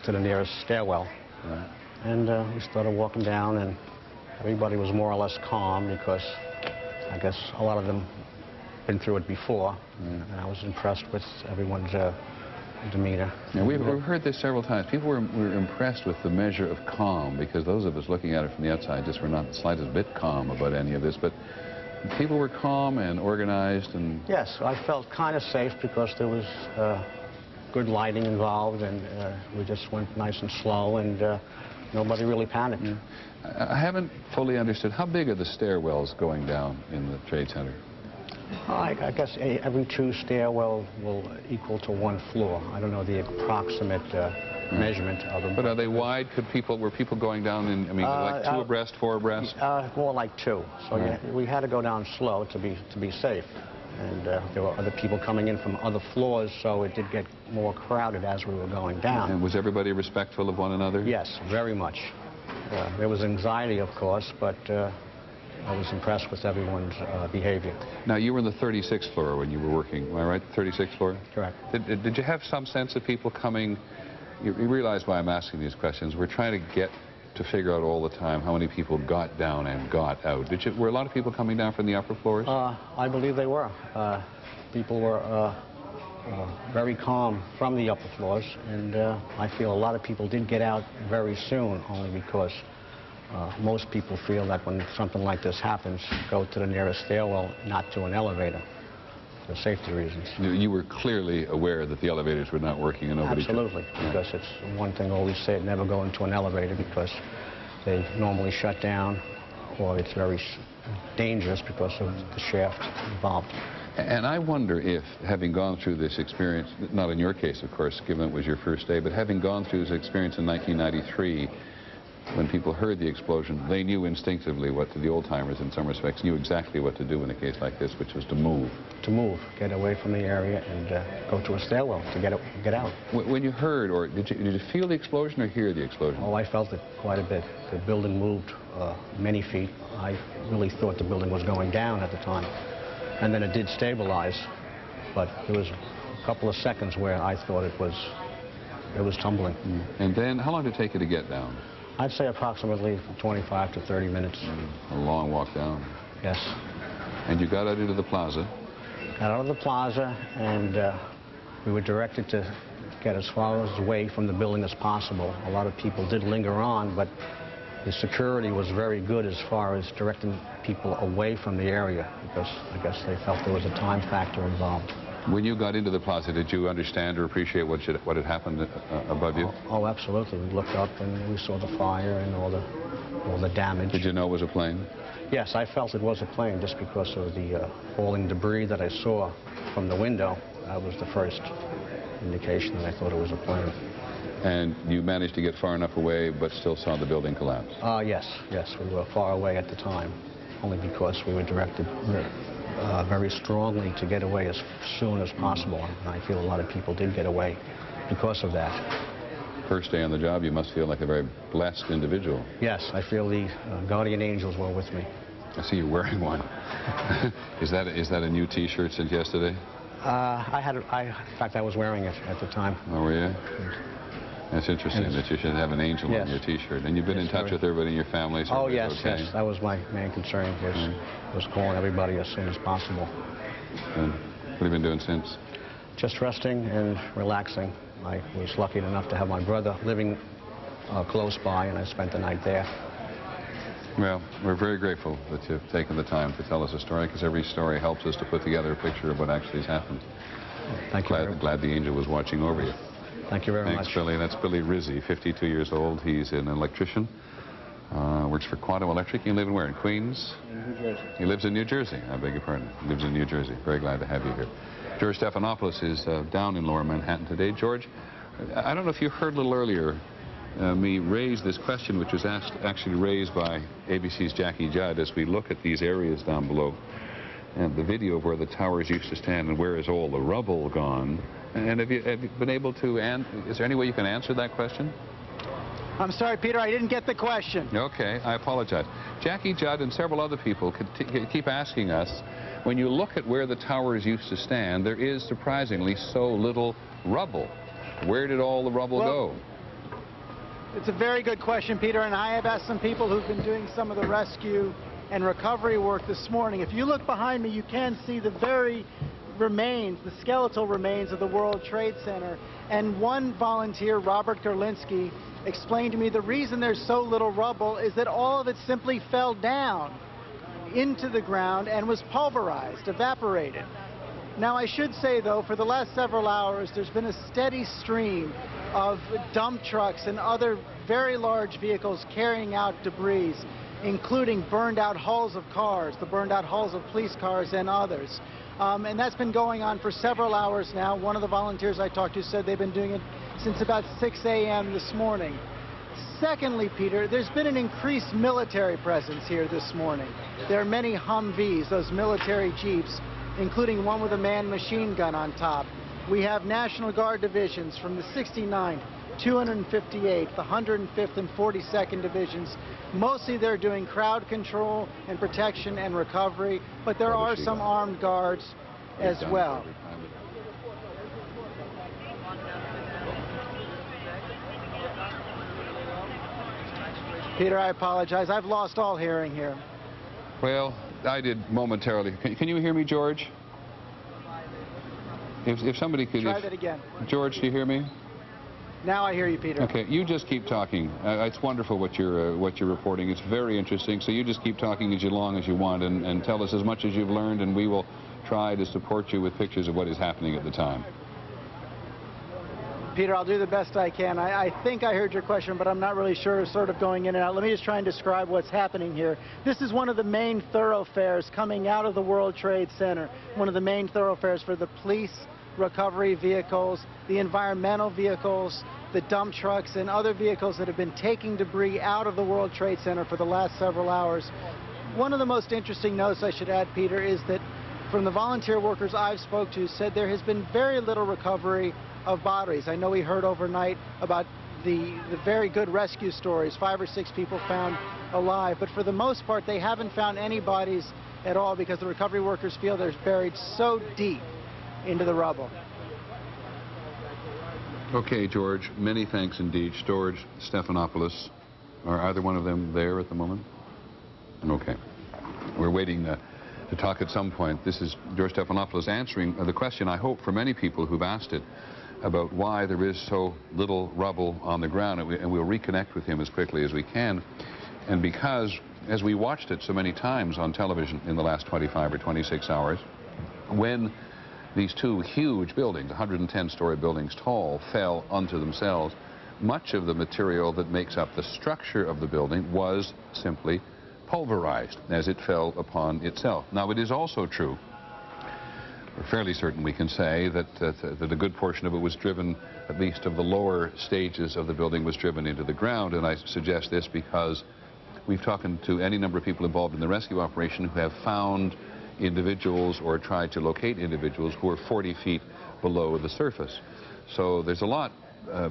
to the nearest stairwell. Right. And we started walking down, and everybody was more or less calm because I guess a lot of them been through it before. And I was impressed with everyone's demeanor. Yeah, we've heard this several times. People were impressed with the measure of calm, because those of us looking at it from the outside just were not the slightest bit calm about any of this. But people were calm and organized. And yes, I felt kind of safe because there was good lighting involved, and we just went nice and slow, and nobody really panicked. Yeah. I haven't fully understood, how big are the stairwells going down in the Trade Center? I guess every 2 stairwell will equal to 1 floor. I don't know the approximate measurement of them. But are they wide? Were people going down in, I mean, like 2 abreast, 4 abreast? More like 2. So we had to go down slow to be safe. And there were other people coming in from other floors, so it did get more crowded as we were going down. And was everybody respectful of one another? Yes, very much. There was anxiety, of course, but I was impressed with everyone's behavior. Now, you were on the 36th floor when you were working, am I right? 36th floor? Correct. Did you have some sense of people coming? You realize why I'm asking these questions. We're trying to get to figure out all the time how many people got down and got out. Were a lot of people coming down from the upper floors? I believe they were. People were very calm from the upper floors, and I feel a lot of people did get out very soon, only because most people feel that when something like this happens, go to the nearest stairwell, not to an elevator, for safety reasons. You were clearly aware that the elevators were not working and nobody Absolutely, because it's one thing I always say, never go into an elevator because they normally shut down, or it's very dangerous because of the shaft involved. And I wonder if, having gone through this experience, not in your case, of course, given it was your first day, but having gone through this experience in 1993, when people heard the explosion, they knew instinctively what, the old-timers in some respects, knew exactly what to do in a case like this, which was to move. To move, get away from the area and go to a stairwell to get out. When you heard, or did you feel the explosion or hear the explosion? Oh, I felt it quite a bit. The building moved many feet. I really thought the building was going down at the time. And then it did stabilize, but there was a couple of seconds where I thought it was tumbling. And then, how long did it take you to get down? I'd say approximately 25 to 30 minutes. A long walk down. Yes. And you got out into the plaza? Got out of the plaza, and we were directed to get as far away from the building as possible. A lot of people did linger on, but the security was very good as far as directing people away from the area, because I guess they felt there was a time factor involved. When you got into the plaza, did you understand or appreciate what had happened above you? Oh, absolutely. We looked up and we saw the fire and all the damage. Did you know it was a plane? Yes, I felt it was a plane just because of the falling debris that I saw from the window. That was the first indication that I thought it was a plane. And you managed to get far enough away but still saw the building collapse? Yes. We were far away at the time, only because we were directed very strongly to get away as soon as possible. And I feel a lot of people did get away because of that. First day on the job, you must feel like a very blessed individual. Yes, I feel the guardian angels were with me. I see you wearing one. Is that a new T-shirt since yesterday? In fact, I was wearing it at the time. Oh, were you? That's interesting that you should have an angel on your T-shirt. And you've been in touch with everybody in your family? So yes. That was my main concern, was calling everybody as soon as possible. And what have you been doing since? Just resting and relaxing. I was lucky enough to have my brother living close by, and I spent the night there. Well, we're very grateful that you've taken the time to tell us a story, because every story helps us to put together a picture of what actually has happened. Thank you. Glad the angel was watching over you. Thank you very much. Thanks, Billy. That's Billy Rizzi, 52 years old. He's an electrician. Works for Quantum Electric. You live in where? In Queens? In New Jersey. He lives in New Jersey. I beg your pardon. He lives in New Jersey. Very glad to have you here. George Stephanopoulos is down in Lower Manhattan today. George, I don't know if you heard a little earlier me raise this question, which was actually raised by ABC's Jackie Judd, as we look at these areas down below and the video of where the towers used to stand and where is all the rubble gone. And have you been able to, is there any way you can answer that question? I'm sorry, Peter, I didn't get the question. Okay, I apologize. Jackie Judd and several other people keep asking us, when you look at where the towers used to stand, there is surprisingly so little rubble. Where did all the rubble go? It's a very good question, Peter, and I have asked some people who've been doing some of the rescue and recovery work this morning. If you look behind me, you can see the very remains, the skeletal remains of the World Trade Center. And one volunteer, Robert Gerlinski, explained to me the reason there's so little rubble is that all of it simply fell down into the ground and was pulverized, evaporated. Now, I should say, though, for the last several hours, there's been a steady stream of dump trucks and other very large vehicles carrying out debris, including burned out hulls of cars, the burned out hulls of police cars and others. And that's been going on for several hours now. One of the volunteers I talked to said they've been doing it since about 6 a.m. this morning. Secondly, Peter, there's been an increased military presence here this morning. There are many Humvees, those military jeeps, including one with a manned machine gun on top. We have National Guard divisions from the 69th, 258th, the 105th and 42nd divisions. Mostly they're doing crowd control and protection and recovery, but there are some armed guards as well. Peter, I apologize. I've lost all hearing here. Well, I did momentarily. Can you hear me, George? If somebody could... Try that again. George, do you hear me? Now I hear you, Peter. Okay, you just keep talking. It's wonderful what you're reporting. It's very interesting. So you just keep talking as long as you want and tell us as much as you've learned, and we will try to support you with pictures of what is happening at the time. Peter, I'll do the best I can. I think I heard your question, but I'm not really sure, sort of going in and out. Let me just try and describe what's happening here. This is one of the main thoroughfares coming out of the World Trade Center, one of the main thoroughfares for the police recovery vehicles, the environmental vehicles, the dump trucks, and other vehicles that have been taking debris out of the World Trade Center for the last several hours. One of the most interesting notes I should add, Peter, is that from the volunteer workers I've spoke to said there has been very little recovery of bodies. I know we heard overnight about the very good rescue stories, 5 or 6 people found alive, but for the most part they haven't found any bodies at all because the recovery workers feel they're buried so deep into the rubble. Okay, George, many thanks indeed. George Stephanopoulos, are either one of them there at the moment? Okay. We're waiting to talk at some point. This is George Stephanopoulos answering the question, I hope, for many people who've asked it, about why there is so little rubble on the ground, and we'll reconnect with him as quickly as we can. And because, as we watched it so many times on television in the last 25 or 26 hours, when these two huge buildings, 110-story buildings tall, fell onto themselves, much of the material that makes up the structure of the building was simply pulverized as it fell upon itself. Now, it is also true, we're fairly certain we can say, that a good portion of it was driven, at least of the lower stages of the building, was driven into the ground. And I suggest this because we've talked to any number of people involved in the rescue operation who have found individuals or tried to locate individuals who are 40 feet below the surface. So there's a lot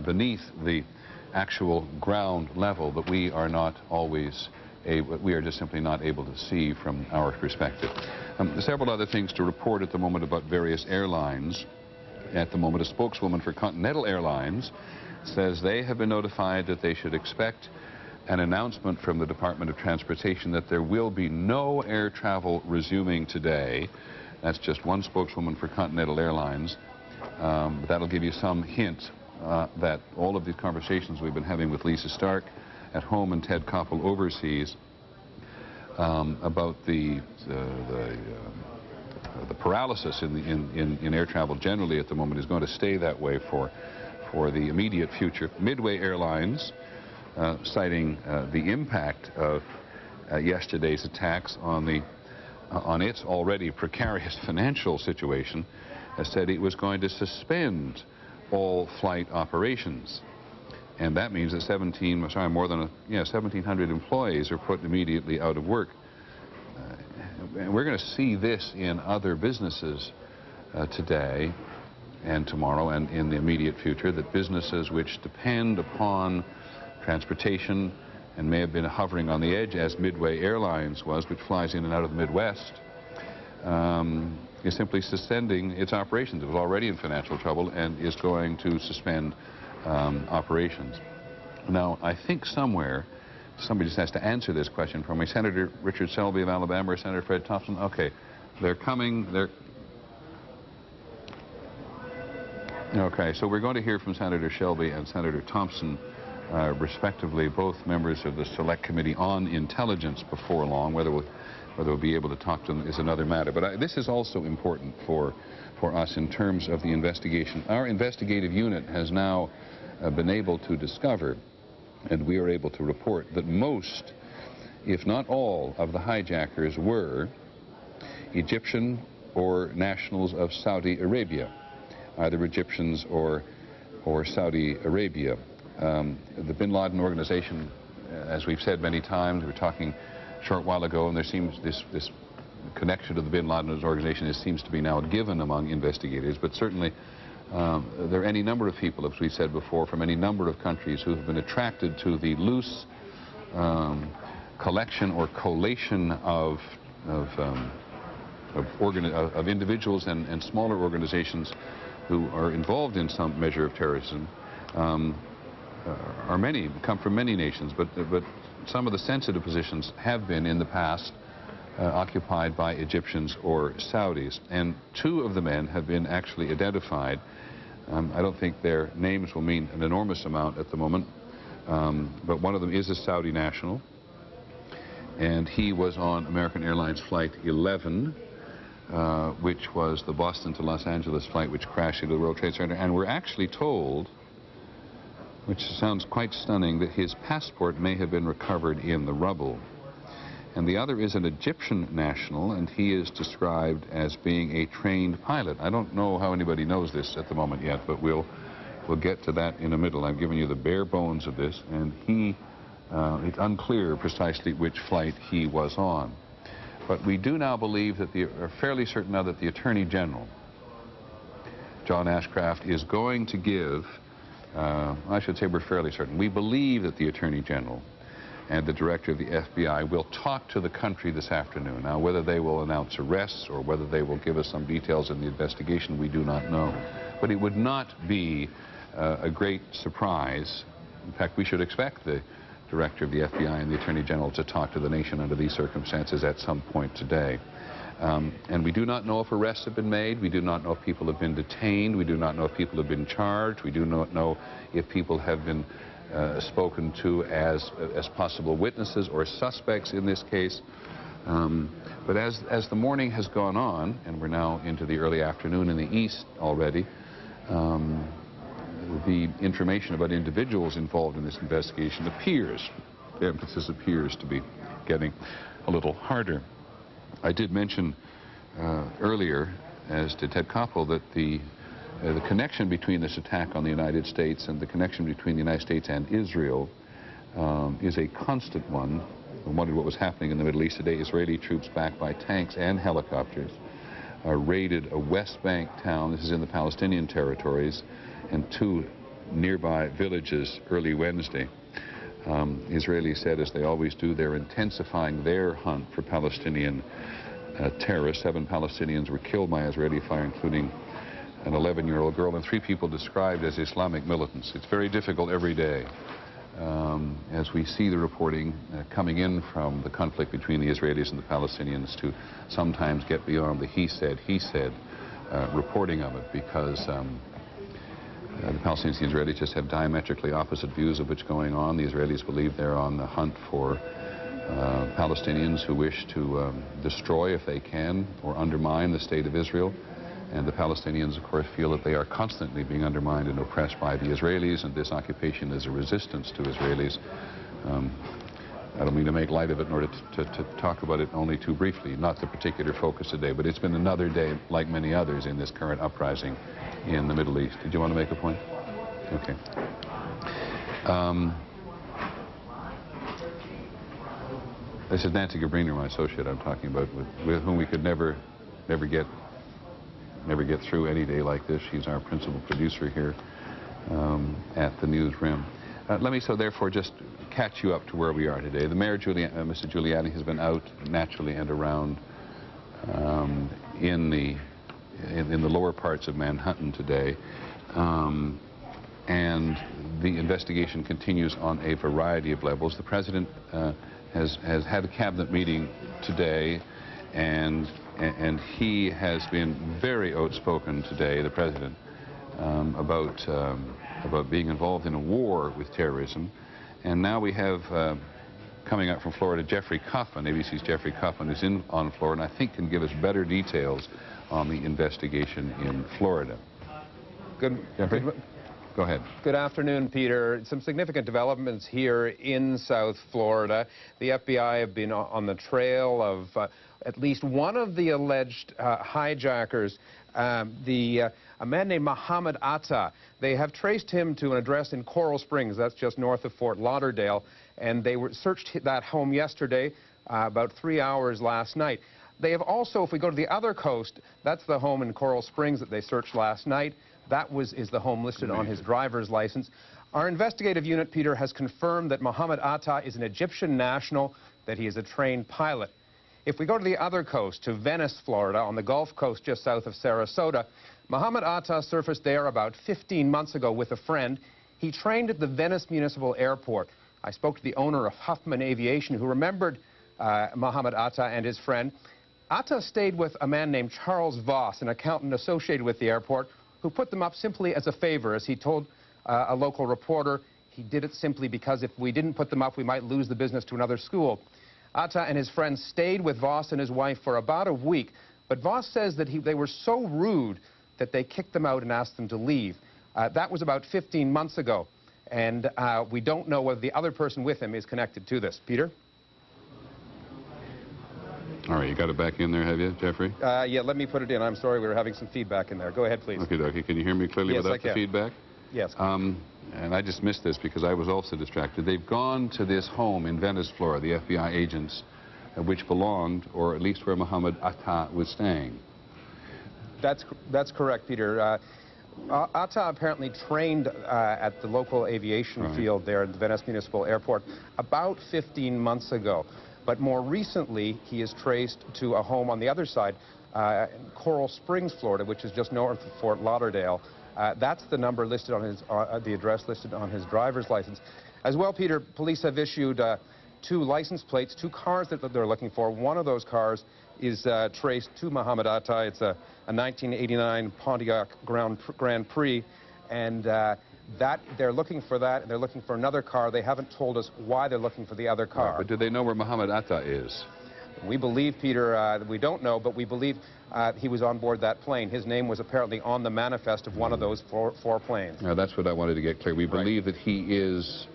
beneath the actual ground level that we are not always we are just simply not able to see from our perspective. Several other things to report at the moment about various airlines. At the moment, a spokeswoman for Continental Airlines says they have been notified that they should expect an announcement from the Department of Transportation that there will be no air travel resuming today. That's just one spokeswoman for Continental Airlines. But that'll give you some hint that all of these conversations we've been having with Lisa Stark at home and Ted Koppel overseas about the paralysis in air travel generally at the moment is going to stay that way for the immediate future. Midway Airlines, citing the impact of yesterday's attacks on its already precarious financial situation, has said it was going to suspend all flight operations. And that means that 1,700 employees are put immediately out of work. And we're going to see this in other businesses today and tomorrow and in the immediate future, that businesses which depend upon transportation and may have been hovering on the edge, as Midway Airlines was, which flies in and out of the Midwest, is simply suspending its operations. It was already in financial trouble and is going to suspend operations. Now, I think somewhere somebody just has to answer this question for me. Senator Richard Selby of Alabama or Senator Fred Thompson? Okay, they're coming. Okay, so we're going to hear from Senator Shelby and Senator Thompson, respectively, both members of the Select Committee on Intelligence before long. Whether we'll be able to talk to them is another matter. But this is also important for us in terms of the investigation. Our investigative unit has now been able to discover, and we are able to report, that most, if not all, of the hijackers were Egyptian or nationals of Saudi Arabia, either Egyptians or Saudi Arabia. The bin Laden organization, as we've said many times, we were talking a short while ago, and there seems this connection to the bin Laden organization seems to be now given among investigators, but certainly there are any number of people, as we said before, from any number of countries who have been attracted to the loose collection or collation of individuals and smaller organizations who are involved in some measure of terrorism. Are many, come from many nations, but some of the sensitive positions have been in the past occupied by Egyptians or Saudis, and two of the men have been actually identified. I don't think their names will mean an enormous amount at the moment, but one of them is a Saudi national, and he was on American Airlines Flight 11, which was the Boston to Los Angeles flight which crashed into the World Trade Center, and we're actually told, which sounds quite stunning, that his passport may have been recovered in the rubble. And the other is an Egyptian national, and he is described as being a trained pilot. I don't know how anybody knows this at the moment yet, but we'll get to that in a minute. I've given you the bare bones of this, and it's unclear precisely which flight he was on. But we do now believe that are fairly certain now that the Attorney General, John Ashcroft, is going to give, I should say we're fairly certain, we believe that the Attorney General and the Director of the FBI will talk to the country this afternoon. Now, whether they will announce arrests or whether they will give us some details in the investigation, we do not know. But it would not be a great surprise. In fact, we should expect the Director of the FBI and the Attorney General to talk to the nation under these circumstances at some point today. And we do not know if arrests have been made. We do not know if people have been detained. We do not know if people have been charged. We do not know if people have been spoken to as possible witnesses or suspects in this case. But as the morning has gone on, and we're now into the early afternoon in the East already, the information about individuals involved in this investigation appears, the emphasis appears to be getting a little harder. I did mention earlier, as did Ted Koppel, that the connection between this attack on the United States and the connection between the United States and Israel is a constant one. I wondered what was happening in the Middle East today. Israeli troops backed by tanks and helicopters raided a West Bank town, this is in the Palestinian territories, and two nearby villages early Wednesday. Israelis said, as they always do, they're intensifying their hunt for Palestinian terrorists. 7 Palestinians were killed by Israeli fire, including an 11-year-old girl, and 3 people described as Islamic militants. It's very difficult every day as we see the reporting coming in from the conflict between the Israelis and the Palestinians to sometimes get beyond the he said reporting of it, because the Palestinians and the Israelis just have diametrically opposite views of what's going on. The Israelis believe they're on the hunt for Palestinians who wish to destroy, if they can, or undermine the state of Israel. And the Palestinians, of course, feel that they are constantly being undermined and oppressed by the Israelis, and this occupation is a resistance to Israelis. I don't mean to make light of it, nor to talk about it only too briefly, not the particular focus today, but it's been another day, like many others, in this current uprising in the Middle East. Did you want to make a point? Okay. This is Nancy Gabriner, my associate I'm talking about, with whom we could never get through any day like this. She's our principal producer here at the newsroom. Let me therefore just catch you up to where we are today. The mayor, Mr. Giuliani, has been out naturally and around in the lower parts of Manhattan today, and the investigation continues on a variety of levels. The president has had a cabinet meeting today, and he has been very outspoken today, the president, about being involved in a war with terrorism. And now we have coming up from Florida, Jeffrey Kaufman, ABC's Jeffrey Kaufman, who's on Florida, and I think can give us better details on the investigation in Florida. Jeffrey? Go ahead. Good afternoon, Peter. Some significant developments here in South Florida. The FBI have been on the trail of at least one of the alleged hijackers, a man named Muhammad Atta. They have traced him to an address in Coral Springs, that's just north of Fort Lauderdale, and they searched that home yesterday, about 3 hours last night. They have also, if we go to the other coast, that's the home in Coral Springs that they searched last night. That is the home listed on his driver's license. Our investigative unit, Peter, has confirmed that Muhammad Atta is an Egyptian national, that he is a trained pilot. If we go to the other coast, to Venice, Florida, on the Gulf Coast just south of Sarasota, Muhammad Atta surfaced there about 15 months ago with a friend. He trained at the Venice Municipal Airport. I spoke to the owner of Huffman Aviation, who remembered Muhammad Atta and his friend. Atta stayed with a man named Charles Voss, an accountant associated with the airport, who put them up simply as a favor. As he told a local reporter, he did it simply because if we didn't put them up, we might lose the business to another school. Atta and his friends stayed with Voss and his wife for about a week, but Voss says that they were so rude that they kicked them out and asked them to leave. That was about 15 months ago, and we don't know whether the other person with him is connected to this. Peter? All right, you got it back in there, have you, Jeffrey? Yeah, let me put it in. I'm sorry, we were having some feedback in there. Go ahead, please. Okay, can you hear me clearly without the feedback? Yes. And I just missed this because I was also distracted. They've gone to this home in Venice, Florida, the FBI agents, which belonged, or at least where Muhammad Atta was staying. That's correct, Peter. Atta apparently trained at the local aviation field there at the Venice Municipal Airport about 15 months ago. But more recently, he is traced to a home on the other side, in Coral Springs, Florida, which is just north of Fort Lauderdale. That's the number listed on his, the address listed on his driver's license. As well, Peter, police have issued 2 license plates, 2 cars that they're looking for. One of those cars is traced to Muhammad Atta. It's a 1989 Pontiac Grand Prix, and that they're looking for that, and they're looking for another car. They haven't told us why they're looking for the other car. Right, but do they know where Muhammad Atta is? We believe, Peter, we don't know, but we believe he was on board that plane. His name was apparently on the manifest of one of those four planes. Now, that's what I wanted to get clear. We believe that he is,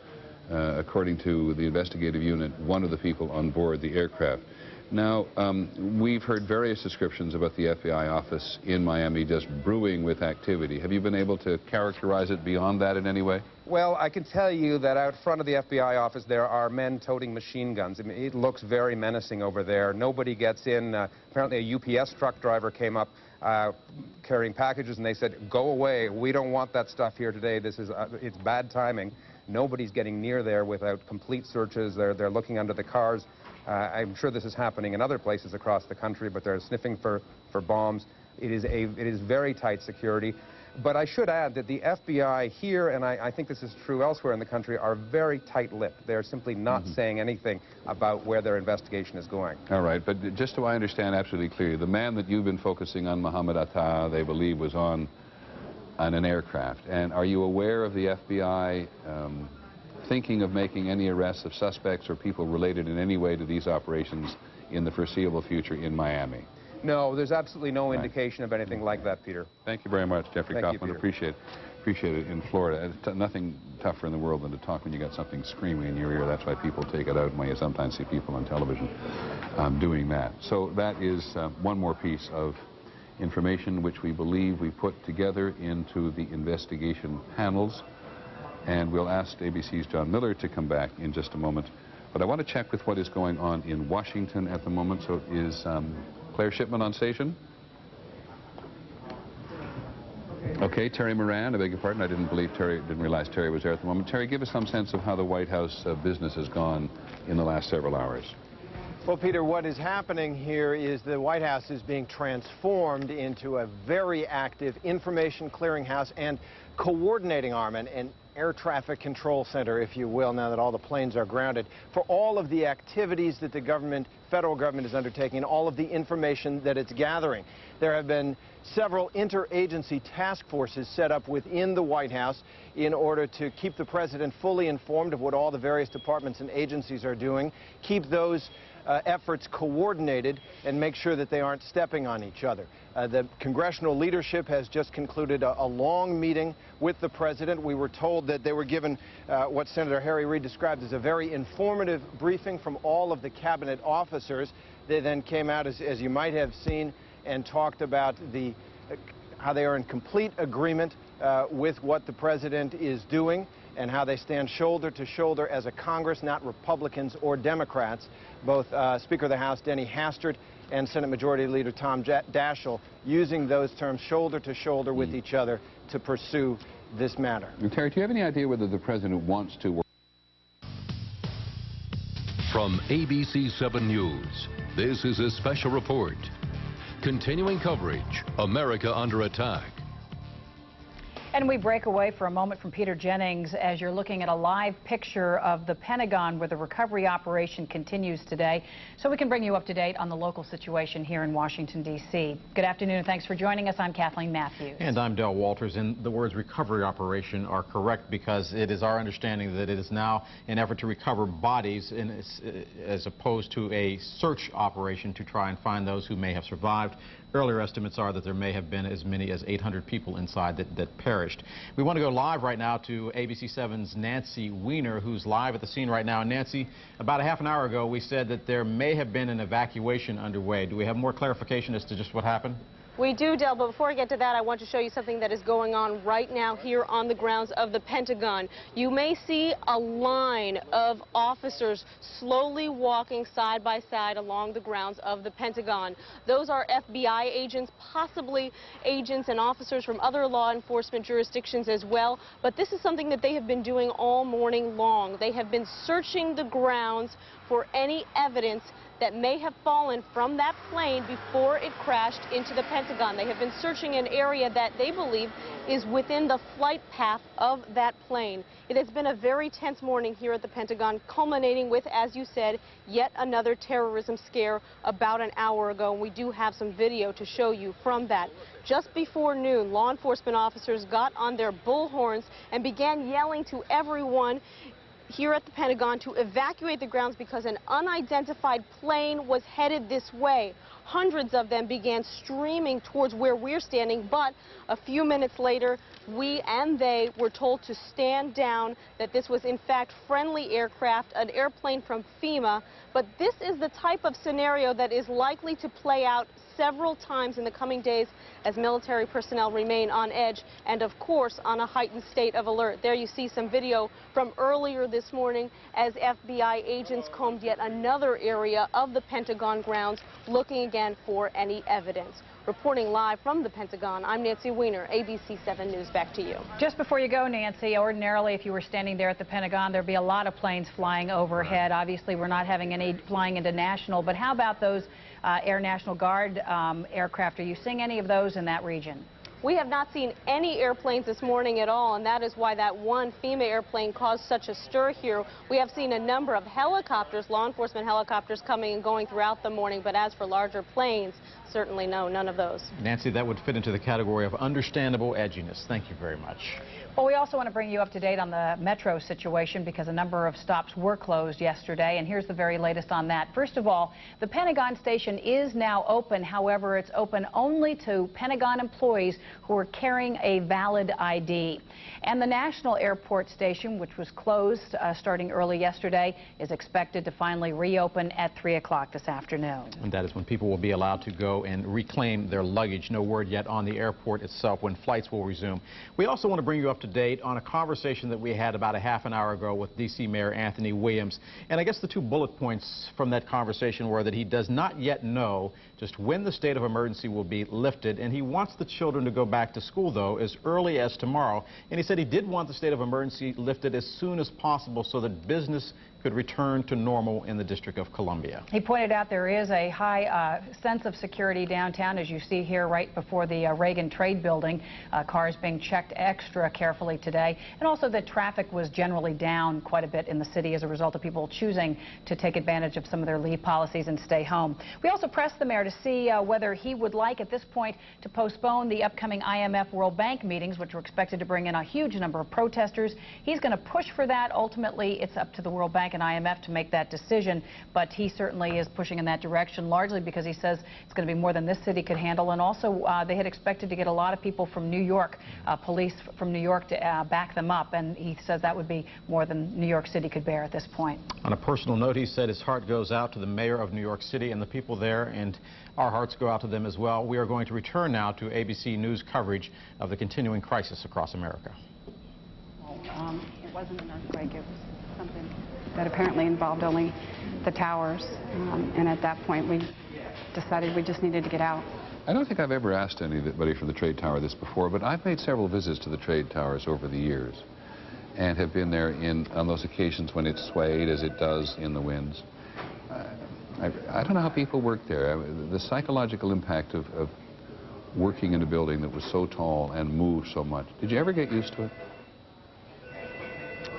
according to the investigative unit, one of the people on board the aircraft. Now, we've heard various descriptions about the FBI office in Miami just brewing with activity. Have you been able to characterize it beyond that in any way? Well, I can tell you that out front of the FBI office there are men toting machine guns. I mean, it looks very menacing over there. Nobody gets in. Apparently a UPS truck driver came up carrying packages, and they said, "Go away. We don't want that stuff here today. This is it's bad timing." Nobody's getting near there without complete searches. They're looking under the cars. I'm sure this is happening in other places across the country, but they're sniffing for bombs. It is very tight security. But I should add that the FBI here, and I think this is true elsewhere in the country, are very tight-lipped. They're simply not saying anything about where their investigation is going. All right, but just so I understand absolutely clearly, the man that you've been focusing on, Muhammad Atta, they believe was on an aircraft. And are you aware of the FBI thinking of making any arrests of suspects or people related in any way to these operations in the foreseeable future in Miami? No, there's absolutely no indication of anything like that, Peter. Thank you very much, Jeffrey Kaufman. Appreciate it in Florida. Nothing tougher in the world than to talk when you got something screaming in your ear. That's why people take it out, and why you sometimes see people on television doing that. So that is one more piece of information which we believe we put together into the investigation panels. And we'll ask ABC's John Miller to come back in just a moment. But I want to check with what is going on in Washington at the moment. So is Claire Shipman on station? Okay, Terry Moran, I beg your pardon. I didn't realize Terry was there at the moment. Terry, give us some sense of how the White House business has gone in the last several hours. Well, Peter, what is happening here is the White House is being transformed into a very active information clearinghouse and coordinating arm, an air traffic control center, if you will, now that all the planes are grounded, for all of the activities that the federal government is undertaking, and all of the information that it's gathering. There have been several interagency task forces set up within the White House in order to keep the president fully informed of what all the various departments and agencies are doing, keep those efforts coordinated, and make sure that they aren't stepping on each other. The congressional leadership has just concluded a long meeting with the president. We were told that they were given what Senator Harry Reid described as a very informative briefing from all of the cabinet officers. They then came out, as you might have seen, and talked about how they are in complete agreement with what the president is doing, and how they stand shoulder to shoulder as a Congress, not Republicans or Democrats. Both Speaker of the House Denny Hastert and Senate Majority Leader Tom Daschle using those terms shoulder to shoulder with each other to pursue this matter. And Terry, do you have any idea whether the president wants to work? From ABC 7 News, this is a special report. Continuing coverage, America Under Attack. And we break away for a moment from Peter Jennings as you're looking at a live picture of the Pentagon where the recovery operation continues today, so we can bring you up to date on the local situation here in Washington, D.C. Good afternoon and thanks for joining us. I'm Kathleen Matthews. And I'm Del Walters. And the words recovery operation are correct because it is our understanding that it is now an effort to recover bodies as opposed to a search operation to try and find those who may have survived. Earlier estimates are that there may have been as many as 800 people inside that perished. We want to go live right now to ABC 7's Nancy Weiner, who's live at the scene right now. And Nancy, about a half an hour ago, we said that there may have been an evacuation underway. Do we have more clarification as to just what happened? We do, Del, but before I get to that, I want to show you something that is going on right now here on the grounds of the Pentagon. You may see a line of officers slowly walking side by side along the grounds of the Pentagon. Those are FBI agents, possibly agents and officers from other law enforcement jurisdictions as well, but this is something that they have been doing all morning long. They have been searching the grounds for any evidence that may have fallen from that plane before it crashed into the Pentagon. They have been searching an area that they believe is within the flight path of that plane. It has been a very tense morning here at the Pentagon, culminating with, as you said, yet another terrorism scare about an hour ago. And we do have some video to show you from that. Just before noon, law enforcement officers got on their bullhorns and began yelling to everyone here at the Pentagon to evacuate the grounds because an unidentified plane was headed this way. Hundreds of them began streaming towards where we're standing, but a few minutes later, we and they were told to stand down, that this was in fact friendly aircraft, an airplane from FEMA. But this is the type of scenario that is likely to play out several times in the coming days as military personnel remain on edge and, of course, on a heightened state of alert. There you see some video from earlier this morning as FBI agents combed yet another area of the Pentagon grounds looking again for any evidence. Reporting live from the Pentagon, I'm Nancy Weiner, ABC 7 News. Back to you. Just before you go, Nancy, ordinarily if you were standing there at the Pentagon, there'd be a lot of planes flying overhead. Obviously, we're not having any flying into National, but how about those Air National Guard aircraft? Are you seeing any of those in that region? We have not seen any airplanes this morning at all, and that is why that one FEMA airplane caused such a stir here. We have seen a number of helicopters, law enforcement helicopters, coming and going throughout the morning, but as for larger planes, certainly no, none of those. Nancy, that would fit into the category of understandable edginess. Thank you very much. Well, we also want to bring you up to date on the metro situation because a number of stops were closed yesterday, and here's the very latest on that. First of all, the Pentagon station is now open. However, it's open only to Pentagon employees who are carrying a valid ID. And the National Airport station, which was closed starting early yesterday, is expected to finally reopen at 3 o'clock this afternoon. And that is when people will be allowed to go go and reclaim their luggage. No word yet on the airport itself when flights will resume. We also want to bring you up to date on a conversation that we had about a half an hour ago with D.C. Mayor Anthony Williams. And I guess the two bullet points from that conversation were that he does not yet know just when the state of emergency will be lifted, and he wants the children to go back to school, though, as early as tomorrow. And he said he did want the state of emergency lifted as soon as possible so that business could return to normal in the District of Columbia. He pointed out there is a high sense of security downtown, as you see here right before the Reagan Trade Building. Cars being checked extra carefully today, and also that traffic was generally down quite a bit in the city as a result of people choosing to take advantage of some of their leave policies and stay home. We also pressed the mayor to see whether he would like at this point to postpone the upcoming IMF World Bank meetings, which were expected to bring in a huge number of protesters. He's going to push for that. Ultimately, it's up to the World Bank and IMF to make that decision, but he certainly is pushing in that direction, largely because he says it's going to be more than this city could handle. And also, they had expected to get a lot of people from New York, police from New York, to back them up, and he says that would be more than New York City could bear at this point. On a personal note, he said his heart goes out to the mayor of New York City and the people there, and our hearts go out to them as well. We are going to return now to ABC News coverage of the continuing crisis across America. It wasn't an earthquake. It was something that apparently involved only the towers, and at that point we decided we just needed to get out. I don't think I've ever asked anybody from the Trade Tower this before, but I've made several visits to the Trade Towers over the years and have been there on those occasions when it swayed as it does in the winds. I don't know how people work there. The psychological impact of working in a building that was so tall and moved so much. Did you ever get used to it?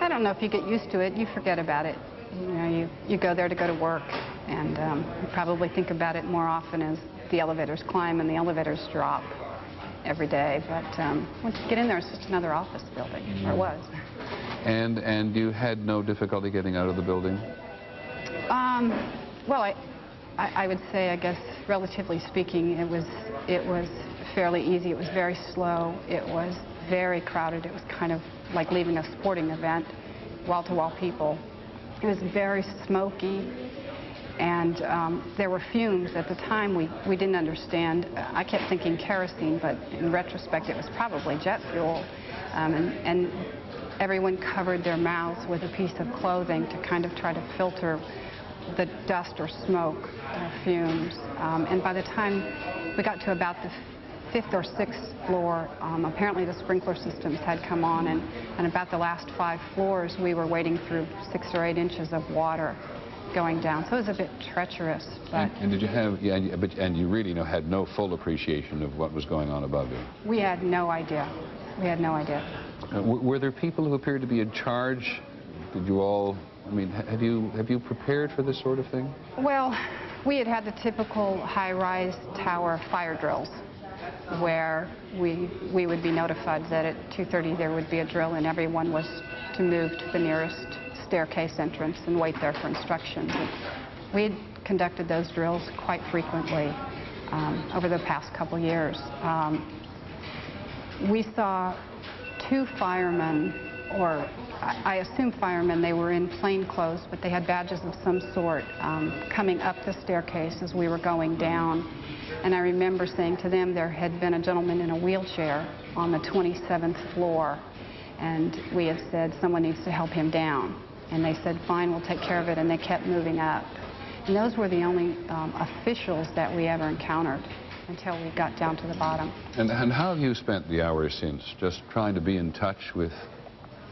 I don't know if you get used to it. You forget about it. You know, you go there to go to work, and you probably think about it more often as the elevators climb and the elevators drop every day. But once you get in there, it's just another office building, or it was. And you had no difficulty getting out of the building? Well, I would say, I guess, relatively speaking, it was fairly easy. It was very slow. It was very crowded. It was kind of like leaving a sporting event, wall-to-wall people. It was very smoky, and there were fumes. At the time, we didn't understand. I kept thinking kerosene, but in retrospect, it was probably jet fuel. And everyone covered their mouths with a piece of clothing to kind of try to filter the dust or smoke or fumes. And by the time we got to about the 5th or 6th floor, apparently the sprinkler systems had come on, and about the last 5 floors we were wading through 6 or 8 inches of water going down. So it was a bit treacherous. But and did you have, and you really had no full appreciation of what was going on above you? We had no idea. We had no idea. Were there people who appeared to be in charge? Did you all, I mean, have you prepared for this sort of thing? Well, we had the typical high-rise tower fire drills, where we would be notified that at 2:30 there would be a drill and everyone was to move to the nearest staircase entrance and wait there for instructions. We had conducted those drills quite frequently over the past couple years. We saw 2 firemen, or I assume firemen. They were in plain clothes, but they had badges of some sort, coming up the staircase as we were going down. And I remember saying to them there had been a gentleman in a wheelchair on the 27th floor, and we had said someone needs to help him down. And they said, fine, we'll take care of it, and they kept moving up. And those were the only officials that we ever encountered until we got down to the bottom. And how have you spent the hours since? Just trying to be in touch with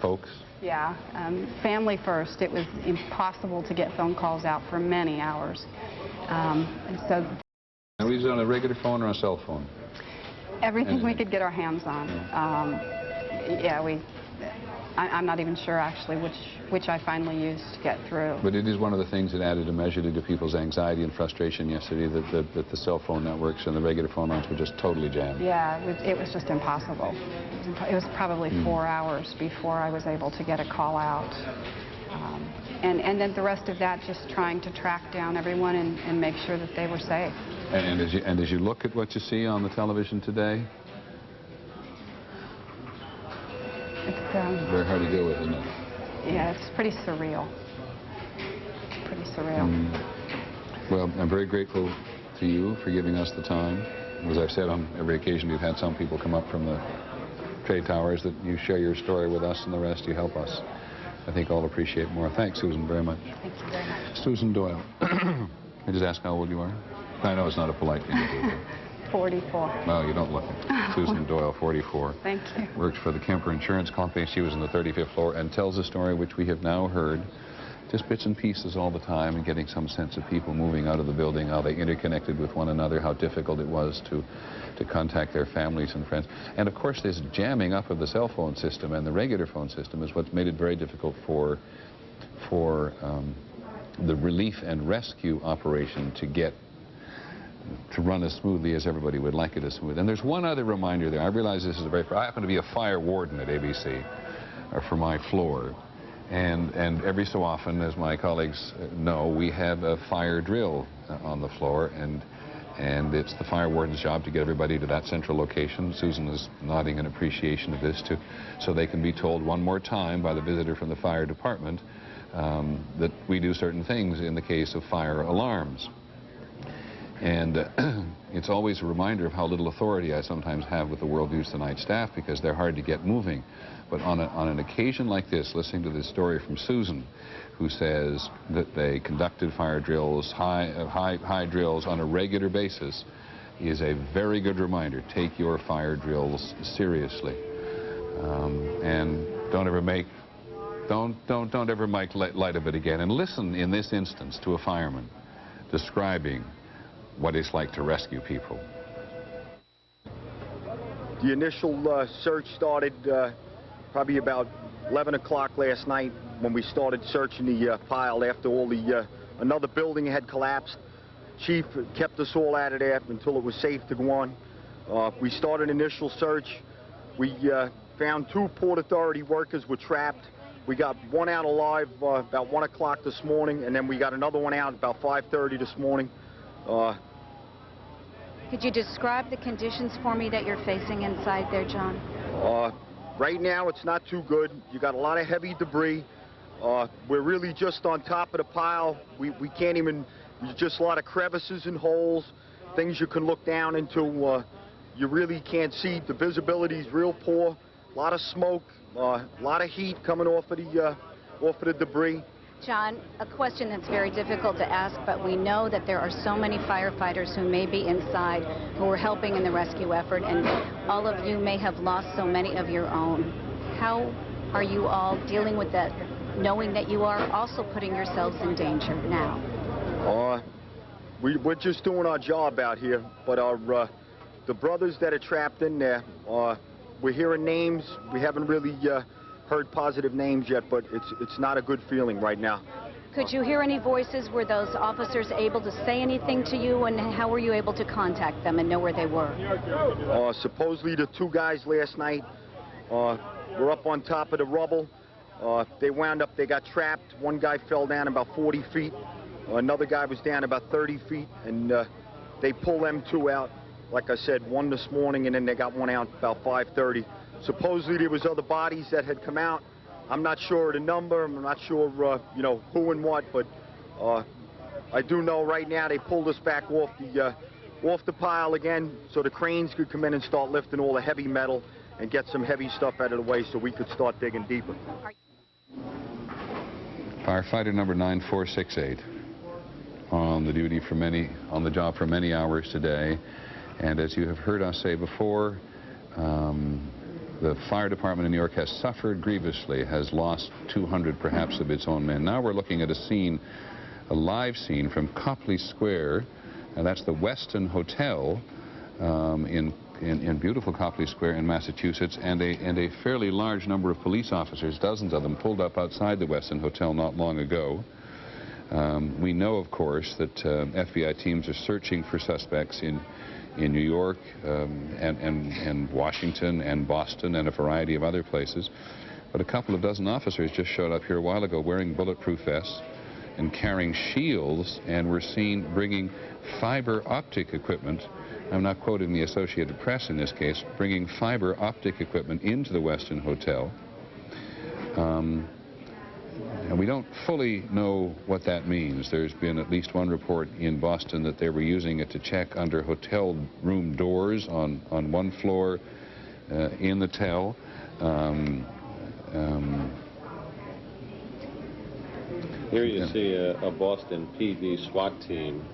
folks? Yeah, family first. It was impossible to get phone calls out for many hours. And so... And we was on a regular phone or a cell phone? Everything we could get our hands on. Yeah, I'm not even sure actually which I finally used to get through. But it is one of the things that added a measure to people's anxiety and frustration yesterday, that the cell phone networks and the regular phone lines were just totally jammed. Yeah, it was just impossible. It was probably 4 hours before I was able to get a call out. And then the rest of that, just trying to track down everyone and make sure that they were safe. And as you look at what you see on the television today, it's very hard to deal with, isn't it? Yeah, it's pretty surreal. Pretty surreal. Well, I'm very grateful to you for giving us the time. As I've said on every occasion, we've had some people come up from the trade towers that you share your story with us, and the rest you help us. I think all appreciate more. Thanks, Susan, very much. Thank you very much. Susan Doyle. Can I just ask how old you are? I know it's not a polite thing to do. 44. Well, you don't look it. Susan Doyle, 44. Thank you. Works for the Kemper Insurance Company. She was on the 35th floor and tells a story which we have now heard, just bits and pieces all the time, and getting some sense of people moving out of the building, how they interconnected with one another, how difficult it was to contact their families and friends. And of course, this jamming up of the cell phone system and the regular phone system is what's made it very difficult for the relief and rescue operation to run as smoothly as everybody would like it to smooth. And there's one other reminder there. I realize this is I happen to be a fire warden at ABC for my floor. And every so often, as my colleagues know, we have a fire drill on the floor, and it's the fire warden's job to get everybody to that central location. Susan is nodding in appreciation of this, so they can be told one more time by the visitor from the fire department that we do certain things in the case of fire alarms. And it's always a reminder of how little authority I sometimes have with the World News Tonight staff, because they're hard to get moving. But on an occasion like this, listening to this story from Susan, who says that they conducted fire drills, high drills on a regular basis, is a very good reminder. Take your fire drills seriously, and don't ever make light of it again. And listen, in this instance, to a fireman describing what it's like to rescue people. The initial search started probably about 11 o'clock last night, when we started searching the pile after all another building had collapsed. Chief kept us all out of there until it was safe to go on. We started initial search. We found 2 Port Authority workers were trapped. We got one out alive about 1 o'clock this morning, and then we got another one out about 5:30 this morning. Could you describe the conditions for me that you're facing inside there, John? Right now, it's not too good. You got a lot of heavy debris. We're really just on top of the pile. We can't even, there's just a lot of crevices and holes, things you can look down into. You really can't see. The visibility is real poor. A lot of smoke, a lot of heat coming off of the debris. John, a question that's very difficult to ask, but we know that there are so many firefighters who may be inside who are helping in the rescue effort, and all of you may have lost so many of your own. How are you all dealing with that, knowing that you are also putting yourselves in danger now? We're just doing our job out here, but the brothers that are trapped in there, we're hearing names. We haven't really heard positive names yet, but it's not a good feeling right now. Could you hear any voices? Were those officers able to say anything to you, and how were you able to contact them and know where they were? Supposedly the 2 guys last night were up on top of the rubble. They got trapped. One guy fell down about 40 feet. Another guy was down about 30 feet, and they pulled them 2 out. Like I said, one this morning, and then they got one out about 5:30. Supposedly there was other bodies that had come out. I'm not sure of the number. I'm not sure, who and what, but I do know right now they pulled us back off the pile again, so the cranes could come in and start lifting all the heavy metal and get some heavy stuff out of the way, so we could start digging deeper. Firefighter number 9468 on the job for many hours today, and as you have heard us say before, the fire department in New York has suffered grievously, has lost 200 perhaps of its own men. Now we're looking at a live scene from Copley Square, and that's the Westin Hotel in beautiful Copley Square in Massachusetts, and a fairly large number of police officers, dozens of them, pulled up outside the Westin Hotel not long ago. We know, of course, that FBI teams are searching for suspects in New York and Washington and Boston and a variety of other places. But a couple of dozen officers just showed up here a while ago wearing bulletproof vests and carrying shields, and were seen bringing fiber optic equipment. I'm not quoting the Associated Press in this case, bringing fiber optic equipment into the Westin Hotel. And we don't fully know what that means. There's been at least one report in Boston that they were using it to check under hotel room doors on one floor in the Tell. Here you see a Boston PD SWAT team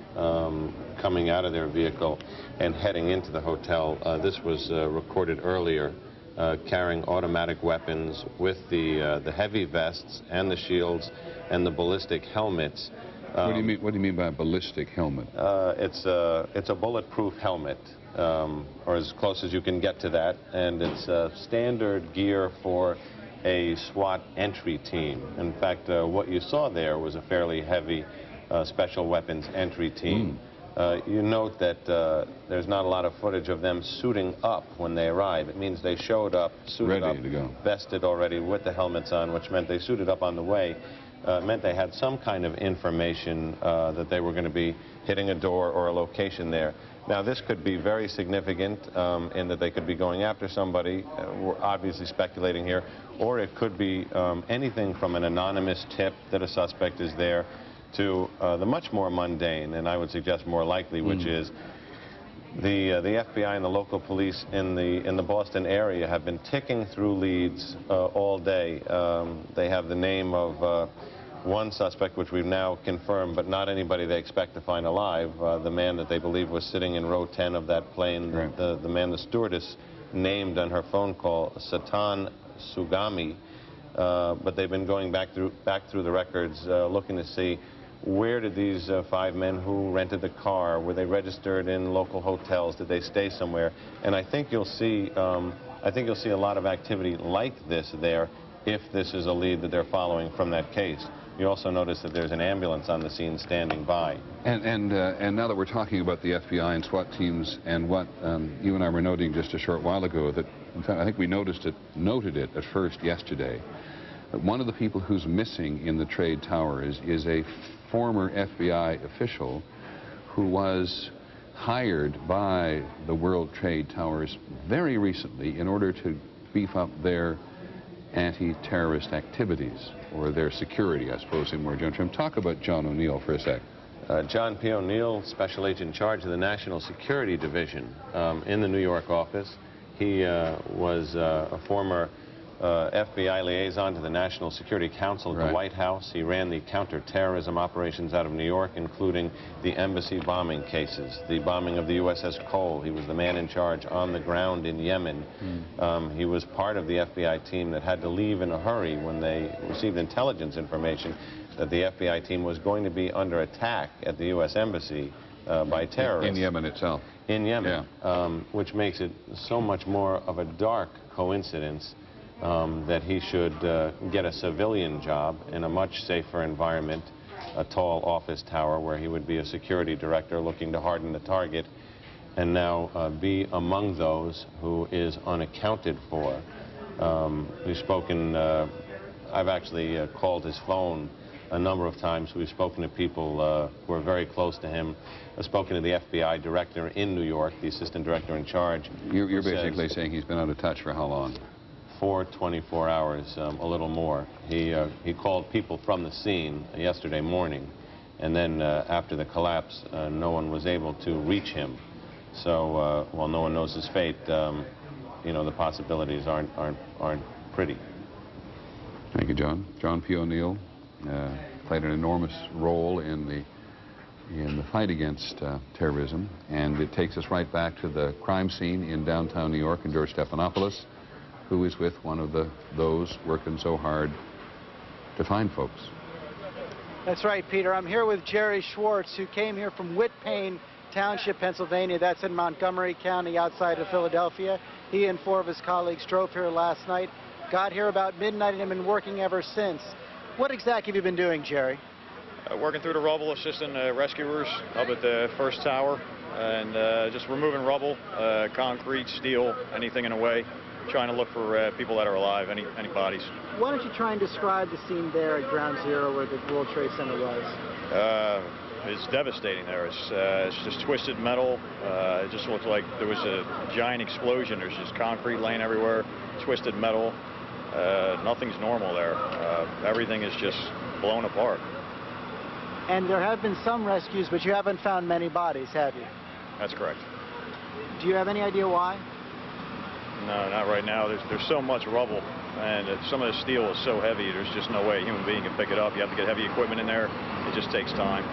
coming out of their vehicle and heading into the hotel. This was recorded earlier, carrying automatic weapons with the heavy vests and the shields and the ballistic helmets. What do you mean by a ballistic helmet? It's a bulletproof helmet, or as close as you can get to that, and it's standard gear for a SWAT entry team. In fact, what you saw there was a fairly heavy special weapons entry team. You note that there's not a lot of footage of them suiting up when they arrive. It means they showed up, suited ready up, to go, vested already with the helmets on, which meant they suited up on the way. Meant they had some kind of information that they were going to be hitting a door or a location there. Now, this could be very significant in that they could be going after somebody. We're obviously speculating here. Or it could be anything from an anonymous tip that a suspect is there to the much more mundane, and I would suggest more likely, which is the FBI and the local police in the Boston area have been ticking through leads all day. They have the name of one suspect, which we've now confirmed, but not anybody they expect to find alive. The man that they believe was sitting in row 10 of that plane, right. the man the stewardess named on her phone call, Satan Sugami. But they've been going back through the records, looking to see where did these 5 men who rented the car, were they registered in local hotels, did they stay somewhere? And I think you'll see a lot of activity like this there if this is a lead that they're following from that case. You also notice that there's an ambulance on the scene standing by. And now that we're talking about the FBI and SWAT teams and what you and I were noting just a short while ago, that in fact I think we noted it at first yesterday, that one of the people who's missing in the trade towers is a former FBI official who was hired by the World Trade Towers very recently in order to beef up their anti-terrorist activities, or their security, I suppose, in more general terms. Talk about John O'Neill for a sec. John P. O'Neill, special agent in charge of the National Security Division in the New York office. He was a former FBI liaison to the National Security Council at the White House. He ran the counterterrorism operations out of New York, including the embassy bombing cases, the bombing of the USS Cole. He was the man in charge on the ground in Yemen. He was part of the FBI team that had to leave in a hurry when they received intelligence information that the FBI team was going to be under attack at the U.S. Embassy by terrorists. In Yemen itself. In Yemen, which makes it so much more of a dark coincidence that he should get a civilian job in a much safer environment, a tall office tower where he would be a security director looking to harden the target, and now be among those who is unaccounted for. We've spoken, I've actually called his phone a number of times. We've spoken to people who are very close to him. I've spoken to the FBI director in New York, the assistant director in charge. You're basically saying he's been out of touch for how long? For 24 hours, a little more. He called people from the scene yesterday morning, and then after the collapse, no one was able to reach him. So while no one knows his fate, you know, the possibilities aren't pretty. Thank you, John. John P. O'Neill played an enormous role in the fight against terrorism, and it takes us right back to the crime scene in downtown New York, and George Stephanopoulos, who is with one of those working so hard to find folks. That's right, Peter. I'm here with Jerry Schwartz, who came here from Whitpain Township, Pennsylvania. That's in Montgomery County outside of Philadelphia. He and 4 of his colleagues drove here last night, got here about midnight, and have been working ever since. What exactly have you been doing, Jerry? Working through the rubble, assisting rescuers up at the first tower, and just removing rubble, concrete, steel, anything in the way. Trying to look for people that are alive, any bodies. Why don't you try and describe the scene there at Ground Zero where the World Trade Center was? It's devastating there. It's just twisted metal. It just looked like there was a giant explosion. There's just concrete laying everywhere, twisted metal. Nothing's normal there. Everything is just blown apart. And there have been some rescues, but you haven't found many bodies, have you? That's correct. Do you have any idea why? No, not right now. There's so much rubble, and some of the steel is so heavy, there's just no way a human being can pick it up. You have to get heavy equipment in there. It just takes time.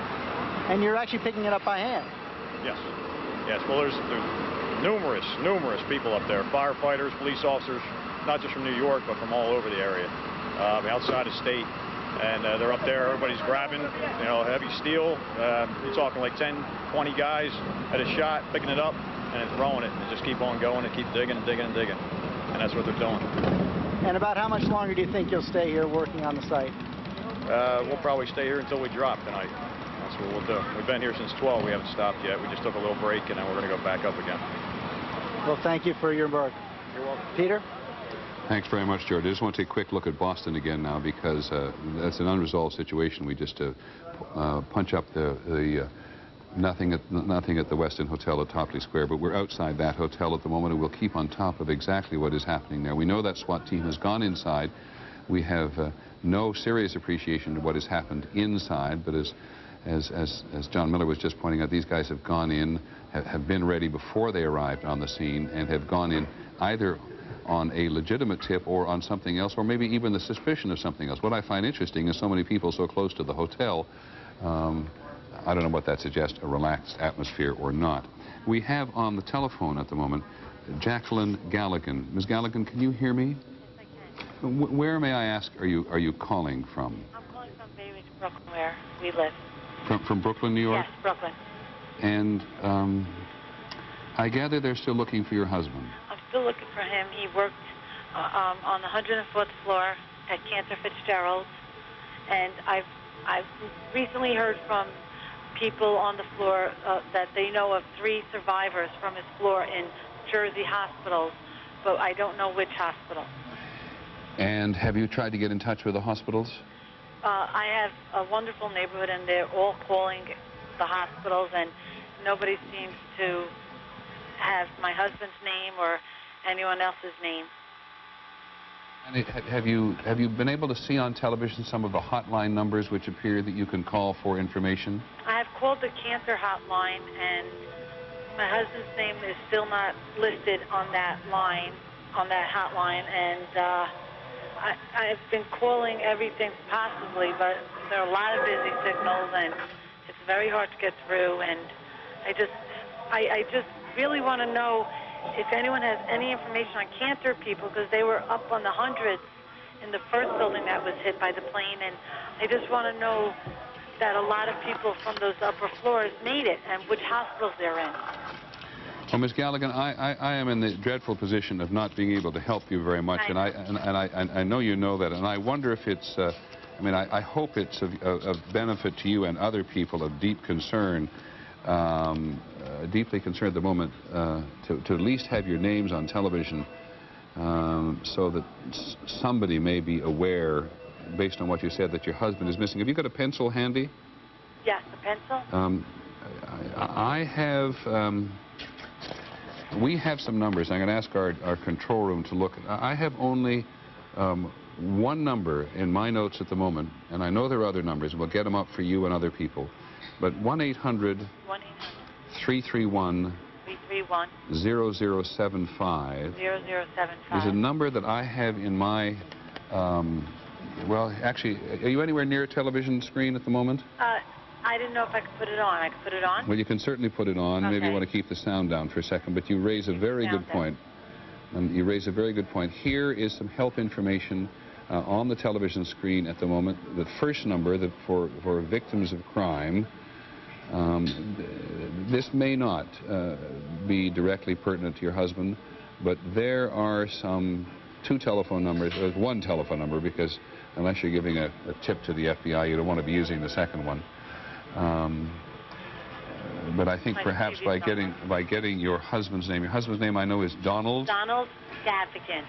And you're actually picking it up by hand? Yes. Yes. Well, there's numerous people up there, firefighters, police officers, not just from New York, but from all over the area, outside of state. And they're up there, everybody's grabbing, heavy steel. You're talking like 10, 20 guys at a shot, picking it up and throwing it, and just keep on going and keep digging and digging and digging. And that's what they're doing. And about how much longer do you think you'll stay here working on the site? We'll probably stay here until we drop tonight. That's what we'll do. We've been here since 12. We haven't stopped yet. We just took a little break, and then we're going to go back up again. Well, thank you for your work. You're welcome. Peter? Thanks very much, George. I just want to take a quick look at Boston again now, because that's an unresolved situation. We just punch up the nothing at the Westin Hotel at Topley Square, but we're outside that hotel at the moment, and we'll keep on top of exactly what is happening there. We know that SWAT team has gone inside. We have no serious appreciation of what has happened inside, but as John Miller was just pointing out, these guys have gone in, have been ready before they arrived on the scene, and have gone in either on a legitimate tip or on something else, or maybe even the suspicion of something else. What I find interesting is so many people so close to the hotel. I don't know what that suggests, a relaxed atmosphere or not. We have on the telephone at the moment Jacqueline Galligan. Ms. Galligan, can you hear me? Yes, I can. Where, may I ask, are you calling from? I'm calling from Bay Ridge, Brooklyn, where we live. From Brooklyn, New York? Yes, Brooklyn. And I gather they're still looking for your husband. I'm still looking for him. He worked on the 104th floor at Cantor Fitzgerald's, and I've recently heard from people on the floor that they know of 3 survivors from his floor in Jersey hospitals, but I don't know which hospital. And have you tried to get in touch with the hospitals? I have a wonderful neighborhood, and they're all calling the hospitals, and nobody seems to have my husband's name or anyone else's name. And have you been able to see on television some of the hotline numbers which appear that you can call for information? I have called the cancer hotline, and my husband's name is still not listed on that line, on that hotline, and I've been calling everything possibly, but there are a lot of busy signals, and it's very hard to get through, and I just really want to know if anyone has any information on cancer people, because they were up on the hundreds in the first building that was hit by the plane, and I just want to know that a lot of people from those upper floors made it and which hospitals they're in. Well, Ms. Galligan, I am in the dreadful position of not being able to help you very much, and I know you know that, and I wonder if it's, I hope it's of benefit to you and other people of deep concern, deeply concerned at the moment, to at least have your names on television so that somebody may be aware, based on what you said, that your husband is missing. Have you got a pencil handy? Yes, a pencil? I have... we have some numbers. I'm going to ask our control room to look. I have only one number in my notes at the moment, and I know there are other numbers. We'll get them up for you and other people. But 1-800-331-0075 is a number that I have in my, well, actually, are you anywhere near a television screen at the moment? I didn't know if I could put it on. I could put it on? Well, you can certainly put it on. Okay. Maybe you want to keep the sound down for a second, but you raise a very good point. You raise a very good point. Here is some help information on the television screen at the moment. The first number for victims of crime. This may not be directly pertinent to your husband, but there are two telephone numbers, one telephone number, because unless you're giving a tip to the FBI, you don't want to be using the second one. But I think perhaps by getting your husband's name I know is Donald. Donald Gavagan.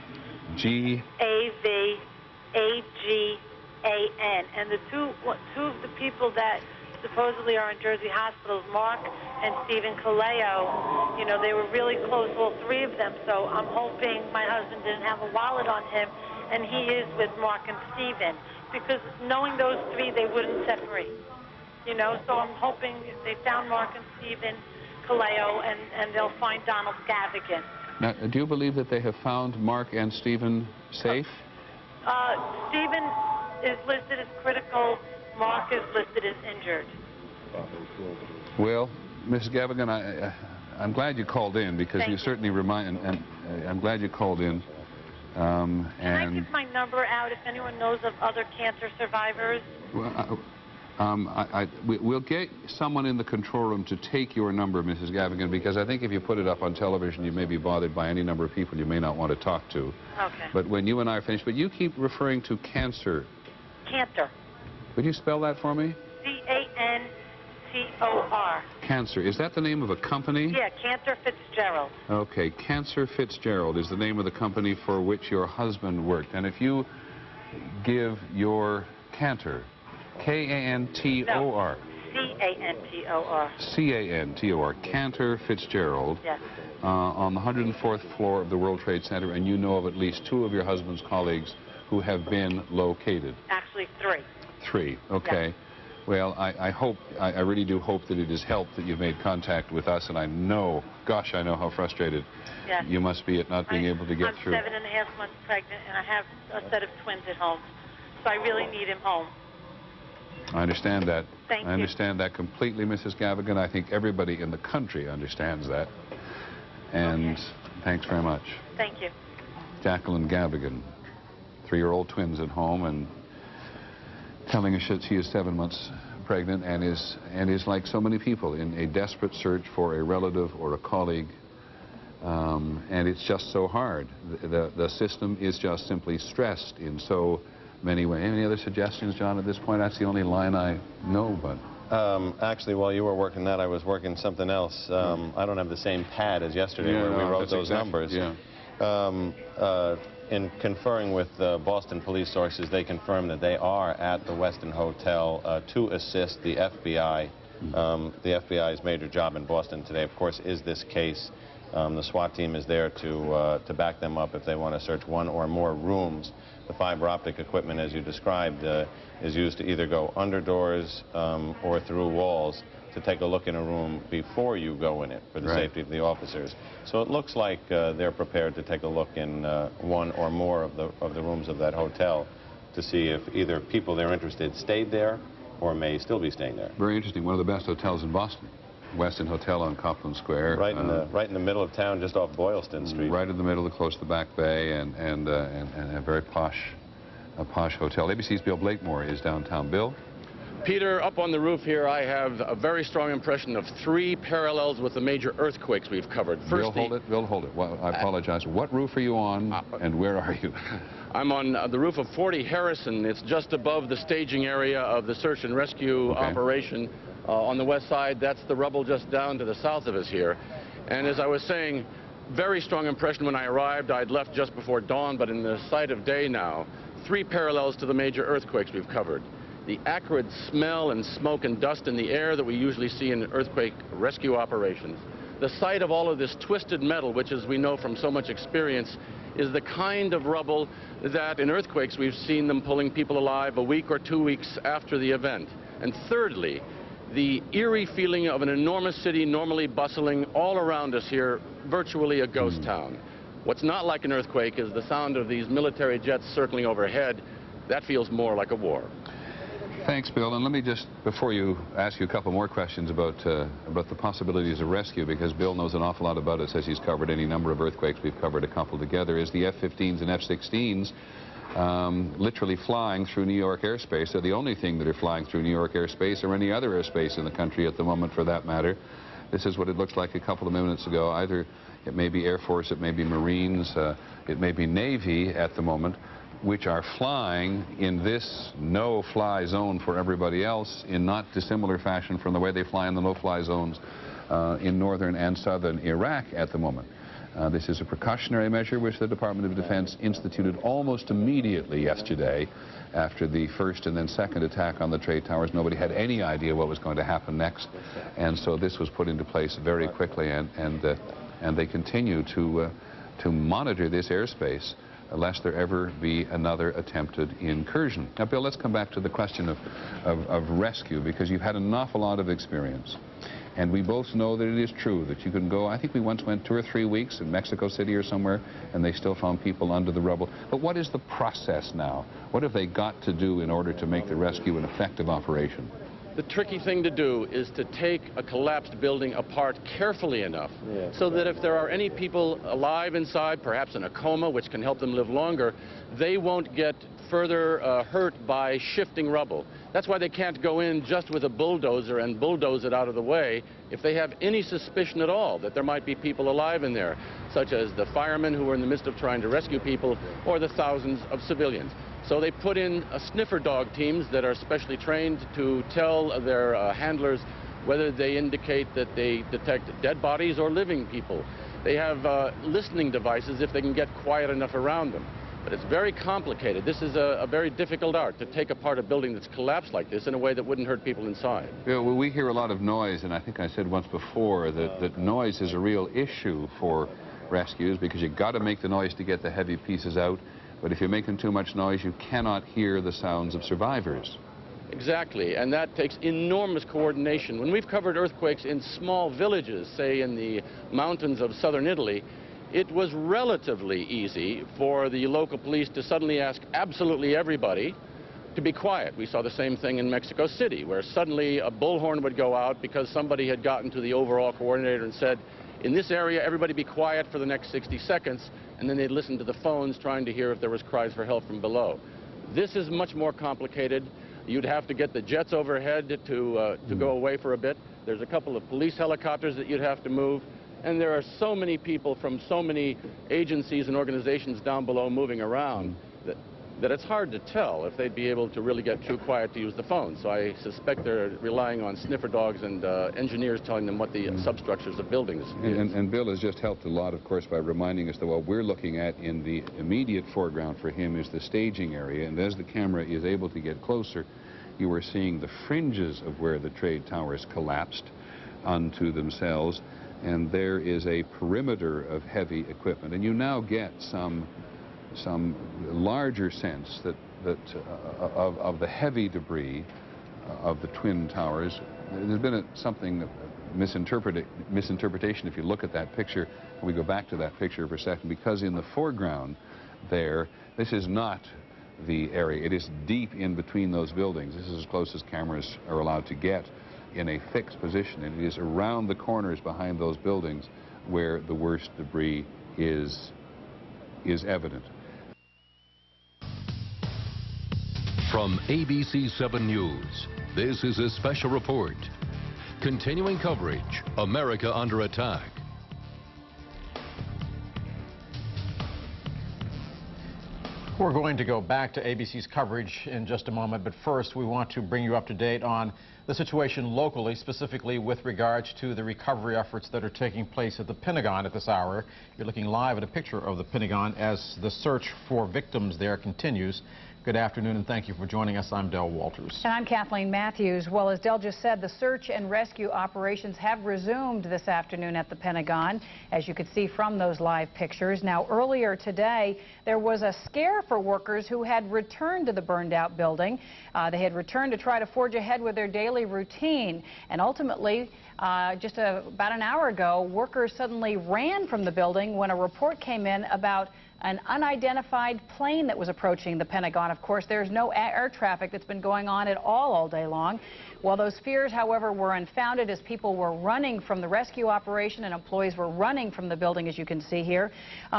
G. A-V-A-G-A-N. And the two of the people that supposedly are in Jersey hospitals, Mark and Stephen Kaleo, you know, they were really close, all 3 of them. So I'm hoping my husband didn't have a wallet on him, and he is with Mark and Stephen. because knowing those three, they wouldn't set free. You know, so I'm hoping they found Mark and Stephen Kaleo, and they'll find Donald Gavigan. Now, do you believe that they have found Mark and Stephen safe? Stephen is listed as critical. Mark is listed as injured. Well, Mrs. Gavigan, I'm glad you called in, because you certainly remind, and I'm glad you called in. Can I give my number out if anyone knows of other cancer survivors? Well, we'll get someone in the control room to take your number, Mrs. Gavigan, because I think if you put it up on television, you may be bothered by any number of people you may not want to talk to. Okay. But when you and I are finished, but you keep referring to cancer. Cancer. Would you spell that for me? C-A-N-T-O-R. Cancer. Is that the name of a company? Yeah, Cantor Fitzgerald. Okay, Cantor Fitzgerald is the name of the company for which your husband worked. And if you give your Cantor, K-A-N-T-O-R. No, C-A-N-T-O-R. C-A-N-T-O-R, Cantor Fitzgerald. Yes. On the 104th floor of the World Trade Center, and you know of at least 2 of your husband's colleagues who have been located. Actually, 3. 3, okay. Yes. Well, I really do hope that it has helped that you've made contact with us, and I know, gosh, I know how frustrated you must be at not being able to get through. I'm 7.5 months pregnant, and I have a set of twins at home, so I really need him home. I understand that. Thank you. I understand that completely, Mrs. Gavigan. I think everybody in the country understands that. And thanks very much. Thank you. Jacqueline Gavigan, 3-year-old twins at home, and telling us that she is 7 months pregnant and is like so many people in a desperate search for a relative or a colleague. And it's just so hard. The system is just simply stressed in so many ways. Any other suggestions, John, at this point? That's the only line I know, but... Actually, while you were working that, I was working something else. I don't have the same pad as yesterday where we wrote those numbers. Yeah. In conferring with Boston police sources, they confirmed that they are at the Westin Hotel to assist the FBI. The FBI's major job in Boston today, of course, is this case. The SWAT team is there to back them up if they want to search 1 or more rooms. The fiber optic equipment, as you described, is used to either go under doors or through walls to take a look in a room before you go in it for the safety of the officers. So it looks like they're prepared to take a look in 1 or more of the rooms of that hotel to see if either people they're interested stayed there or may still be staying there. Very interesting. One of the best hotels in Boston. Westin Hotel on Copland Square. Right in the middle of town, just off Boylston Street. Right in the middle, close to the Back Bay, and a very posh hotel. ABC's Bill Blakemore is downtown. Bill? Peter, up on the roof here, I have a very strong impression of 3 parallels with the major earthquakes we've covered. First, Bill, hold it. Well, I apologize. What roof are you on, and where are you? I'm on the roof of 40 Harrison. It's just above the staging area of the search and rescue operation. On the west side, that's the rubble just down to the south of us here. And as I was saying, very strong impression when I arrived. I'd left just before dawn, but in the sight of day now, 3 parallels to the major earthquakes we've covered. The acrid smell and smoke and dust in the air that we usually see in earthquake rescue operations. The sight of all of this twisted metal, which, as we know from so much experience, is the kind of rubble that in earthquakes we've seen them pulling people alive a week or 2 weeks after the event. And thirdly, the eerie feeling of an enormous city normally bustling all around us here, virtually a ghost town. What's not like an earthquake is the sound of these military jets circling overhead. That feels more like a war. Thanks, Bill. And let me just, before you ask you a couple more questions about the possibilities of rescue, because Bill knows an awful lot about it, says he's covered any number of earthquakes. We've covered a couple together. Is the F-15s and F-16s literally flying through New York airspace? They're the only thing that are flying through New York airspace, or any other airspace in the country at the moment, for that matter. This is what it looks like a couple of minutes ago. Either it may be Air Force, it may be Marines, it may be Navy at the moment, which are flying in this no-fly zone for everybody else in not dissimilar fashion from the way they fly in the no-fly zones in northern and southern Iraq at the moment. This is a precautionary measure which the Department of Defense instituted almost immediately yesterday after the first and then second attack on the trade towers. Nobody had any idea what was going to happen next, and so this was put into place very quickly, and they continue to monitor this airspace lest there ever be another attempted incursion. Now, Bill, let's come back to the question of rescue, because you've had an awful lot of experience. And we both know that it is true that you can go, I think we once went 2 or 3 weeks in Mexico City or somewhere, and they still found people under the rubble. But what is the process now? What have they got to do in order to make the rescue an effective operation? The tricky thing to do is to take a collapsed building apart carefully enough so that if there are any people alive inside, perhaps in a coma, which can help them live longer, they won't get further hurt by shifting rubble. That's why they can't go in just with a bulldozer and bulldoze it out of the way if they have any suspicion at all that there might be people alive in there, such as the firemen who are in the midst of trying to rescue people or the thousands of civilians. So they put in sniffer dog teams that are specially trained to tell their handlers whether they indicate that they detect dead bodies or living people. They have listening devices if they can get quiet enough around them. But it's very complicated. This is a very difficult art, to take apart a building that's collapsed like this in a way that wouldn't hurt people inside. Yeah, well, we hear a lot of noise, and I think I said once before that noise is a real issue for rescues, because you've got to make the noise to get the heavy pieces out. But if you're making too much noise, you cannot hear the sounds of survivors. Exactly, and that takes enormous coordination. When we've covered earthquakes in small villages, say in the mountains of southern Italy, it was relatively easy for the local police to suddenly ask absolutely everybody to be quiet. We saw the same thing in Mexico City, where suddenly a bullhorn would go out because somebody had gotten to the overall coordinator and said, in this area, everybody be quiet for the next 60 seconds, and then they'd listen to the phones trying to hear if there was cries for help from below. This is much more complicated. You'd have to get the jets overhead to go away for a bit. There's a couple of police helicopters that you'd have to move. And there are so many people from so many agencies and organizations down below moving around that it's hard to tell if they'd be able to really get too quiet to use the phone. So I suspect they're relying on sniffer dogs and engineers telling them what the substructures of buildings is. And Bill has just helped a lot, of course, by reminding us that what we're looking at in the immediate foreground for him is the staging area. And as the camera is able to get closer, you are seeing the fringes of where the trade towers collapsed onto themselves. And there is a perimeter of heavy equipment. And you now get some larger sense of the heavy debris of the twin towers. There's been something misinterpretation if you look at that picture. And we go back to that picture for a second, because in the foreground there, this is not the area. It is deep in between those buildings. This is as close as cameras are allowed to get in a fixed position. And it is around the corners behind those buildings where the worst debris is evident. From ABC 7 News, this is a special report. Continuing coverage, America Under Attack. We're going to go back to ABC's coverage in just a moment, but first we want to bring you up to date on the situation locally, specifically with regards to the recovery efforts that are taking place at the Pentagon at this hour. You're looking live at a picture of the Pentagon as the search for victims there continues. Good afternoon, and thank you for joining us. I'm Del Walters. And I'm Kathleen Matthews. Well, as Del just said, the search and rescue operations have resumed this afternoon at the Pentagon, as you could see from those live pictures. Now, earlier today, there was a scare for workers who had returned to the burned-out building. They had returned to try to forge ahead with their daily routine, and ultimately, just about an hour ago, workers suddenly ran from the building when a report came in about an unidentified plane that was approaching the Pentagon. Of course, there's no air traffic that's been going on at all day long. Well, those fears, however, were unfounded as people were running from the rescue operation and employees were running from the building, as you can see here,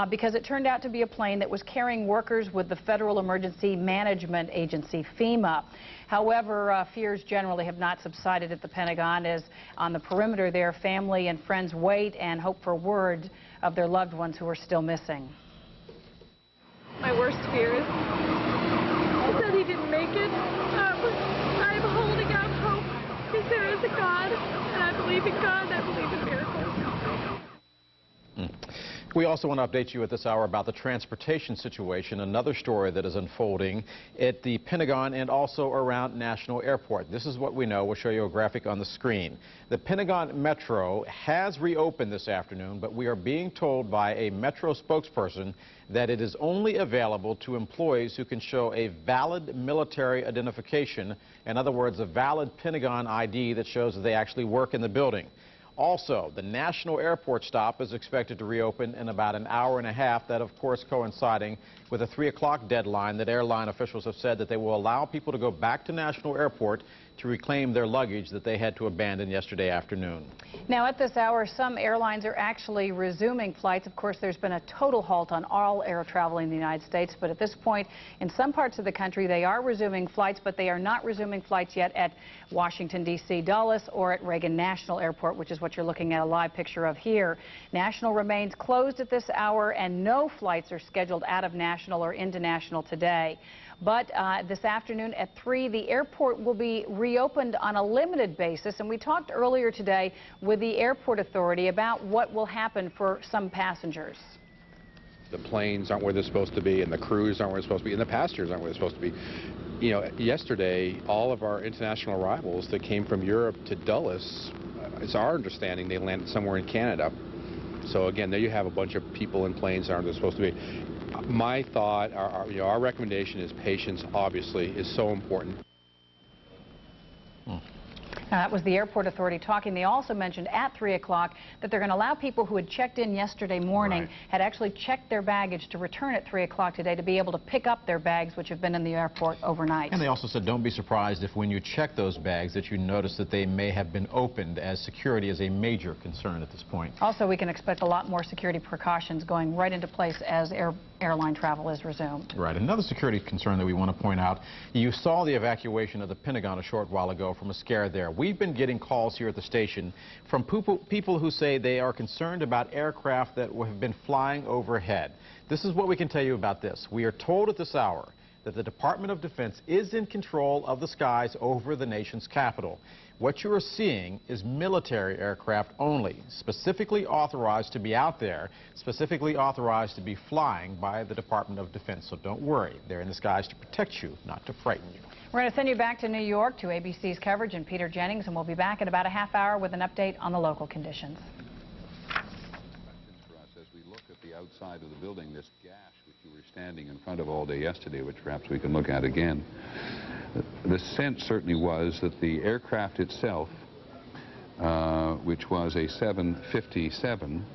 because it turned out to be a plane that was carrying workers with the Federal Emergency Management Agency, FEMA. However, fears generally have not subsided at the Pentagon, as on the perimeter there, family and friends wait and hope for word of their loved ones who are still missing. My worst fear is that he didn't make it. I'm holding out hope because there is a God, and I believe in God, and I believe in miracles. We also want to update you at this hour about the transportation situation, another story that is unfolding at the Pentagon and also around National Airport. This is what we know. We'll show you a graphic on the screen. The Pentagon Metro has reopened this afternoon, but we are being told by a Metro spokesperson that it is only available to employees who can show a valid military identification, in other words, a valid Pentagon ID that shows that they actually work in the building. Also, the National Airport stop is expected to reopen in about an hour and a half, that of course coinciding with a 3 o'clock deadline that airline officials have said that they will allow people to go back to National Airport to reclaim their luggage that they had to abandon yesterday afternoon. Now at this hour, some airlines are actually resuming flights. Of course, there's been a total halt on all air travel in the United States, but at this point, in some parts of the country, they are resuming flights, but they are not resuming flights yet at Washington, D.C. Dulles or at Reagan National Airport, which is what you're looking at a live picture of here. National remains closed at this hour, and no flights are scheduled out of National or into National today. But this afternoon at 3, the airport will be reopened on a limited basis. And we talked earlier today with the airport authority about what will happen for some passengers. The planes aren't where they're supposed to be, and the crews aren't where they're supposed to be, and the passengers aren't where they're supposed to be. You know, yesterday, all of our international arrivals that came from Europe to Dulles, it's our understanding they landed somewhere in Canada. So again, there you have a bunch of people in planes that aren't where they're supposed to be. My thought, our recommendation is patience, obviously, is so important. Now, that was the airport authority talking. They also mentioned at 3 o'clock that they're going to allow people who had checked in yesterday morning, had actually checked their baggage to return at 3 o'clock today to be able to pick up their bags, which have been in the airport overnight. And they also said don't be surprised if when you check those bags that you notice that they may have been opened, as security is a major concern at this point. Also, we can expect a lot more security precautions going right into place as airline travel is resumed. Right. Another security concern that we want to point out, you saw the evacuation of the Pentagon a short while ago from a scare there. We've been getting calls here at the station from people who say they are concerned about aircraft that have been flying overhead. This is what we can tell you about this. We are told at this hour that the Department of Defense is in control of the skies over the nation's capital. What you are seeing is military aircraft only, specifically authorized to be out there, specifically authorized to be flying by the Department of Defense. So don't worry, they're in the skies to protect you, not to frighten you. We're going to send you back to New York to ABC's coverage and Peter Jennings, and we'll be back in about a half hour with an update on the local conditions. For us, as we look at the outside of the building, this gash which you were standing in front of all day yesterday, which perhaps we can look at again, the sense certainly was that the aircraft itself, which was a 757,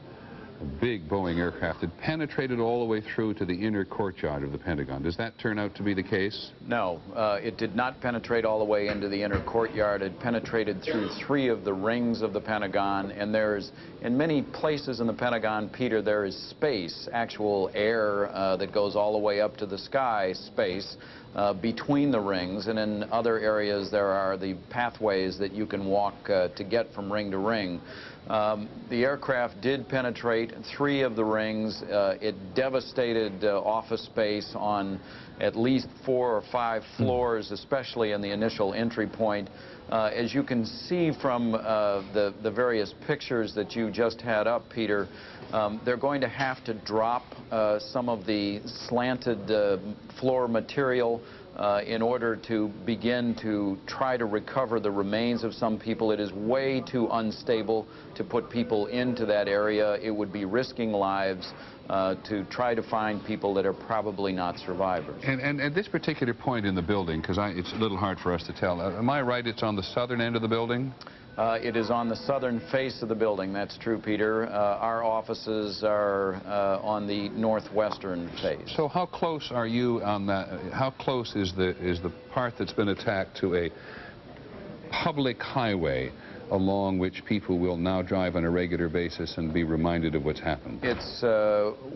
a big Boeing aircraft, had penetrated all the way through to the inner courtyard of the Pentagon. Does that turn out to be the case? No, it did not penetrate all the way into the inner courtyard. It penetrated through 3 of the rings of the Pentagon, and there's, in many places in the Pentagon, Peter, there is space, actual air that goes all the way up to the sky space between the rings, and in other areas there are the pathways that you can walk to get from ring to ring. The aircraft did penetrate 3 of the rings. It devastated office space on at least 4 or 5 floors, especially in the initial entry point. As you can see from the various pictures that you just had up, Peter, they're going to have to drop some of the slanted floor material in order to begin to try to recover the remains of some people. It is way too unstable to put people into that area. It would be risking lives to try to find people that are probably not survivors. And at this particular point in the building, because it's a little hard for us to tell, am I right, it's on the southern end of the building? It is on the southern face of the building. That's true, Peter. Our offices are on the northwestern face. So how close are you on that? How close is the part that's been attacked to a public highway along which people will now drive on a regular basis and be reminded of what's happened? It's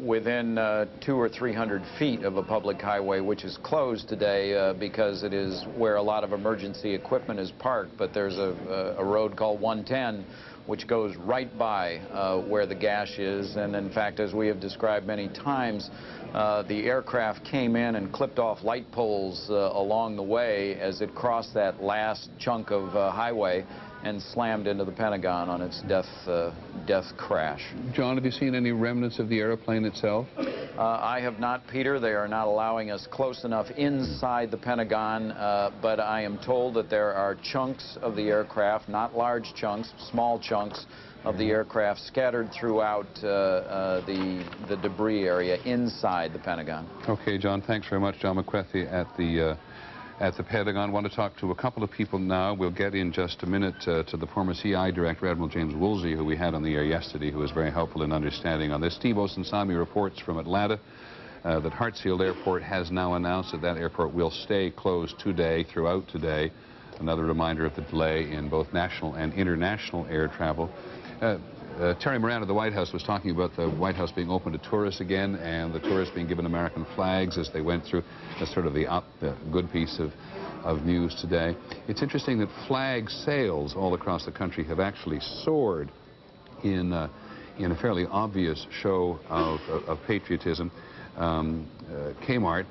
within 200 or 300 feet of a public highway, which is closed today because it is where a lot of emergency equipment is parked. But there's a road called 110 which goes right by where the gash is. And in fact, as we have described many times, the aircraft came in and clipped off light poles along the way as it crossed that last chunk of highway. and slammed into the Pentagon on its death crash. John, have you seen any remnants of the airplane itself? I have not, Peter. They are not allowing us close enough inside the Pentagon, but I am told that there are chunks of the aircraft, not large chunks, small chunks of the aircraft scattered throughout the debris area inside the Pentagon. Okay, John, thanks very much. John McWethy at the Pentagon. I want to talk to a couple of people now. We'll get in just a minute to the former CI Director, Admiral James Woolsey, who we had on the air yesterday, who was very helpful in understanding on this. Steve Osunsami reports from Atlanta that Hartsfield Airport has now announced that that airport will stay closed throughout today. Another reminder of the delay in both national and international air travel. Terry Moran of the White House was talking about the White House being open to tourists again, and the tourists being given American flags as they went through. That's sort of the good piece of news today. It's interesting that flag sales all across the country have actually soared in a fairly obvious show of patriotism. Kmart,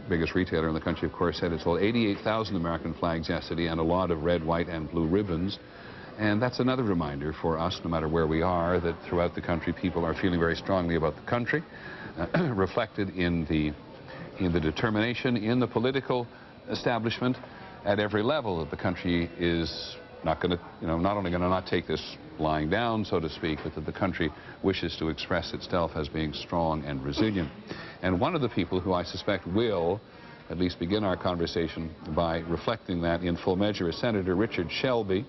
biggest retailer in the country, of course, said it sold 88,000 American flags yesterday and a lot of red, white, and blue ribbons. And that's another reminder for us, no matter where we are, that throughout the country people are feeling very strongly about the country, reflected in the determination in the political establishment at every level that the country is not going to, not only going to not take this lying down, so to speak, but that the country wishes to express itself as being strong and resilient. And one of the people who I suspect will at least begin our conversation by reflecting that in full measure is Senator Richard Shelby,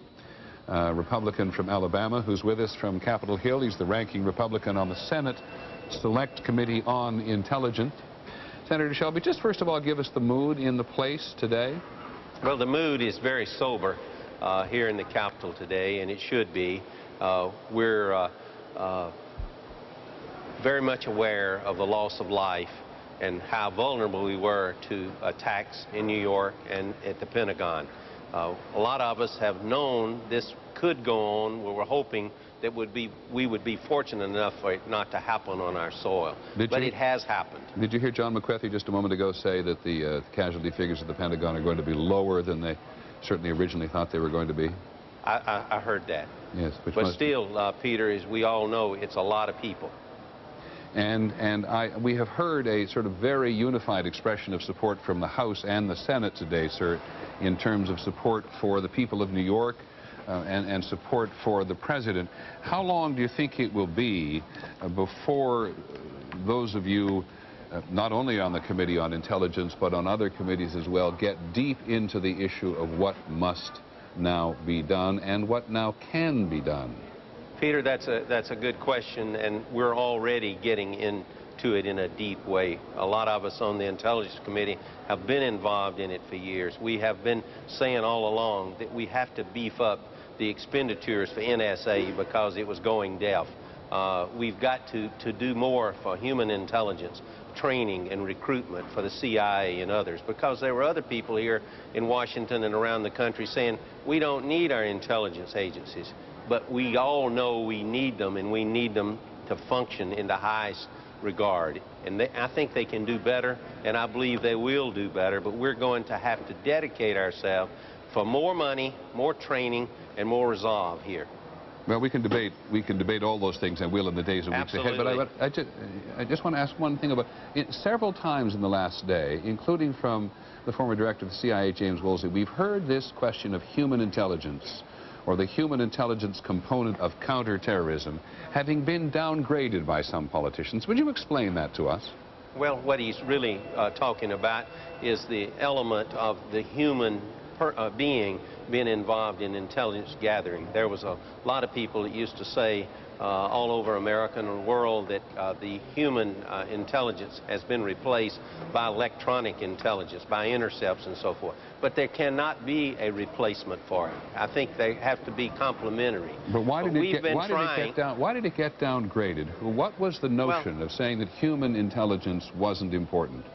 Republican from Alabama, who's with us from Capitol Hill. He's the ranking Republican on the Senate Select Committee on Intelligence. Senator Shelby, just first of all, give us the mood in the place today. Well, the mood is very sober here in the Capitol today, and it should be. We're very much aware of the loss of life and how vulnerable we were to attacks in New York and at the Pentagon. A lot of us have known this could go on. We were hoping that we would be fortunate enough for it not to happen on our soil. But it has happened. Did you hear John McWethy just a moment ago say that the casualty figures at the Pentagon are going to be lower than they certainly originally thought they were going to be? I heard that. Yes. But still, Peter, as we all know, it's a lot of people. And we have heard a sort of very unified expression of support from the House and the Senate today, sir, in terms of support for the people of New York and support for the president. How long do you think it will be before those of you, not only on the Committee on Intelligence, but on other committees as well, get deep into the issue of what must now be done and what now can be done? Peter, that's a good question, and we're already getting into it in a deep way. A lot of us on the Intelligence Committee have been involved in it for years. We have been saying all along that we have to beef up the expenditures for NSA because it was going deaf. We've got to do more for human intelligence, training and recruitment for the CIA and others, because there were other people here in Washington and around the country saying we don't need our intelligence agencies. But we all know we need them, and we need them to function in the highest regard. And I think they can do better, and I believe they will do better, but we're going to have to dedicate ourselves for more money, more training, and more resolve here. Well, we can debate all those things, and will in the days and weeks ahead. But I just want to ask one thing about it. Several times in the last day, including from the former director of the CIA, James Woolsey, we've heard this question of human intelligence, or the human intelligence component of counterterrorism, having been downgraded by some politicians. Would you explain that to us? Well, what he's really talking about is the element of the human being involved in intelligence gathering. There was a lot of people that used to say all over America and the world that the human intelligence has been replaced by electronic intelligence, by intercepts and so forth. But there cannot be a replacement for it. I think they have to be complementary. But why did it get downgraded? What was the notion of saying that human intelligence wasn't important?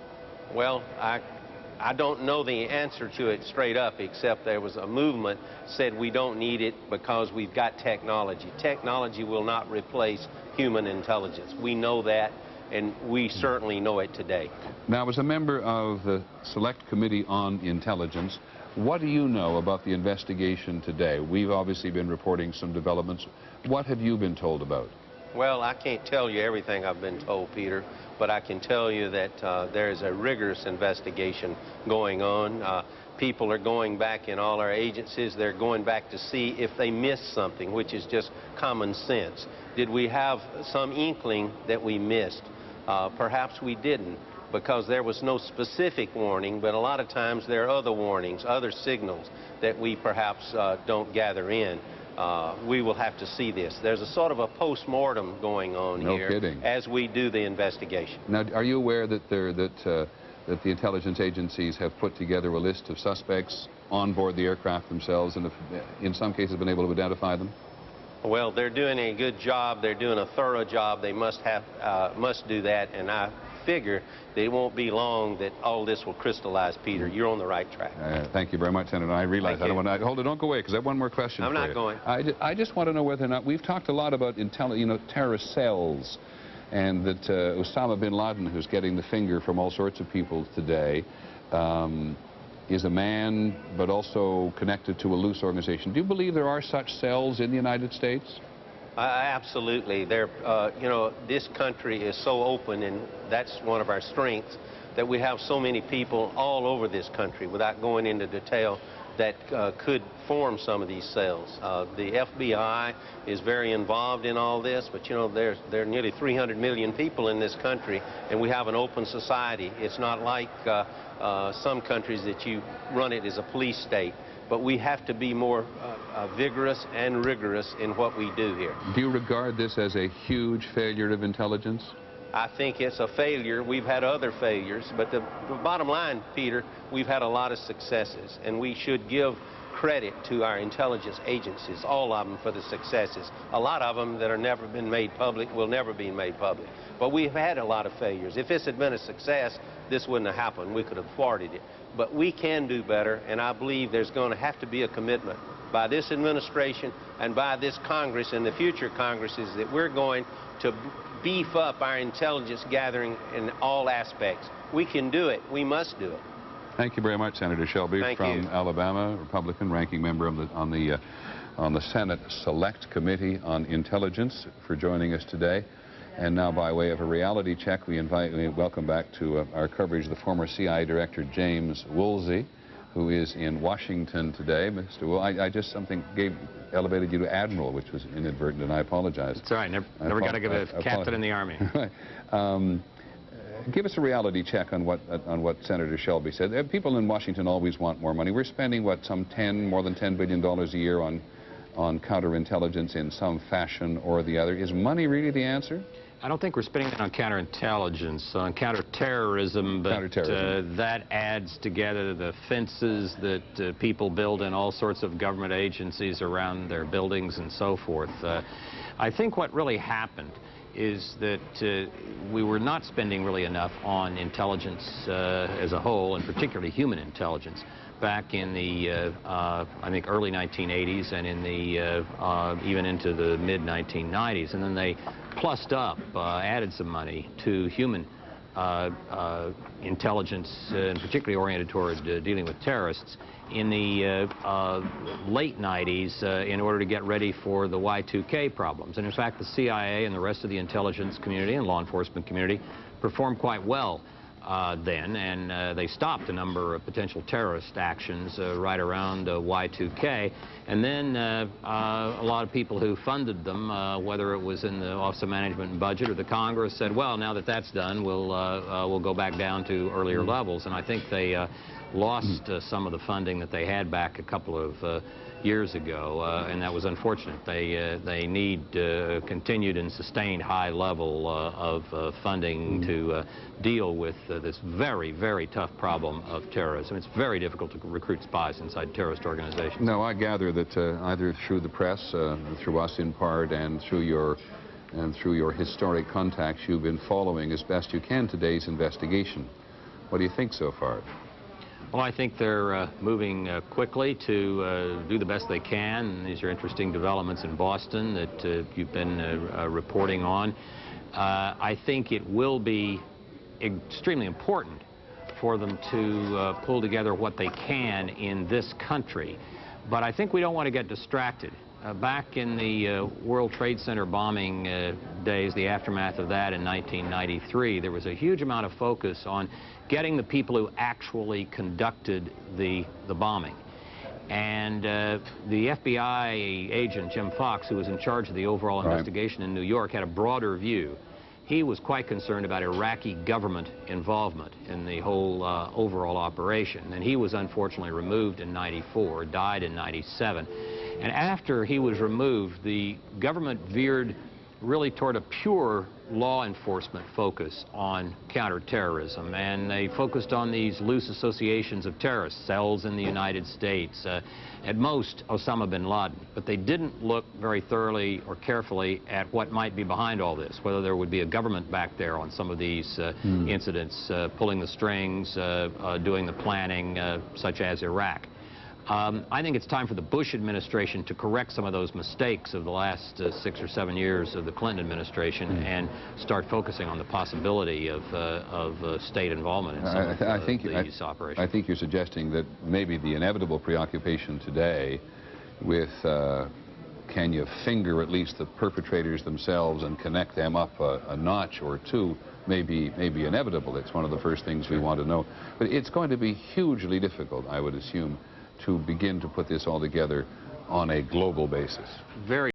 Well, I don't know the answer to it straight up, except there was a movement said we don't need it because we've got technology. Technology will not replace human intelligence. We know that, and we certainly know it today. Now, as a member of the Select Committee on Intelligence, What do you know about the investigation today? We've obviously been reporting some developments. What have you been told about? Well, I can't tell you everything I've been told, Peter, but I can tell you that there is a rigorous investigation going on. People are going back in all our agencies. They're going back to see if they missed something, which is just common sense. Did we have some inkling that we missed? Perhaps we didn't, because there was no specific warning, but a lot of times there are other warnings, other signals that we perhaps don't gather in. We will have to see this. There's a sort of a post-mortem going on here. No kidding. As we do the investigation. Now, are you aware that that the intelligence agencies have put together a list of suspects on board the aircraft themselves, and have, in some cases, been able to identify them? Well, they're doing a good job. They're doing a thorough job. They must do that, and I figure that it won't be long that all this will crystallize, Peter. You're on the right track. Thank you very much, Senator. I realize I don't want to... Hold it, don't go away, because I have one more question for you. I'm not going. I just want to know whether or not... We've talked a lot about terrorist cells, and that Osama bin Laden, who's getting the finger from all sorts of people today, is a man, but also connected to a loose organization. Do you believe there are such cells in the United States? Absolutely. This country is so open, and that's one of our strengths, that we have so many people all over this country, without going into detail, that could form some of these cells. The FBI is very involved in all this, but there are nearly 300 million people in this country, and we have an open society. It's not like some countries that you run it as a police state. But we have to be more vigorous and rigorous in what we do here. Do you regard this as a huge failure of intelligence? I think it's a failure. We've had other failures, but the bottom line, Peter, we've had a lot of successes, and we should give credit to our intelligence agencies, all of them, for the successes. A lot of them that are never been made public will never be made public. But we've had a lot of failures. If this had been a success, this wouldn't have happened. We could have thwarted it. But we can do better, and I believe there's going to have to be a commitment by this administration and by this Congress and the future Congresses that we're going to beef up our intelligence gathering in all aspects. We can do it. We must do it. Thank you very much, Senator Shelby from Alabama, Republican, ranking member on the Senate Select Committee on Intelligence, for joining us today. And now, by way of a reality check, we welcome back to our coverage the former CIA Director James Woolsey, who is in Washington today. Mr. Woolsey, I just elevated you to Admiral, which was inadvertent, and I apologize. It's all right. Never got to give a captain in the Army. Give us a reality check on what Senator Shelby said. People in Washington always want more money. We're spending, what, more than $10 billion a year on counterintelligence in some fashion or the other. Is money really the answer? I don't think we're spending it on counterintelligence, on counterterrorism, but that adds together the fences that people build in all sorts of government agencies around their buildings and so forth. I think what really happened is that we were not spending really enough on intelligence as a whole, and particularly human intelligence, back in the, I think, early 1980s and in the, even into the mid-1990s. And then they plussed up, added some money to human intelligence, and particularly oriented toward dealing with terrorists, in the late 90s in order to get ready for the Y2K problems. And in fact, the CIA and the rest of the intelligence community and law enforcement community performed quite well then, and they stopped a number of potential terrorist actions right around Y2K. And then a lot of people who funded them, whether it was in the Office of Management and Budget or the Congress, said, well, now that that's done, we'll go back down to earlier levels. And I think they lost some of the funding that they had back a couple of years ago, and that was unfortunate. They need continued and sustained high level of funding to deal with this very, very tough problem of terrorism. It's very difficult to recruit spies inside terrorist organizations. No, I gather that either through the press, through us in part, and through your historic contacts, you've been following as best you can today's investigation. What do you think so far? Well, I think they're moving quickly to do the best they can. And these are interesting developments in Boston that you've been reporting on. I think it will be extremely important for them to pull together what they can in this country. But I think we don't want to get distracted. Back in the World Trade Center bombing days, the aftermath of that in 1993, there was a huge amount of focus on getting the people who actually conducted the bombing. And the FBI agent, Jim Fox, who was in charge of the overall investigation in New York, had a broader view. He was quite concerned about Iraqi government involvement in the whole overall operation. And he was unfortunately removed in '94, died in '97. And after he was removed, the government veered really toward a pure law enforcement focus on counterterrorism. And they focused on these loose associations of terrorist cells in the United States, at most Osama bin Laden. But they didn't look very thoroughly or carefully at what might be behind all this, whether there would be a government back there on some of these incidents, pulling the strings, doing the planning, such as Iraq. I think it's time for the Bush administration to correct some of those mistakes of the last 6 or 7 years of the Clinton administration and start focusing on the possibility of state involvement in some of these operations. I think you're suggesting that maybe the inevitable preoccupation today with can you finger at least the perpetrators themselves and connect them up a notch or two may be inevitable. It's one of the first things we want to know. But it's going to be hugely difficult, I would assume, to begin to put this all together on a global basis. Very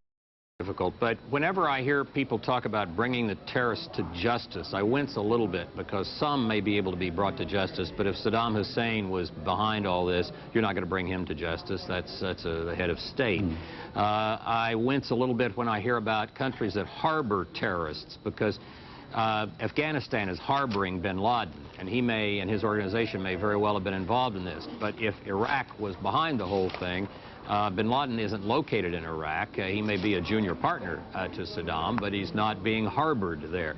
difficult, but whenever I hear people talk about bringing the terrorists to justice, I wince a little bit, because some may be able to be brought to justice, but if Saddam Hussein was behind all this, you're not going to bring him to justice. That's the head of state. I wince a little bit when I hear about countries that harbor terrorists, because Afghanistan is harboring bin Laden, and he may, and his organization may very well have been involved in this. But if Iraq was behind the whole thing, bin Laden isn't located in Iraq. He may be a junior partner to Saddam, but he's not being harbored there.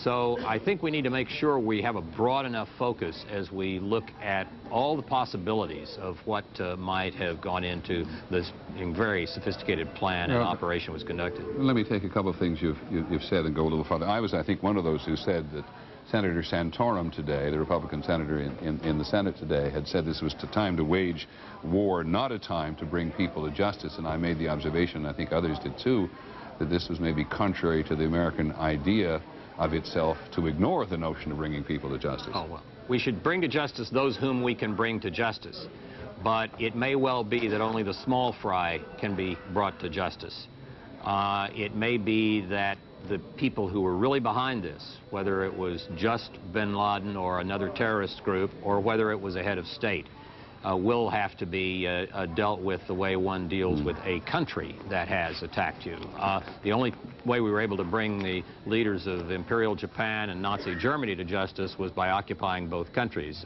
So I think we need to make sure we have a broad enough focus as we look at all the possibilities of what might have gone into this very sophisticated plan and operation was conducted. Let me take a couple of things you've said and go a little further. I was, I think, one of those who said that Senator Santorum today, the Republican senator in the Senate today, had said this was the time to wage war, not a time to bring people to justice. And I made the observation, and I think others did too, that this was maybe contrary to the American idea of itself to ignore the notion of bringing people to justice. Oh, well, we should bring to justice those whom we can bring to justice. But it may well be that only the small fry can be brought to justice. It may be that the people who were really behind this, whether it was just bin Laden or another terrorist group, or whether it was a head of state, will have to be dealt with the way one deals with a country that has attacked you. The only way we were able to bring the leaders of Imperial Japan and Nazi Germany to justice was by occupying both countries,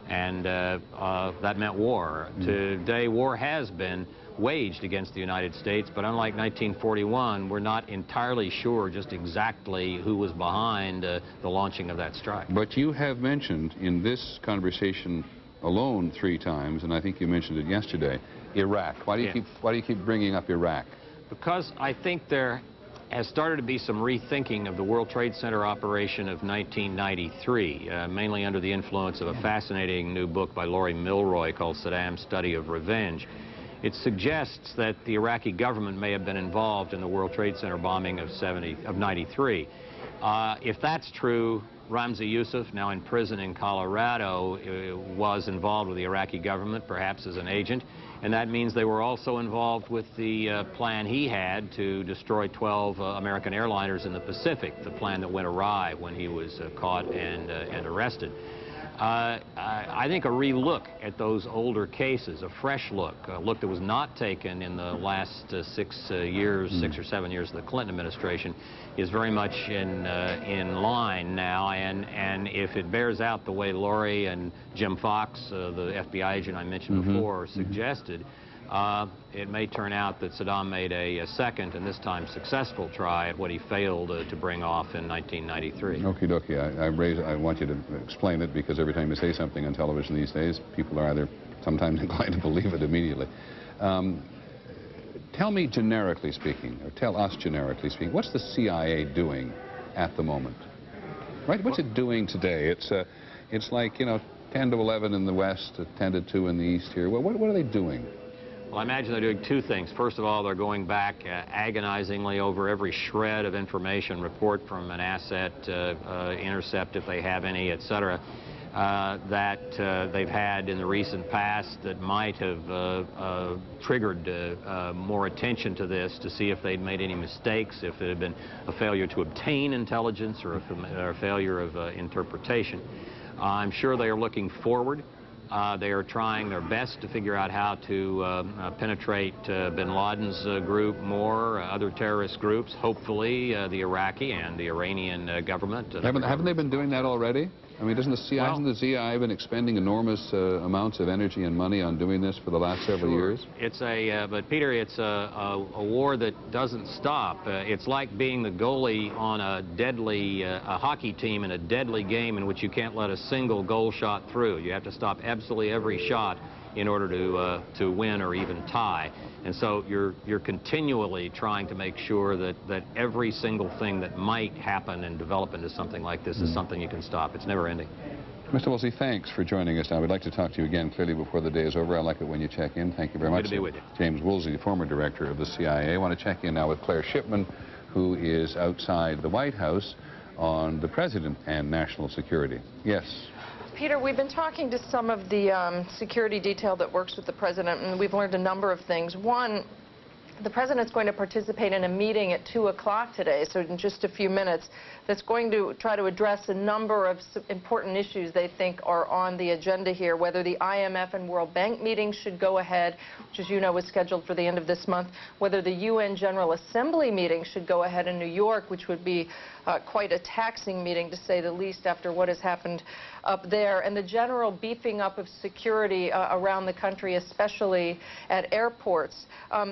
and that meant war. Today, war has been waged against the United States, but unlike 1941, we're not entirely sure just exactly who was behind the launching of that strike. But you have mentioned in this conversation alone 3 times, and I think you mentioned it yesterday, Iraq. Why do you keep bringing up Iraq? Because I think there has started to be some rethinking of the World Trade Center operation of 1993, mainly under the influence of a fascinating new book by Laurie Milroy called Saddam's Study of Revenge. It suggests that the Iraqi government may have been involved in the World Trade Center bombing of '93. If that's true, Ramzi Youssef, now in prison in Colorado, was involved with the Iraqi government, perhaps as an agent, and that means they were also involved with the plan he had to destroy 12 American airliners in the Pacific, the plan that went awry when he was caught and arrested. I think a re-look at those older cases, a fresh look, a look that was not taken in the last 6 or 7 years of the Clinton administration, is very much in line now. And if it bears out the way Laurie and Jim Fox, the FBI agent I mentioned before, suggested, it may turn out that Saddam made a second and this time successful try at what he failed to bring off in 1993. Okie dokie. I want you to explain it, because every time you say something on television these days, people are either sometimes inclined to believe it immediately. Tell me generically speaking, or tell us generically speaking, what's the CIA doing at the moment? Right? What's it doing today? It's like, you know, 10 to 11 in the west, 10 to 2 in the east here. What are they doing? Well, I imagine they're doing two things. First of all, they're going back agonizingly over every shred of information, report from an asset, intercept if they have any, etc., that they've had in the recent past that might have triggered more attention to this to see if they'd made any mistakes, if it had been a failure to obtain intelligence or a failure of interpretation. I'm sure they are looking forward. They are trying their best to figure out how to penetrate bin Laden's group more, other terrorist groups, hopefully the Iraqi and the Iranian government. Haven't they been doing that already? I mean, hasn't the CIA been expending enormous amounts of energy and money on doing this for the last several years? It's but Peter, it's a war that doesn't stop. It's like being the goalie on a deadly a hockey team in a deadly game in which you can't let a single goal shot through. You have to stop absolutely every shot in order to win or even tie. And so you're continually trying to make sure that every single thing that might happen and develop into something like this is something you can stop. It's never ending. Mr. Woolsey, thanks for joining us now. We'd like to talk to you again clearly before the day is over. I like it when you check in. Thank you very much. Good to be with you. James Woolsey, former director of the CIA. I want to check in now with Claire Shipman, who is outside the White House on the president and national security. Yes. Peter, we've been talking to some of the security detail that works with the president, and we've learned a number of things. One, the president's going to participate in a meeting at 2 o'clock today, so in just a few minutes, that's going to try to address a number of important issues they think are on the agenda here, whether the IMF and World Bank meetings should go ahead, which, as you know, was scheduled for the end of this month, whether the UN General Assembly meeting should go ahead in New York, which would be quite a taxing meeting, to say the least, after what has happened up there, and the general beefing up of security around the country, especially at airports.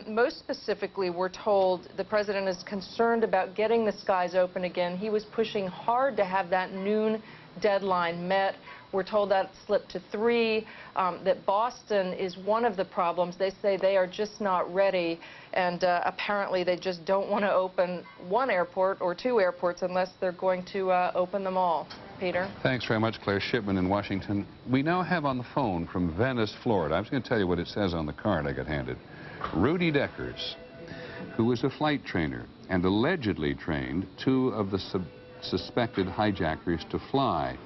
Most specifically, we're told the president is concerned about getting the skies open again. He was pushing hard to have that noon deadline met. We're told that slipped to 3, that Boston is one of the problems. They say they are just not ready, and apparently they just don't want to open one airport or 2 airports unless they're going to open them all. Peter? Thanks very much, Claire Shipman in Washington. We now have on the phone from Venice, Florida. I'm just going to tell you what it says on the card I got handed. Rudy Deckers, who was a flight trainer and allegedly trained 2 of the suspected hijackers to fly.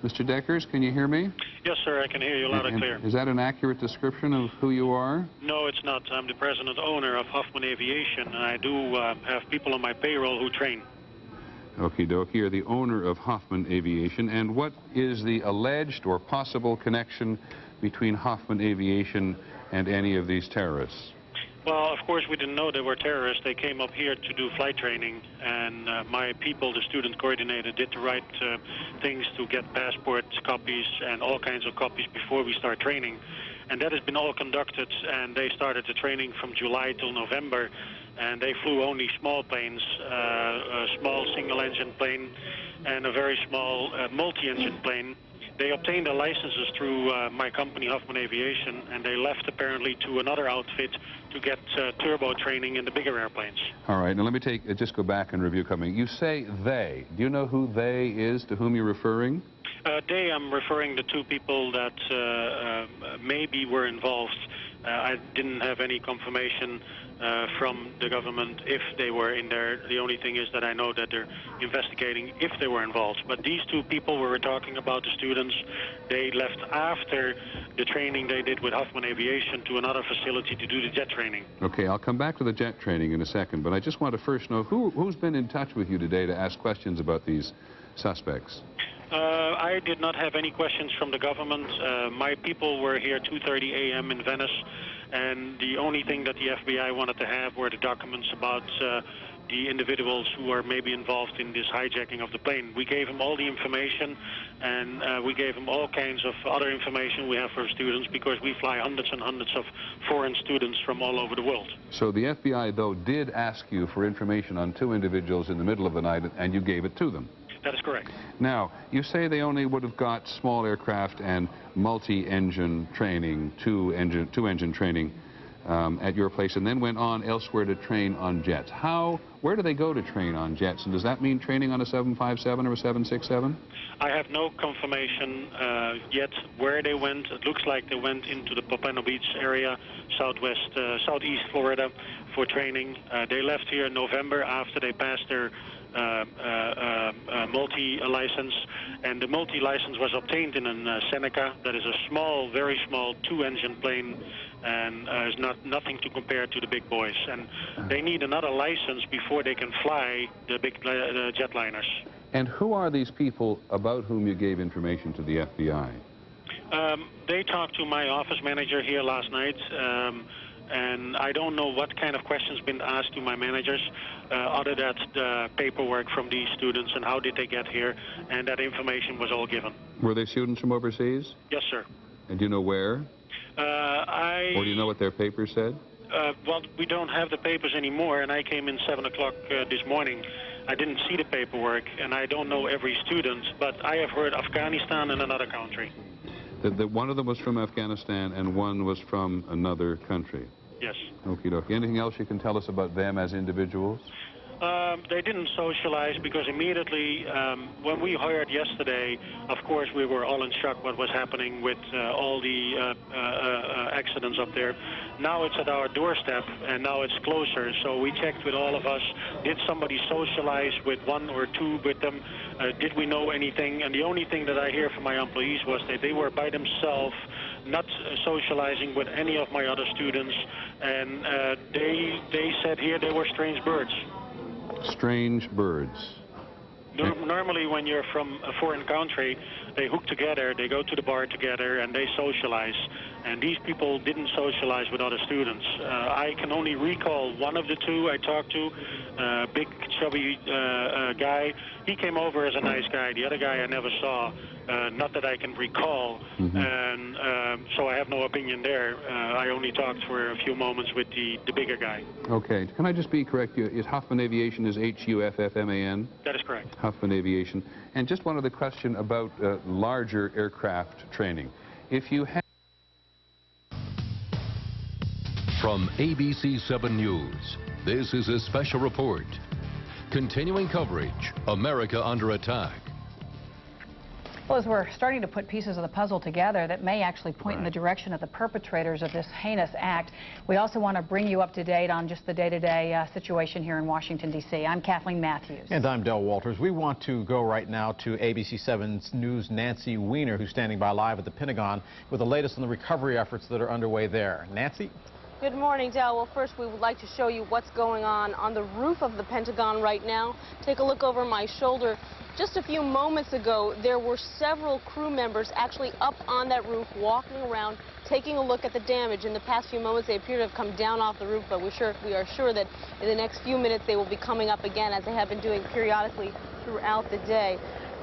Mr. Deckers, can you hear me? Yes, sir, I can hear you loud and clear. Is that an accurate description of who you are? No, it's not. I'm the president owner of Hoffman Aviation, and I do have people on my payroll who train. Okie dokie. You're the owner of Hoffman Aviation. And what is the alleged or possible connection between Hoffman Aviation and any of these terrorists? Well, of course, we didn't know they were terrorists. They came up here to do flight training, and my people, the student coordinator, did the right things to get passport copies and all kinds of copies before we start training. And that has been all conducted, and they started the training from July till November, and they flew only small planes, a small single-engine plane and a very small multi-engine plane. They obtained their licenses through my company, Hoffman Aviation, and they left apparently to another outfit to get turbo training in the bigger airplanes. All right, now let me just go back and review coming. You say they. Do you know who they is, to whom you're referring? They, I'm referring to 2 people that maybe were involved. I didn't have any confirmation from the government if they were in there. The only thing is that I know that they're investigating if they were involved. But these 2 people we were talking about, the students, they left after the training they did with Hoffman Aviation to another facility to do the jet training. Okay, I'll come back to the jet training in a second, but I just want to first know who's been in touch with you today to ask questions about these suspects? I did not have any questions from the government. My people were here 2:30 a.m. in Venice, and the only thing that the FBI wanted to have were the documents about the individuals who are maybe involved in this hijacking of the plane. We gave them all the information, and we gave them all kinds of other information we have for students, because we fly hundreds and hundreds of foreign students from all over the world. So the FBI, though, did ask you for information on 2 individuals in the middle of the night, and you gave it to them? That is correct. Now, you say they only would have got small aircraft and multi-engine training, two-engine training. at your place and then went on elsewhere to train on jets. Where do they go to train on jets? And does that mean training on a 757 or a 767? I have no confirmation yet where they went. It looks like they went into the Pompano Beach area, southeast Florida, for training. They left here in November after they passed their multi-license, and the multi-license was obtained in a Seneca. That is a small, very small, two-engine plane, and is nothing to compare to the big boys. And they need another license before they can fly the big jetliners. And who are these people about whom you gave information to the FBI? They talked to my office manager here last night, and I don't know what kind of questions been asked to my managers, other than the paperwork from these students and how did they get here, and that information was all given. Were they students from overseas? Yes, sir. And do you know where? Or do you know what their papers said? Well, we don't have the papers anymore, and I came in 7 o'clock this morning. I didn't see the paperwork, and I don't know every student, but I have heard Afghanistan and another country. One of them was from Afghanistan and one was from another country? Yes. Okie dokie. Anything else you can tell us about them as individuals? They didn't socialize because immediately when we hired yesterday, of course, we were all in shock what was happening with all the accidents up there. Now it's at our doorstep, and now it's closer. So we checked with all of us. Did somebody socialize with one or two with them? Did we know anything? And the only thing that I hear from my employees was that they were by themselves, not socializing with any of my other students. And they said here they were strange birds. Strange birds. Normally when you're from a foreign country, they hook together, they go to the bar together, and they socialize. And these people didn't socialize with other students. I can only recall one of the two I talked to, big, chubby guy. He came over as a nice guy. The other guy I never saw, not that I can recall. And so I have no opinion there. I only talked for a few moments with the bigger guy. Okay. Can I just be correct? Huffman Aviation is Huffman? That is correct. Huffman Aviation. And just one other question about larger aircraft training. If you have... From ABC 7 News, this is a special report. Continuing coverage, America Under Attack. Well, as we're starting to put pieces of the puzzle together that may actually point in the direction of the perpetrators of this heinous act, we also want to bring you up to date on just the day-to-day situation here in Washington, D.C. I'm Kathleen Matthews. And I'm Del Walters. We want to go right now to ABC 7's News' Nancy Weiner, who's standing by live at the Pentagon with the latest on the recovery efforts that are underway there. Nancy? Good morning, Del. Well, first we would like to show you what's going on the roof of the Pentagon right now. Take a look over my shoulder. Just a few moments ago, there were several crew members actually up on that roof, walking around, taking a look at the damage. In the past few moments, they appear to have come down off the roof, but we are sure that in the next few minutes they will be coming up again, as they have been doing periodically throughout the day.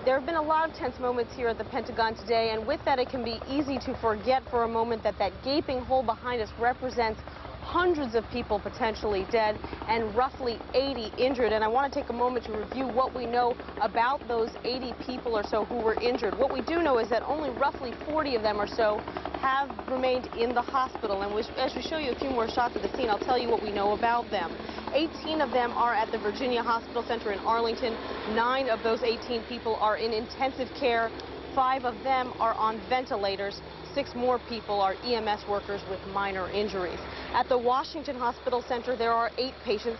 There have been a lot of tense moments here at the Pentagon today, and with that, it can be easy to forget for a moment that that gaping hole behind us represents hundreds of people potentially dead and roughly 80 injured. And I want to take a moment to review what we know about those 80 people or so who were injured. What we do know is that only roughly 40 of them or so have remained in the hospital. And as we show you a few more shots of the scene, I'll tell you what we know about them. 18 of them are at the Virginia Hospital Center in Arlington. 9 of those 18 people are in intensive care. 5 of them are on ventilators. 6 more people are EMS workers with minor injuries. At the Washington Hospital Center, there are 8 patients.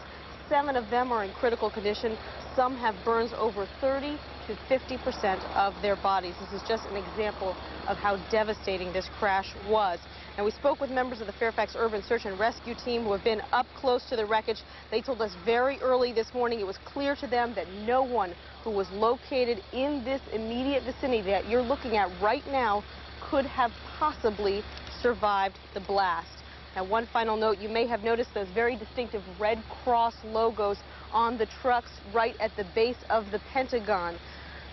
7 of them are in critical condition. Some have burns over 30 to 50% of their bodies. This is just an example of how devastating this crash was. And we spoke with members of the Fairfax Urban Search and Rescue Team who have been up close to the wreckage. They told us very early this morning it was clear to them that no one who was located in this immediate vicinity that you're looking at right now could have possibly survived the blast. Now, one final note, you may have noticed those very distinctive Red Cross logos on the trucks right at the base of the Pentagon.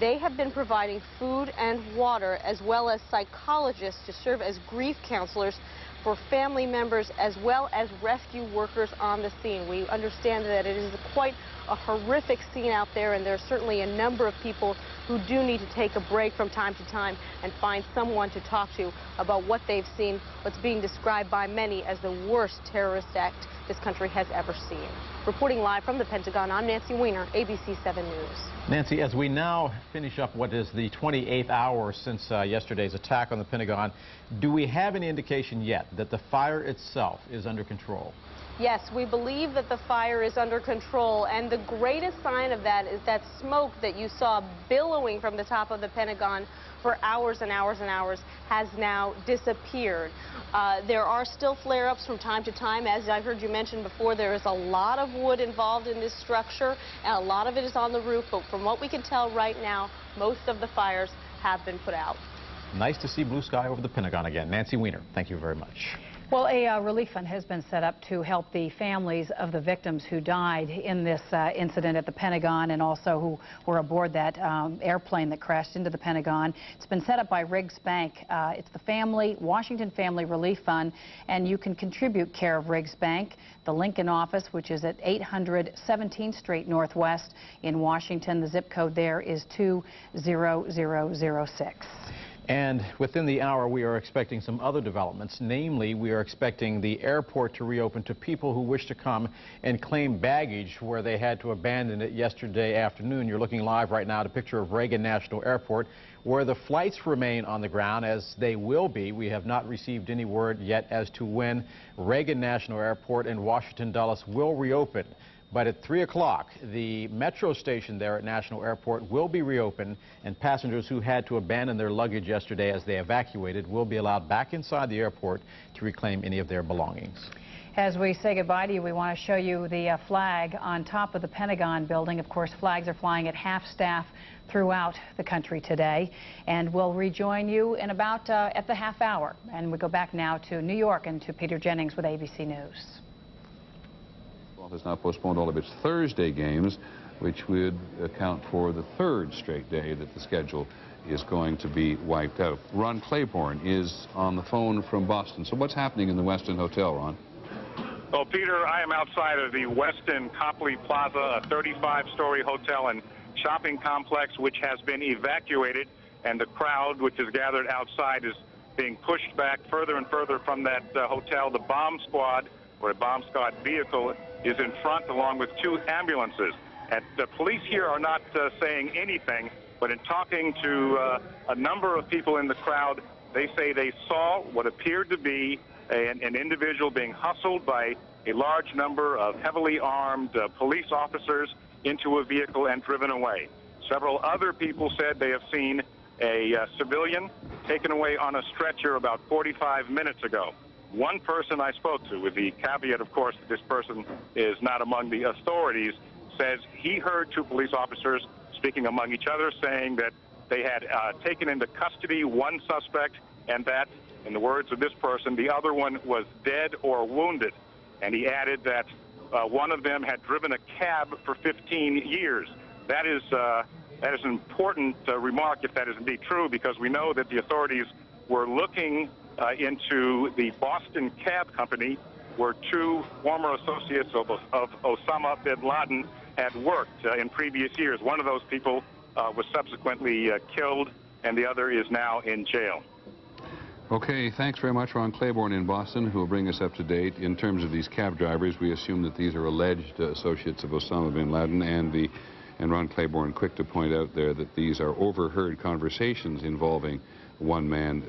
They have been providing food and water as well as psychologists to serve as grief counselors for family members as well as rescue workers on the scene. We understand that it is quite a horrific scene out there, and there's certainly a number of people who do need to take a break from time to time and find someone to talk to about what they've seen, what's being described by many as the worst terrorist act this country has ever seen. Reporting live from the Pentagon, I'm Nancy Weiner, ABC 7 News. Nancy, as we now finish up what is the 28th hour since yesterday's attack on the Pentagon, do we have any indication yet that the fire itself is under control? Yes, we believe that the fire is under control, and the greatest sign of that is that smoke that you saw billowing from the top of the Pentagon for hours and hours and hours has now disappeared. There are still flare-ups from time to time. As I've heard you mention before, there is a lot of wood involved in this structure, and a lot of it is on the roof, but from what we can tell right now, most of the fires have been put out. Nice to see blue sky over the Pentagon again. Nancy Weiner, thank you very much. Well, a relief fund has been set up to help the families of the victims who died in this incident at the Pentagon, and also who were aboard that airplane that crashed into the Pentagon. It's been set up by Riggs Bank. It's the Washington Family Relief Fund, and you can contribute care of Riggs Bank. The Lincoln office, which is at 800 17th Street Northwest in Washington. The zip code there is 20006. And within the hour, we are expecting some other developments. Namely, we are expecting the airport to reopen to people who wish to come and claim baggage where they had to abandon it yesterday afternoon. You're looking live right now at a picture of Reagan National Airport, where the flights remain on the ground, as they will be. We have not received any word yet as to when Reagan National Airport and Washington Dulles will reopen. But at 3 o'clock, the metro station there at National Airport will be reopened, and passengers who had to abandon their luggage yesterday as they evacuated will be allowed back inside the airport to reclaim any of their belongings. As we say goodbye to you, we want to show you the flag on top of the Pentagon building. Of course, flags are flying at half staff throughout the country today. And we'll rejoin you in about at the half hour. And we go back now to New York and to Peter Jennings with ABC News. Has now postponed all of its Thursday games, which would account for the third straight day that the schedule is going to be wiped out. Ron Claiborne is on the phone from Boston. So what's happening in the Westin Hotel, Ron? Well, Peter, I am outside of the Westin Copley Plaza, a 35-story hotel and shopping complex which has been evacuated, and the crowd which is gathered outside is being pushed back further and further from that hotel. The bomb squad, or a bomb squad vehicle, is in front along with 2 ambulances. And the police here are not saying anything, but in talking to a number of people in the crowd, they say they saw what appeared to be an individual being hustled by a large number of heavily armed police officers into a vehicle and driven away. Several other people said they have seen a civilian taken away on a stretcher about 45 minutes ago. One person I spoke to, with the caveat, of course, that this person is not among the authorities, says he heard 2 police officers speaking among each other, saying that they had taken into custody one suspect, and that, in the words of this person, the other one was dead or wounded. And he added that one of them had driven a cab for 15 years. That is an important remark, if that is indeed true, because we know that the authorities were looking into the Boston Cab Company, where 2 former associates of Osama bin Laden had worked in previous years. One of those people was subsequently killed, and the other is now in jail. Okay, thanks very much, Ron Claiborne in Boston, who will bring us up to date. In terms of these cab drivers, we assume that these are alleged associates of Osama bin Laden, and Ron Claiborne quick to point out there that these are overheard conversations involving one man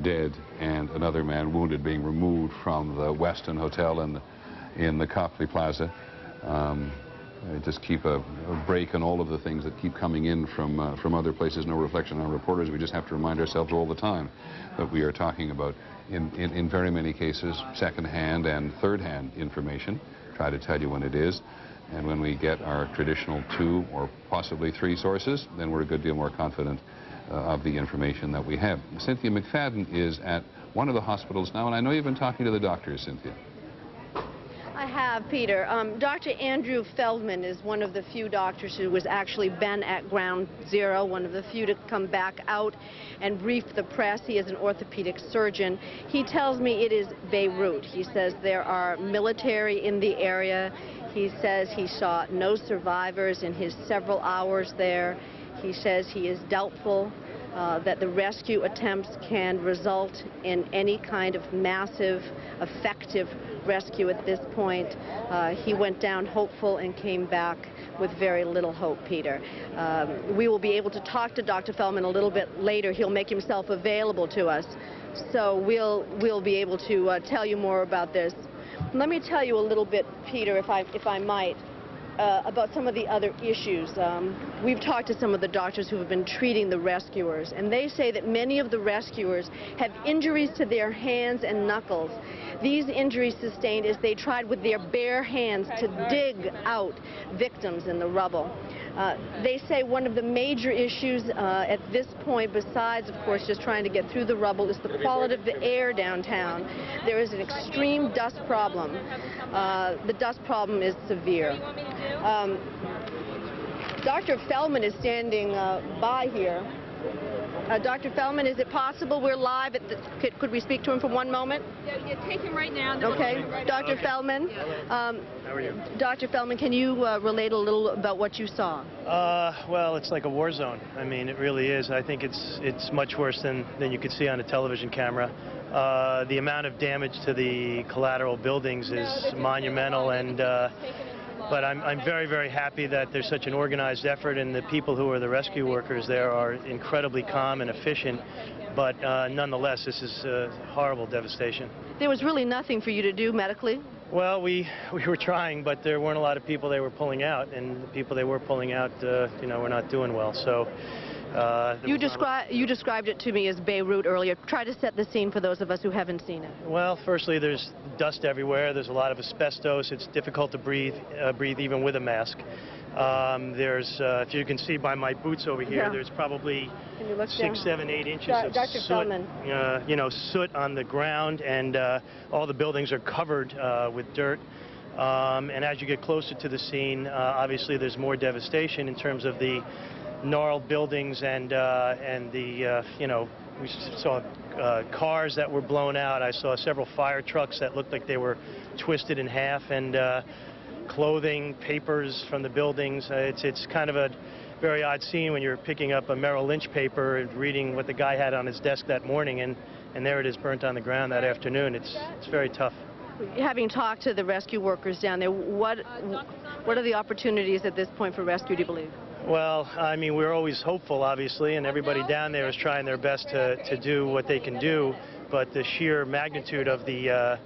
dead and another man wounded being removed from the Westin Hotel in the Copley Plaza. Just keep a break on all of the things that keep coming in from other places. No reflection on reporters. We just have to remind ourselves all the time that we are talking about, in very many cases, second-hand and third-hand information. Try to tell you when it is. And when we get our traditional 2 or possibly 3 sources, then we're a good deal more confident of the information that we have. Cynthia McFadden is at one of the hospitals now, and I know you've been talking to the doctors, Cynthia. I have, Peter. Dr. Andrew Feldman is one of the few doctors who has actually been at Ground Zero, one of the few to come back out and brief the press. He is an orthopedic surgeon. He tells me it is Beirut. He says there are military in the area. He says he saw no survivors in his several hours there. He says he is doubtful that the rescue attempts can result in any kind of massive, effective rescue at this point. He went down hopeful and came back with very little hope, Peter. We will be able to talk to Dr. Feldman a little bit later. He'll make himself available to us, so we'll be able to tell you more about this. Let me tell you a little bit, Peter, if I might, about some of the other issues. We've talked to some of the doctors who have been treating the rescuers, and they say that many of the rescuers have injuries to their hands and knuckles. These injuries sustained as they tried with their bare hands to dig out victims in the rubble. They say one of the major issues at this point, besides, of course, just trying to get through the rubble, is the quality of the air downtown. There is an extreme dust problem. The dust problem is severe. Dr. Feldman is standing by here. Dr. Feldman, is it possible we're live? Could we speak to him for one moment? Yeah, take him right now. Okay. Dr. Feldman? How are you? Dr. Feldman, can you relate a little about what you saw? Well, it's like a war zone. I mean, it really is. I think it's much worse than you could see on a television camera. The amount of damage to the collateral buildings is monumental, and but I'm very, very happy that there's such an organized effort, and the people who are the rescue workers there are incredibly calm and efficient. But nonetheless, this is horrible devastation. There was really nothing for you to do medically? Well, we were trying, but there weren't a lot of people they were pulling out, and the people they were pulling out, you know, were not doing well. So. You described it to me as Beirut earlier. Try to set the scene for those of us who haven't seen it. Well, firstly, there's dust everywhere. There's a lot of asbestos. It's difficult to breathe even with a mask. If you can see by my boots over here, there's probably 6, 7, 8 inches of soot, you know, soot on the ground, and all the buildings are covered with dirt. And as you get closer to the scene, obviously there's more devastation in terms of the gnarled buildings and you know, we saw cars that were blown out. I saw several fire trucks that looked like they were twisted in half, and clothing, papers from the buildings. It's kind of a very odd scene when you're picking up a Merrill Lynch paper and reading what the guy had on his desk that morning, and there it is burnt on the ground that afternoon. It's very tough. Having talked to the rescue workers down there, what are the opportunities at this point for rescue, do you believe? Well, I mean, we're always hopeful, obviously, and everybody down there is trying their best to do what they can do, but the sheer magnitude of the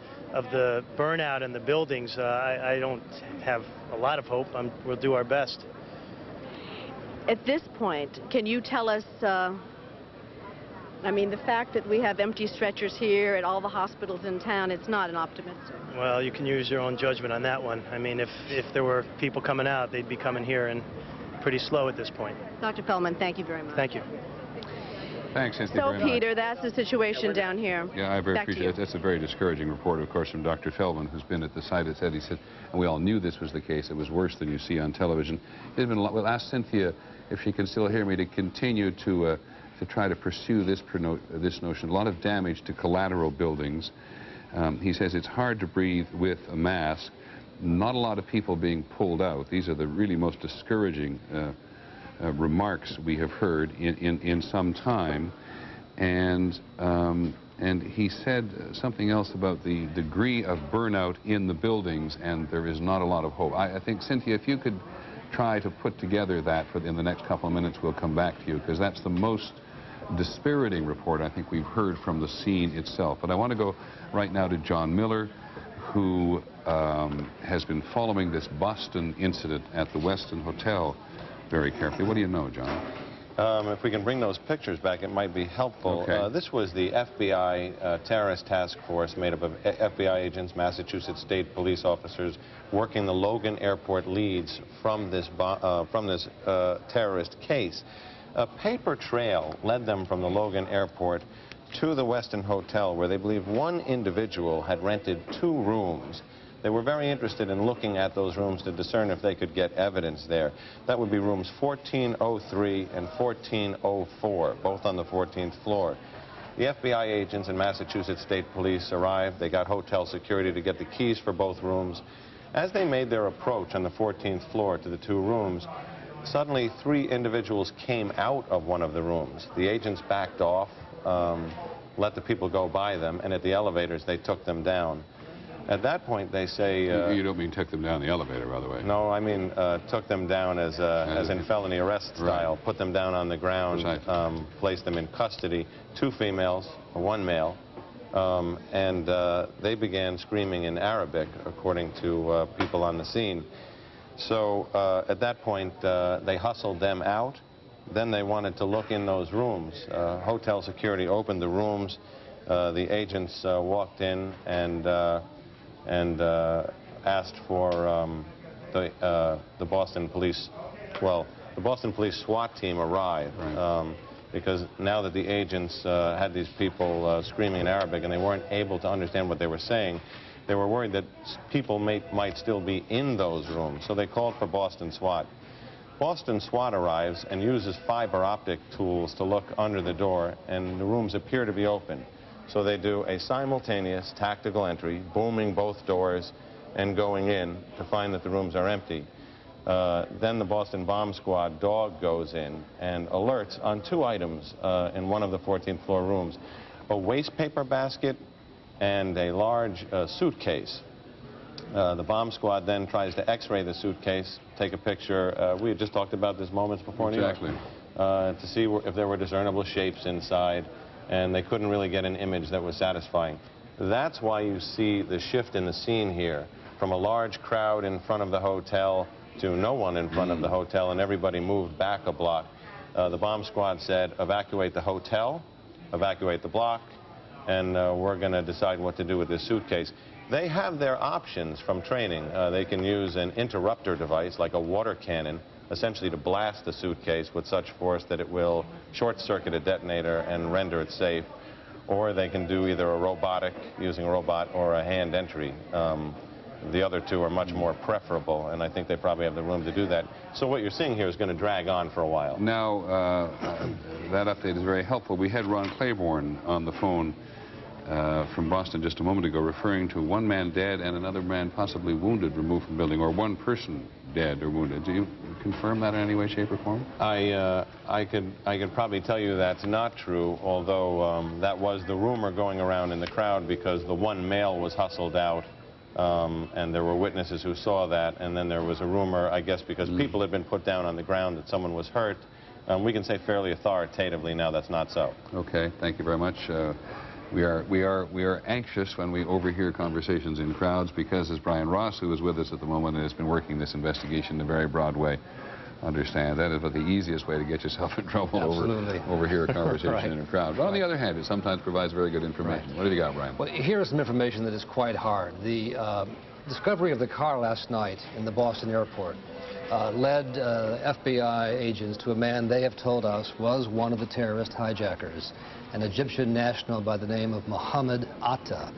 burnout in the buildings, I don't have a lot of hope. We'll do our best. At this point, can you tell us, I mean, the fact that we have empty stretchers here at all the hospitals in town, it's not an optimistic. Well, you can use your own judgment on that one. I mean, if there were people coming out, they'd be coming here, and pretty slow at this point. Dr. Feldman, thank you very much. Thank you. Thanks, Cynthia. So, Peter, that's the situation down here. Yeah, I very appreciate it. That's a very discouraging report, of course, from Dr. Feldman, who's been at the site. He said, and we all knew this was the case. It was worse than you see on television. There's been a lot. We'll ask Cynthia, if she can still hear me, to continue to try to pursue this notion. A lot of damage to collateral buildings. He says it's hard to breathe with a mask. Not a lot of people being pulled out. These are the really most discouraging remarks we have heard in some time. And he said something else about the degree of burnout in the buildings, and there is not a lot of hope. I think, Cynthia, if you could try to put together that in the next couple of minutes, we'll come back to you, because that's the most dispiriting report I think we've heard from the scene itself. But I want to go right now to John Miller, who has been following this Boston incident at the Westin Hotel very carefully. What do you know, John? If we can bring those pictures back, it might be helpful. Okay. This was the FBI terrorist task force made up of FBI agents, Massachusetts State Police officers, working the Logan Airport leads from this terrorist case. A paper trail led them from the Logan Airport to the Westin Hotel, where they believe one individual had rented 2 rooms They were very interested in looking at those rooms to discern if they could get evidence there. That would be rooms 1403 and 1404, both on the 14th floor. The FBI agents and Massachusetts State Police arrived. They got hotel security to get the keys for both rooms. As they made their approach on the 14th floor to the two rooms, suddenly 3 individuals came out of one of the rooms. The agents backed off, let the people go by them, and at the elevators they took them down. At that point they say... you don't mean took them down the elevator, by the way. No, I mean took them down as in felony arrest style. Right. Put them down on the ground, placed them in custody, 2 females, 1 male, and they began screaming in Arabic, according to people on the scene. So at that point, they hustled them out. Then they wanted to look in those rooms. Hotel security opened the rooms. The agents walked in and asked for the Boston police. Well, the Boston police SWAT team arrived. Right. Because now that the agents had these people screaming in Arabic and they weren't able to understand what they were saying, they were worried that people might still be in those rooms. So they called for Boston SWAT. Boston SWAT arrives and uses fiber optic tools to look under the door, and the rooms appear to be open. So they do a simultaneous tactical entry, booming both doors and going in to find that the rooms are empty. Then the Boston Bomb Squad dog goes in and alerts on 2 items in one of the 14th floor rooms. A waste paper basket and a large suitcase. The bomb squad then tries to x-ray the suitcase, take a picture. We had just talked about this moments before. Exactly. To see if there were discernible shapes inside, and they couldn't really get an image that was satisfying. That's why you see the shift in the scene here, from a large crowd in front of the hotel to no one in front of the hotel, and everybody moved back a block. The bomb squad said, evacuate the hotel, evacuate the block, and we're going to decide what to do with this suitcase. They have their options from training. They can use an interrupter device, like a water cannon, essentially to blast the suitcase with such force that it will short-circuit a detonator and render it safe. Or they can do either a robotic, using a robot, or a hand entry. The other 2 are much more preferable, and I think they probably have the room to do that. So what you're seeing here is going to drag on for a while. Now, that update is very helpful. We had Ron Claiborne on the phone from Boston just a moment ago, referring to 1 man dead and another man possibly wounded removed from the building, or 1 person dead or wounded. Do you confirm that in any way, shape, or form? I could probably tell you that's not true, although that was the rumor going around in the crowd, because the 1 male was hustled out, and there were witnesses who saw that, and then there was a rumor, I guess, because people had been put down on the ground, that someone was hurt. We can say fairly authoritatively now that's not so. Okay, thank you very much. We are anxious when we overhear conversations in crowds, because as Brian Ross, who is with us at the moment and has been working this investigation in a very broad way, understand that is about the easiest way to get yourself in trouble. Overhear a conversation Right. in a crowd. But on the other hand, it sometimes provides very good information. What have you got, Brian? Well, here is some information that is quite hard. The discovery of the car last night in the Boston airport led FBI agents to a man they have told us was one of the terrorist hijackers, an Egyptian national by the name of Mohammed Atta,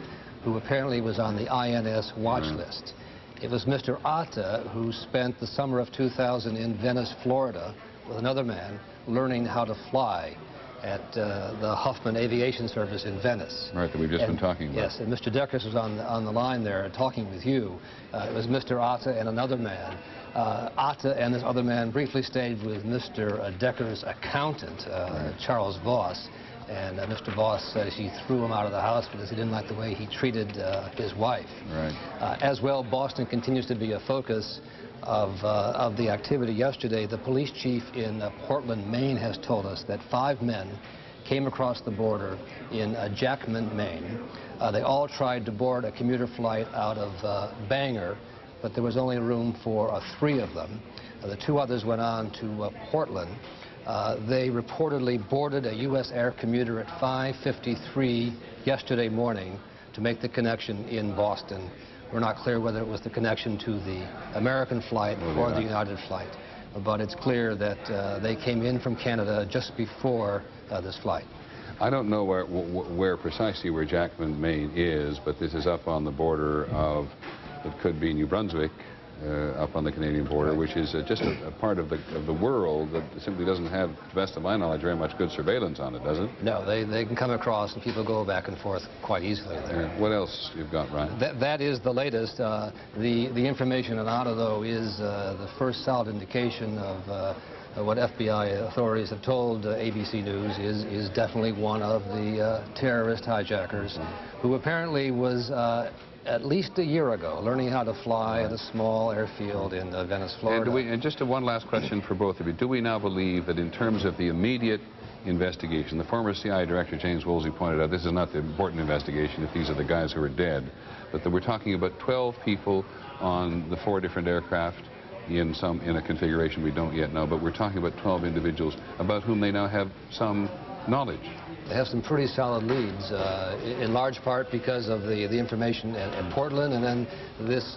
who apparently was on the INS watch list. It was Mr. Atta who spent the summer of 2000 in Venice, Florida, with another man learning how to fly at the Huffman Aviation Service in Venice. Right, that we've just been talking about. Yes, and Mr. Deckers was on the line there talking with you. It was Mr. Atta and another man. Atta and this other man briefly stayed with Mr. Deckers' accountant, Charles Voss. And Mr. Voss says he threw him out of the house because he didn't like the way he treated his wife. Right. As well, Boston continues to be a focus of the activity yesterday. The police chief in Portland, Maine, has told us that 5 men came across the border in Jackman, Maine. They all tried to board a commuter flight out of Bangor, but there was only room for 3 of them. The 2 others went on to Portland. They reportedly boarded a U.S. air commuter at 5:53 yesterday morning to make the connection in Boston. We're not clear whether it was the connection to the American flight or the United flight, but it's clear that they came in from Canada just before this flight. I don't know where precisely Jackman, Maine is, but this is up on the border of It could be New Brunswick, up on the Canadian border, which is just a part of the world that simply doesn't have, to the best of my knowledge, very much good surveillance on it, does it? No, they can come across and people go back and forth quite easily there. Yeah. What else you've got, Ryan? That is the latest. The information in Ottawa, though, is the first solid indication of what FBI authorities have told ABC News is definitely one of the terrorist hijackers who apparently was at least a year ago learning how to fly at a small airfield in Venice, Florida. And just one last question for both of you. Do we now believe that in terms of the immediate investigation, the former CIA Director James Woolsey pointed out this is not the important investigation if these are the guys who are dead, but that we're talking about 12 people on the 4 different aircraft in a configuration we don't yet know, but we're talking about 12 individuals about whom they now have some knowledge. They have some pretty solid leads, in large part because of the information in Portland, and then this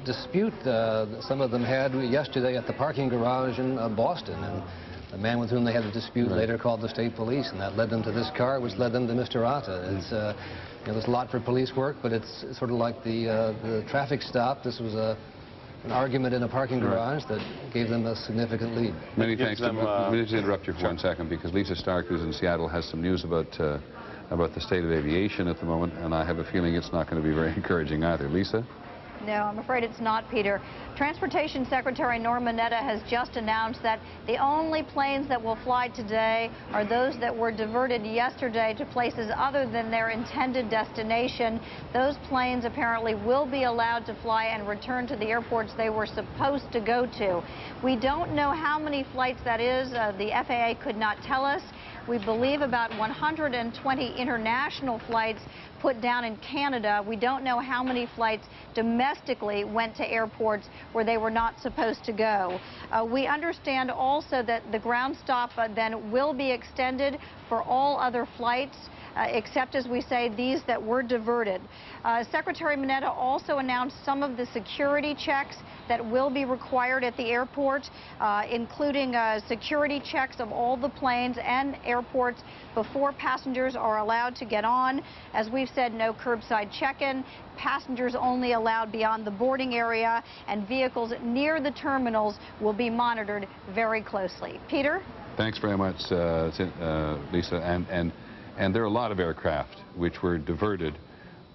dispute some of them had yesterday at the parking garage in Boston. And the man with whom they had a dispute later called the state police, and that led them to this car, which led them to Mr. Atta. It's, you know, there's a lot for police work, but it's sort of like the traffic stop. This was an argument in a parking garage that gave them a significant lead. Many thanks. Let me just interrupt you for 1 second, because Lisa Stark, who's in Seattle, has some news about the state of aviation at the moment, and I have a feeling it's not going to be very encouraging either. Lisa? No, I'm afraid it's not, Peter. Transportation Secretary Norm Mineta has just announced that the only planes that will fly today are those that were diverted yesterday to places other than their intended destination. Those planes apparently will be allowed to fly and return to the airports they were supposed to go to. We don't know how many flights that is. The FAA could not tell us. We believe about 120 international flights put down in Canada. We don't know how many flights domestically went to airports where they were not supposed to go. We understand also that the ground stop then will be extended for all other flights, except, as we say, these that were diverted. Secretary Mineta also announced some of the security checks that will be required at the airport, including security checks of all the planes and airports before passengers are allowed to get on. As we've said, no curbside check-in, passengers only allowed beyond the boarding area, and vehicles near the terminals will be monitored very closely. Peter? Thanks very much, Lisa. And there are a lot of aircraft which were diverted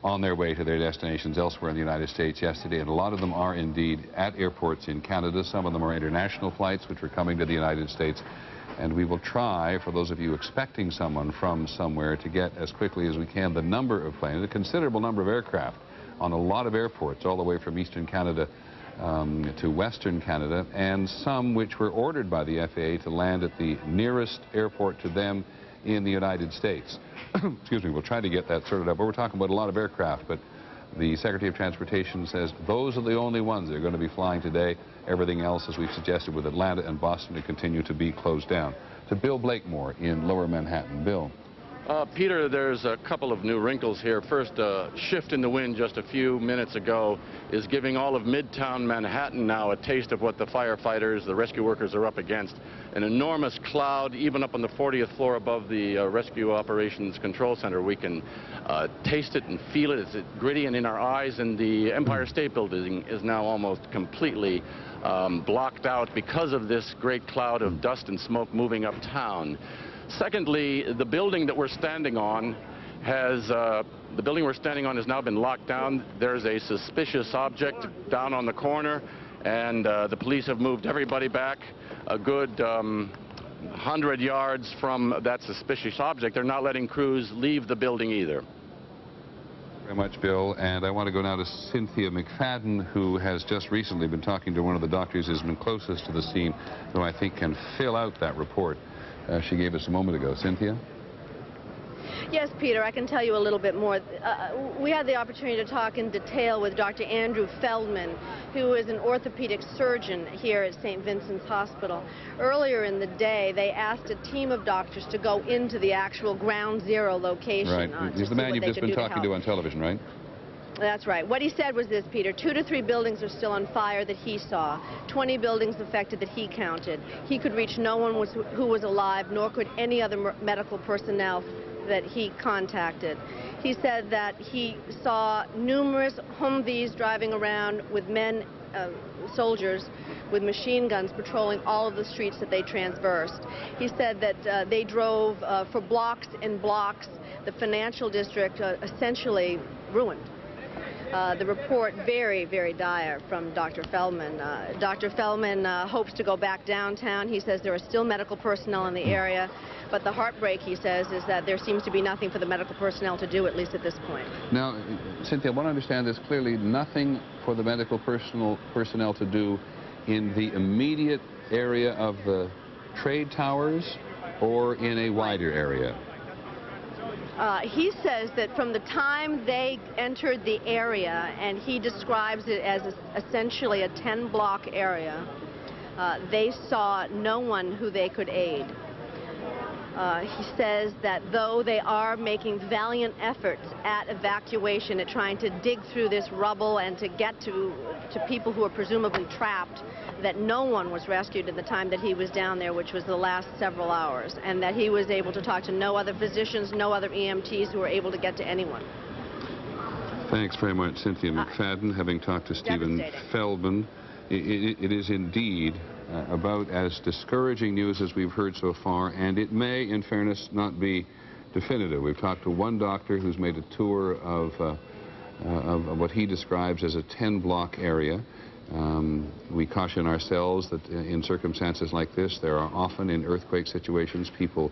on their way to their destinations elsewhere in the United States yesterday, and a lot of them are indeed at airports in Canada. Some of them are international flights which are coming to the United States. And we will try, for those of you expecting someone from somewhere, to get as quickly as we can the number of planes, a considerable number of aircraft on a lot of airports all the way from eastern Canada to western Canada, and some which were ordered by the FAA to land at the nearest airport to them in the United States. Excuse me, we'll try to get that sorted out. But we're talking about a lot of aircraft, but the Secretary of Transportation says those are the only ones that are going to be flying today. Everything else, as we've suggested with Atlanta and Boston, to continue to be closed down. To Bill Blakemore in Lower Manhattan. Bill. Peter, there's a couple of new wrinkles here. First, a shift in the wind just a few minutes ago is giving all of Midtown Manhattan now a taste of what the firefighters, the rescue workers are up against. An enormous cloud, even up on the 40th floor above the Rescue Operations Control Center. We can taste it and feel it. It's gritty and in our eyes, and the Empire State Building is now almost completely blocked out because of this great cloud of dust and smoke moving uptown. Secondly, the building that we're standing on has now been locked down. There's a suspicious object down on the corner, and the police have moved everybody back a good 100 yards from that suspicious object. They're not letting crews leave the building either. Very much, Bill. And I want to go now to Cynthia McFadden, who has just recently been talking to one of the doctors who's been closest to the scene, who I think can fill out that report she gave us a moment ago. Cynthia? Yes, Peter, I can tell you a little bit more. We had the opportunity to talk in detail with Dr. Andrew Feldman, who is an orthopedic surgeon here at St. Vincent's Hospital. Earlier in the day, they asked a team of doctors to go into the actual ground zero location. Right. He's the man you've just been talking to on television, right? That's right. What he said was this, Peter: 2 to 3 buildings are still on fire that he saw, 20 buildings affected that he counted. He could reach no one who was alive, nor could any other medical personnel that he contacted. He said that he saw numerous Humvees driving around with men, soldiers, with machine guns patrolling all of the streets that they traversed. He said that they drove for blocks and blocks, the financial district essentially ruined. The report very, very dire from Dr. Feldman. Dr. Feldman hopes to go back downtown. He says there are still medical personnel in the area, but the heartbreak, he says, is that there seems to be nothing for the medical personnel to do, at least at this point. Now, Cynthia, I want to understand there's clearly nothing for the medical personnel to do in the immediate area of the trade towers or in a wider area. He says that from the time they entered the area, and he describes it as essentially a 10-block area, they saw no one who they could aid. He says that though they are making valiant efforts at evacuation, at trying to dig through this rubble and to get to people who are presumably trapped, that no one was rescued in the time that he was down there, which was the last several hours, and that he was able to talk to no other physicians, no other EMTs who were able to get to anyone. Thanks very much, Cynthia McFadden. Having talked to Stephen Feldman, it is indeed about as discouraging news as we've heard so far, and it may, in fairness, not be definitive. We've talked to one doctor who's made a tour of what he describes as a 10-block area. We caution ourselves that in circumstances like this, there are often in earthquake situations people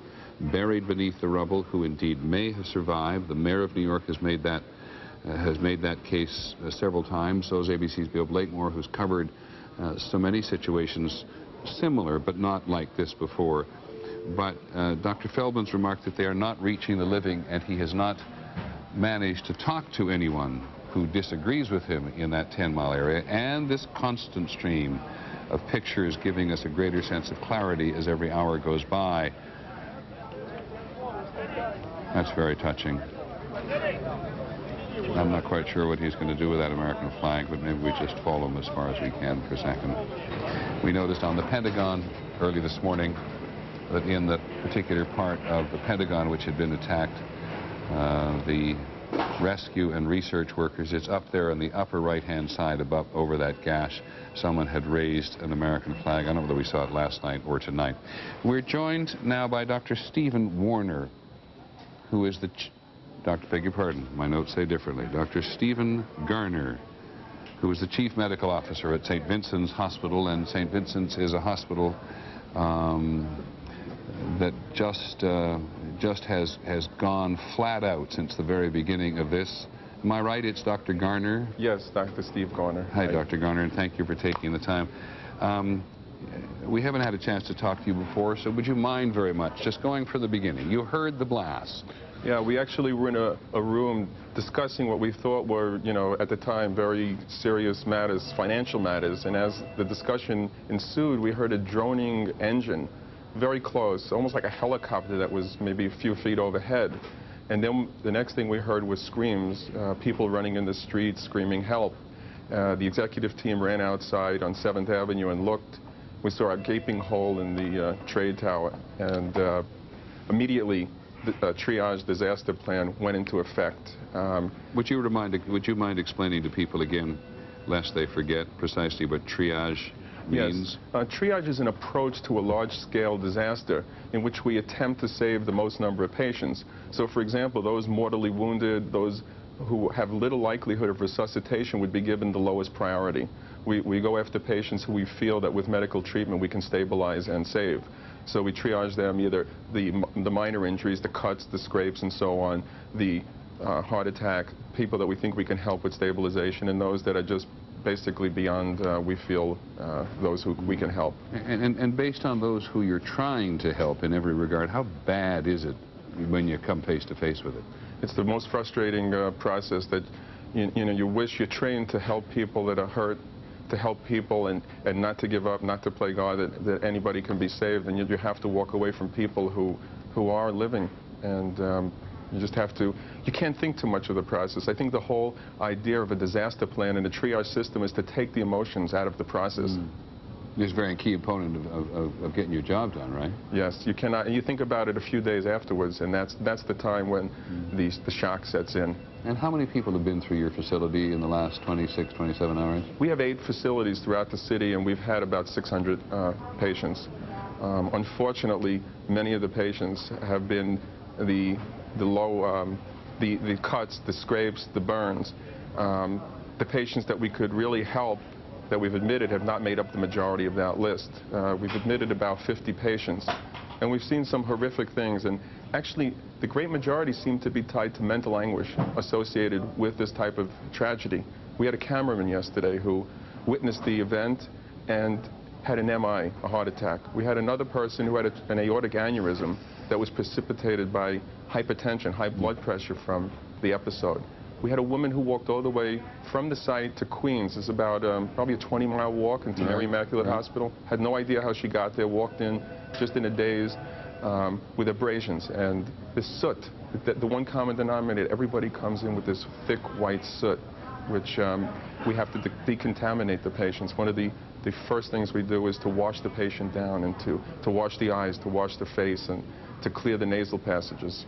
buried beneath the rubble who indeed may have survived. The mayor of New York has made that case several times. So has ABC's Bill Blakemore, who's covered so many situations similar but not like this before. But Dr. Feldman's remarked that they are not reaching the living, and he has not managed to talk to anyone who disagrees with him in that 10-mile area, and this constant stream of pictures giving us a greater sense of clarity as every hour goes by. That's very touching. I'm not quite sure what he's going to do with that American flag, but maybe we just follow him as far as we can for a second. We noticed on the Pentagon early this morning that in the particular part of the Pentagon which had been attacked, the rescue and research workers, it's up there on the upper right-hand side above over that gash, someone had raised an American flag. I don't know whether we saw it last night or tonight. We're joined now by Dr. Stephen Warner, who is the beg your pardon, my notes say differently. Dr. Stephen Garner, who is the Chief Medical Officer at St. Vincent's Hospital, and St. Vincent's is a hospital that just has gone flat out since the very beginning of this. Am I right? It's Dr. Garner? Yes, Dr. Steve Garner. Hi, Dr. Garner, and thank you for taking the time. We haven't had a chance to talk to you before, so would you mind very much just going from the beginning? You heard the blast. Yeah, we actually were in a room discussing what we thought were, at the time, very serious matters, financial matters, and as the discussion ensued, we heard a droning engine very close, almost like a helicopter that was maybe a few feet overhead. And then the next thing we heard was screams, people running in the streets screaming help. The executive team ran outside on 7th Avenue and looked. We saw a gaping hole in the trade tower, and immediately the triage disaster plan went into effect. Would you mind explaining to people again, lest they forget precisely what triage means? Yes. Triage is an approach to a large-scale disaster in which we attempt to save the most number of patients. So, for example, those mortally wounded, those who have little likelihood of resuscitation would be given the lowest priority. We go after patients who we feel that with medical treatment we can stabilize and save. So we triage them, either the minor injuries, the cuts, the scrapes, and so on, the heart attack, people that we think we can help with stabilization, and those that are just basically beyond, we feel, those who we can help. And based on those who you're trying to help in every regard, how bad is it when you come face to face with it? It's the most frustrating process that, you wish you're trained to help people that are hurt, to help people and not to give up, not to play God, that anybody can be saved, and you have to walk away from people who are living, and you just have to, you can't think too much of the process. I think the whole idea of a disaster plan and a triage system is to take the emotions out of the process. It's a very key component of getting your job done, right? Yes, you cannot, and you think about it a few days afterwards, and that's the time when the shock sets in. And how many people have been through your facility in the last 26, 27 hours? We have 8 facilities throughout the city, and we've had about 600 patients. Unfortunately, many of the patients have been the cuts, the scrapes, the burns. The patients that we could really help, that we've admitted, have not made up the majority of that list. We've admitted about 50 patients, and we've seen some horrific things, and actually the great majority seem to be tied to mental anguish associated with this type of tragedy. We had a cameraman yesterday who witnessed the event and had an MI, a heart attack. We had another person who had an aortic aneurysm that was precipitated by hypertension, high blood pressure from the episode. We had a woman who walked all the way from the site to Queens. It's about probably a 20-mile walk into Mary Immaculate Hospital. Had no idea how she got there, walked in just in a daze with abrasions. And this soot, the one common denominator, everybody comes in with this thick white soot, which we have to decontaminate the patients. One of the first things we do is to wash the patient down and to wash the eyes, to wash the face, and to clear the nasal passages.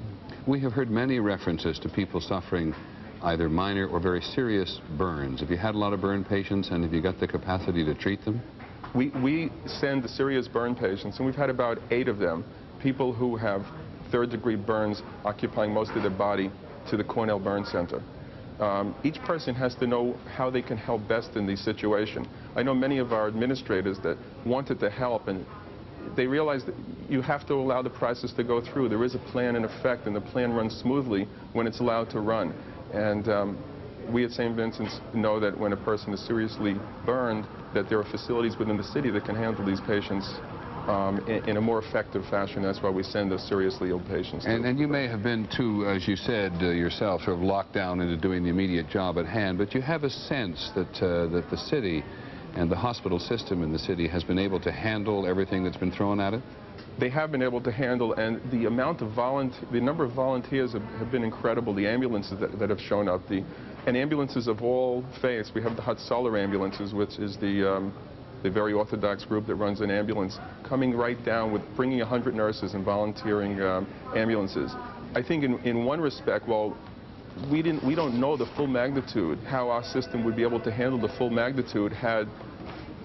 We have heard many references to people suffering either minor or very serious burns. Have you had a lot of burn patients, and have you got the capacity to treat them? We send the serious burn patients, and we've had about 8 of them, people who have third-degree burns occupying most of their body, to the Cornell Burn Center. Each person has to know how they can help best in these situations. I know many of our administrators that wanted to help, and they realize that you have to allow the process to go through. There is a plan in effect, and the plan runs smoothly when it's allowed to run. And we at St. Vincent's know that when a person is seriously burned, that there are facilities within the city that can handle these patients in a more effective fashion. That's why we send those seriously ill patients. And you may have been too, as you said yourself, sort of locked down into doing the immediate job at hand, but you have a sense that that the city and the hospital system in the city has been able to handle everything that's been thrown at it? They have been able to handle, and the amount of the number of volunteers have been incredible. The ambulances that have shown up, and ambulances of all faiths. We have the Hutz-Solar ambulances, which is the very orthodox group that runs an ambulance, coming right down with bringing 100 nurses and volunteering ambulances. I think in one respect, well, we don't know the full magnitude, how our system would be able to handle the full magnitude had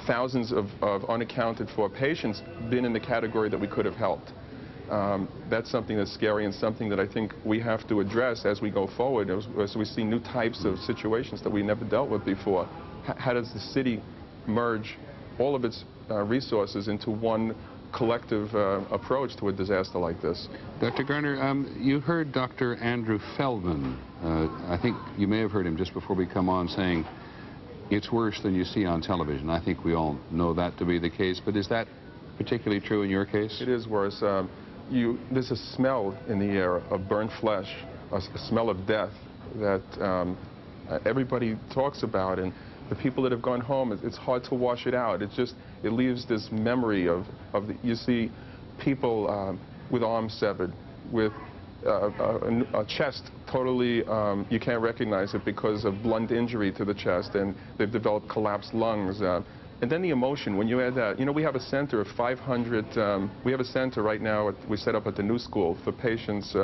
thousands of unaccounted for patients been in the category that we could have helped. That's something that's scary and something that I think we have to address as we go forward, as we see new types of situations that we never dealt with before. How does the city merge all of its resources into one collective approach to a disaster like this? Dr. Garner, you heard Dr. Andrew Feldman. I think you may have heard him just before we come on saying it's worse than you see on television. I think we all know that to be the case, but is that particularly true in your case? It is worse. There's a smell in the air of burnt flesh, a smell of death that everybody talks about, and the people that have gone home, it's hard to wash it out. It leaves this memory of you see people with arms severed, with a chest totally, you can't recognize it because of blunt injury to the chest, and they've developed collapsed lungs. And then the emotion, when you add that, you know, we have a center of 500, we have a center right now we set up at the New School for patients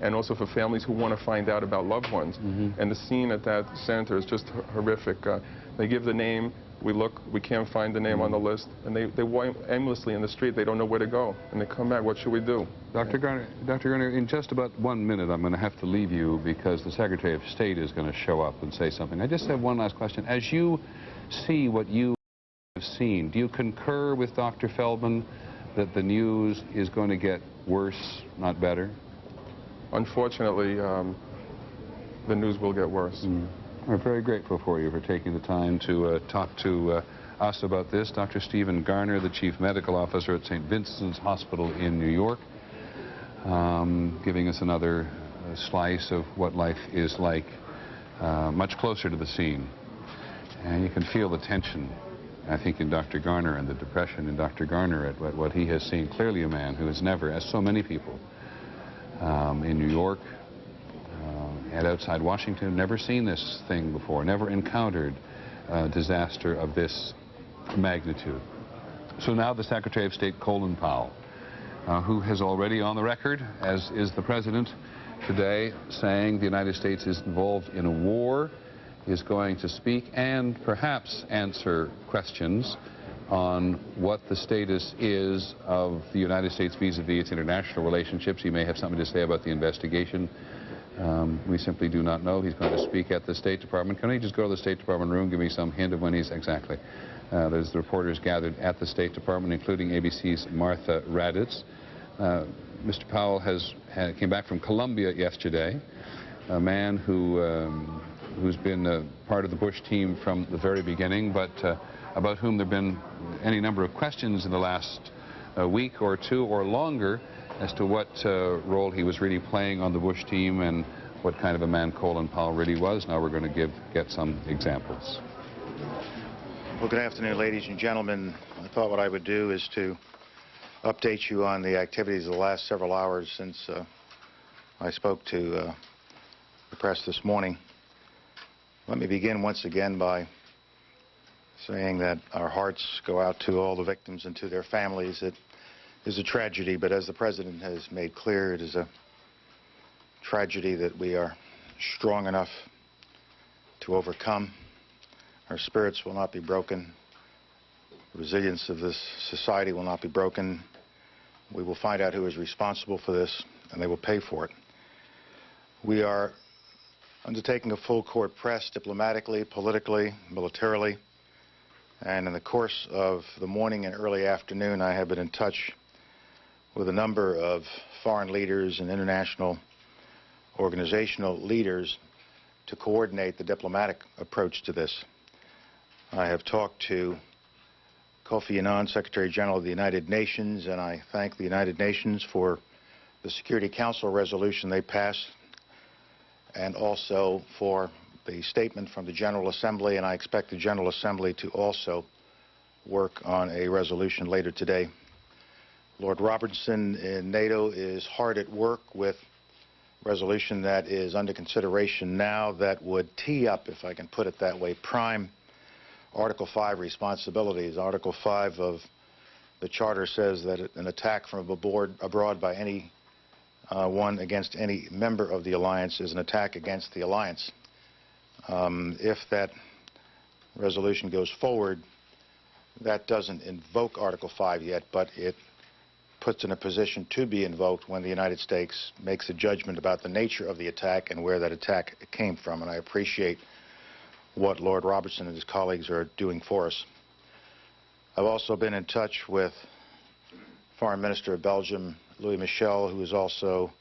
and also for families who want to find out about loved ones. And the scene at that center is just horrific. They give the name, we look, we can't find the name on the list, and they walk aimlessly in the street. They don't know where to go, and they come back. What should we do? Dr. Garner, in just about 1 minute, I'm going to have to leave you because the Secretary of State is going to show up and say something. I just have one last question. As you see what you have seen, do you concur with Dr. Feldman that the news is going to get worse, not better? Unfortunately, the news will get worse. We're very grateful for you for taking the time to talk to us about this. Dr. Stephen Garner, the Chief Medical Officer at St. Vincent's Hospital in New York, giving us another slice of what life is like much closer to the scene. And you can feel the tension, I think, in Dr. Garner and the depression in Dr. Garner at what he has seen. Clearly a man who has never, as so many people in New York, and outside Washington, never seen this thing before, never encountered a disaster of this magnitude. So now the Secretary of State, Colin Powell, who has already on the record, as is the President today, saying the United States is involved in a war, is going to speak and perhaps answer questions on what the status is of the United States vis-a-vis its international relationships. He may have something to say about the investigation. We simply do not know. He's going to speak at the State Department. Can I just go to the State Department room, give me some hint of when he's exactly? There's the reporters gathered at the State Department, including ABC's Martha Raddatz. Mr. Powell came back from Colombia yesterday, a man who's been part of the Bush team from the very beginning, but about whom there have been any number of questions in the last week or two or longer as to what role he was really playing on the Bush team and what kind of a man Colin Powell really was. Now we're going to get some examples. Well, good afternoon, ladies and gentlemen. I thought what I would do is to update you on the activities of the last several hours since I spoke to the press this morning. Let me begin once again by saying that our hearts go out to all the victims and to their families. It is a tragedy, but as the President has made clear, it is a tragedy that we are strong enough to overcome. Our spirits will not be broken. The resilience of this society will not be broken. We will find out who is responsible for this, and they will pay for it. We are undertaking a full-court press diplomatically, politically, militarily, and in the course of the morning and early afternoon, I have been in touch with a number of foreign leaders and international organizational leaders to coordinate the diplomatic approach to this. I have talked to Kofi Annan, Secretary General of the United Nations, and I thank the United Nations for the Security Council resolution they passed, and also for the statement from the General Assembly, and I expect the General Assembly to also work on a resolution later today. Lord Robertson in NATO is hard at work with a resolution that is under consideration now that would tee up, if I can put it that way, prime Article 5 responsibilities. Article 5 of the Charter says that an attack from abroad by any one against any member of the alliance is an attack against the alliance. If that resolution goes forward, that doesn't invoke Article 5 yet, but it puts in a position to be invoked when the United States makes a judgment about the nature of the attack and where that attack came from. And I appreciate what Lord Robertson and his colleagues are doing for us. I've also been in touch with Foreign Minister of Belgium, Louis Michel, who is also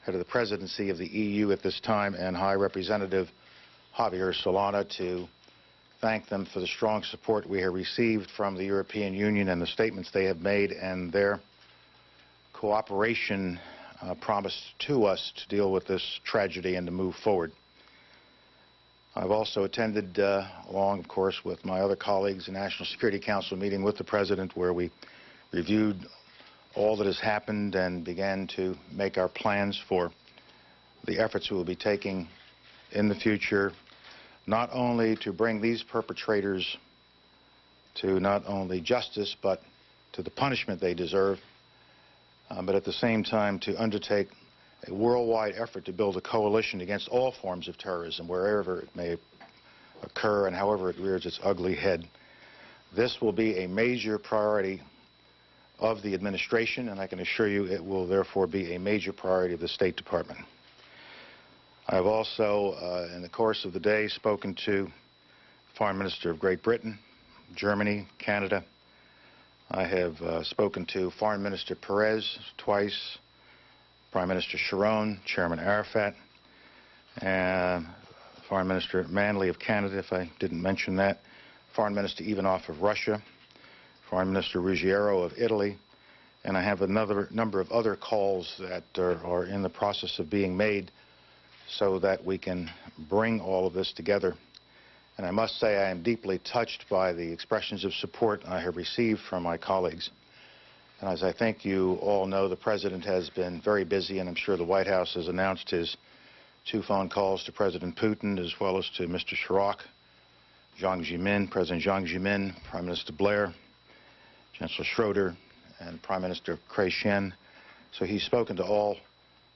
head of the presidency of the EU at this time, and High Representative Javier Solana, to thank them for the strong support we have received from the European Union and the statements they have made and their cooperation promised to us to deal with this tragedy and to move forward. I've also attended, along, of course, with my other colleagues, a National Security Council meeting with the President where we reviewed all that has happened and began to make our plans for the efforts we will be taking in the future, not only to bring these perpetrators to not only justice but to the punishment they deserve, but at the same time to undertake a worldwide effort to build a coalition against all forms of terrorism, wherever it may occur and however it rears its ugly head. This will be a major priority of the administration, and I can assure you it will therefore be a major priority of the State Department. I have also, in the course of the day, spoken to the Foreign Minister of Great Britain, Germany, Canada. I have spoken to Foreign Minister Perez twice, Prime Minister Sharon, Chairman Arafat, and Foreign Minister Manley of Canada, if I didn't mention that, Foreign Minister Ivanov of Russia, Foreign Minister Ruggiero of Italy, and I have another number of other calls that are in the process of being made so that we can bring all of this together. And I must say I am deeply touched by the expressions of support I have received from my colleagues. And as I think you all know, the President has been very busy, and I'm sure the White House has announced his 2 phone calls to President Putin as well as to Mr. Chirac, Jiang Zemin, President Jiang Zemin, Prime Minister Blair, Chancellor Schroeder, and Prime Minister Chrétien. So he's spoken to all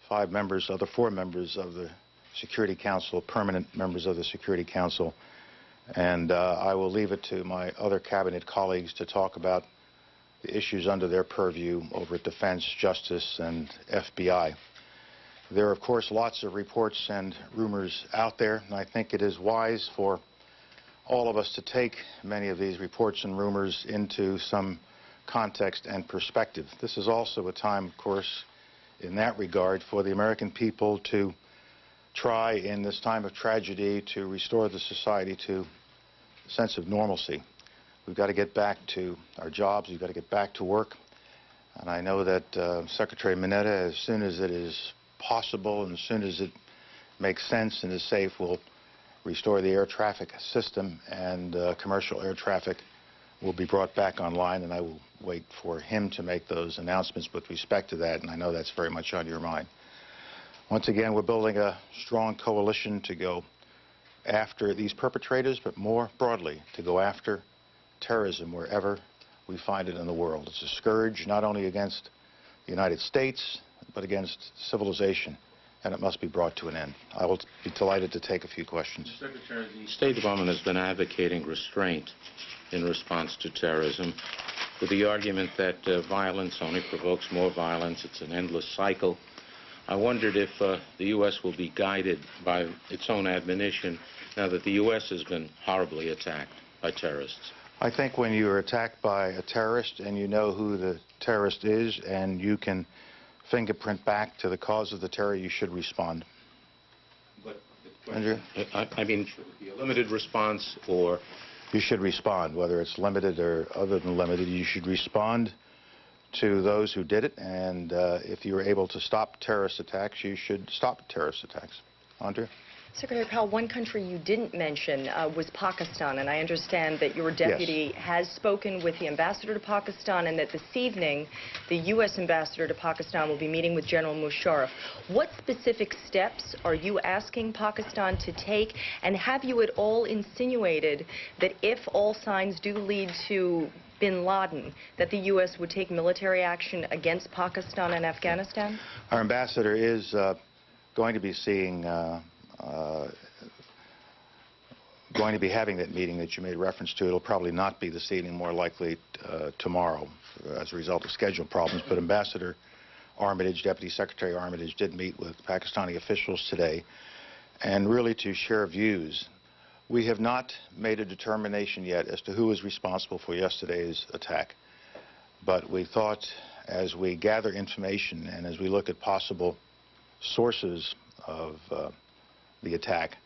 5 members, other 4 members of the Security Council, permanent members of the Security Council, and I will leave it to my other cabinet colleagues to talk about the issues under their purview over at Defense, Justice, and FBI. There are, of course, lots of reports and rumors out there, and I think it is wise for all of us to take many of these reports and rumors into some context and perspective. This is also a time, of course, in that regard, for the American people to try, in this time of tragedy, to restore the society to a sense of normalcy. We've got to get back to our jobs. We've got to get back to work. And I know that Secretary Mineta, as soon as it is possible and as soon as it makes sense and is safe, will restore the air traffic system, and commercial air traffic will be brought back online, and I will wait for him to make those announcements with respect to that, and I know that's very much on your mind. Once again, we're building a strong coalition to go after these perpetrators, but more broadly, to go after terrorism wherever we find it in the world. It's a scourge not only against the United States, but against civilization, and it must be brought to an end. I will be delighted to take a few questions. Secretary, the State Department has been advocating restraint in response to terrorism, with the argument that violence only provokes more violence. It's an endless cycle. I wondered if the U.S. will be guided by its own admonition now that the U.S. has been horribly attacked by terrorists. I think when you are attacked by a terrorist and you know who the terrorist is and you can fingerprint back to the cause of the terror, you should respond. But Andrew? I mean, should it be a limited response, or? You should respond, whether it's limited or other than limited. You should respond to those who did it, and if you were able to stop terrorist attacks, you should stop terrorist attacks. Andrea? Secretary Powell, one country you didn't mention was Pakistan, and I understand that your deputy has spoken with the ambassador to Pakistan, and that this evening the U.S. ambassador to Pakistan will be meeting with General Musharraf. What specific steps are you asking Pakistan to take, and have you at all insinuated that if all signs do lead to bin Laden, that the U.S. would take military action against Pakistan and Afghanistan? Our ambassador is going to be seeing going to be having that meeting that you made reference to. It'll probably not be this evening, more likely tomorrow as a result of schedule problems. But Ambassador Armitage, Deputy Secretary Armitage, did meet with Pakistani officials today, and really to share views. We have not made a determination yet as to who is responsible for yesterday's attack. But we thought, as we gather information and as we look at possible sources of the attack,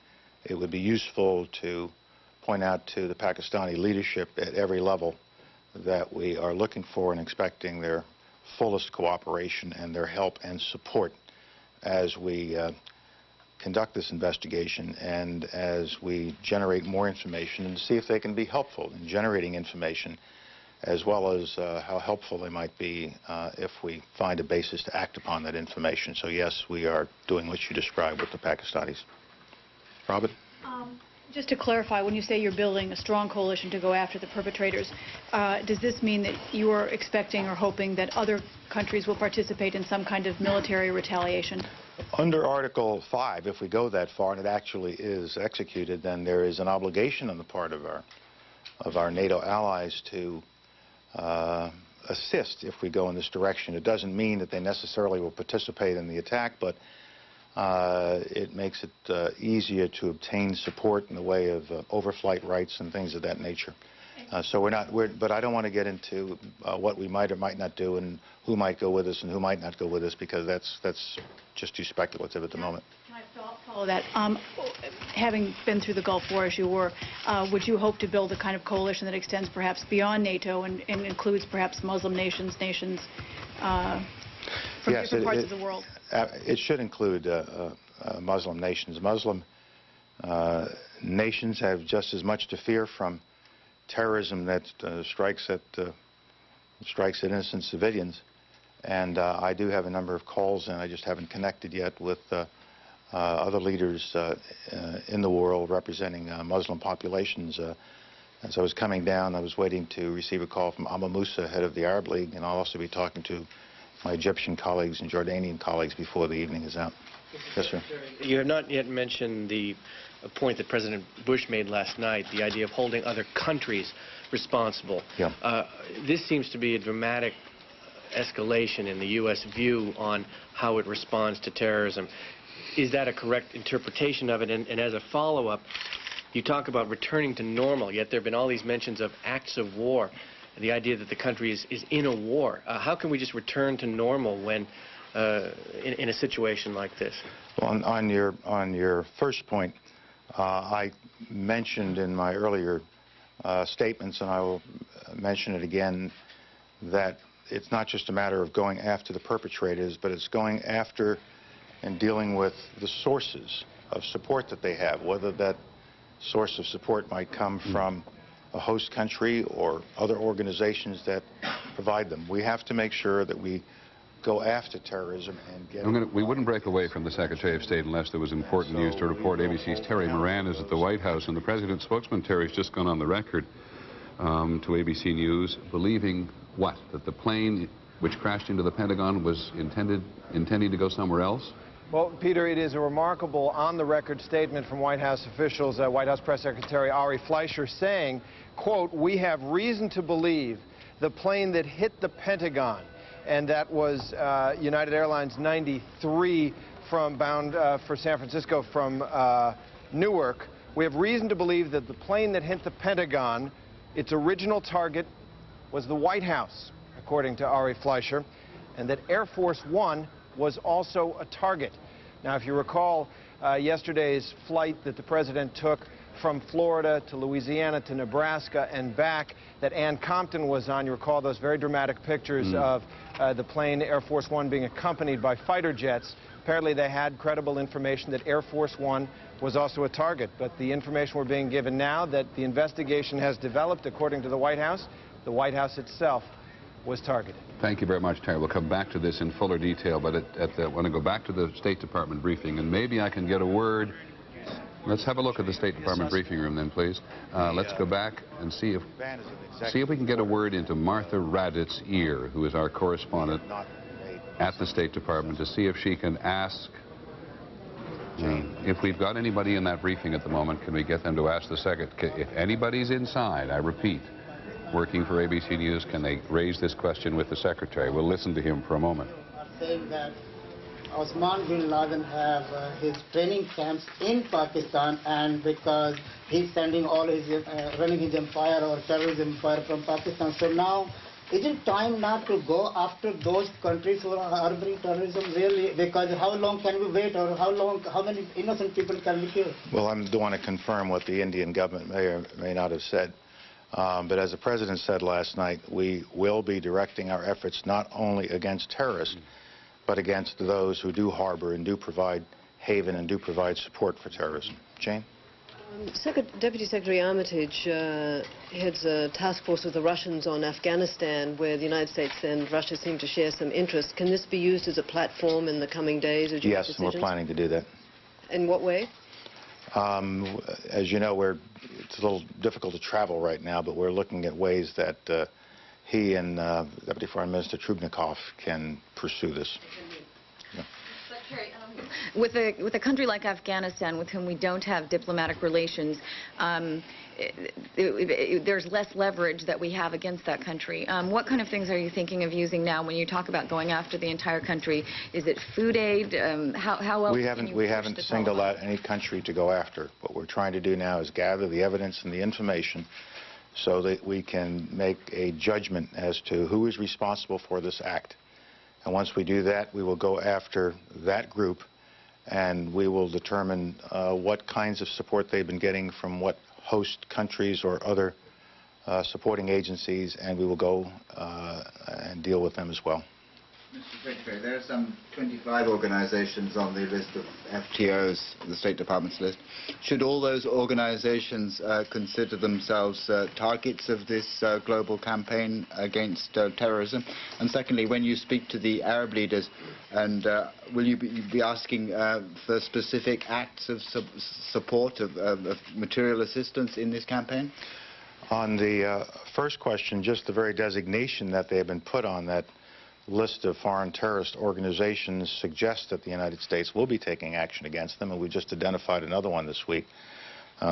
it would be useful to point out to the Pakistani leadership at every level that we are looking for and expecting their fullest cooperation and their help and support as we conduct this investigation and as we generate more information, and to see if they can be helpful in generating information, as well as how helpful they might be if we find a basis to act upon that information. So yes, we are doing what you described with the Pakistanis. Robert? Just to clarify, when you say you're building a strong coalition to go after the perpetrators, does this mean that you are expecting or hoping that other countries will participate in some kind of military retaliation? Under Article 5, if we go that far and it actually is executed, then there is an obligation on the part of our NATO allies to assist if we go in this direction. It doesn't mean that they necessarily will participate in the attack, but it makes it easier to obtain support in the way of overflight rights and things of that nature. So but I don't want to get into what we might or might not do and who might go with us and who might not go with us, because that's just too speculative at the moment. Can I follow that? Having been through the Gulf War as you were, would you hope to build a kind of coalition that extends perhaps beyond NATO and includes perhaps Muslim nations from different parts of the world? It should include Muslim nations. Muslim nations have just as much to fear from terrorism that strikes at innocent civilians. And I do have a number of calls, and I just haven't connected yet with other leaders in the world representing Muslim populations As I was coming down, I was waiting to receive a call from Amma Musa, head of the Arab League, and I'll also be talking to my Egyptian colleagues and Jordanian colleagues before the evening is out. Yes, sir. You have not yet mentioned the point that President Bush made last night, the idea of holding other countries responsible. Yeah. This seems to be a dramatic escalation in the U.S. view on how it responds to terrorism. Is that a correct interpretation of it? And as a follow-up, you talk about returning to normal, yet there have been all these mentions of acts of war, the idea that the country is in a war. How can we just return to normal when in a situation like this? Well, on your first point, I mentioned in my earlier statements, and I will mention it again, that it's not just a matter of going after the perpetrators, but it's going after and dealing with the sources of support that they have, whether that source of support might come from a host country or other organizations that provide them. We have to make sure that we go after terrorism and get... We wouldn't break away from the Secretary of State unless there was important news to report. ABC's Terry Moran is at the White House, and the President's spokesman, Terry's just gone on the record to ABC News, believing what? That the plane which crashed into the Pentagon was intending to go somewhere else? Well, Peter, it is a remarkable on-the-record statement from White House officials, White House Press Secretary Ari Fleischer saying, quote, "We have reason to believe the plane that hit the Pentagon," and that was United Airlines 93 bound for San Francisco from Newark. "We have reason to believe that the plane that hit the Pentagon, its original target was the White House," according to Ari Fleischer, and that Air Force One was also a target. Now, if you recall yesterday's flight that the President took from Florida to Louisiana to Nebraska and back that Ann Compton was on, you recall those very dramatic pictures of the plane Air Force One being accompanied by fighter jets. Apparently they had credible information that Air Force One was also a target, but the information we're being given now that the investigation has developed, according to the White House itself was targeted. Thank you very much, Terry. We'll come back to this in fuller detail, but I want to go back to the State Department briefing, and maybe I can get a word. Let's have a look at the State Department briefing room then, please. Let's go back and see if we can get a word into Martha Raddat's ear, who is our correspondent at the State Department, to see if she can ask, if we've got anybody in that briefing at the moment, can we get them to ask the Secretary, if anybody's inside, I repeat, working for ABC News, can they raise this question with the Secretary? We'll listen to him for a moment. Saying that Osman bin Laden have his training camps in Pakistan, and because he's sending all his, running his empire or terrorism empire from Pakistan. So now, is it time now to go after those countries who are harboring terrorism, really? Because how long can we wait, or how many innocent people can we kill? Well, I don't want to confirm what the Indian government may or may not have said. But as the President said last night, we will be directing our efforts not only against terrorists, but against those who do harbor and do provide haven and do provide support for terrorism. Jane? Deputy Secretary Armitage heads a task force with the Russians on Afghanistan, where the United States and Russia seem to share some interest. Can this be used as a platform in the coming days? Yes, we're planning to do that. In what way? As you know, it's a little difficult to travel right now, but we're looking at ways that he and Deputy Foreign Minister Trubnikov can pursue this. Yeah. Secretary, with a country like Afghanistan, with whom we don't have diplomatic relations, there's less leverage that we have against that country. What kind of things are you thinking of using now when you talk about going after the entire country? Is it food aid? How else? We haven't singled out any country to go after. What we're trying to do now is gather the evidence and the information so that we can make a judgment as to who is responsible for this act. And once we do that, we will go after that group, and we will determine what kinds of support they've been getting from what host countries or other supporting agencies, and we will go and deal with them as well. Mr. Secretary, there are some 25 organizations on the list of FTOs, the State Department's list. Should all those organizations consider themselves targets of this global campaign against terrorism? And secondly, when you speak to the Arab leaders, and will you be asking for specific acts of support, of material assistance in this campaign? On the first question, just the very designation that they have been put on that list of foreign terrorist organizations suggests that the United States will be taking action against them, and we just identified another one this week, the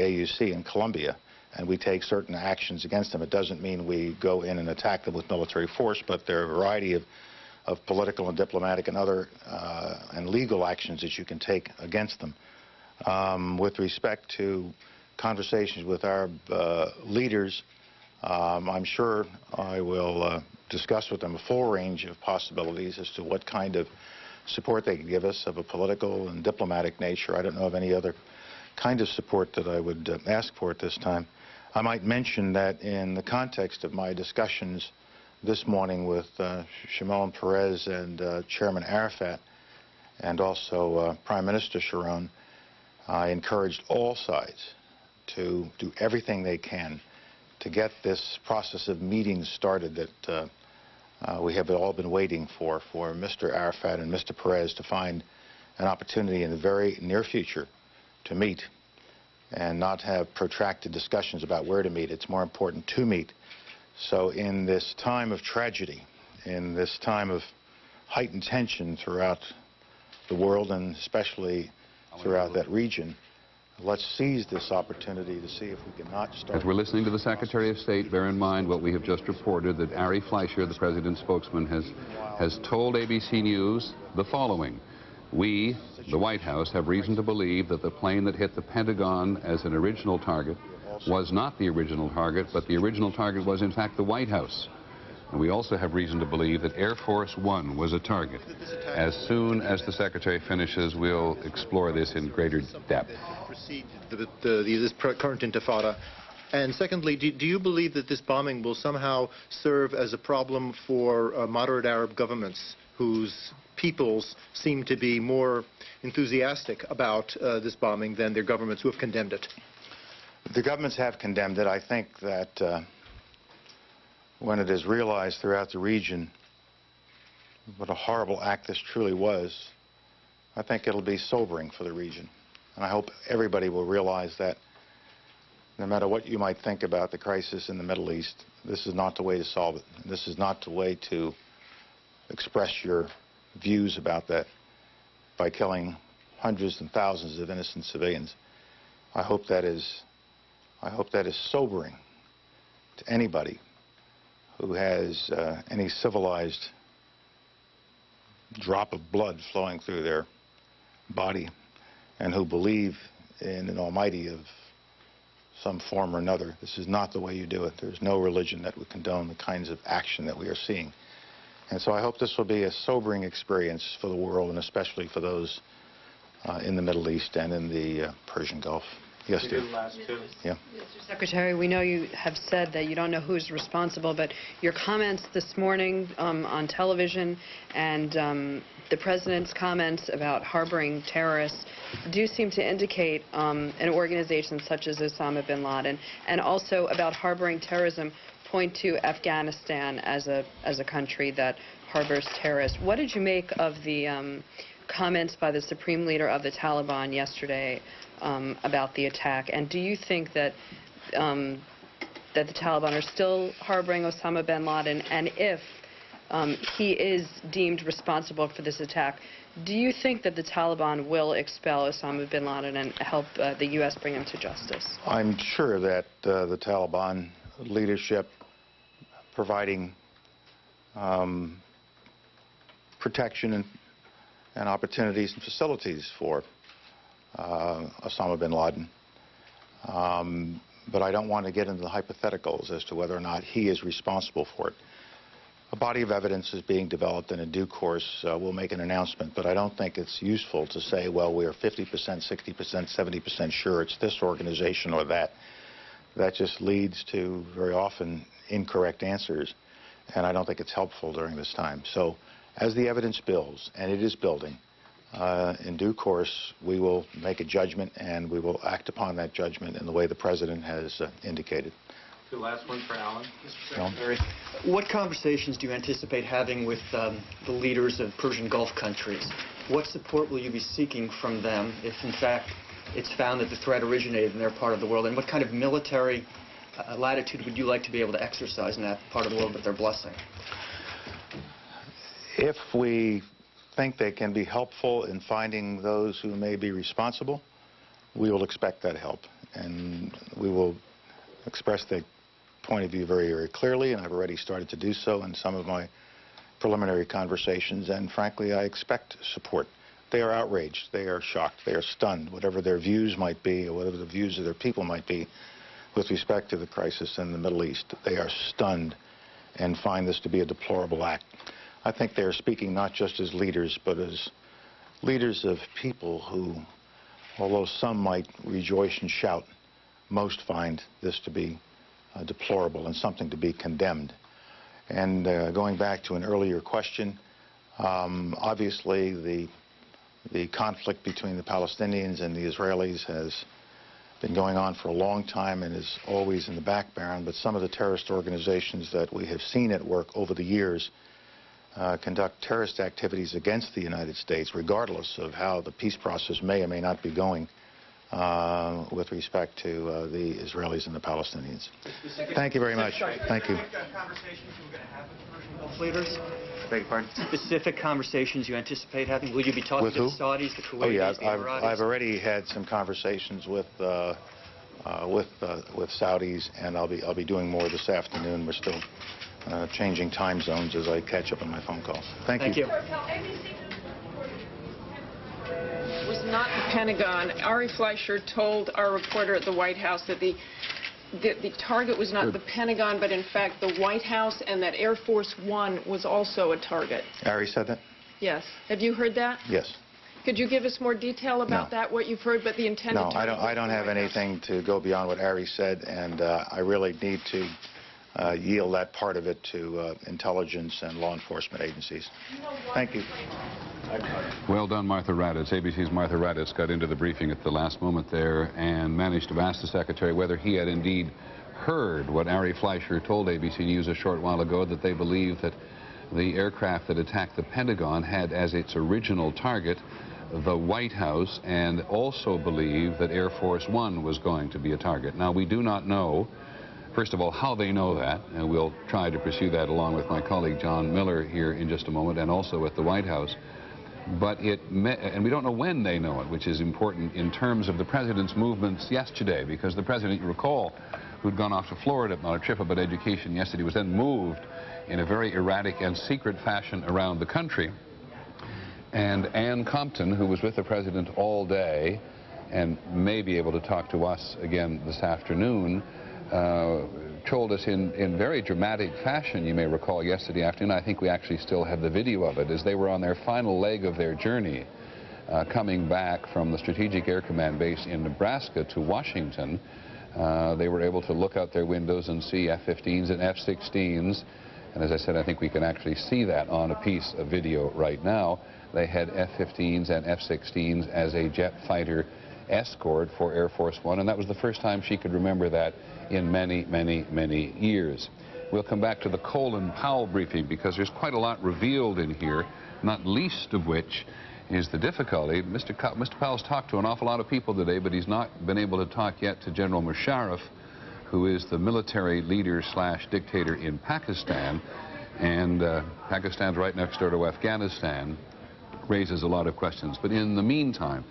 AUC in Colombia, and we take certain actions against them. It doesn't mean we go in and attack them with military force, but there are a variety of political and diplomatic and other and legal actions that you can take against them. With respect to conversations with Arab leaders, I'm sure I will discuss with them a full range of possibilities as to what kind of support they can give us of a political and diplomatic nature. I don't know of any other kind of support that I would ask for at this time. I might mention that in the context of my discussions this morning with Shimon Peres and Chairman Arafat and also Prime Minister Sharon, I encouraged all sides to do everything they can to get this process of meetings started that we have all been waiting for Mr. Arafat and Mr. Peres to find an opportunity in the very near future to meet and not have protracted discussions about where to meet. It's more important to meet. So in this time of tragedy, in this time of heightened tension throughout the world and especially throughout that region, let's seize this opportunity to see if we cannot start... As we're listening to the Secretary of State, bear in mind what we have just reported, that Ari Fleischer, the President's spokesman, has told ABC News the following. We, the White House, have reason to believe that the plane that hit the Pentagon as an original target was not the original target, but the original target was, in fact, the White House. And we also have reason to believe that Air Force One was a target. As soon as the Secretary finishes, we'll explore this in greater depth. This current intifada. And secondly, do you believe that this bombing will somehow serve as a problem for moderate Arab governments whose peoples seem to be more enthusiastic about this bombing than their governments who have condemned it? The governments have condemned it. I think that when it is realized throughout the region what a horrible act this truly was, I think it'll be sobering for the region. And I hope everybody will realize that no matter what you might think about the crisis in the Middle East, this is not the way to solve it. This is not the way to express your views about that by killing hundreds and thousands of innocent civilians. I hope that is sobering to anybody who has any civilized drop of blood flowing through their body and who believe in an almighty of some form or another. This is not the way you do it. There's no religion that would condone the kinds of action that we are seeing. And so I hope this will be a sobering experience for the world, and especially for those in the Middle East and in the Persian Gulf. Yes, Steve. Yeah. Mr. Secretary, we know you have said that you don't know who's responsible, but your comments this morning on television and the President's comments about harboring terrorists do seem to indicate an organization such as Osama bin Laden, and also about harboring terrorism point to Afghanistan as a country that harbors terrorists. What did you make of the comments by the Supreme Leader of the Taliban yesterday about the attack? And do you think that that the Taliban are still harboring Osama bin Laden? And if he is deemed responsible for this attack, do you think that the Taliban will expel Osama bin Laden and help the U.S. bring him to justice? I'm sure that the Taliban leadership providing protection and opportunities and facilities for Osama bin Laden. But I don't want to get into the hypotheticals as to whether or not he is responsible for it. A body of evidence is being developed, and in due course we'll make an announcement, but I don't think it's useful to say, well, we're 50%, 60%, 70% sure it's this organization or that. That just leads to very often incorrect answers, and I don't think it's helpful during this time. So as the evidence builds, and it is building, in due course we will make a judgment, and we will act upon that judgment in the way the President has indicated. The last one for Alan. Mr. Secretary, what conversations do you anticipate having with the leaders of Persian Gulf countries? What support will you be seeking from them if, in fact, it's found that the threat originated in their part of the world? And what kind of military latitude would you like to be able to exercise in that part of the world with their blessing? If we think they can be helpful in finding those who may be responsible, we will expect that help. And we will express the point of view very, very clearly, and I've already started to do so in some of my preliminary conversations, and frankly, I expect support. They are outraged, they are shocked, they are stunned, whatever their views might be, or whatever the views of their people might be with respect to the crisis in the Middle East. They are stunned and find this to be a deplorable act. I think they are speaking not just as leaders, but as leaders of people who, although some might rejoice and shout, most find this to be deplorable and something to be condemned. And going back to an earlier question, obviously the conflict between the Palestinians and the Israelis has been going on for a long time and is always in the background, but some of the terrorist organizations that we have seen at work over the years conduct terrorist activities against the United States, regardless of how the peace process may or may not be going with respect to the Israelis and the Palestinians. Thank you very much. Thank you. Leaders? Beg your pardon? Specific conversations you anticipate having? Will you be talking with to who? the Saudis, the Kuwaitis, oh, yeah, the Emiratis? I've already had some conversations with Saudis, and I'll be doing more this afternoon. We're still changing time zones as I catch up on my phone calls. Thank you. Was not the Pentagon. Ari Fleischer told our reporter at the White House that the target was not the Pentagon, but in fact the White House, and that Air Force One was also a target. Ari said that? Yes. Have you heard that? Yes. Could you give us more detail about that, what you've heard, but the intended target? No, I don't have anything to go beyond what Ari said, and I really need to yield that part of it to intelligence and law enforcement agencies. Thank you. Well done, Martha Raddatz. ABC's Martha Raddatz got into the briefing at the last moment there and managed to ask the Secretary whether he had indeed heard what Ari Fleischer told ABC News a short while ago, that they believe that the aircraft that attacked the Pentagon had as its original target the White House, and also believe that Air Force One was going to be a target. Now, we do not know, first of all, how they know that, and we'll try to pursue that along with my colleague John Miller here in just a moment, and also at the White House. But and we don't know when they know it, which is important in terms of the President's movements yesterday, because the President, you recall, who'd gone off to Florida on a trip about education yesterday, was then moved in a very erratic and secret fashion around the country. And Ann Compton, who was with the President all day and may be able to talk to us again this afternoon, told us in very dramatic fashion, you may recall yesterday afternoon, I think we actually still have the video of it, as they were on their final leg of their journey, coming back from the Strategic Air Command base in Nebraska to Washington. They were able to look out their windows and see F-15s and F-16s, and as I said, I think we can actually see that on a piece of video right now. They had F-15s and F-16s as a jet fighter escort for Air Force One, and that was the first time she could remember that in many, many, many years. We'll come back to the Colin Powell briefing, because there's quite a lot revealed in here, not least of which is the difficulty. Mr. Powell's talked to an awful lot of people today, but he's not been able to talk yet to General Musharraf, who is the military leader / dictator in Pakistan, and Pakistan's right next door to Afghanistan, raises a lot of questions. But in the meantime,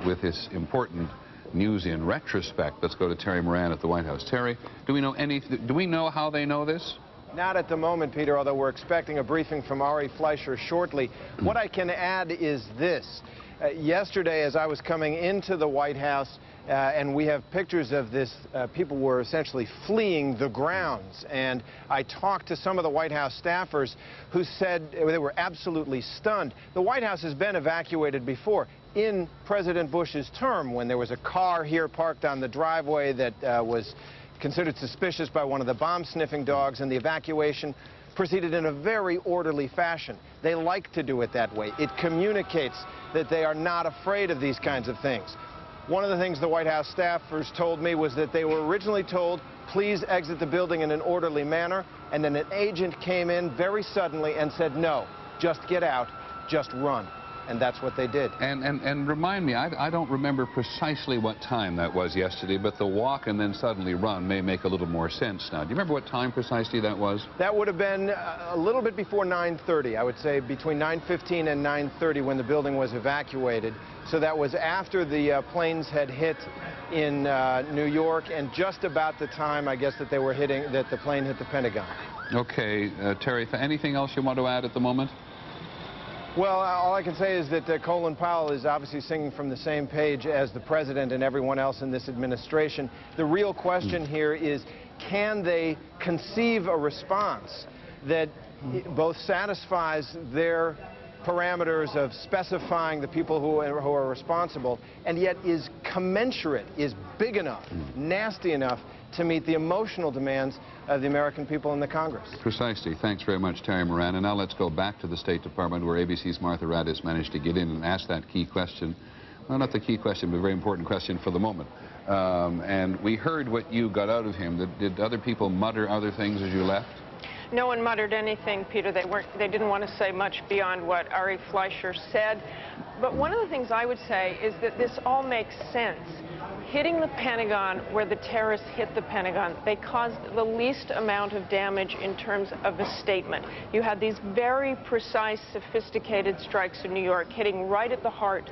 with this important news in retrospect, let's go to Terry Moran at the White House. Terry, do we know how they know this? Not at the moment, Peter, although we're expecting a briefing from Ari Fleischer shortly. What I can add is this. Yesterday, as I was coming into the White House, and we have pictures of this, people were essentially fleeing the grounds. And I talked to some of the White House staffers who said they were absolutely stunned. The White House has been evacuated before. In President Bush's term, when there was a car here parked on the driveway that was considered suspicious by one of the bomb-sniffing dogs, and the evacuation proceeded in a very orderly fashion. They like to do it that way. It communicates that they are not afraid of these kinds of things. One of the things the White House staffers told me was that they were originally told, please exit the building in an orderly manner, and then an agent came in very suddenly and said, no, just get out, just run. and that's what they did. And remind me, I don't remember precisely what time that was yesterday, but the walk and then suddenly run may make a little more sense now. Do you remember what time precisely that was? That would have been a little bit before 9:30. I would say between 9:15 and 9:30 when the building was evacuated. So that was after the planes had hit in New York, and just about the time, I guess, that they were hitting, that the plane hit the Pentagon. Okay, Terry, anything else you want to add at the moment? Well, all I can say is that Colin Powell is obviously singing from the same page as the president and everyone else in this administration. The real question here is, can they conceive a response that both satisfies their parameters of specifying the people who are responsible, and yet is commensurate, is big enough, nasty enough to meet the emotional demands of the American people in the Congress. Precisely. Thanks very much, Terry Moran. And now let's go back to the State Department, where ABC's Martha Raddatz managed to get in and ask that key question. Well, not the key question, but a very important question for the moment. And we heard what you got out of him. Did other people mutter other things as you left? No one muttered anything, Peter. They didn't want to say much beyond what Ari Fleischer said. But one of the things I would say is that this all makes sense. Hitting the Pentagon where the terrorists hit the Pentagon, they caused the least amount of damage in terms of a statement. You had these very precise, sophisticated strikes in New York hitting right at the heart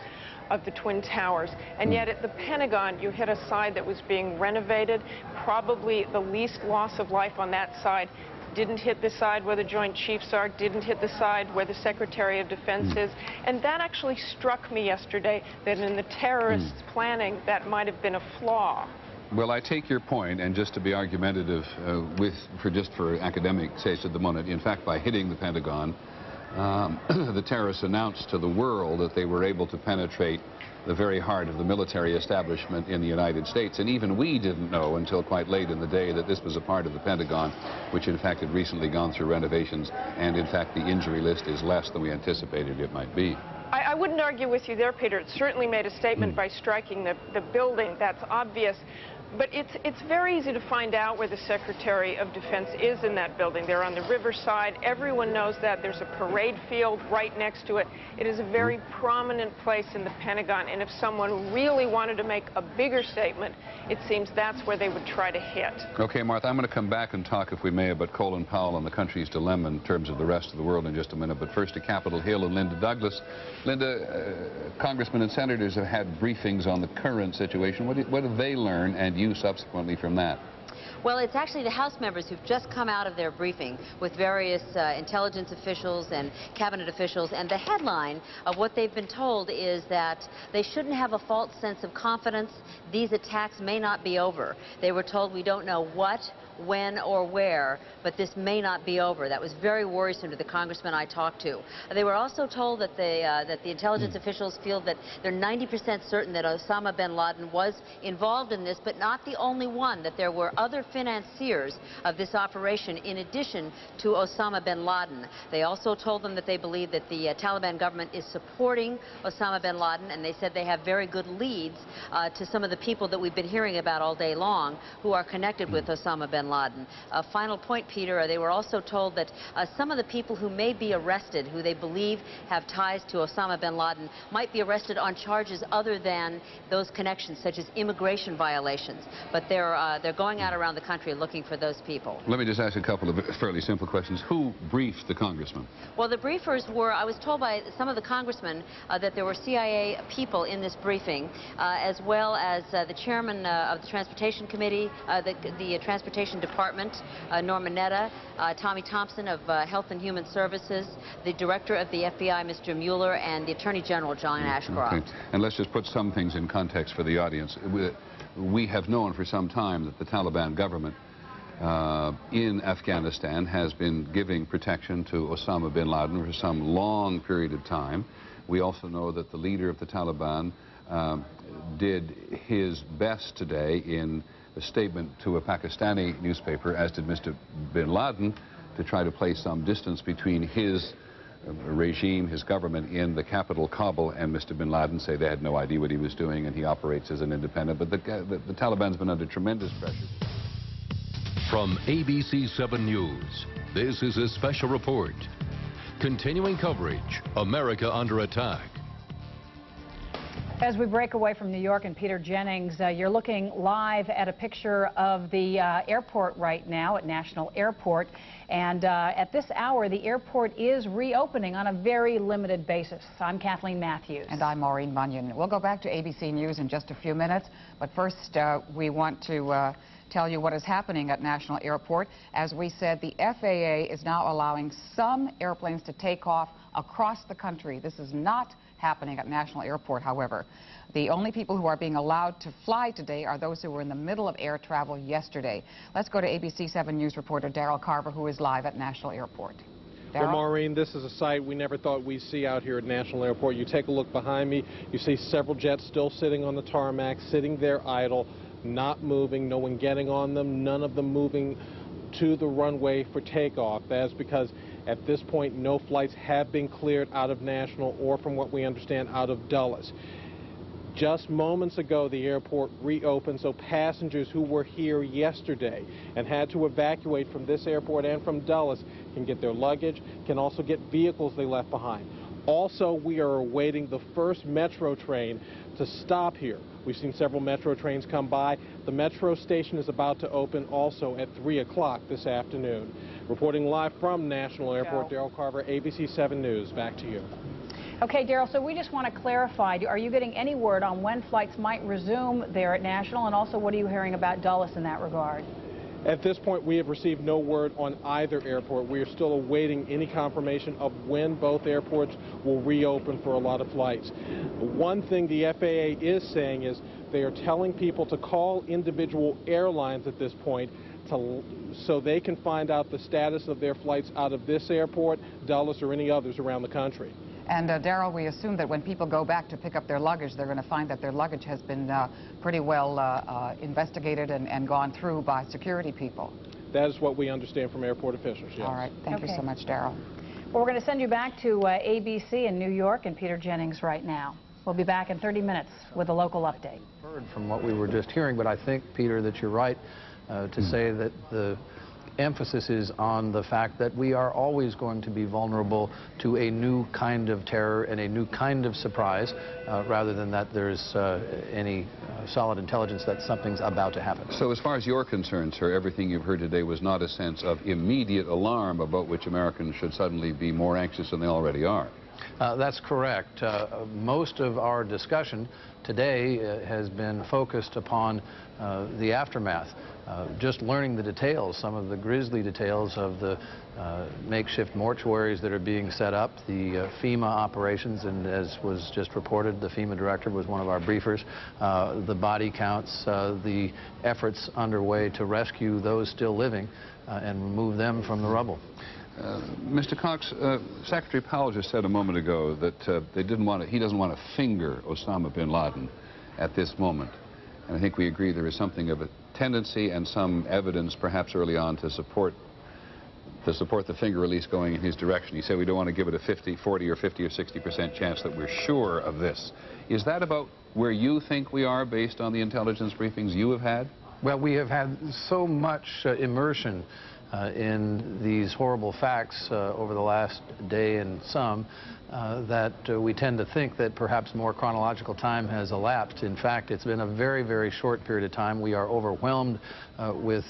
of the Twin Towers. And yet at the Pentagon, you hit a side that was being renovated. Probably the least loss of life on that side. Didn't hit the side where the Joint Chiefs are, didn't hit the side where the Secretary of Defense is. And that actually struck me yesterday, that in the terrorists' planning, that might have been a flaw. Well, I take your point, and just to be argumentative for academic sakes at the moment, in fact, by hitting the Pentagon, the terrorists announced to the world that they were able to penetrate the very heart of the military establishment in the United States. And even we didn't know until quite late in the day that this was a part of the Pentagon, which in fact had recently gone through renovations, and in fact the injury list is less than we anticipated it might be. I wouldn't argue with you there, Peter. It certainly made a statement by striking the building. That's obvious. But it's very easy to find out where the Secretary of Defense is in that building. They're on the riverside. Everyone knows that. There's a parade field right next to it. It is a very prominent place in the Pentagon. And if someone really wanted to make a bigger statement, it seems that's where they would try to hit. Okay, Martha, I'm going to come back and talk, if we may, about Colin Powell and the country's dilemma in terms of the rest of the world in just a minute. But first to Capitol Hill and Linda Douglas. Linda, congressmen and senators have had briefings on the current situation. What did they learn, and you subsequently, from that? Well, it's actually the House members who've just come out of their briefing with various intelligence officials and cabinet officials, and the headline of what they've been told is that they shouldn't have a false sense of confidence. These attacks may not be over. They were told we don't know what, when, or where, but this may not be over. That was very worrisome to the congressmen I talked to. They were also told that the intelligence officials feel that they're 90% certain that Osama bin Laden was involved in this, but not the only one, that there were other financiers of this operation in addition to Osama bin Laden. They also told them that they believe that the Taliban government is supporting Osama bin Laden, and they said they have very good leads to some of the people that we've been hearing about all day long who are connected with Osama bin Laden. A final point, Peter, they were also told that some of the people who may be arrested, who they believe have ties to Osama bin Laden, might be arrested on charges other than those connections, such as immigration violations. But they're going out around the country looking for those people. Let me just ask a couple of fairly simple questions. Who briefed the congressman? Well, the briefers were, I was told by some of the congressmen that there were CIA people in this briefing, as well as the chairman of the Transportation Committee, the Transportation Department, Norma Netta, Tommy Thompson of Health and Human Services, the director of the FBI, Mr. Mueller, and the Attorney General, John Ashcroft. Okay. And let's just put some things in context for the audience. We have known for some time that the Taliban government in Afghanistan has been giving protection to Osama bin Laden for some long period of time. We also know that the leader of the Taliban did his best today in a statement to a Pakistani newspaper, as did Mr. bin Laden, to try to place some distance between his regime, his government in the capital, Kabul, and Mr. bin Laden. Say they had no idea what he was doing and he operates as an independent. But the Taliban's been under tremendous pressure. From ABC 7 News, this is a special report. Continuing coverage, America under attack. As we break away from New York and Peter Jennings, you're looking live at a picture of the airport right now at National Airport. And at this hour, the airport is reopening on a very limited basis. I'm Kathleen Matthews. And I'm Maureen Bunyan. We'll go back to ABC News in just a few minutes. But first, we want to tell you what is happening at National Airport. As we said, the FAA is now allowing some airplanes to take off across the country. This is not happening at National Airport, however. The only people who are being allowed to fly today are those who were in the middle of air travel yesterday. Let's go to ABC 7 News reporter Daryl Carver, who is live at National Airport. Well, Maureen, this is a sight we never thought we'd see out here at National Airport. You take a look behind me, you see several jets still sitting on the tarmac, sitting there idle, not moving, no one getting on them, none of them moving to the runway for takeoff. That's because at this point no flights have been cleared out of National or, from what we understand, out of Dulles. Just moments ago, the airport reopened, so passengers who were here yesterday and had to evacuate from this airport and from Dulles can get their luggage, can also get vehicles they left behind. Also, we are awaiting the first metro train to stop here. We've seen several metro trains come by. The metro station is about to open also at 3 o'clock this afternoon. Reporting live from National Airport, Daryl Carver, ABC 7 News. Back to you. Okay, Daryl, so we just want to clarify, are you getting any word on when flights might resume there at National, and also what are you hearing about Dulles in that regard? At this point, we have received no word on either airport. We are still awaiting any confirmation of when both airports will reopen for a lot of flights. One thing the FAA is saying is they are telling people to call individual airlines at this point so they can find out the status of their flights out of this airport, Dulles, or any others around the country. And Daryl, we assume that when people go back to pick up their luggage, they're going to find that their luggage has been pretty well investigated and gone through by security people. That is what we understand from airport officials, yes. All right. Thank you so much, Daryl. Well, we're going to send you back to ABC in New York and Peter Jennings right now. We'll be back in 30 minutes with a local update. Heard from what we were just hearing, but I think, Peter, that you're right to say that the emphasis is on the fact that we are always going to be vulnerable to a new kind of terror and a new kind of surprise, rather than that there's any solid intelligence that something's about to happen. So as far as you're concerned, sir, everything you've heard today was not a sense of immediate alarm about which Americans should suddenly be more anxious than they already are? That's correct. Most of our discussion today has been focused upon the aftermath. Just learning the details, some of the grisly details of the makeshift mortuaries that are being set up, the FEMA operations, and as was just reported, the FEMA director was one of our briefers, the body counts, the efforts underway to rescue those still living and remove them from the rubble. Mr. Cox, Secretary Powell just said a moment ago that he doesn't want to finger Osama bin Laden at this moment. And I think we agree there is something of a tendency and some evidence perhaps early on to support the finger release going in his direction. He said we don't want to give it a 40 or 50 or 60% chance that we're sure of this. Is that about where you think we are based on the intelligence briefings you have had? Well, we have had so much immersion in these horrible facts over the last day and some that we tend to think that perhaps more chronological time has elapsed. In fact, it's been a very, very short period of time. We are overwhelmed with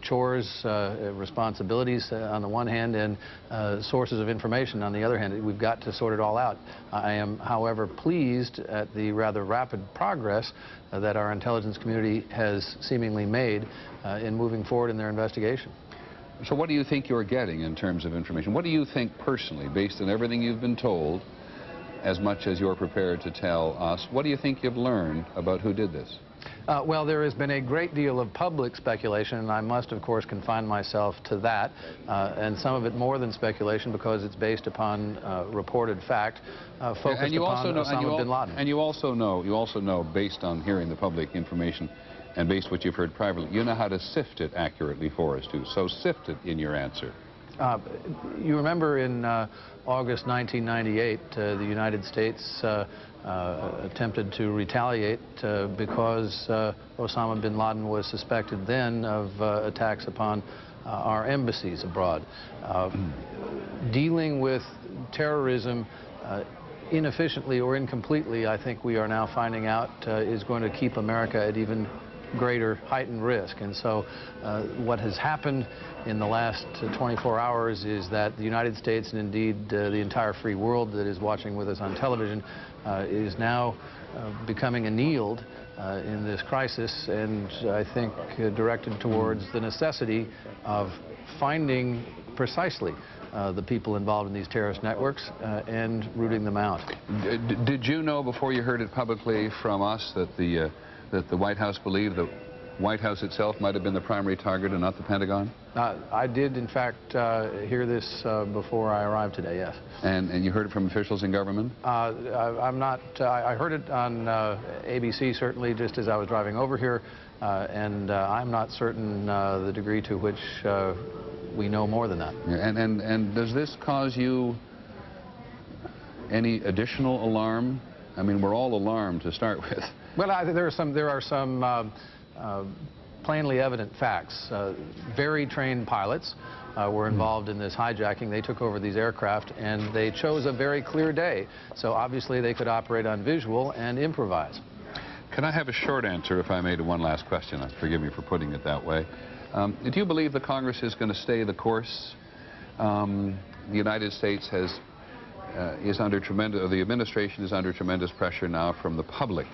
chores, responsibilities on the one hand, and sources of information on the other hand. We've got to sort it all out. I am, however, pleased at the rather rapid progress that our intelligence community has seemingly made in moving forward in their investigation. So what do you think you're getting in terms of information? What do you think personally, based on everything you've been told, as much as you're prepared to tell us, what do you think you've learned about who did this? Well, there has been a great deal of public speculation, and I must, of course, confine myself to that, and some of it more than speculation because it's based upon reported fact, focused upon Osama bin Laden. And you also know, based on hearing the public information, and based on what you've heard privately, you know how to sift it accurately for us, too. So sift it in your answer. You remember in August 1998, the United States attempted to retaliate because Osama bin Laden was suspected then of attacks upon our embassies abroad. Dealing with terrorism inefficiently or incompletely, I think we are now finding out, is going to keep America at even greater heightened risk. And so what has happened in the last 24 hours is that the United States, and indeed the entire free world that is watching with us on television, is now becoming annealed in this crisis, and I think directed towards the necessity of finding precisely the people involved in these terrorist networks and rooting them out. Did you know before you heard it publicly from us that the White House believed the White House itself might have been the primary target and not the Pentagon? I did, in fact, hear this before I arrived today, yes. And you heard it from officials in government? I'm not, I heard it on ABC, certainly, just as I was driving over here, and I'm not certain the degree to which we know more than that. Yeah, and does this cause you any additional alarm? I mean, we're all alarmed to start with. Well, there are some plainly evident facts. Very trained pilots were involved in this hijacking. They took over these aircraft, and they chose a very clear day. So obviously they could operate on visual and improvise. Can I have a short answer, if I may, to one last question? Forgive me for putting it that way. Do you believe the Congress is going to stay the course? The United States is under tremendous, the administration is under tremendous pressure now from the public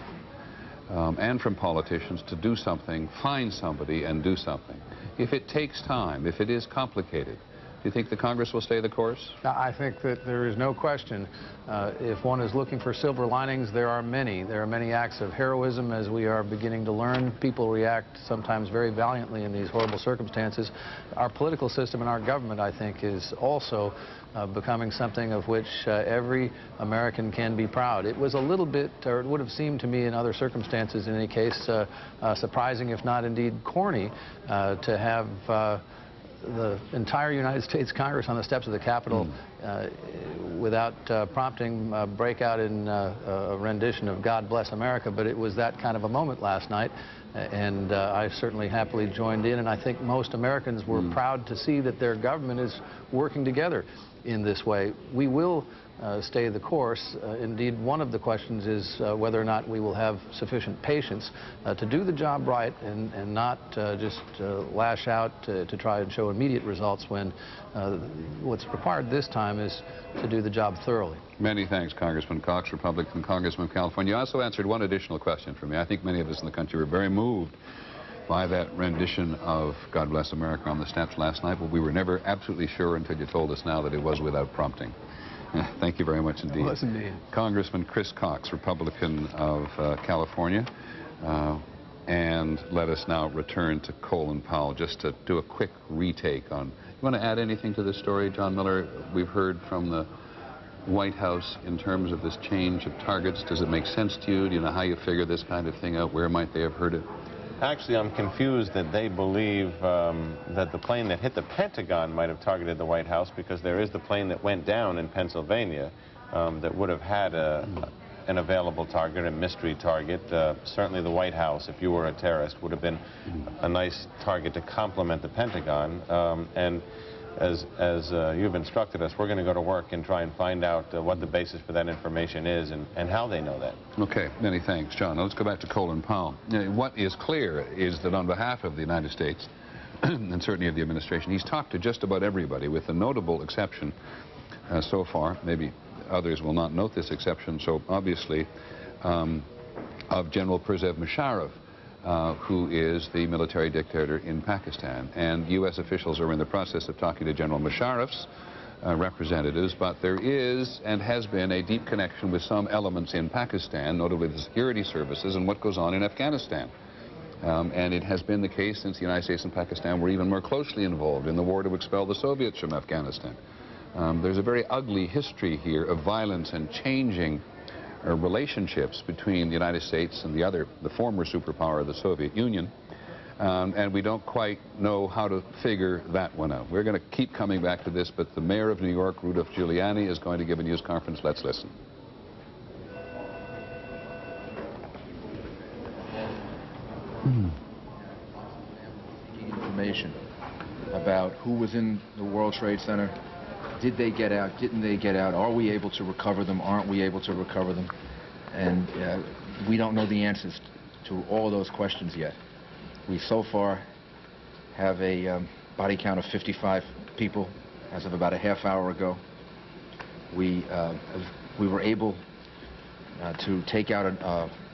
and from politicians to do something, find somebody and do something. If it takes time, if it is complicated, do you think the Congress will stay the course? I think that there is no question. If one is looking for silver linings, there are many. There are many acts of heroism, as we are beginning to learn. People react sometimes very valiantly in these horrible circumstances. Our political system and our government, I think, is also becoming something of which every American can be proud. It was a little bit, or it would have seemed to me in other circumstances in any case, surprising, if not indeed corny, to have the entire United States Congress on the steps of the Capitol without prompting break out in a rendition of God Bless America, but it was that kind of a moment last night, and I certainly happily joined in, and I think most Americans were proud to see that their government is working together in this way. We will stay the course. Indeed, one of the questions is whether or not we will have sufficient patience to do the job right and not just lash out to try and show immediate results when what's required this time is to do the job thoroughly. Many thanks, Congressman Cox, Republican Congressman of California. You also answered one additional question for me. I think many of us in the country were very moved by that rendition of God Bless America on the steps last night, but we were never absolutely sure until you told us now that it was without prompting. Thank you very much indeed. Well, indeed. Congressman Chris Cox, Republican of California. And let us now return to Colin Powell just to do a quick retake on... You want to add anything to this story, John Miller? We've heard from the White House in terms of this change of targets. Does it make sense to you? Do you know how you figure this kind of thing out? Where might they have heard it? Actually, I'm confused that they believe that the plane that hit the Pentagon might have targeted the White House, because there is the plane that went down in Pennsylvania that would have had an available target, a mystery target. Certainly the White House, if you were a terrorist, would have been a nice target to complement the Pentagon. And as you've instructed us, we're going to go to work and try and find out what the basis for that information is and how they know that. Okay, many thanks, John. Now let's go back to Colin Powell. What is clear is that on behalf of the United States, and certainly of the administration, he's talked to just about everybody, with the notable exception so far, maybe others will not note this exception so obviously, of General Pervez Musharraf, who is the military dictator in Pakistan. And U.S. officials are in the process of talking to General Musharraf's representatives, but there is and has been a deep connection with some elements in Pakistan, notably the security services and what goes on in Afghanistan. And it has been the case since the United States and Pakistan were even more closely involved in the war to expel the Soviets from Afghanistan. There's a very ugly history here of violence and changing relationships between the United States and the former superpower of the Soviet Union, and we don't quite know how to figure that one out. We're going to keep coming back to this, but the mayor of New York, Rudolph Giuliani, is going to give a news conference. Let's listen. Information about who was in the World Trade Center Did they get out? Didn't they get out? Are we able to recover them? Aren't we able to recover them? And we don't know the answers to all those questions yet. We so far have a body count of 55 people as of about a half hour ago. We were able to take out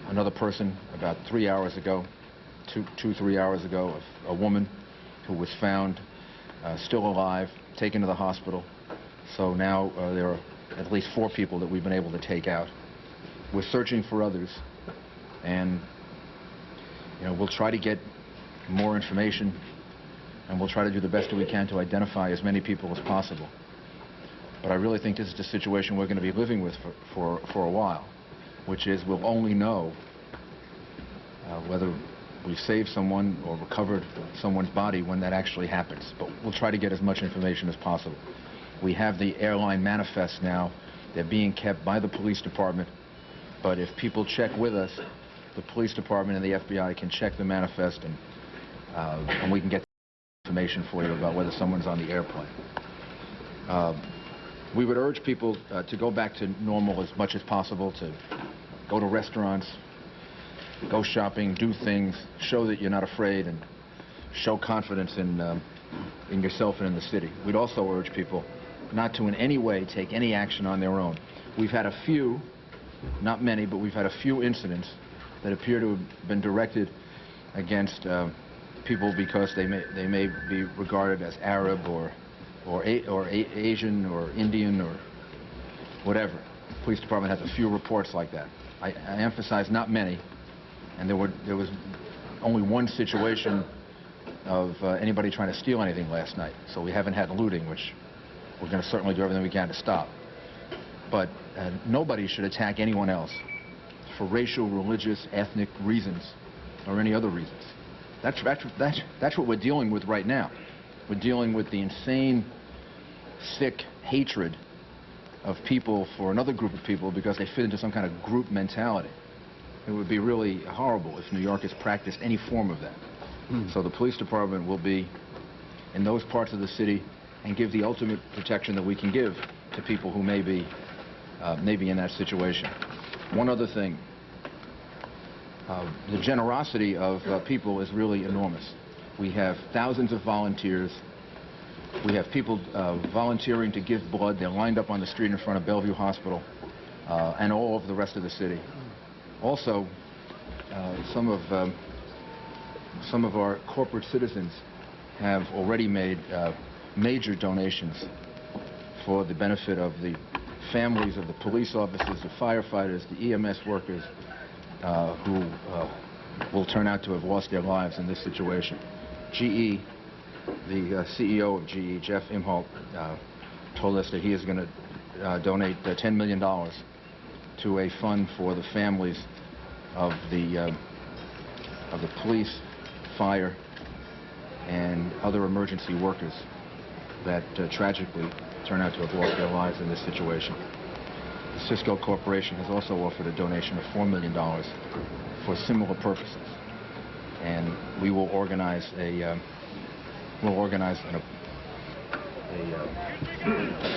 another person about 3 hours ago, 3 hours ago, a woman who was found still alive, taken to the hospital. So now there are at least 4 people that we've been able to take out. We're searching for others, and we'll try to get more information, and we'll try to do the best that we can to identify as many people as possible. But I really think this is the situation we're going to be living with for a while, which is we'll only know whether we've saved someone or recovered someone's body when that actually happens. But we'll try to get as much information as possible. We have the airline manifests now. They're being kept by the police department. But if people check with us, the police department and the FBI can check the manifest, and we can get information for you about whether someone's on the airplane. We would urge people to go back to normal as much as possible, to go to restaurants, go shopping, do things, show that you're not afraid, and show confidence in yourself and in the city. We'd also urge people not to in any way take any action on their own. We've had a few, not many, but we've had a few incidents that appear to have been directed against people because they may be regarded as Arab or Asian or Indian or whatever. The police department has a few reports like that. I emphasize not many, and there was only one situation of anybody trying to steal anything last night. So we haven't had looting, which we're going to certainly do everything we can to stop. But nobody should attack anyone else for racial, religious, ethnic reasons or any other reasons. That's what we're dealing with right now. We're dealing with the insane, sick hatred of people for another group of people because they fit into some kind of group mentality. It would be really horrible if New York has practiced any form of that. So the police department will be in those parts of the city and give the ultimate protection that we can give to people who may be in that situation. One other thing. The generosity of people is really enormous. We have thousands of volunteers. We have people volunteering to give blood. They're lined up on the street in front of Bellevue Hospital and all over the rest of the city. Also, some of our corporate citizens have already made major donations for the benefit of the families of the police officers, the firefighters, the EMS workers, who will turn out to have lost their lives in this situation. GE, the CEO of GE, Jeff Imholt, told us that he is going to donate $10 million to a fund for the families of the police, fire, and other emergency workers that tragically turn out to have lost their lives in this situation. The Cisco Corporation has also offered a donation of $4 million for similar purposes, and we will organize a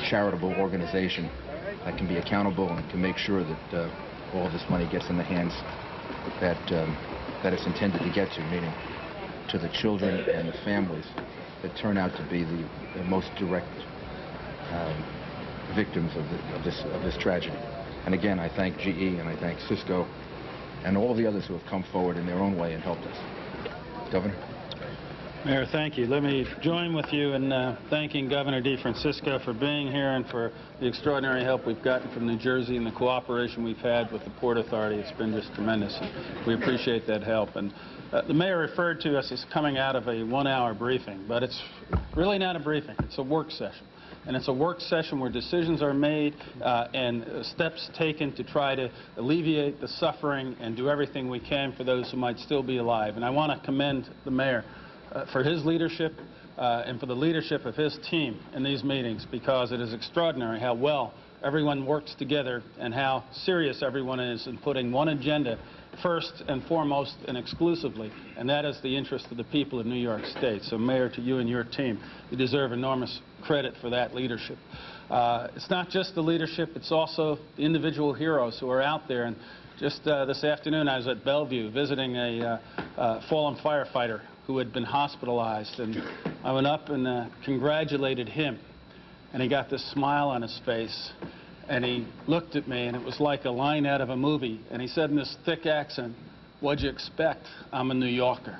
charitable organization that can be accountable and can make sure that all this money gets in the hands that it's intended to get to, meaning to the children and the families that turn out to be the most direct victims of this tragedy. And again, I thank GE and I thank Cisco and all the others who have come forward in their own way and helped us. Governor? Mayor, thank you. Let me join with you in thanking Governor DeFrancisco for being here and for the extraordinary help we've gotten from New Jersey and the cooperation we've had with the Port Authority. It's been just tremendous, and we appreciate that help. And the mayor referred to us as coming out of a one-hour briefing, but it's really not a briefing. It's a work session. And it's a work session where decisions are made and steps taken to try to alleviate the suffering and do everything we can for those who might still be alive. And I want to commend the mayor for his leadership and for the leadership of his team in these meetings, because it is extraordinary how well everyone works together and how serious everyone is in putting one agenda first and foremost and exclusively, and that is the interest of the people of New York State. So, Mayor, to you and your team, you deserve enormous credit for that leadership. It's not just the leadership, it's also the individual heroes who are out there. And just this afternoon, I was at Bellevue visiting a fallen firefighter who had been hospitalized, and I went up and congratulated him, and he got this smile on his face, and he looked at me, and it was like a line out of a movie, and he said in this thick accent, "What'd you expect? I'm a New Yorker."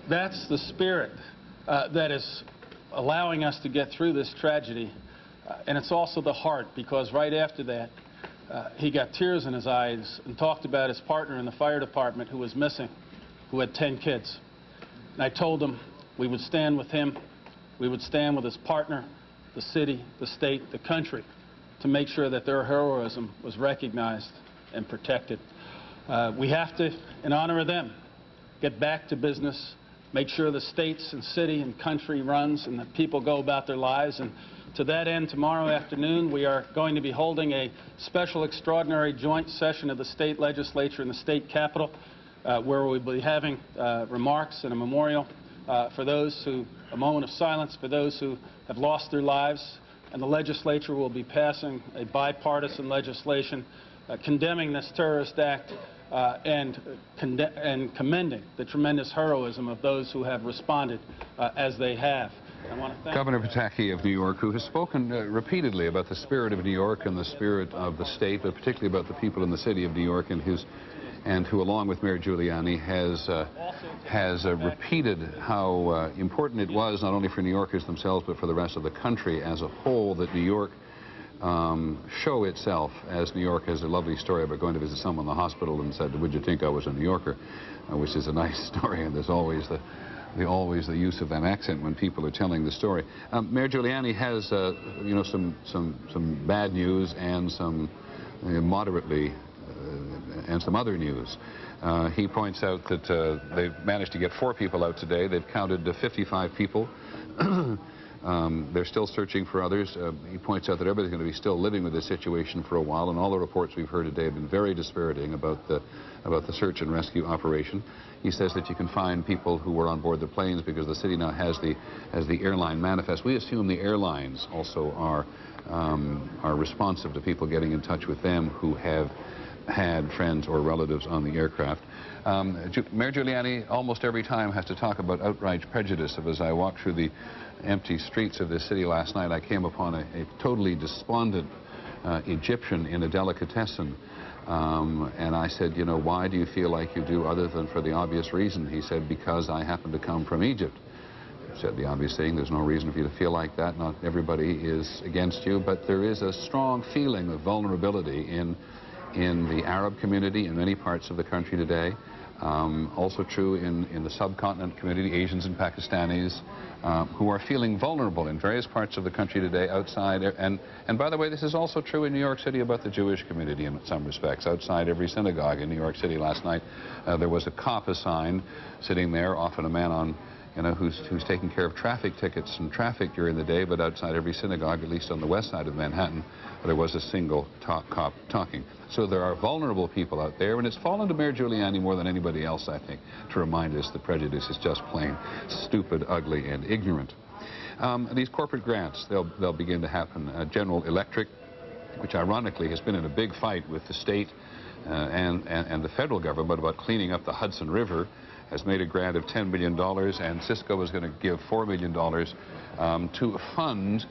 That's the spirit that is allowing us to get through this tragedy, and it's also the heart, because right after that, he got tears in his eyes and talked about his partner in the fire department who was missing, who had 10 kids. And I told him we would stand with him, we would stand with his partner, the city, the state, the country, to make sure that their heroism was recognized and protected. We have to, in honor of them, get back to business, make sure the states and city and country runs and that people go about their lives. And to that end, tomorrow afternoon, we are going to be holding a special extraordinary joint session of the state legislature in the state capitol, where we'll be having remarks and a memorial for those who, a moment of silence for those who have lost their lives. And the legislature will be passing a bipartisan legislation condemning this terrorist act and commending the tremendous heroism of those who have responded as they have. I want to thank Governor Pataki of New York, who has spoken repeatedly about the spirit of New York and the spirit of the state, but particularly about the people in the city of New York, and who, along with Mayor Giuliani, has repeated how important it was, not only for New Yorkers themselves, but for the rest of the country as a whole, that New York show itself as New York. Has a lovely story about going to visit someone in the hospital and said, "Would you think I was a New Yorker?" Which is a nice story, and there's always the use of that accent when people are telling the story. Mayor Giuliani has, you know, some bad news and some moderately and some other news. He points out that they've managed to get 4 people out today. They've counted 55 people. They're still searching for others. He points out that everybody's going to be still living with this situation for a while, and all the reports we've heard today have been very dispiriting about the search and rescue operation. He says that you can find people who were on board the planes because the city now has the airline manifest. We assume the airlines also are responsive to people getting in touch with them who have had friends or relatives on the aircraft. Mayor Giuliani almost every time has to talk about outright prejudice. As I walked through the empty streets of this city last night, I came upon a totally despondent Egyptian in a delicatessen. And I said, "You know, why do you feel like you do, other than for the obvious reason?" He said, "Because I happen to come from Egypt." I said the obvious thing, there's no reason for you to feel like that. Not everybody is against you, but there is a strong feeling of vulnerability in the Arab community in many parts of the country today. Also true in the subcontinent community, Asians and Pakistanis, who are feeling vulnerable in various parts of the country today outside. And by the way, this is also true in New York City about the Jewish community in some respects. Outside every synagogue in New York City last night, there was a cop assigned sitting there, often a man on, you know, who's taking care of traffic tickets and traffic during the day, but outside every synagogue, at least on the west side of Manhattan, there was a single cop talking. So there are vulnerable people out there, and it's fallen to Mayor Giuliani more than anybody else, I think, to remind us that prejudice is just plain stupid, ugly, and ignorant. These corporate grants, they'll begin to happen. General Electric, which ironically has been in a big fight with the state and the federal government about cleaning up the Hudson River, has made a grant of $10 million, and Cisco is going to give $4 million to fund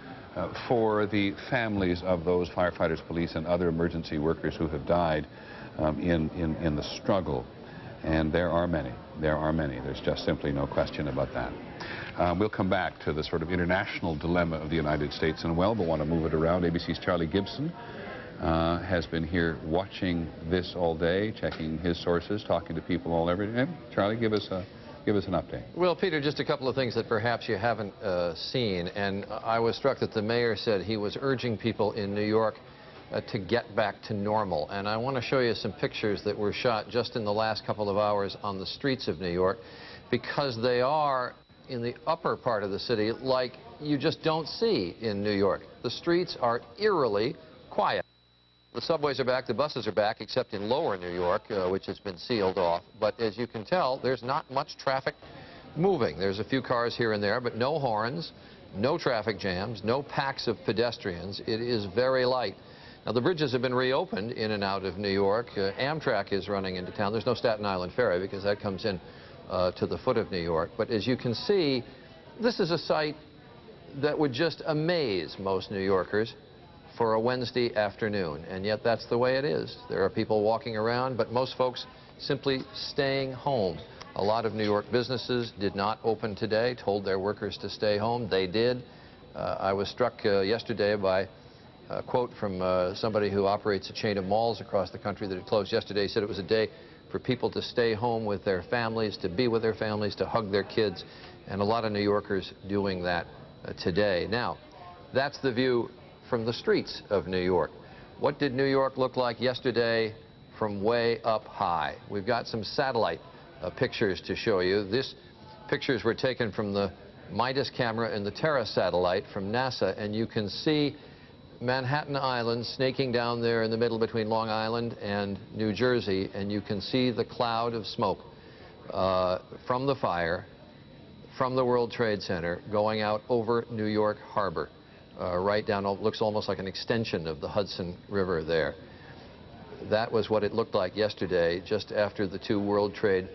for the families of those firefighters, police, and other emergency workers who have died in the struggle. And there are many. There are many. There's just simply no question about that. We'll come back to the sort of international dilemma of the United States in a while, but want to move it around. ABC's Charlie Gibson has been here watching this all day, checking his sources, talking to people all every day. Charlie, give us an update. Well, Peter, just a couple of things that perhaps you haven't seen. And I was struck that the mayor said he was urging people in New York to get back to normal. And I want to show you some pictures that were shot just in the last couple of hours on the streets of New York, because they are in the upper part of the city like you just don't see in New York. The streets are eerily quiet. The subways are back, the buses are back, except in lower New York, which has been sealed off. But as you can tell, there's not much traffic moving. There's a few cars here and there, but no horns, no traffic jams, no packs of pedestrians. It is very light. Now, the bridges have been reopened in and out of New York. Amtrak is running into town. There's no Staten Island Ferry because that comes in to the foot of New York. But as you can see, this is a sight that would just amaze most New Yorkers for a Wednesday afternoon, and yet that's the way it is. There are people walking around, but most folks simply staying home. A lot of New York businesses did not open today, told their workers to stay home. They did. I was struck yesterday by a quote from somebody who operates a chain of malls across the country that had closed yesterday. He said it was a day for people to stay home with their families, to be with their families, to hug their kids, and a lot of New Yorkers doing that today. Now, that's the view from the streets of New York. What did New York look like yesterday from way up high? We've got some satellite pictures to show you. These pictures were taken from the Midas camera and the Terra satellite from NASA, and you can see Manhattan Island snaking down there in the middle between Long Island and New Jersey, and you can see the cloud of smoke from the fire from the World Trade Center going out over New York Harbor. Right down, looks almost like an extension of the Hudson River there. That was what it looked like yesterday, just after the two World Trade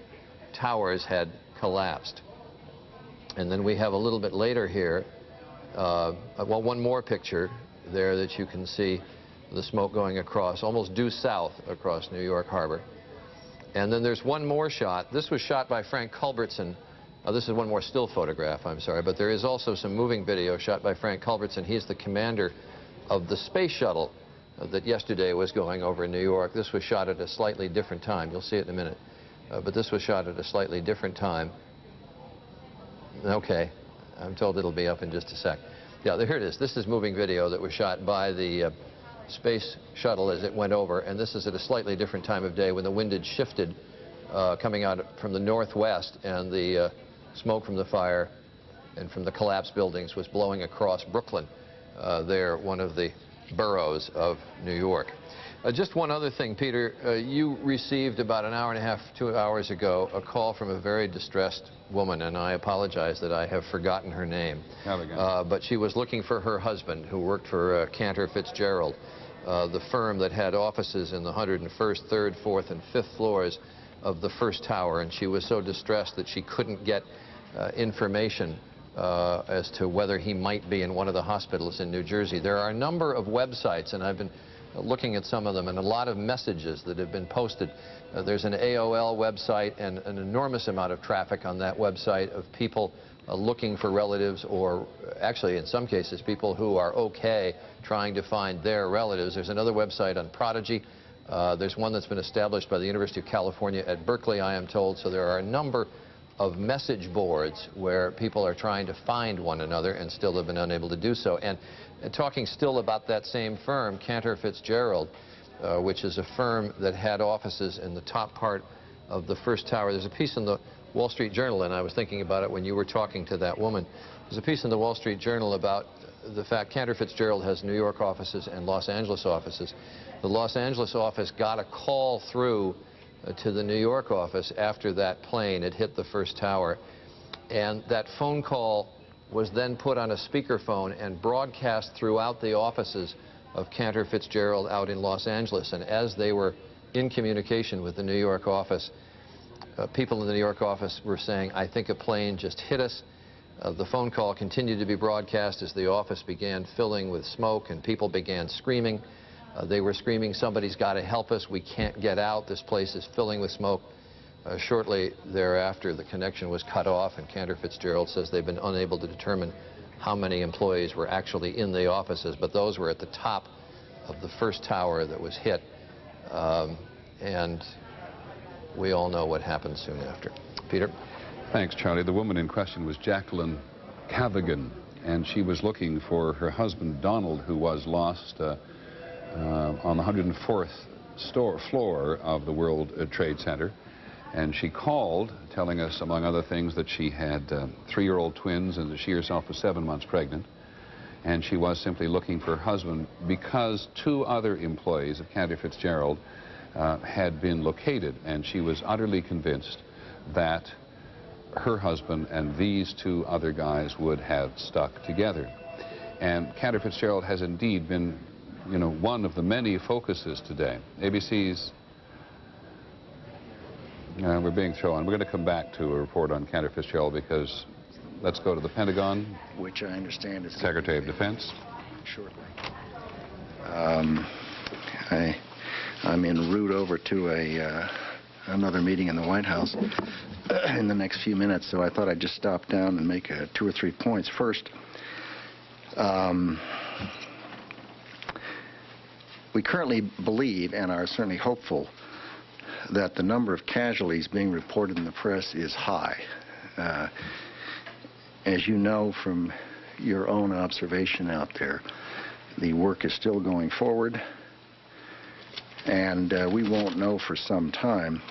Towers had collapsed. And then we have a little bit later here, well, one more picture there that you can see the smoke going across, almost due south across New York Harbor. And then there's one more shot. This was shot by Frank Culbertson. This is one more still photograph, I'm sorry, but there is also some moving video shot by Frank Culbertson. He's the commander of the space shuttle that yesterday was going over New York. This was shot at a slightly different time. You'll see it in a minute. But this was shot at a slightly different time. Okay, I'm told it'll be up in just a sec. Yeah, here it is. This is moving video that was shot by the space shuttle as it went over, and this is at a slightly different time of day when the wind had shifted coming out from the northwest, and the smoke from the fire and from the collapsed buildings was blowing across Brooklyn, there, one of the boroughs of New York. Just one other thing, Peter. You received about an hour and a half, 2 hours ago, a call from a very distressed woman, and I apologize that I have forgotten her name. But she was looking for her husband, who worked for Cantor Fitzgerald, the firm that had offices in the 101st, 3rd, 4th, and 5th floors of the first tower, and she was so distressed that she couldn't get information as to whether he might be in one of the hospitals in New Jersey. There are a number of websites, and I've been looking at some of them, and a lot of messages that have been posted. There's an AOL website and an enormous amount of traffic on that website of people looking for relatives, or actually in some cases people who are okay trying to find their relatives. There's another website on Prodigy. There's one that's been established by the University of California at Berkeley, I am told. So there are a number of message boards where people are trying to find one another and still have been unable to do so. And talking still about that same firm, Cantor Fitzgerald, which is a firm that had offices in the top part of the first tower. There's a piece in the Wall Street Journal, and I was thinking about it when you were talking to that woman. There's a piece in the Wall Street Journal about the fact Cantor Fitzgerald has New York offices and Los Angeles offices. The Los Angeles office got a call through to the New York office after that plane had hit the first tower, and that phone call was then put on a speakerphone and broadcast throughout the offices of Cantor Fitzgerald out in Los Angeles. And as they were in communication with the New York office, people in the New York office were saying, "I think a plane just hit us." The phone call continued to be broadcast as the office began filling with smoke and people began screaming. They were screaming, "Somebody's got to help us. We can't get out. This place is filling with smoke." Shortly thereafter, the connection was cut off, and Cantor Fitzgerald says they've been unable to determine how many employees were actually in the offices, but those were at the top of the first tower that was hit. And we all know what happened soon after. Peter? Thanks, Charlie. The woman in question was Jacqueline Cavigan, and she was looking for her husband, Donald, who was lost on the 104th floor of the World Trade Center. And she called, telling us, among other things, that she had 3-year-old twins and that she herself was 7 months pregnant. And she was simply looking for her husband because 2 other employees of Cantor Fitzgerald had been located. And she was utterly convinced that her husband and these 2 other guys would have stuck together. And Cantor Fitzgerald has indeed been, you know, one of the many focuses today. ABC's, we're being thrown. We're going to come back to a report on Cantor Fitzgerald because let's go to the Pentagon. Which I understand is Secretary of Defense. Shortly. I'm en route over to another meeting in the White House in the next few minutes, so I thought I'd just stop down and make 2 or 3 points. First, we currently believe and are certainly hopeful that the number of casualties being reported in the press is high. As you know from your own observation out there, the work is still going forward, and we won't know for some time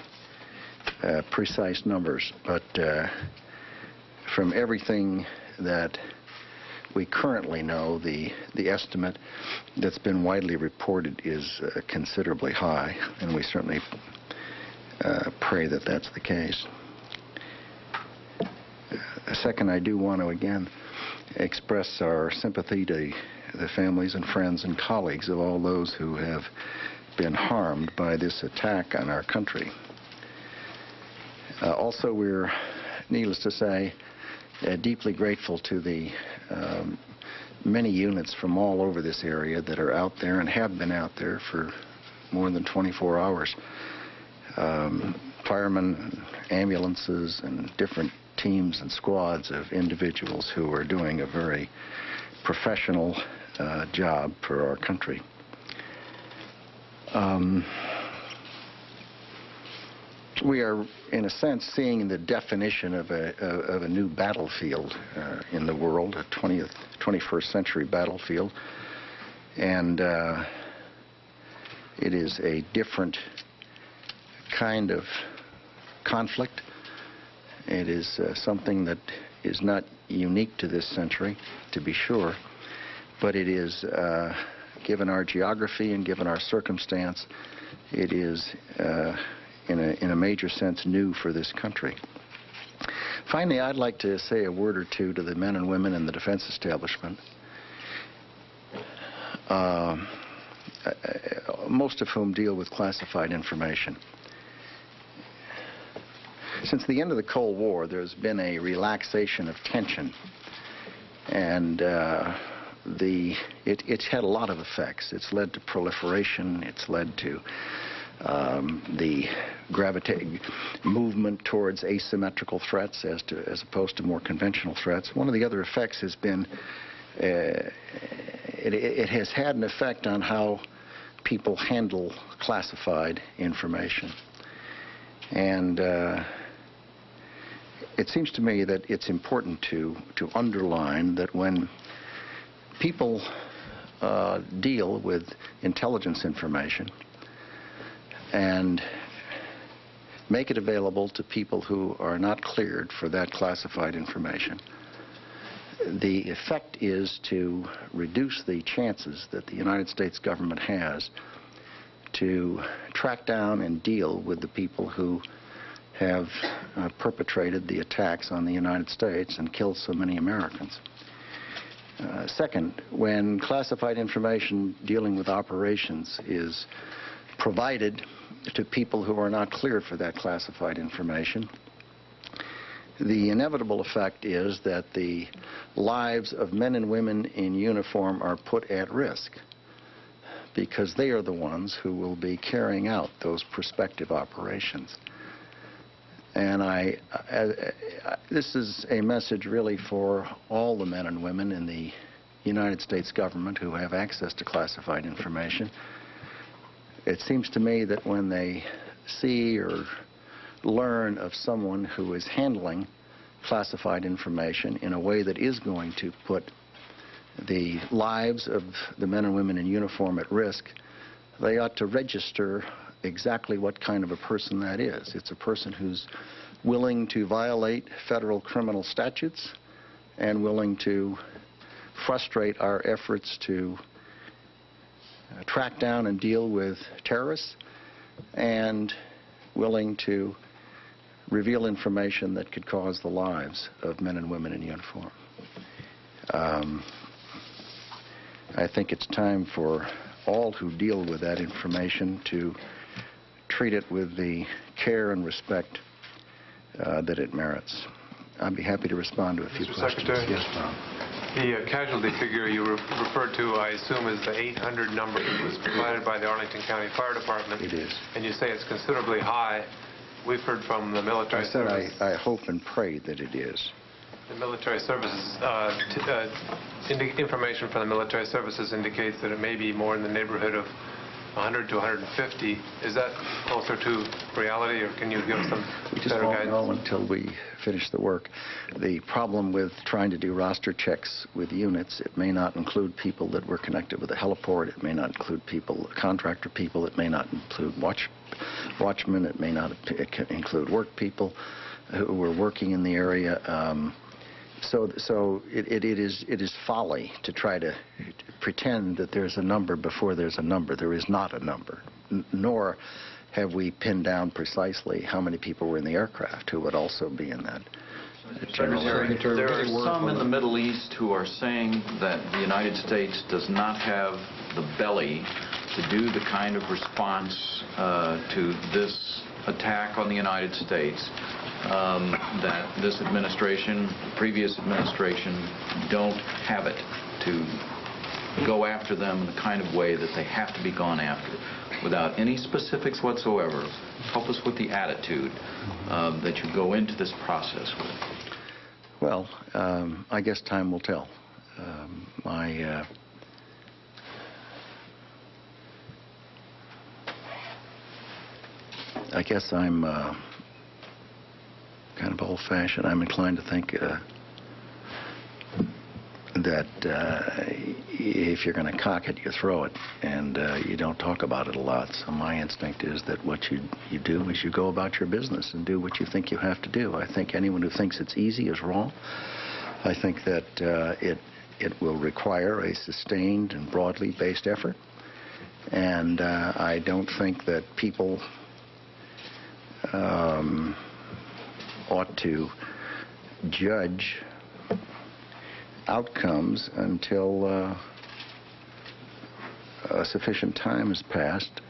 precise numbers, but from everything that we currently know, the estimate that's been widely reported is considerably high, and we certainly pray that that's the case. Second, I do want to again express our sympathy to the families and friends and colleagues of all those who have been harmed by this attack on our country. Also, we're, needless to say, deeply grateful to the many units from all over this area that are out there and have been out there for more than 24 hours. Firemen, ambulances, and different teams and squads of individuals who are doing a very professional job for our country. We are, in a sense, seeing the definition of a new battlefield in the world, a 21st century battlefield. And it is a different kind of conflict. It is something that is not unique to this century, to be sure, but it is, given our geography and given our circumstance, it is in a major sense new for this country. Finally, I'd like to say a word or two to the men and women in the defense establishment, most of whom deal with classified information. Since the end of the Cold War, there's been a relaxation of tension, and it's had a lot of effects. It's led to proliferation. It's led to the gravitating movement towards asymmetrical threats as opposed to more conventional threats. One of the other effects has been it has had an effect on how people handle classified information. And it seems to me that it's important to underline that when people deal with intelligence information and make it available to people who are not cleared for that classified information, the effect is to reduce the chances that the United States government has to track down and deal with the people who have perpetrated the attacks on the United States and killed so many Americans. Second, when classified information dealing with operations is provided to people who are not cleared for that classified information, the inevitable effect is that the lives of men and women in uniform are put at risk because they are the ones who will be carrying out those prospective operations. And this is a message really for all the men and women in the United States government who have access to classified information. It seems to me that when they see or learn of someone who is handling classified information in a way that is going to put the lives of the men and women in uniform at risk, they ought to register exactly what kind of a person that is. It's a person who's willing to violate federal criminal statutes and willing to frustrate our efforts to track down and deal with terrorists, and willing to reveal information that could cause the lives of men and women in uniform. I think it's time for all who deal with that information to treat it with the care and respect that it merits. I'd be happy to respond to a few Mr. questions. Secretary? Yes, Ron. The casualty figure you referred to, I assume, is the 800 number that was provided by the Arlington County Fire Department. It is. And you say it's considerably high. We've heard from the military service. I hope and pray that it is. The military services, information from the military services indicates that it may be more in the neighborhood of 100 to 150. Is that closer to reality, or can you give us some We just better won't guidance? know until we finish the work. The problem with trying to do roster checks with units, it may not include people that were connected with the heliport. It may not include people, contractor people. It may not include watchmen. It may not include work people who were working in the area. So it is folly to try to pretend that there's a number before there's a number. There is not a number, nor have we pinned down precisely how many people were in the aircraft who would also be in that general area. There are some in the Middle East who are saying that the United States does not have the belly to do the kind of response to this attack on the United States that this administration, the previous administration, don't have it to go after them in the kind of way that they have to be gone after. Without any specifics whatsoever, help us with the attitude that you go into this process with. Well, I guess time will tell. I guess I'm kind of old-fashioned. I'm inclined to think that if you're going to cock it, you throw it, and you don't talk about it a lot. So my instinct is that what you do is you go about your business and do what you think you have to do. I think anyone who thinks it's easy is wrong. I think that it will require a sustained and broadly based effort, and I don't think that people ought to judge outcomes until a sufficient time has passed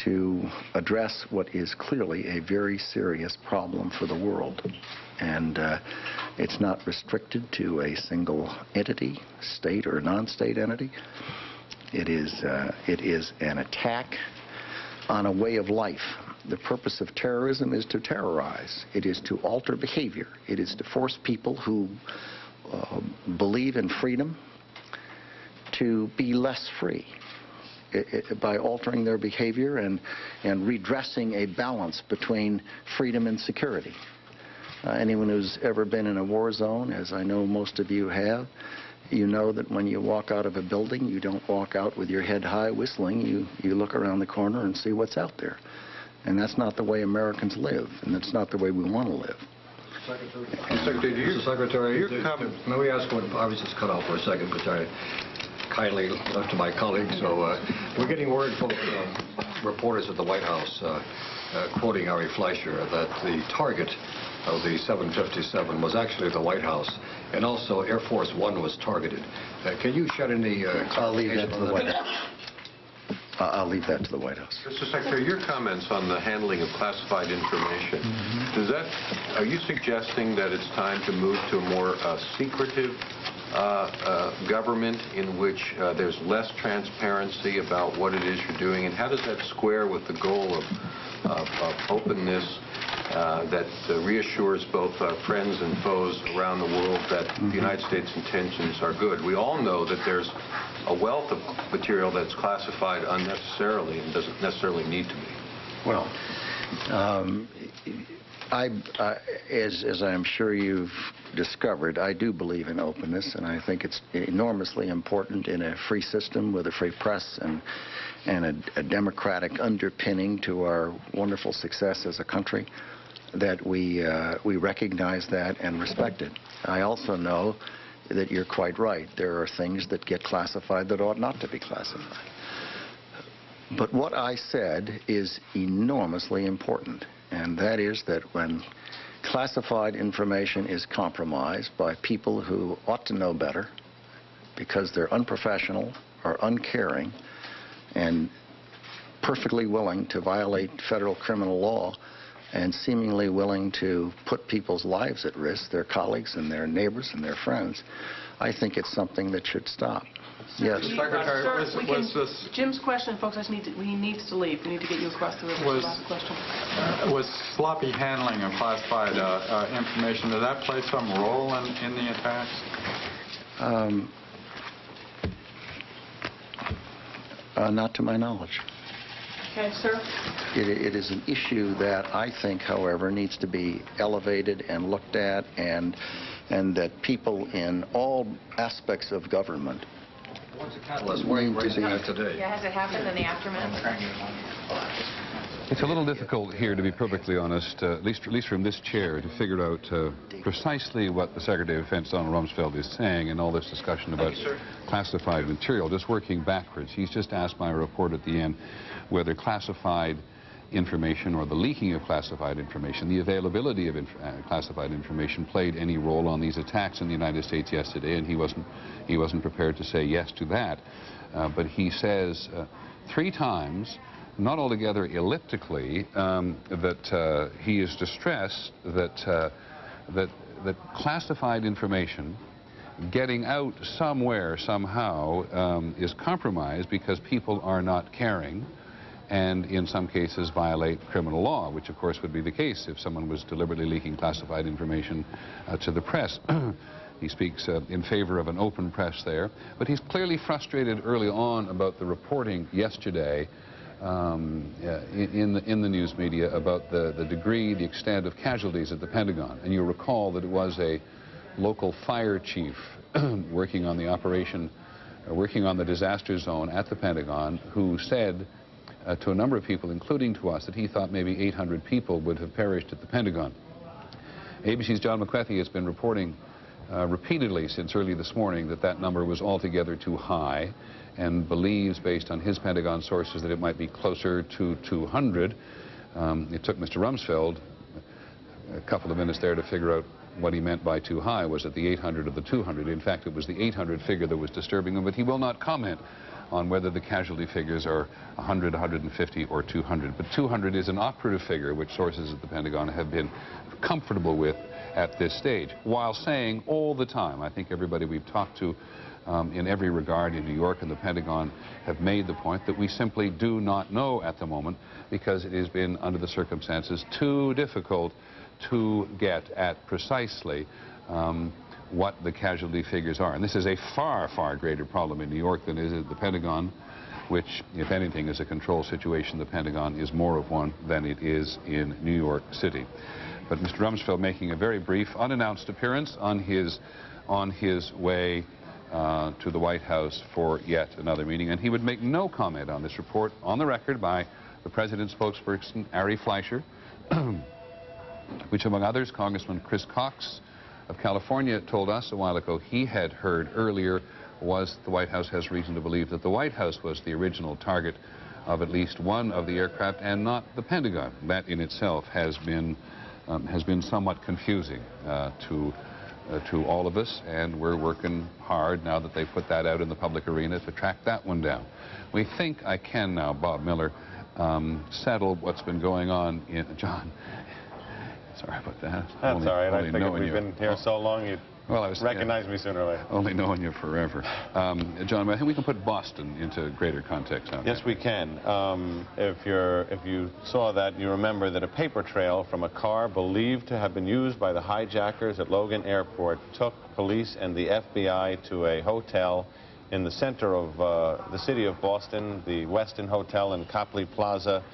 to address what is clearly a very serious problem for the world. And it's not restricted to a single entity, state or non-state entity. It is an attack on a way of life. The purpose of terrorism is to terrorize. It is to alter behavior. It is to force people who believe in freedom to be less free by altering their behavior and redressing a balance between freedom and security. Anyone who's ever been in a war zone, as I know most of you have, you know that when you walk out of a building, you don't walk out with your head high whistling. You look around the corner and see what's out there. And that's not the way Americans live, and that's not the way we want to live. Secretary, Mr. Secretary, may we ask what I was just cut off for a second, which I kindly left to my colleagues. So we're getting word from reporters at the White House, quoting Ari Fleischer, that the target of the 757 was actually the White House, and also Air Force One was targeted. Can you shed any clarification on that? I'll leave that to the White House. Mr. Secretary, your comments on the handling of classified information, are you suggesting that it's time to move to a more secretive government in which there's less transparency about what it is you're doing? And how does that square with the goal of openness that reassures both friends and foes around the world that the United States' intentions are good? We all know that there's a wealth of material that's classified unnecessarily and doesn't necessarily need to be. Well, As I'm sure you've discovered, I do believe in openness, and I think it's enormously important in a free system with a free press and a democratic underpinning to our wonderful success as a country that we recognize that and respect it. I also know that you're quite right. There are things that get classified that ought not to be classified. But what I said is enormously important, and that is that when classified information is compromised by people who ought to know better because they're unprofessional or uncaring and perfectly willing to violate federal criminal law and seemingly willing to put people's lives at risk, their colleagues and their neighbors and their friends, I think it's something that should stop. Yes. Jim's question, folks, he needs to leave. We need to get you across the river. Last question. Was sloppy handling of classified information, did that play some role in the attacks? Not to my knowledge. Okay, sir. It is an issue that I think, however, needs to be elevated and looked at, and that people in all aspects of government. What's the catalyst? Why are you raising that today? Yeah, has it happened in the aftermath? It's a little difficult here, to be perfectly honest, at least from this chair, to figure out precisely what the Secretary of Defense, Donald Rumsfeld, is saying in all this discussion about classified material. Just working backwards, he's just asked my report at the end whether classified information or the leaking of classified information, the availability of classified information played any role on these attacks in the United States yesterday, and he wasn't prepared to say yes to that. But he says 3 times, not altogether elliptically, that he is distressed that classified information getting out somewhere, somehow, is compromised because people are not caring, and in some cases violate criminal law, which of course would be the case if someone was deliberately leaking classified information to the press. He speaks in favor of an open press there, but he's clearly frustrated early on about the reporting yesterday in the news media about the degree, the extent of casualties at the Pentagon. And you'll recall that it was a local fire chief working on the operation, working on the disaster zone at the Pentagon, who said to a number of people, including to us, that he thought maybe 800 people would have perished at the Pentagon. ABC's John McCarthy has been reporting repeatedly since early this morning that that number was altogether too high, and believes, based on his Pentagon sources, that it might be closer to 200. It took Mr. Rumsfeld a couple of minutes there to figure out what he meant by too high. Was it the 800 or the 200? In fact, it was the 800 figure that was disturbing him, but he will not comment on whether the casualty figures are 100, 150, or 200. But 200 is an operative figure which sources at the Pentagon have been comfortable with at this stage, while saying all the time, I think everybody we've talked to in every regard in New York and the Pentagon have made the point that we simply do not know at the moment, because it has been, under the circumstances, too difficult to get at precisely what the casualty figures are. And this is a far, far greater problem in New York than is at the Pentagon, which, if anything, is a control situation. The Pentagon is more of one than it is in New York City. But Mr. Rumsfeld making a very brief, unannounced appearance on his way to the White House for yet another meeting. And he would make no comment on this report on the record by the President's spokesperson, Ari Fleischer, which, among others, Congressman Chris Cox of California told us a while ago he had heard earlier was the White House has reason to believe that the White House was the original target of at least one of the aircraft and not the Pentagon. That in itself has been somewhat confusing to all of us, and we're working hard now that they've put that out in the public arena to track that one down. We think I can now, Bob Miller, settle what's been going on in... John, sorry about that. That's all right. I figured we've been here so long, you'd recognize me sooner or later. Only knowing you forever. John, I think we can put Boston into greater context now. Yes, we can. If you saw that, you remember that a paper trail from a car believed to have been used by the hijackers at Logan Airport took police and the FBI to a hotel in the center of the city of Boston, the Westin Hotel in Copley Plaza.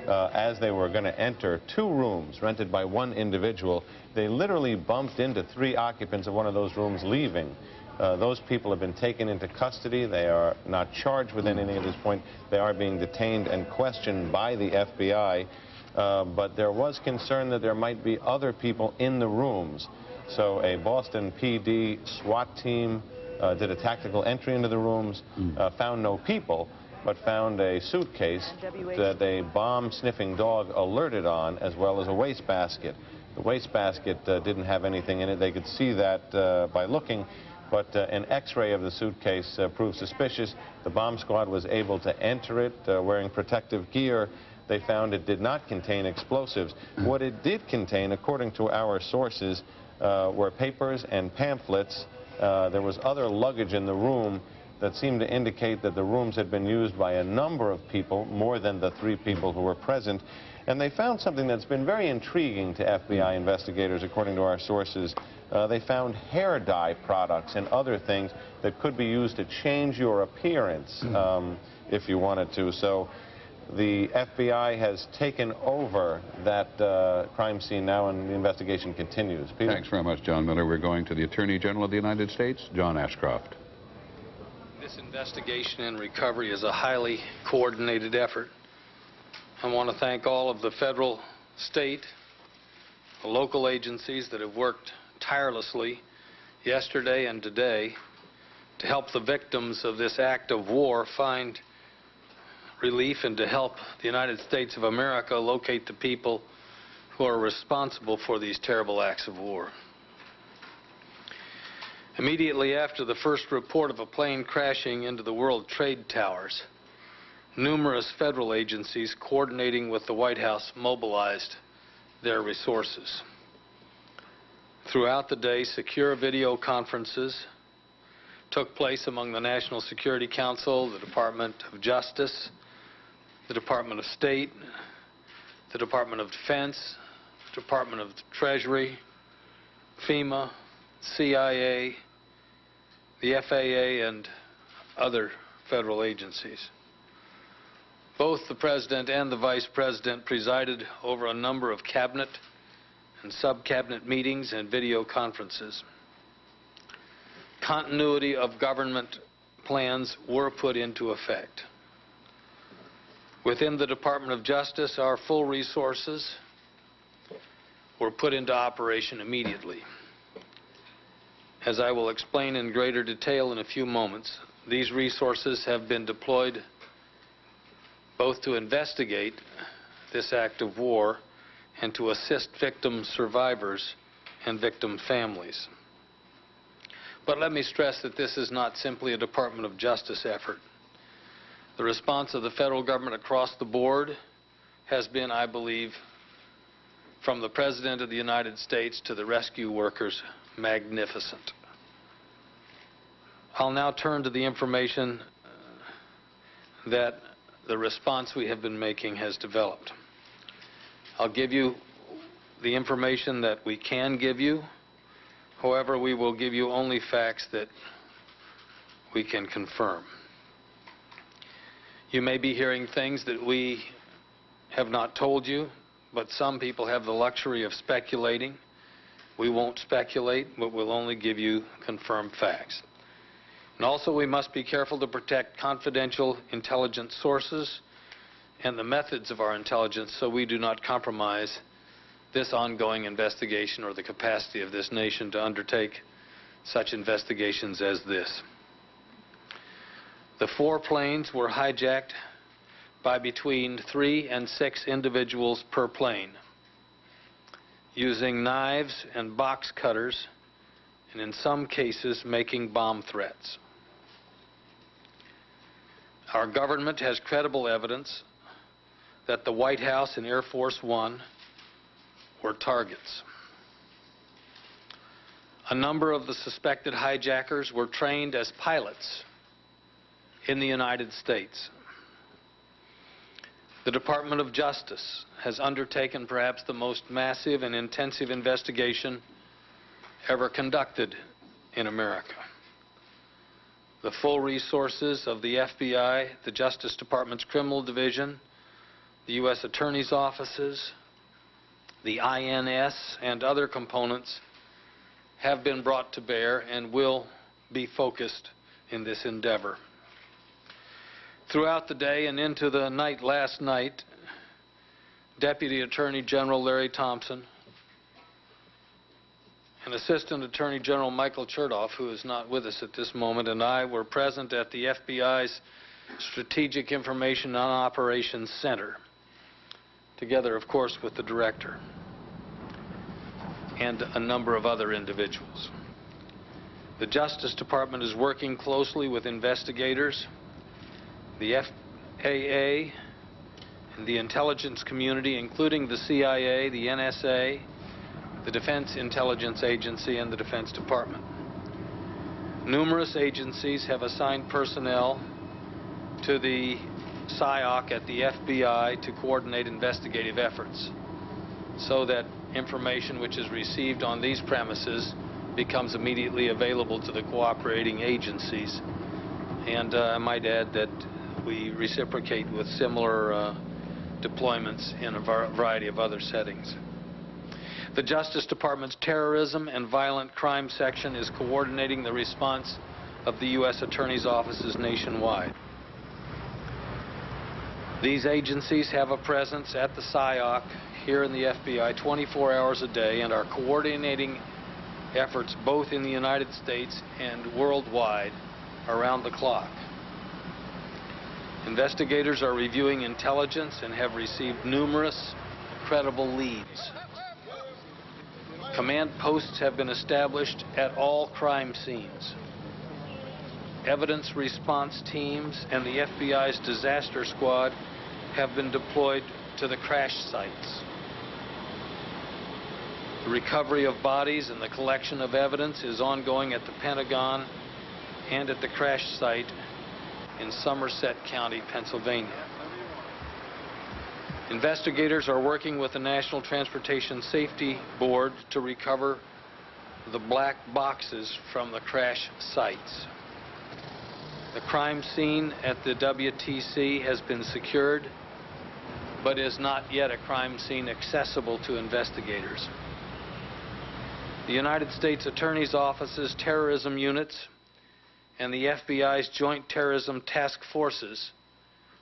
as they were going to enter 2 rooms rented by 1 individual, they literally bumped into 3 occupants of one of those rooms leaving. Those people have been taken into custody. They are not charged with anything at this point. They are being detained and questioned by the FBI. But there was concern that there might be other people in the rooms. So a Boston PD SWAT team did a tactical entry into the rooms, found no people, but found a suitcase that a bomb-sniffing dog alerted on, as well as a wastebasket. The wastebasket didn't have anything in it. They could see that by looking, but an X-ray of the suitcase proved suspicious. The bomb squad was able to enter it wearing protective gear. They found it did not contain explosives. What it did contain, according to our sources, were papers and pamphlets. There was other luggage in the room that seemed to indicate that the rooms had been used by a number of people, more than the 3 people who were present. And they found something that's been very intriguing to FBI investigators, according to our sources. They found hair dye products and other things that could be used to change your appearance if you wanted to. So the FBI has taken over that crime scene now, and the investigation continues. Peter? Thanks very much, John Miller. We're going to the Attorney General of the United States, John Ashcroft. This investigation and recovery is a highly coordinated effort. I want to thank all of the federal, state, local agencies that have worked tirelessly yesterday and today to help the victims of this act of war find relief and to help the United States of America locate the people who are responsible for these terrible acts of war. Immediately after the first report of a plane crashing into the World Trade Towers, numerous federal agencies coordinating with the White House mobilized their resources. Throughout the day, secure video conferences took place among the National Security Council, the Department of Justice, the Department of State, the Department of Defense, Department of Treasury, FEMA, CIA, the FAA, and other federal agencies. Both the President and the Vice President presided over a number of cabinet and sub-cabinet meetings and video conferences. Continuity of government plans were put into effect. Within the Department of Justice, our full resources were put into operation immediately. As I will explain in greater detail in a few moments, these resources have been deployed both to investigate this act of war and to assist victim survivors and victim families. But let me stress that this is not simply a Department of Justice effort. The response of the federal government across the board has been, I believe, from the President of the United States to the rescue workers, magnificent. I'll now turn to the information that the response we have been making has developed. I'll give you the information that we can give you. However, we will give you only facts that we can confirm. You may be hearing things that we have not told you, but some people have the luxury of speculating. We won't speculate, but we'll only give you confirmed facts. And also, we must be careful to protect confidential intelligence sources and the methods of our intelligence so we do not compromise this ongoing investigation or the capacity of this nation to undertake such investigations as this. The 4 planes were hijacked by between 3 and 6 individuals per plane, using knives and box cutters, and in some cases making bomb threats. Our government has credible evidence that the White House and Air Force One were targets. A number of the suspected hijackers were trained as pilots in the United States. The Department of Justice has undertaken perhaps the most massive and intensive investigation ever conducted in America. The full resources of the FBI, the Justice Department's Criminal Division, the U.S. Attorney's offices, the INS, and other components have been brought to bear and will be focused in this endeavor. Throughout the day and into the night last night, Deputy Attorney General Larry Thompson and Assistant Attorney General Michael Chertoff, who is not with us at this moment, and I were present at the FBI's Strategic Information and Operations Center, together, of course, with the director and a number of other individuals. The Justice Department is working closely with investigators, the FAA, and the intelligence community, including the CIA, the NSA, the Defense Intelligence Agency, and the Defense Department. Numerous agencies have assigned personnel to the SIOC at the FBI to coordinate investigative efforts so that information which is received on these premises becomes immediately available to the cooperating agencies. And I might add that we reciprocate with similar deployments in a variety of other settings. The Justice Department's Terrorism and Violent Crime Section is coordinating the response of the U.S. Attorney's offices nationwide. These agencies have a presence at the SIOC here in the FBI 24 hours a day and are coordinating efforts both in the United States and worldwide around the clock. Investigators are reviewing intelligence and have received numerous credible leads. Command posts have been established at all crime scenes. Evidence response teams and the FBI's disaster squad have been deployed to the crash sites. The recovery of bodies and the collection of evidence is ongoing at the Pentagon and at the crash site in Somerset County, Pennsylvania. Investigators are working with the National Transportation Safety Board to recover the black boxes from the crash sites. The crime scene at the WTC has been secured, but is not yet a crime scene accessible to investigators. The United States Attorney's Office's terrorism units and the FBI's Joint Terrorism Task Forces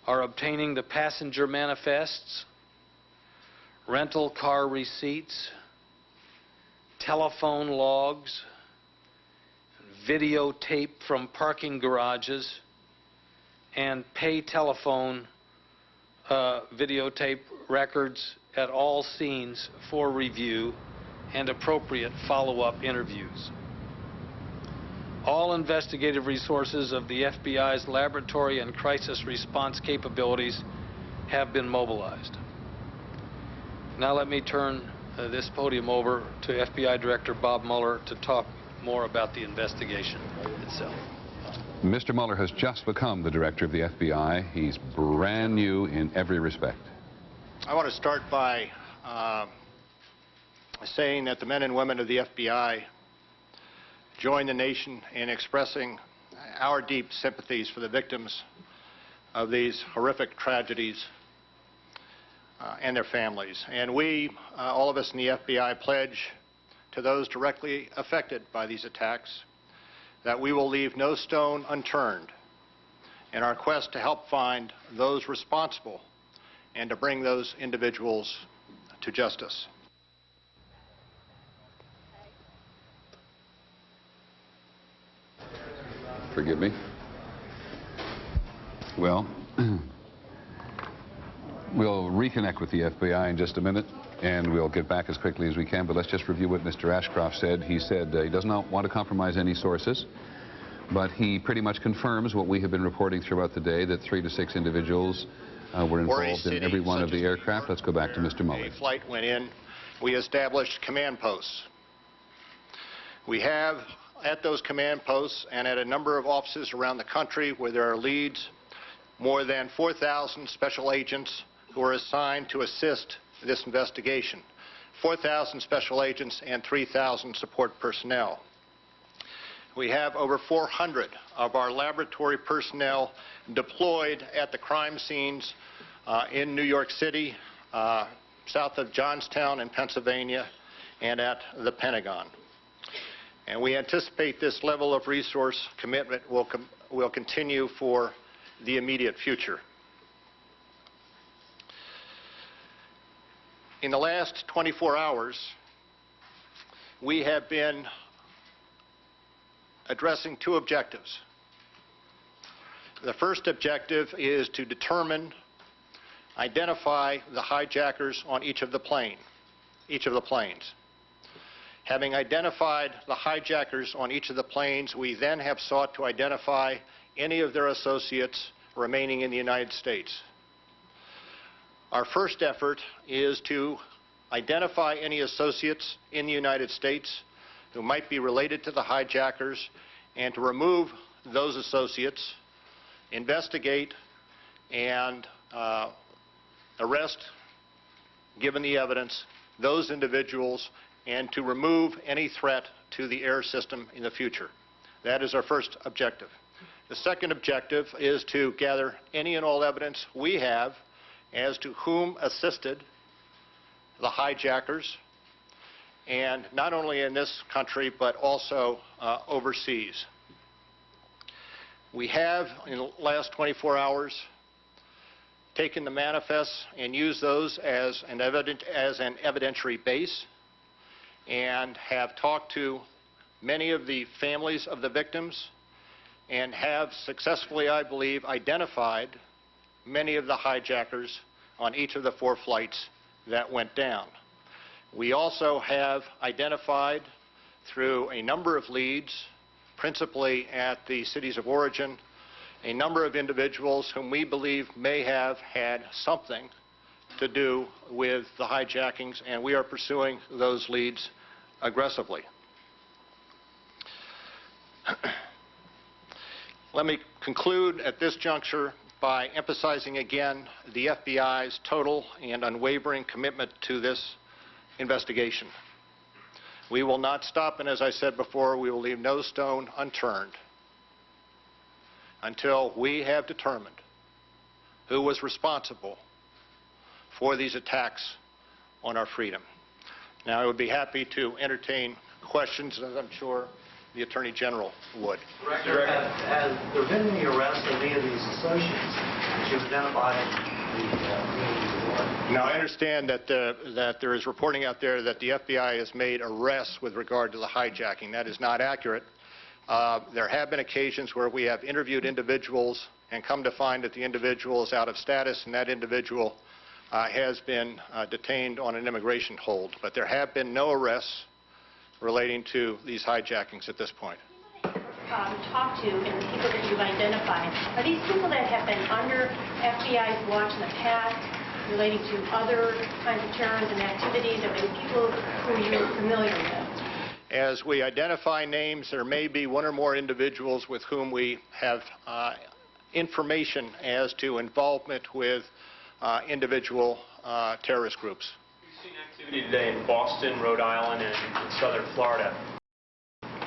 are obtaining the passenger manifests, rental car receipts, telephone logs, videotape from parking garages, and pay telephone videotape records at all scenes for review and appropriate follow-up interviews. All investigative resources of the FBI's laboratory and crisis response capabilities have been mobilized. Now let me turn this podium over to FBI Director Bob Mueller to talk more about the investigation itself. Mr. Mueller has just become the director of the FBI. He's brand new in every respect. I want to start by saying that the men and women of the FBI join the nation in expressing our deep sympathies for the victims of these horrific tragedies and their families. And we, all of us in the FBI, pledge to those directly affected by these attacks that we will leave no stone unturned in our quest to help find those responsible and to bring those individuals to justice. Forgive me. Well, we'll reconnect with the FBI in just a minute, and we'll get back as quickly as we can, but let's just review what Mr. Ashcroft said. He said he does not want to compromise any sources, but he pretty much confirms what we have been reporting throughout the day, that 3 to 6 individuals were involved in every one of the aircraft. Let's go back to Mr. Mueller. A flight went in. We established command posts. We have at those command posts and at a number of offices around the country where there are leads, more than 4,000 special agents who are assigned to assist this investigation. 4,000 special agents and 3,000 support personnel. We have over 400 of our laboratory personnel deployed at the crime scenes in New York City, south of Johnstown in Pennsylvania, and at the Pentagon. And we anticipate this level of resource commitment will continue for the immediate future. In the last 24 hours, we have been addressing two objectives. The first objective is to determine, identify the hijackers on each of the planes. Having identified the hijackers on each of the planes, we then have sought to identify any of their associates remaining in the United States. Our first effort is to identify any associates in the United States who might be related to the hijackers and to remove those associates, investigate, and arrest, given the evidence, those individuals, and to remove any threat to the air system in the future. That is our first objective. The second objective is to gather any and all evidence we have as to whom assisted the hijackers, and not only in this country but also overseas. We have, in the last 24 hours, taken the manifests and used those as an evidentiary base, and have talked to many of the families of the victims, and have successfully, I believe, identified many of the hijackers on each of the 4 flights that went down. We also have identified, through a number of leads, principally at the cities of origin, a number of individuals whom we believe may have had something to do with the hijackings, and we are pursuing those leads aggressively. Let me conclude at this juncture by emphasizing again the FBI's total and unwavering commitment to this investigation. We will not stop, and as I said before, we will leave no stone unturned until we have determined who was responsible for these attacks on our freedom. Now, I would be happy to entertain questions, as I'm sure the Attorney General would. Director, has there been any arrests of any of these associates that you've identified in the community report? Now, I understand that there is reporting out there that the FBI has made arrests with regard to the hijacking. That is not accurate. There have been occasions where we have interviewed individuals and come to find that the individual is out of status, and that individual has been detained on an immigration hold. But there have been no arrests relating to these hijackings at this point. Talked to and the people that you've identified, are these people that have been under FBI's watch in the past relating to other kinds of terrorism activities? Are they people who you're familiar with? As we identify names, there may be one or more individuals with whom we have information as to involvement with individual terrorist groups. We've seen activity today in Boston, Rhode Island, and in southern Florida.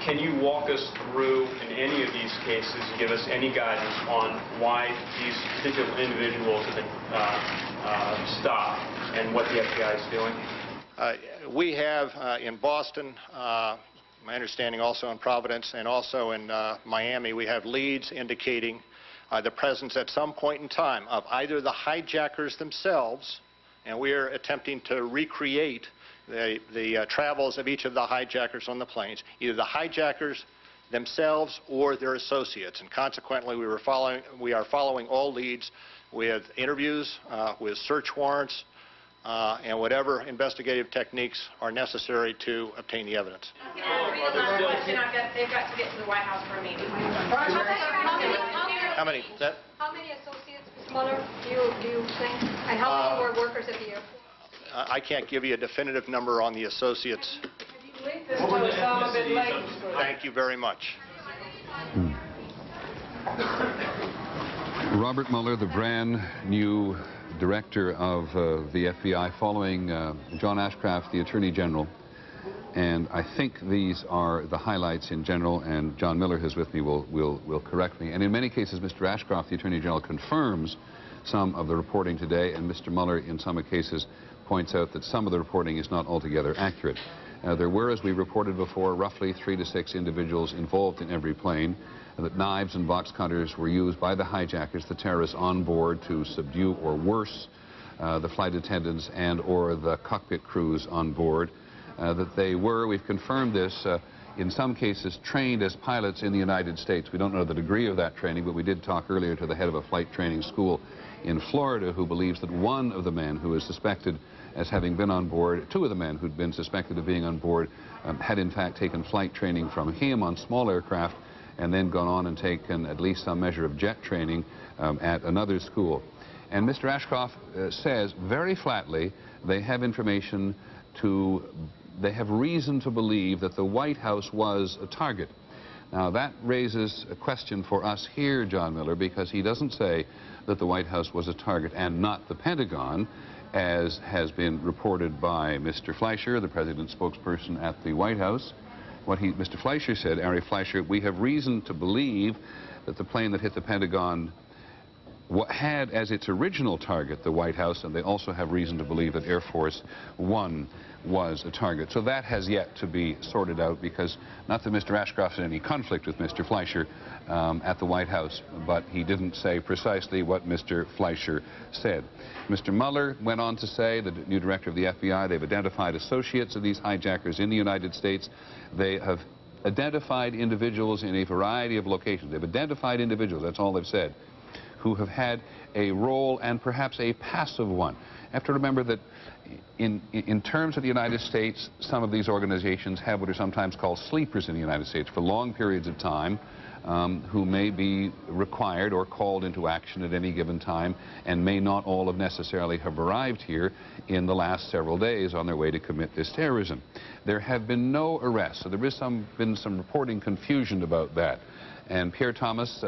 Can you walk us through, in any of these cases, and give us any guidance on why these particular individuals have been stopped and what the FBI is doing? We have in Boston, my understanding also in Providence, and also in Miami, we have leads indicating the presence at some point in time of either the hijackers themselves, and we are attempting to recreate the travels of each of the hijackers on the planes, either the hijackers themselves or their associates. And consequently, we are following all leads with interviews, with search warrants, and whatever investigative techniques are necessary to obtain the evidence. They've got to get to the White House for a meeting. How many? How many associates, Ms. Mueller, do you think? And how many were workers at the airport? I can't give you a definitive number on the associates. Thank you very much. Robert Mueller, the brand new director of the FBI, following John Ashcroft, the Attorney General. And I think these are the highlights in general, and John Miller, who's with me, will correct me. And in many cases, Mr. Ashcroft, the Attorney General, confirms some of the reporting today, and Mr. Mueller, in some cases, points out that some of the reporting is not altogether accurate. There were, as we reported before, roughly 3 to 6 individuals involved in every plane, and that knives and box cutters were used by the hijackers, the terrorists on board, to subdue or worse the flight attendants and or the cockpit crews on board. That they were, we've confirmed this, in some cases trained as pilots in the United States. We don't know the degree of that training, but we did talk earlier to the head of a flight training school in Florida who believes that one of the men who is suspected as having been on board, 2 of the men who'd been suspected of being on board had in fact taken flight training from him on small aircraft and then gone on and taken at least some measure of jet training at another school. And Mr. Ashcroft says very flatly they have information they have reason to believe that the White House was a target. Now that raises a question for us here, John Miller, because he doesn't say that the White House was a target and not the Pentagon, as has been reported by Mr. Fleischer, the president's spokesperson at the White House. What Mr. Fleischer said, Ari Fleischer, we have reason to believe that the plane that hit the Pentagon had as its original target the White House, and they also have reason to believe that Air Force One was a target. So that has yet to be sorted out, because not that Mr. Ashcroft had any conflict with Mr. Fleischer at the White House, but he didn't say precisely what Mr. Fleischer said. Mr. Mueller went on to say, the new director of the FBI, they've identified associates of these hijackers in the United States. They have identified individuals in a variety of locations. They've identified individuals, that's all they've said, who have had a role, and perhaps a passive one. You have to remember that in terms of the United States, some of these organizations have what are sometimes called sleepers in the United States for long periods of time, who may be required or called into action at any given time, and may not all have necessarily have arrived here in the last several days on their way to commit this terrorism. There have been no arrests, so there is been some reporting confusion about that. And Pierre Thomas,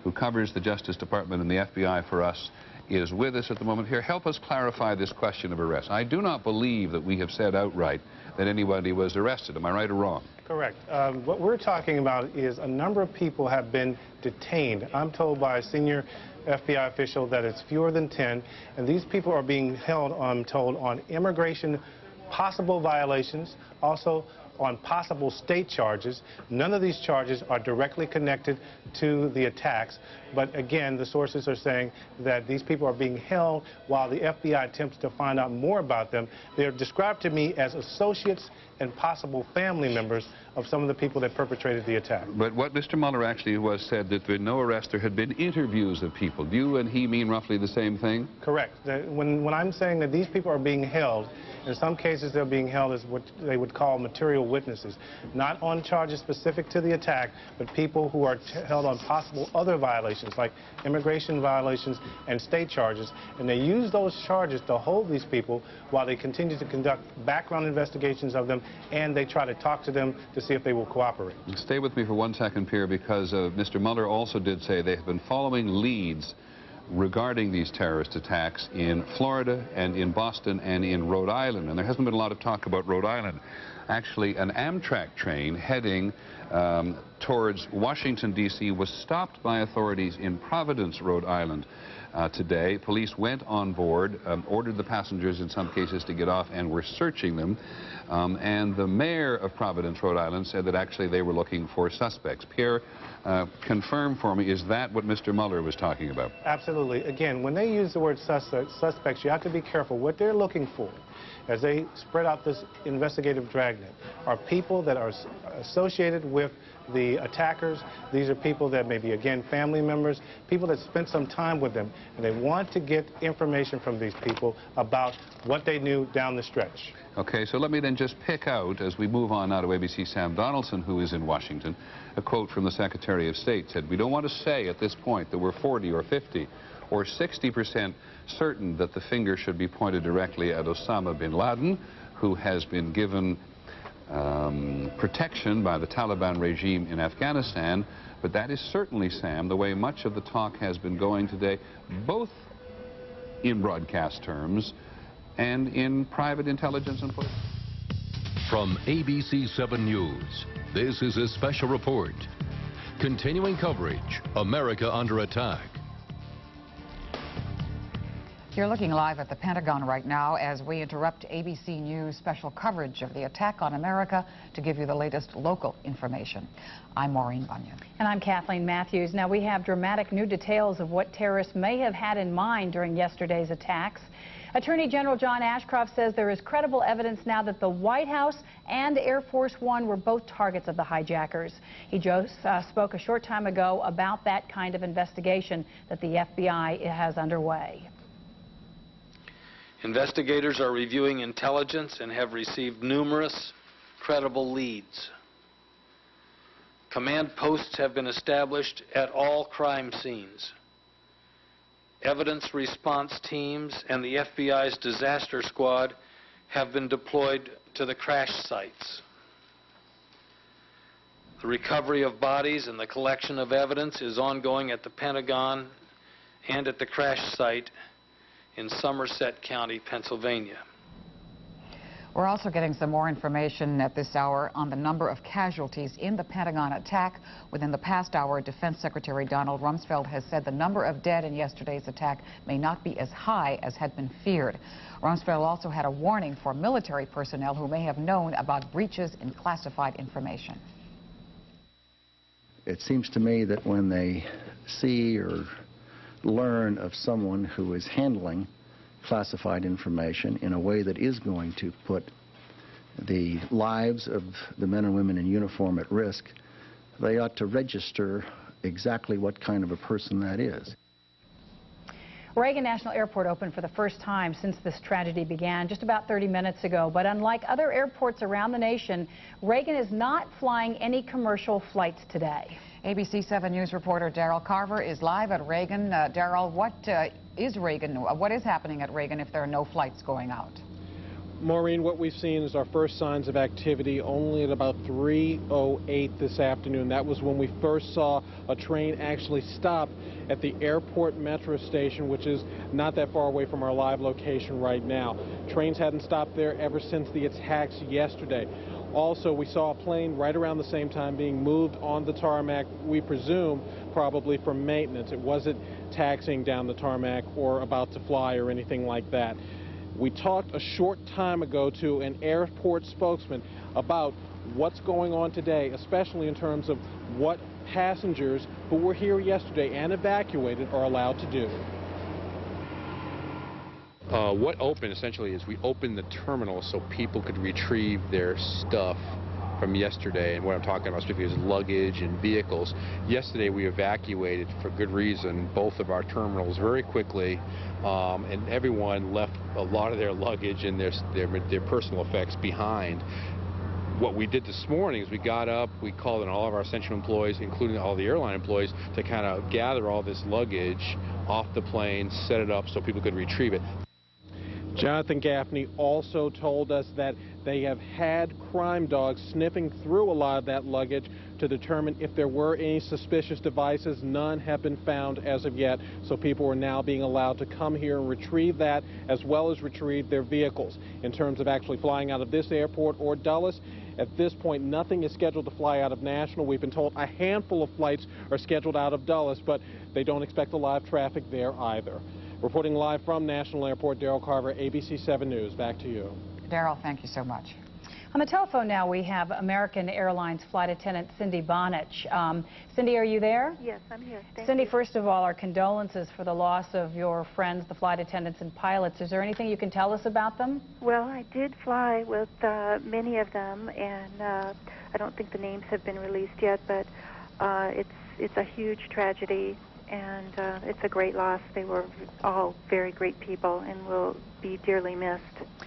who covers the Justice Department and the FBI for us, is with us at the moment here. Help us clarify this question of arrest. I do not believe that we have said outright that anybody was arrested. Am I right or wrong? Correct. What we're talking about is a number of people have been detained. I'm told by a senior FBI official that it's fewer than 10, and these people are being held, I'm told, on immigration possible violations, also on possible state charges. None of these charges are directly connected to the attacks, but again, the sources are saying that these people are being held while the FBI attempts to find out more about them. They're described to me as associates and possible family members of some of the people that perpetrated the attack. But what Mr. Mueller actually said that there had been no arrest, there had been interviews of people. Do you and he mean roughly the same thing? Correct. When I'm saying that these people are being held, in some cases they're being held as what they would call material witnesses, not on charges specific to the attack, but people who are held on possible other violations like immigration violations and state charges, and they use those charges to hold these people while they continue to conduct background investigations of them, and they try to talk to them to see if they will cooperate. Stay with me for 1 second, Pierre, because Mr. Mueller also did say they have been following leads regarding these terrorist attacks in Florida and in Boston and in Rhode Island. And there hasn't been a lot of talk about Rhode Island. Actually, an Amtrak train heading towards Washington, D.C. was stopped by authorities in Providence, Rhode Island today. Police went on board, ordered the passengers in some cases to get off, and were searching them. And the mayor of Providence, Rhode Island, said that actually they were looking for suspects. Pierre, confirm for me, is that what Mr. Mueller was talking about? Absolutely. Again, when they use the word suspects, you have to be careful. What they're looking for, as they spread out this investigative dragnet, are people that are associated with the attackers. These are people that may be, again, family members, people that spent some time with them, and they want to get information from these people about what they knew down the stretch. Okay, so let me then just pick out, as we move on now to ABC's Sam Donaldson, who is in Washington, a quote from the Secretary of State said, "We don't want to say at this point that we're 40 or 50 or 60% certain that the finger should be pointed directly at Osama bin Laden, who has been given protection by the Taliban regime in Afghanistan, but that is certainly, Sam, the way much of the talk has been going today, both in broadcast terms and in private intelligence and politics." From ABC 7 News, this is a special report. Continuing coverage, America Under Attack. You're looking live at the Pentagon right now as we interrupt ABC News special coverage of the attack on America to give you the latest local information. I'm Maureen Bunyan. And I'm Kathleen Matthews. Now, we have dramatic new details of what terrorists may have had in mind during yesterday's attacks. Attorney General John Ashcroft says there is credible evidence now that the White House and Air Force One were both targets of the hijackers. He just spoke a short time ago about that kind of investigation that the FBI has underway. Investigators are reviewing intelligence and have received numerous credible leads. Command posts have been established at all crime scenes. Evidence response teams and the FBI's disaster squad have been deployed to the crash sites. The recovery of bodies and the collection of evidence is ongoing at the Pentagon and at the crash site in Somerset County, Pennsylvania. We're also getting some more information at this hour on the number of casualties in the Pentagon attack. Within the past hour, Defense Secretary Donald Rumsfeld has said the number of dead in yesterday's attack may not be as high as had been feared. Rumsfeld also had a warning for military personnel who may have known about breaches in classified information. It seems to me that when they see or learn of someone who is handling classified information in a way that is going to put the lives of the men and women in uniform at risk, they ought to register exactly what kind of a person that is. Reagan National Airport opened for the first time since this tragedy began just about 30 minutes ago. But unlike other airports around the nation, Reagan is not flying any commercial flights today. ABC 7 News reporter Daryl Carver is live at Reagan. Daryl, what is Reagan? What is happening at Reagan if there are no flights going out? Maureen, what we've seen is our first signs of activity only at about 3:08 this afternoon. That was when we first saw a train actually stop at the airport metro station, which is not that far away from our live location right now. Trains hadn't stopped there ever since the attacks yesterday. Also, we saw a plane right around the same time being moved on the tarmac, we presume probably for maintenance. It wasn't taxiing down the tarmac or about to fly or anything like that. We talked a short time ago to an airport spokesman about what's going on today, especially in terms of what passengers who were here yesterday and evacuated are allowed to do. What opened essentially is we opened the terminal so people could retrieve their stuff from yesterday, and what I'm talking about strictly is luggage and vehicles. Yesterday we evacuated for good reason both of our terminals very quickly, and everyone left a lot of their luggage and their personal effects behind. What we did this morning is we got up, we called in all of our essential employees, including all the airline employees, to kind of gather all this luggage off the plane, set it up so people could retrieve it. Jonathan Gaffney also told us that they have had crime dogs sniffing through a lot of that luggage to determine if there were any suspicious devices. None have been found as of yet, so people are now being allowed to come here and retrieve that as well as retrieve their vehicles. In terms of actually flying out of this airport or Dulles, at this point, nothing is scheduled to fly out of National. We've been told a handful of flights are scheduled out of Dulles, but they don't expect a live traffic there either. Reporting live from National Airport, Daryl Carver, ABC 7 News. Back to you. Daryl, thank you so much. On the telephone now, we have American Airlines flight attendant Cindy Bonich. Cindy, are you there? Yes, I'm here. Cindy, first of all, our condolences for the loss of your friends, the flight attendants and pilots. Is there anything you can tell us about them? Well, I did fly with many of them, and I don't think the names have been released yet, but it's a huge tragedy, and it's a great loss. They were all very great people and will be dearly missed.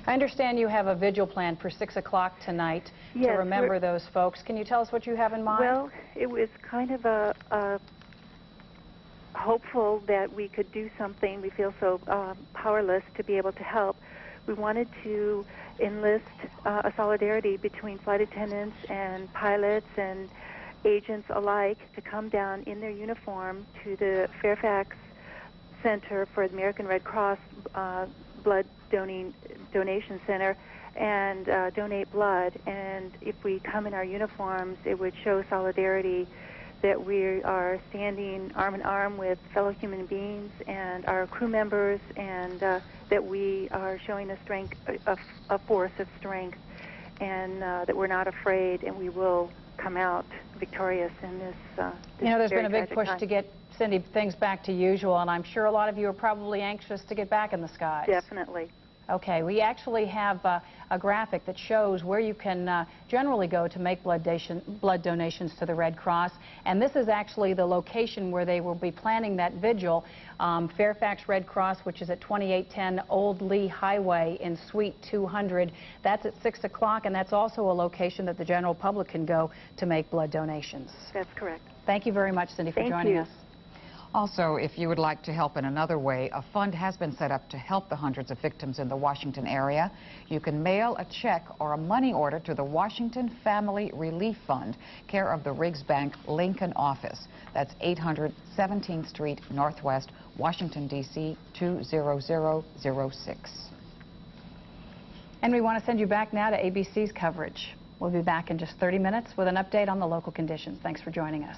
I understand you have a vigil planned for 6 o'clock tonight to remember those folks. Can you tell us what you have in mind? Well, it was kind of a hopeful that we could do something. We feel so powerless to be able to help. We wanted to enlist a solidarity between flight attendants and pilots and agents alike to come down in their uniform to the Fairfax Center for the American Red Cross Blood Donation Center and donate blood. And if we come in our uniforms, it would show solidarity that we are standing arm in arm with fellow human beings and our crew members, and that we are showing a force of strength, and that we're not afraid, and we will come out victorious in this. You know, there's been a big push time to get, Cindy, things back to usual, and I'm sure a lot of you are probably anxious to get back in the skies. Definitely. Okay, we actually have a graphic that shows where you can generally go to make blood donations to the Red Cross, and this is actually the location where they will be planning that vigil. Fairfax Red Cross, which is at 2810 Old Lee Highway in Suite 200. That's at 6 o'clock, and that's also a location that the general public can go to make blood donations. That's correct. Thank you very much, Cindy, for joining us. Also, if you would like to help in another way, a fund has been set up to help the hundreds of victims in the Washington area. You can mail a check or a money order to the Washington Family Relief Fund, care of the Riggs Bank Lincoln office. That's 800 17th Street Northwest, Washington, D.C. 20006. And we want to send you back now to ABC's coverage. We'll be back in just 30 minutes with an update on the local conditions. Thanks for joining us.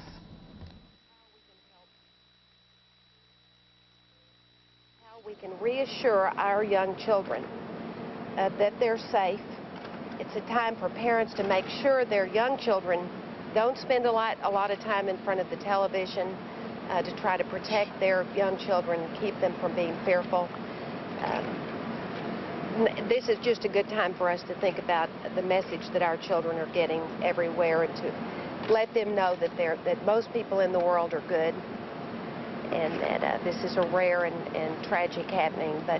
We can reassure our young children that they're safe. It's a time for parents to make sure their young children don't spend a lot of time in front of the television to try to protect their young children and keep them from being fearful. This is just a good time for us to think about the message that our children are getting everywhere, and to let them know that most people in the world are good, and that this is a rare and tragic happening, but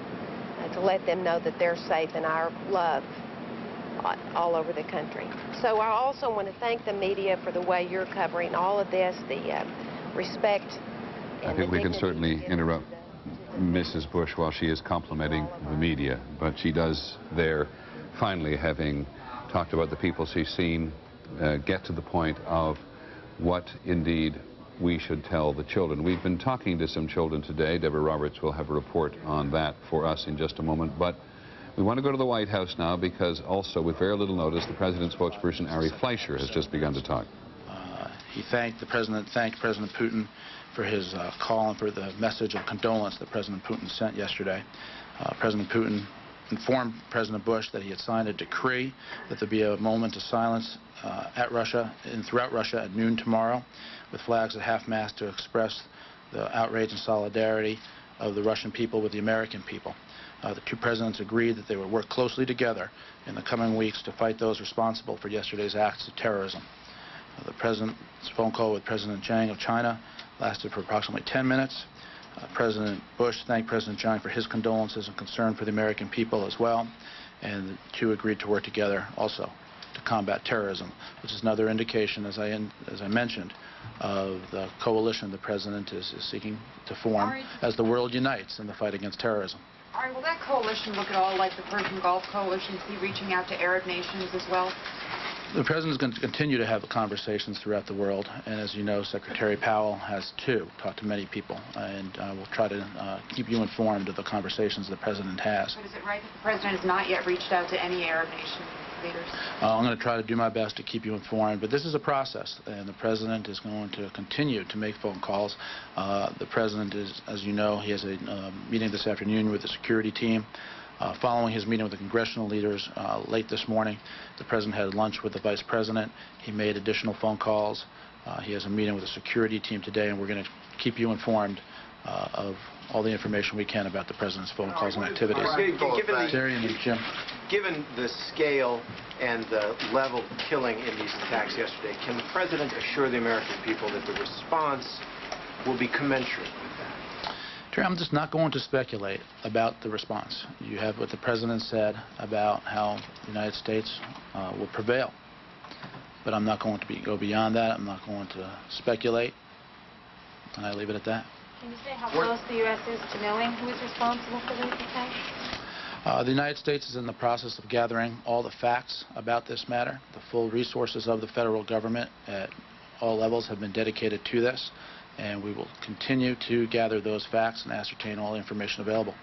to let them know that they're safe in our love all over the country. So I also want to thank the media for the way you're covering all of this, the respect. I think we can certainly interrupt Mrs. Bush while she is complimenting the media, but she does there, finally, having talked about the people she's seen, get to the point of what indeed we should tell the children. We've been talking to some children today. Deborah Roberts will have a report on that for us in just a moment. But we want to go to the White House now because also, with very little notice, the president's spokesperson, Ari Fleischer, has just begun to talk. He thanked President Putin for his call and for the message of condolence that President Putin sent yesterday. President Putin informed President Bush that he had signed a decree that there be a moment of silence at Russia and throughout Russia at noon tomorrow, with flags at half-mast to express the outrage and solidarity of the Russian people with the American people. The two presidents agreed that they would work closely together in the coming weeks to fight those responsible for yesterday's acts of terrorism. The president's phone call with President Chiang of China lasted for approximately 10 minutes. President Bush thanked President Chiang for his condolences and concern for the American people as well, and the two agreed to work together also to combat terrorism, which is another indication, as I mentioned, of the coalition the president is seeking to form as the world unites in the fight against terrorism. All right, will that coalition look at all like the Persian Gulf Coalition? Is he reaching out to Arab nations as well? The president is going to continue to have conversations throughout the world, and as you know, Secretary Powell has too, talked to many people, and we'll try to keep you informed of the conversations the president has. But is it right that the president has not yet reached out to any Arab nation leaders? I'm going to try to do my best to keep you informed, but this is a process, and the president is going to continue to make phone calls. The president is, as you know, he has a meeting this afternoon with the security team. Following his meeting with the congressional leaders late this morning, the president had lunch with the vice president. He made additional phone calls. He has a meeting with the security team today, and we're going to keep you informed of all the information we can about the president's phone calls and activities. Given the scale and the level of killing in these attacks yesterday, can the president assure the American people that the response will be commensurate with that? Terry, I'm just not going to speculate about the response. You have what the president said about how the United States will prevail. But I'm not going to go beyond that. I'm not going to speculate. And I leave it at that. Can you say how close the U.S. is to knowing who is responsible for these attacks? The United States is in the process of gathering all the facts about this matter. The full resources of the federal government at all levels have been dedicated to this, and we will continue to gather those facts and ascertain all the information available.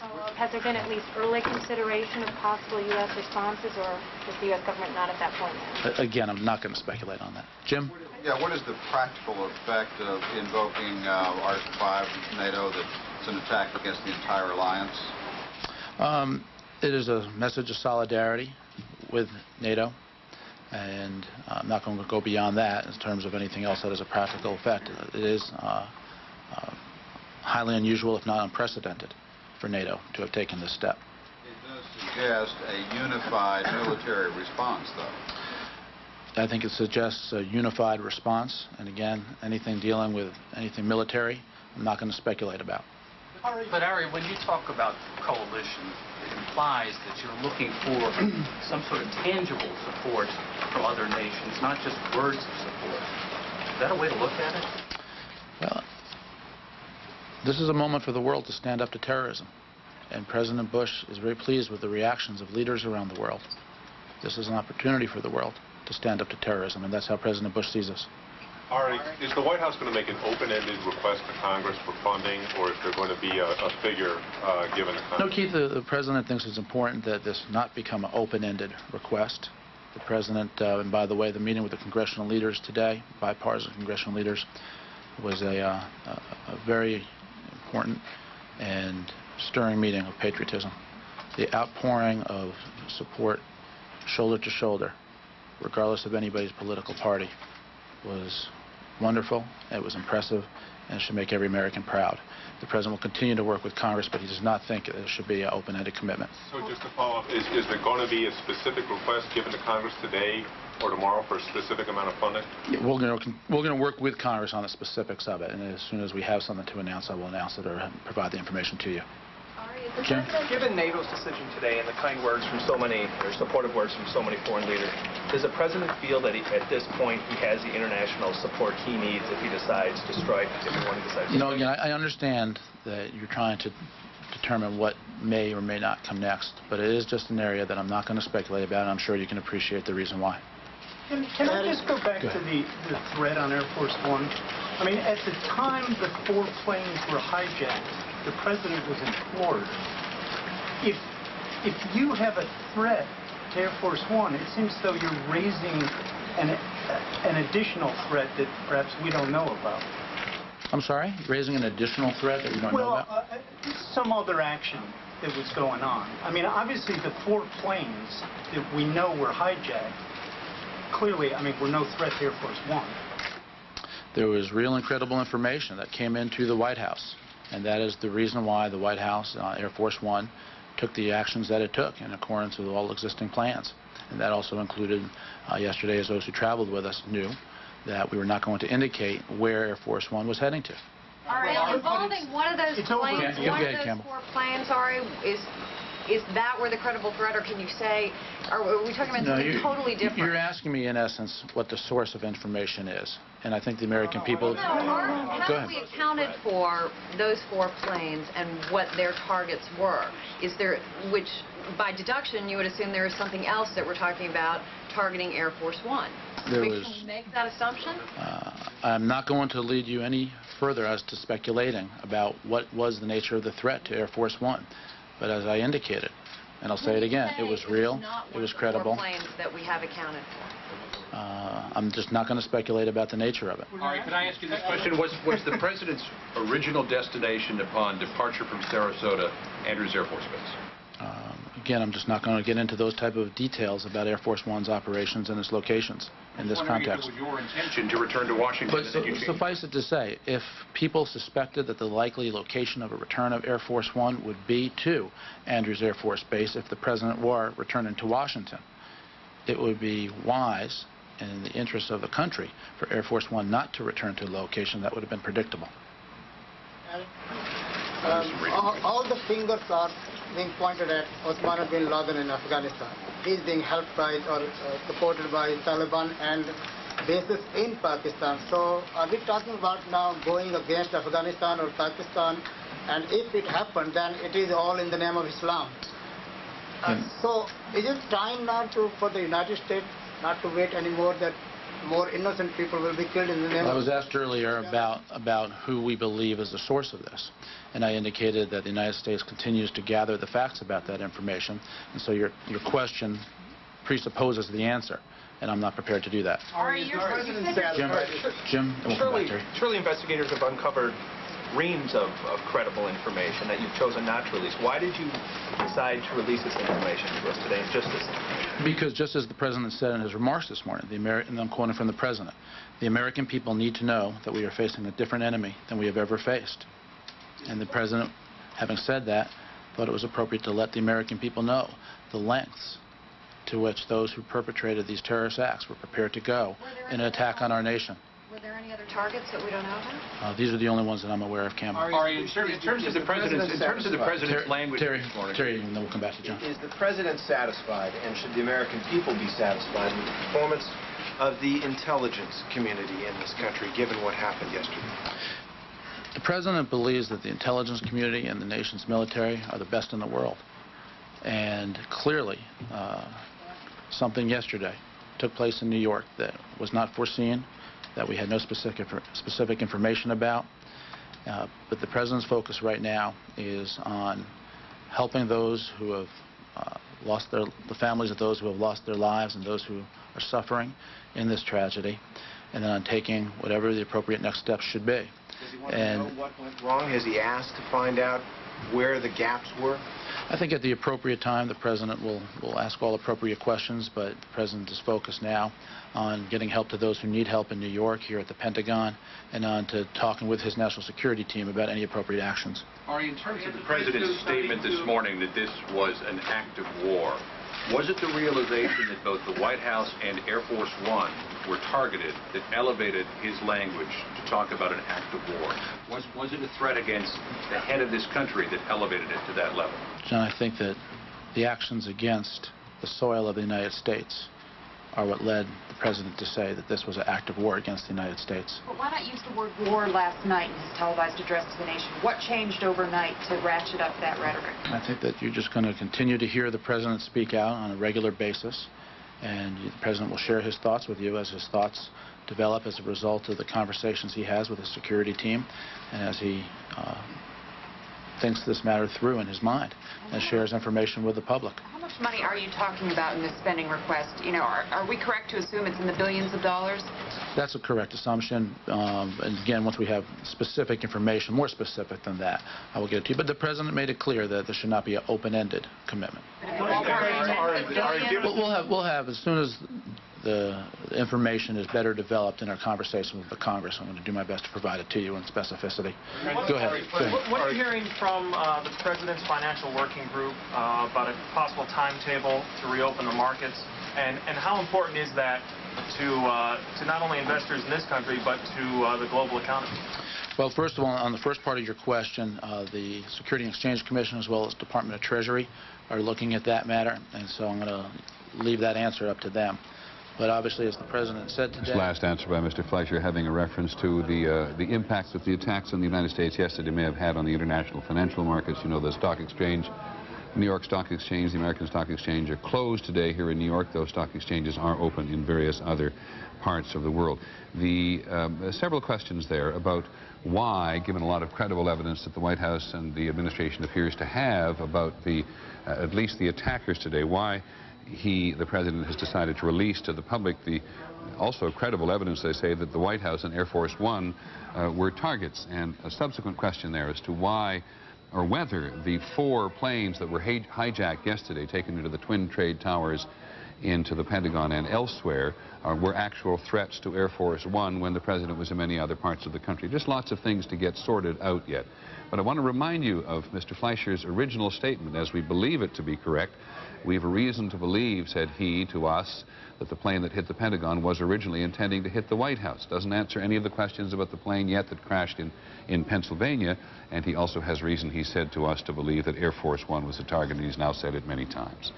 Follow up. has there been at least early consideration of possible U.S. responses, or is the U.S. government not at that point yet? Again, I'm not going to speculate on that. Jim? Yeah, what is the practical effect of invoking Article 5 of NATO that it's an attack against the entire alliance? It is a message of solidarity with NATO, and I'm not going to go beyond that in terms of anything else that has a practical effect. It is highly unusual, if not unprecedented, for NATO to have taken this step. It does suggest a unified military response, though. I think it suggests a unified response, and again, anything dealing with anything military, I'm not going to speculate about. But Ari, when you talk about coalition, it implies that you're looking for some sort of tangible support from other nations, not just words of support. Is that a way to look at it? Well, this is a moment for the world to stand up to terrorism, and President Bush is very pleased with the reactions of leaders around the world. This is an opportunity for the world to stand up to terrorism, and that's how President Bush sees us. Ari, is the White House going to make an open-ended request to Congress for funding, or is there going to be a figure given to Congress? No, Keith, the President thinks it's important that this not become an open-ended request. The President, and by the way, the meeting with the congressional leaders today, bipartisan congressional leaders, was a very important and stirring meeting of patriotism. The outpouring of support, shoulder to shoulder, regardless of anybody's political party, was wonderful, it was impressive, and it should make every American proud. The President will continue to work with Congress, but he does not think there should be an open-ended commitment. So just to follow up, is there going to be a specific request given to Congress today or tomorrow for a specific amount of funding? Yeah, we're going to work with Congress on the specifics of it, and as soon as we have something to announce, I will announce it or provide the information to you. Jim? Given NATO's decision today and the kind words from so many, or supportive words from so many foreign leaders, does the President feel that at this point he has the international support he needs if he decides to strike, if he decides to strike? You know, again, I understand that you're trying to determine what may or may not come next, but it is just an area that I'm not going to speculate about, and I'm sure you can appreciate the reason why. Can I just go back to the threat on Air Force One? I mean, at the time the 4 planes were hijacked, the President was in Florida. If you have a threat to Air Force One, it seems as though you're raising an additional threat that perhaps we don't know about. I'm sorry? Raising an additional threat that we don't know about? Some other action that was going on. I mean, obviously the 4 planes that we know were hijacked, clearly, I mean, were no threat to Air Force One. There was real and credible information that came into the White House, and that is the reason why the White House, Air Force One, took the actions that it took in accordance with all existing plans. And that also included yesterday, as those who traveled with us knew, that we were not going to indicate where Air Force One was heading to. All right, involving one of those planes, one of those 4 planes, Ari, is that where the credible threat, or can you say, are we talking about something totally different? You're asking me, in essence, what the source of information is, and I think the American people... No, have we accounted for those 4 planes and what their targets were? Is there, which, by deduction, you would assume there is something else that we're talking about targeting Air Force One. Can we make that assumption? I'm not going to lead you any further as to speculating about what was the nature of the threat to Air Force One. But as I indicated, and I'll say it again, it was real, it was credible. 4 planes that we have accounted for. I'm just not going to speculate about the nature of it. All right, can I ask you this question? Was the President's original destination upon departure from Sarasota Andrews Air Force Base? Again, I'm just not going to get into those type of details about Air Force One's operations and its locations in this context. If it was your intention to return to Washington, but suffice it to say, if people suspected that the likely location of a return of Air Force One would be to Andrews Air Force Base if the President were returning to Washington, it would be wise and in the interest of the country for Air Force One not to return to a location that would have been predictable. All the fingers are being pointed at Osama bin Laden in Afghanistan. He's being helped by or supported by Taliban and bases in Pakistan. So are we talking about now going against Afghanistan or Pakistan? And if it happened, then it is all in the name of Islam. So is it time now for the United States not to wait anymore, that more innocent people will be killed in the name I of... was asked earlier about who we believe is the source of this, and I indicated that the United States continues to gather the facts about that information, and so your question presupposes the answer, and I'm not prepared to do that. Jim, Surely investigators have uncovered reams of credible information that you've chosen not to release. Why did you decide to release this information to us today? Because just as the President said in his remarks this morning, and I'm quoting from the President, the American people need to know that we are facing a different enemy than we have ever faced. And the President, having said that, thought it was appropriate to let the American people know the lengths to which those who perpetrated these terrorist acts were prepared to go in an attack on our nation. Were there any other targets that we don't know about? These are the only ones that I'm aware of, Cameron. In terms of the President's language Terry, this morning, Terry, and then we'll come back to John. Is the President satisfied, and should the American people be satisfied with the performance of the intelligence community in this country, given what happened yesterday? The President believes that the intelligence community and the nation's military are the best in the world. And clearly, something yesterday took place in New York that was not foreseen, that we had no specific information about. But the President's focus right now is on helping those who have the families of those who have lost their lives and those who are suffering in this tragedy, and then on taking whatever the appropriate next steps should be. Does he want to know what went wrong? Has he asked to find out where the gaps were? I think at the appropriate time the President will ask all appropriate questions, but the President is focused now on getting help to those who need help in New York, here at the Pentagon, and on to talking with his national security team about any appropriate actions. Ari, in terms of the President's statement this morning that this was an act of war, was it the realization that both the White House and Air Force One were targeted that elevated his language to talk about an act of war? Was it a threat against the head of this country that elevated it to that level? John, I think that the actions against the soil of the United States are what led the President to say that this was an act of war against the United States. But why not use the word war last night in his televised address to the nation? What changed overnight to ratchet up that rhetoric? I think that you're just going to continue to hear the President speak out on a regular basis, and the President will share his thoughts with you as his thoughts develop as a result of the conversations he has with his security team, and as he thinks this matter through in his mind and shares information with the public. How much money are you talking about in this spending request? You know, are we correct to assume it's in the billions of dollars? That's a correct assumption. And again, once we have specific information, more specific than that, I will get it to you. But the President made it clear that there should not be an open-ended commitment. We'll have, as soon as the information is better developed in our conversation with the Congress, I'm going to do my best to provide it to you in specificity. Go ahead. What are you hearing from the President's financial working group about a possible timetable to reopen the markets? And how important is that to not only investors in this country, but to the global economy? Well, first of all, on the first part of your question, the Security and Exchange Commission as well as Department of Treasury are looking at that matter, and so I'm going to leave that answer up to them. But obviously, as the President said today... This last answer by Mr. Fleischer having a reference to the impacts that the attacks on the United States yesterday may have had on the international financial markets. You know, the stock exchange, New York Stock Exchange, the American Stock Exchange are closed today here in New York. Those stock exchanges are open in various other parts of the world. Several questions there about why, given a lot of credible evidence that the White House and the administration appears to have about at least the attackers today, why the President has decided to release to the public the also credible evidence, they say, that the White House and Air Force One were targets. And a subsequent question there as to why or whether the 4 planes that were hijacked yesterday, taken into the Twin Trade Towers, into the Pentagon and elsewhere, were actual threats to Air Force One when the President was in many other parts of the country. Just lots of things to get sorted out yet. But I want to remind you of Mr. Fleischer's original statement. As we believe it to be correct, we have a reason to believe, said he to us, that the plane that hit the Pentagon was originally intending to hit the White House. Doesn't answer any of the questions about the plane yet that crashed in Pennsylvania, and he also has reason, he said to us, to believe that Air Force One was a target, and he's now said it many times.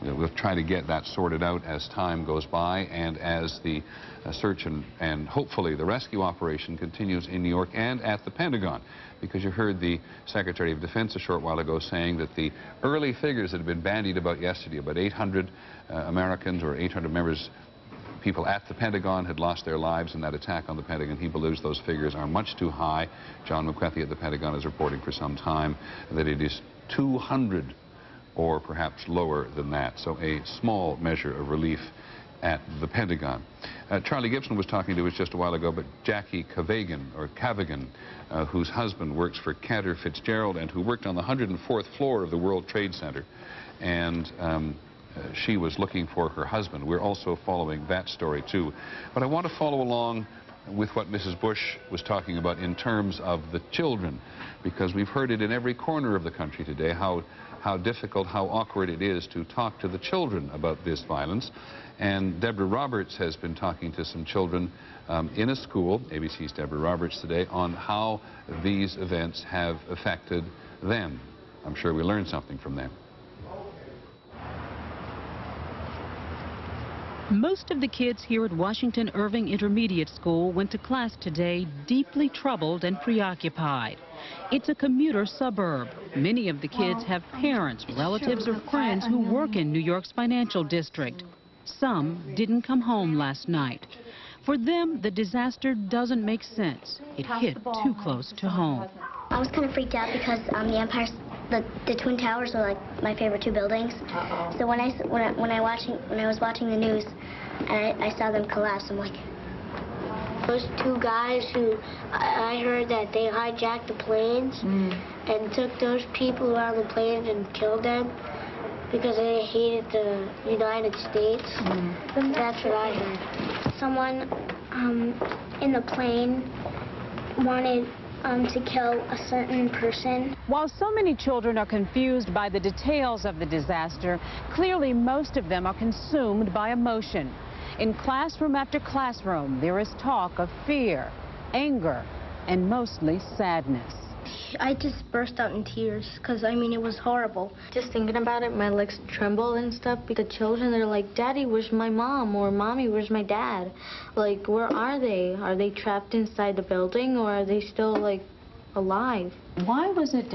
We'll try to get that sorted out as time goes by and as the search and hopefully the rescue operation continues in New York and at the Pentagon. Because you heard the Secretary of Defense a short while ago saying that the early figures that had been bandied about yesterday, about 800 Americans or 800 members people at the Pentagon had lost their lives in that attack on the Pentagon. He believes those figures are much too high. John McWethy at the Pentagon is reporting for some time that it is 200 or perhaps lower than that. So a small measure of relief at the Pentagon. Charlie Gibson was talking to us just a while ago, but Jackie Cavigan, whose husband works for Cantor Fitzgerald and who worked on the 104th floor of the World Trade Center, and she was looking for her husband. We're also following that story too. But I want to follow along with what Mrs. Bush was talking about in terms of the children, because we've heard it in every corner of the country today, how difficult, how awkward it is to talk to the children about this violence. And Deborah Roberts has been talking to some children in a school, ABC's Deborah Roberts today, on how these events have affected them. I'm sure we learned something from them. Most of the kids here at Washington Irving Intermediate School went to class today deeply troubled and preoccupied. It's a commuter suburb. Many of the kids have parents, relatives, or friends who work in New York's financial district. Some didn't come home last night. For them, the disaster doesn't make sense. It hit too close to home. I was kind of freaked out because the Twin Towers are like my favorite two buildings. So when I was watching the news and I saw them collapse, I'm like, those two guys who I heard that they hijacked the planes and took those people who were on the planes and killed them because they hated the United States. That's what I heard. Someone in the plane wanted to kill a certain person. While so many children are confused by the details of the disaster, clearly most of them are consumed by emotion. In classroom after classroom, there is talk of fear, anger, and mostly sadness. I just burst out in tears because, I mean, it was horrible. Just thinking about it, my legs tremble and stuff. The children, they're like, Daddy, where's my mom? Or Mommy, where's my dad? Like, where are they? Are they trapped inside the building or are they still, like, alive? Why was it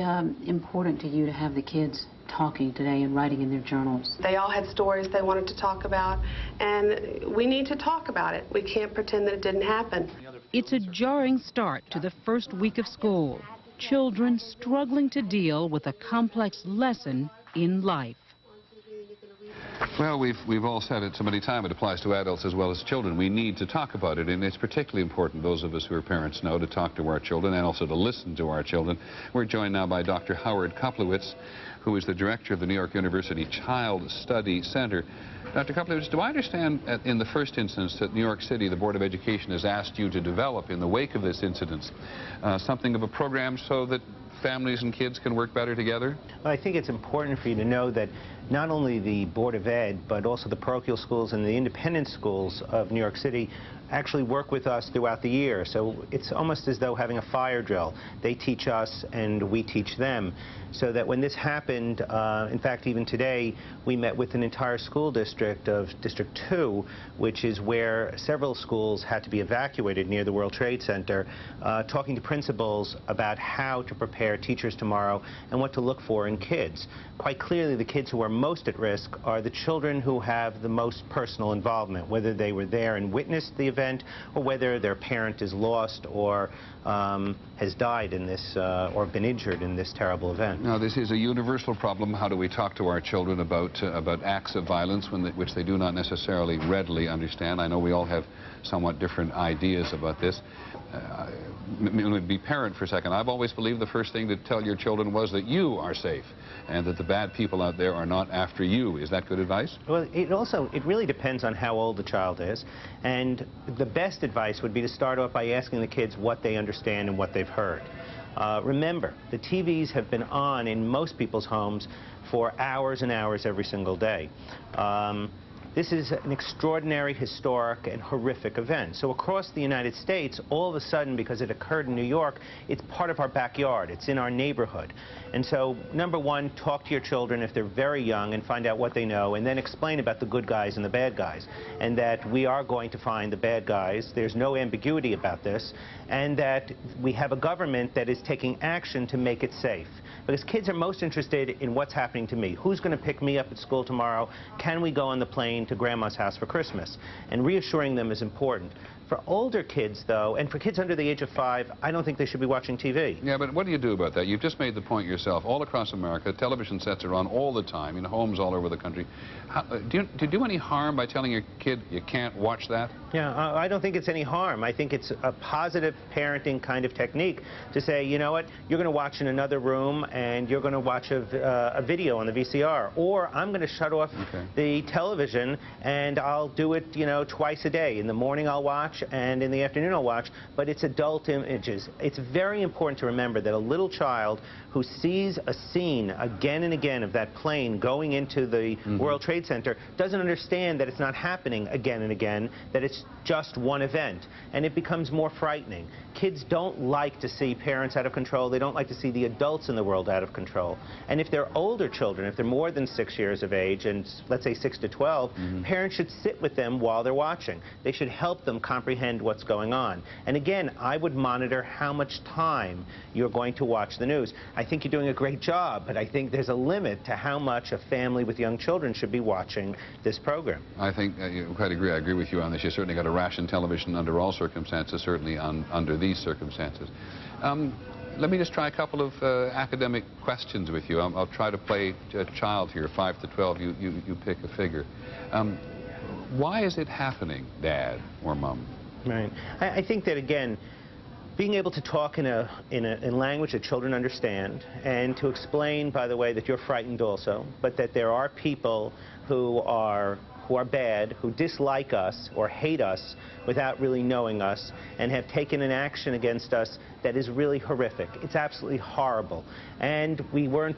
important to you to have the kids talking today and writing in their journals? They all had stories they wanted to talk about, and we need to talk about it. We can't pretend that it didn't happen. It's a jarring start to the first week of school. Children struggling to deal with a complex lesson in life. Well, we've all said it so many times, it applies to adults as well as children. We need to talk about it, and it's particularly important, those of us who are parents know, to talk to our children and also to listen to our children. We're joined now by Dr. Howard Koplowitz, who is the director of the New York University Child Study Center. Dr. Koplowitz, do I understand in the first instance that New York City, the Board of Education, has asked you to develop, in the wake of this incident, something of a program so that families and kids can work better together? Well, I think it's important for you to know that not only the Board of Ed, but also the parochial schools and the independent schools of New York City actually work with us throughout the year. So it's almost as though having a fire drill. They teach us and we teach them. So that when this happened, in fact, even today, we met with an entire school district of District 2, which is where several schools had to be evacuated near the World Trade Center, talking to principals about how to prepare teachers tomorrow and what to look for in kids. Quite clearly, the kids who are most at risk are the children who have the most personal involvement, whether they were there and witnessed the event or whether their parent is lost or has died in this or been injured in this terrible event. Now, this is a universal problem. How do we talk to our children about acts of violence which they do not necessarily readily understand? I know we all have somewhat different ideas about this. Let me be parent for a second. I've always believed the first thing to tell your children was that you are safe and that the bad people out there are not after you. Is that good advice? Well, it really depends on how old the child is. And the best advice would be to start off by asking the kids what they understand and what they've heard. Remember, the TVs have been on in most people's homes for hours and hours every single day. This is an extraordinary, historic, and horrific event. So across the United States, all of a sudden, because it occurred in New York, it's part of our backyard. It's in our neighborhood. And so, number one, talk to your children if they're very young and find out what they know, and then explain about the good guys and the bad guys, and that we are going to find the bad guys. There's no ambiguity about this, and that we have a government that is taking action to make it safe. because kids are most interested in what's happening to me. Who's going to pick me up at school tomorrow? Can we go on the plane to Grandma's house for Christmas? And reassuring them is important. For older kids, though, and for kids under the age of 5, I don't think they should be watching TV. Yeah, but what do you do about that? You've just made the point yourself. All across America, television sets are on all the time in homes all over the country. Do you do any harm by telling your kid you can't watch that? Yeah, I don't think it's any harm. I think it's a positive parenting kind of technique to say, you know what, you're going to watch in another room and you're going to watch a video on the VCR, or I'm going to shut off the television and I'll do it, you know, twice a day. In the morning I'll watch and in the afternoon I'll watch, but it's adult images. It's very important to remember that a little child who sees a scene again and again of that plane going into the World Trade Center doesn't understand that it's not happening again and again, that it's just one event, and it becomes more frightening. Kids don't like to see parents out of control. They don't like to see the adults in the world out of control. And if they're older children, if they're more than 6 years of age, and let's say 6 to 12, parents should sit with them while they're watching. They should help them comprehend what's going on. And again, I would monitor how much time you're going to watch the news. I think you're doing a great job, but I think there's a limit to how much a family with young children should be watching this program. I think you quite agree. I agree with you on this. You certainly got to ration television under all circumstances, certainly under these circumstances. Let me just try a couple of academic questions with you. I'll try to play a child here, 5 to 12. You pick a figure. Why is it happening, Dad or Mom? Right. I think that, again, being able to talk in language that children understand, and to explain, by the way, that you're frightened also, but that there are people who are bad, who dislike us or hate us without really knowing us, and have taken an action against us that is really horrific. It's absolutely horrible. And we weren't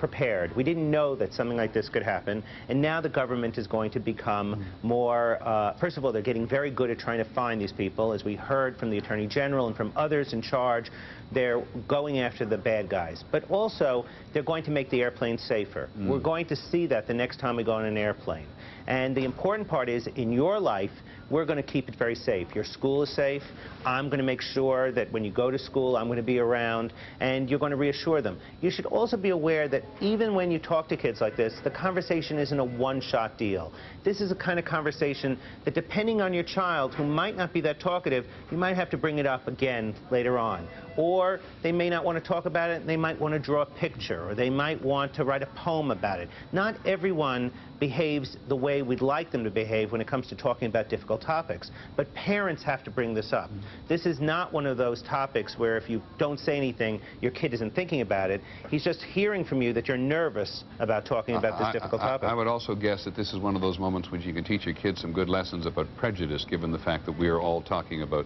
prepared. We didn't know that something like this could happen. And now the government is going to become more, first of all, they're getting very good at trying to find these people. As we heard from the Attorney General and from others in charge, they're going after the bad guys. But also, they're going to make the airplanes safer. We're going to see that the next time we go on an airplane. And the important part is, in your life, we're going to keep it very safe. Your school is safe. I'm going to make sure that when you go to school, I'm going to be around, and you're going to reassure them. You should also be aware that even when you talk to kids like this, the conversation isn't a one-shot deal. This is a kind of conversation that, depending on your child, who might not be that talkative, you might have to bring it up again later on. Or they may not want to talk about it, and they might want to draw a picture, or they might want to write a poem about it. Not everyone behaves the way we'd like them to behave when it comes to talking about difficult topics. But parents have to bring this up. This is not one of those topics where if you don't say anything, your kid isn't thinking about it. He's just hearing from you that you're nervous about talking about this difficult topic. I would also guess that this is one of those moments when you can teach your kids some good lessons about prejudice, given the fact that we are all talking about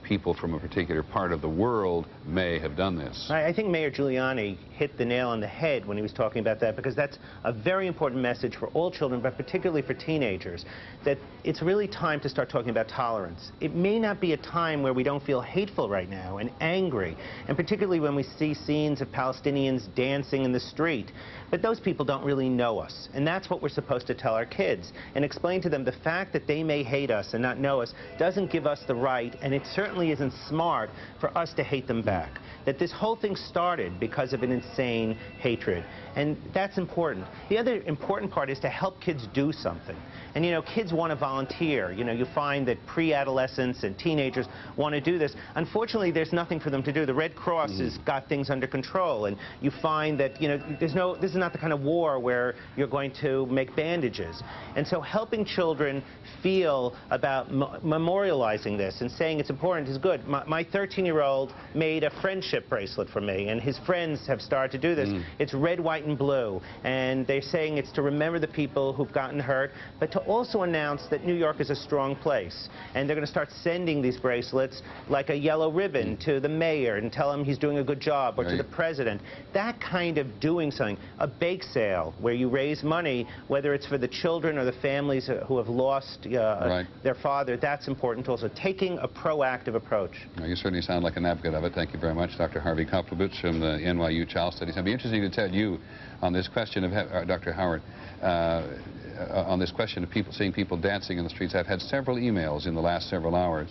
people from a particular part of the world may have done this. I think Mayor Giuliani hit the nail on the head when he was talking about that, because that's a very important message for all children, but particularly for teenagers, that it's really time to start talking about tolerance. It may not be a time where we don't feel hateful right now and angry, and particularly when we see scenes of Palestinians dancing in the street, but those people don't really know us, and that's what we're supposed to tell our kids, and explain to them the fact that they may hate us and not know us doesn't give us the right, and it certainly isn't smart for us to hate them back. That this whole thing started because of an insane hatred, and that's important. The other important part is to help kids do something. And you know, kids want to volunteer. You know, you find that pre-adolescents and teenagers want to do this. Unfortunately, there's nothing for them to do. The Red Cross has got things under control, and you find that, you know, this is not the kind of war where you're going to make bandages. And so helping children feel about memorializing this and saying it's important is good. My 13-year-old made a friendship bracelet for me, and his friends have started to do this. It's red, white, and blue, and they're saying it's to remember the people who've gotten hurt, but to also announce that New York is a strong place. And they're going to start sending these bracelets like a yellow ribbon to the mayor and tell him he's doing a good job, or to the president. That kind of doing something. A bake sale where you raise money, whether it's for the children or the families who have lost their father, that's important also. Taking a proactive approach. You certainly sound like an advocate of it. Thank you very much, Dr. Harvey Koplowitz from the NYU Child Studies. It'll be interesting to tell you on this question of Dr. Howard, on this question of seeing people dancing in the streets. I've had several emails in the last several hours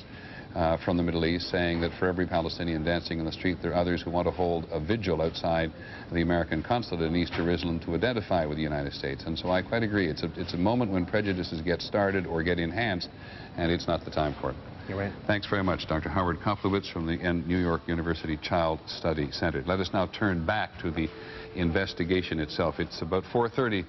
from the Middle East, saying that for every Palestinian dancing in the street, there are others who want to hold a vigil outside the American consulate in East Jerusalem to identify with the United States. And so I quite agree. It's a moment when prejudices get started or get enhanced, and it's not the time for it. You're right. Thanks very much, Dr. Howard Koflewitz from the New York University Child Study Center. Let us now turn back to the investigation itself. It's about 4:30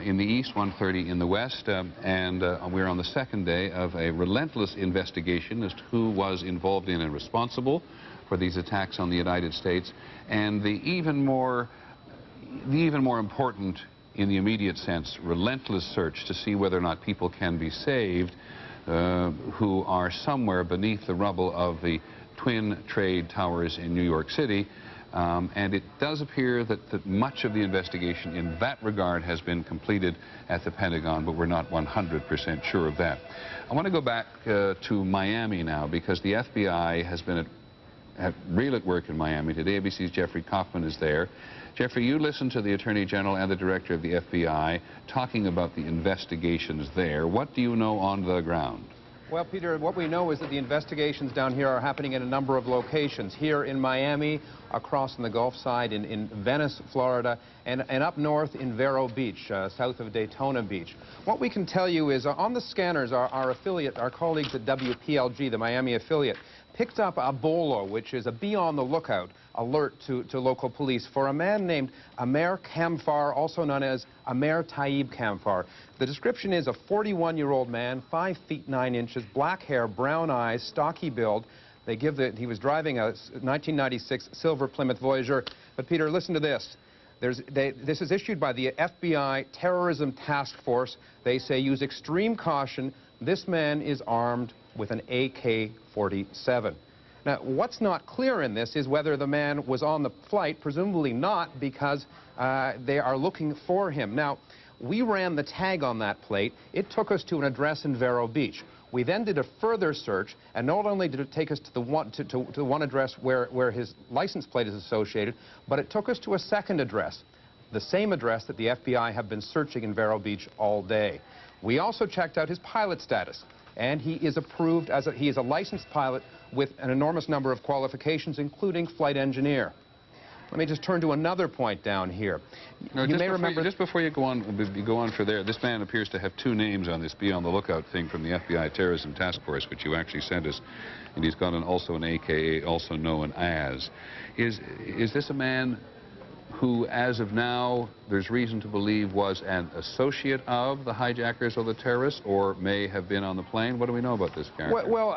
in the east, 1:30 in the west, and we're on the second day of a relentless investigation as to who was involved in and responsible for these attacks on the United States, and the even more important, in the immediate sense, relentless search to see whether or not people can be saved who are somewhere beneath the rubble of the twin trade towers in New York City. And it does appear that much of the investigation in that regard has been completed at the Pentagon, but we're not 100% sure of that. I want to go back to Miami now, because the FBI has been real at work in Miami today. ABC's Jeffrey Kaufman is there. Jeffrey, you listened to the Attorney General and the Director of the FBI talking about the investigations there. What do you know on the ground? Well, Peter, what we know is that the investigations down here are happening in a number of locations. Here in Miami, across on the Gulf side, in Venice, Florida, and up north in Vero Beach, south of Daytona Beach. What we can tell you is on the scanners, our affiliate, our colleagues at WPLG, the Miami affiliate, picked up a BOLO, which is a be on the lookout alert to local police for a man named Amer Kamfar, also known as Amer Taib Kamfar. The description is a 41-year-old man, 5 feet 9 inches, black hair, brown eyes, stocky build. They give that he was driving a 1996 silver Plymouth Voyager. But Peter, listen to this. This is issued by the FBI Terrorism Task Force. They say use extreme caution. This man is armed with an AK-47. Now, what's not clear in this is whether the man was on the flight, presumably not, because they are looking for him. Now, we ran the tag on that plate. It took us to an address in Vero Beach. We then did a further search, and not only did it take us to the one address where his license plate is associated, but it took us to a second address, the same address that the FBI have been searching in Vero Beach all day. We also checked out his pilot status, and he is approved as he is a licensed pilot with an enormous number of qualifications, including flight engineer. Let me just turn to another point down here. No, just before you go on for there, this man appears to have two names on this be on the lookout thing from the FBI Terrorism Task Force, which you actually sent us, and he's got also an AKA, also known as. Is this a man who, as of now, there's reason to believe was an associate of the hijackers or the terrorists, or may have been on the plane? What do we know about this character? Well,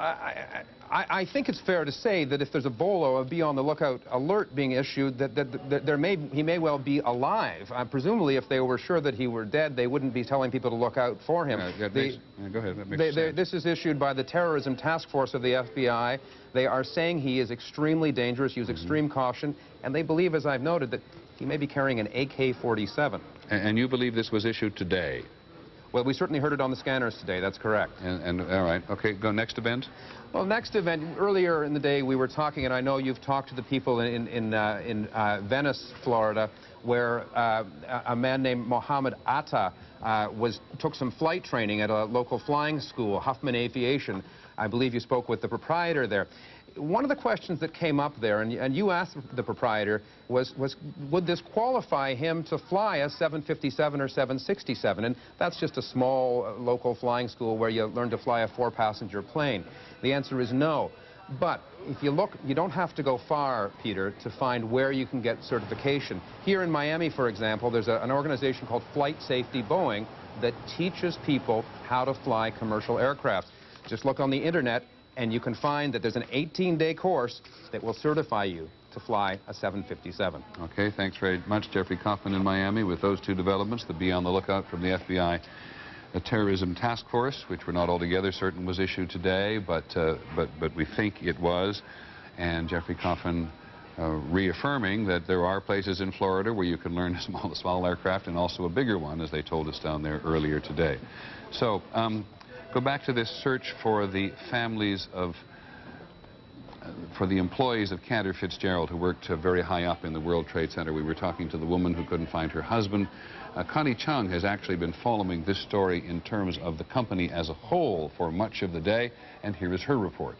I think it's fair to say that if there's a BOLO, a be on the lookout alert being issued, that he may well be alive. Presumably, if they were sure that he were dead, they wouldn't be telling people to look out for him. Go ahead. That makes sense. This is issued by the Terrorism Task Force of the FBI. They are saying he is extremely dangerous, use extreme caution, and they believe, as I've noted, that he may be carrying an AK-47. And you believe this was issued today? Well, we certainly heard it on the scanners today. That's correct. And all right. Okay, go next event. Well, next event, earlier in the day we were talking, and I know you've talked to the people in Venice, Florida, where a man named Mohammed Atta took some flight training at a local flying school, Huffman Aviation. I believe you spoke with the proprietor there. One of the questions that came up there, and you asked the proprietor, was would this qualify him to fly a 757 or 767? And that's just a small local flying school where you learn to fly a 4-passenger plane. The answer is no. But if you look, you don't have to go far, Peter, to find where you can get certification. Here in Miami, for example, there's an organization called Flight Safety Boeing that teaches people how to fly commercial aircraft. Just look on the internet, and you can find that there's an 18-day course that will certify you to fly a 757. Okay, thanks very much, Jeffrey Kaufman in Miami, with those two developments, the be on the lookout from the FBI Terrorism Task Force, which we're not altogether certain was issued today, but we think it was, and Jeffrey Kaufman reaffirming that there are places in Florida where you can learn a small aircraft and also a bigger one, as they told us down there earlier today. So, go back to this search for the families of, for the employees of Cantor Fitzgerald, who worked very high up in the World Trade Center. We were talking to the woman who couldn't find her husband. Connie Chung has actually been following this story in terms of the company as a whole for much of the day, and here is her report.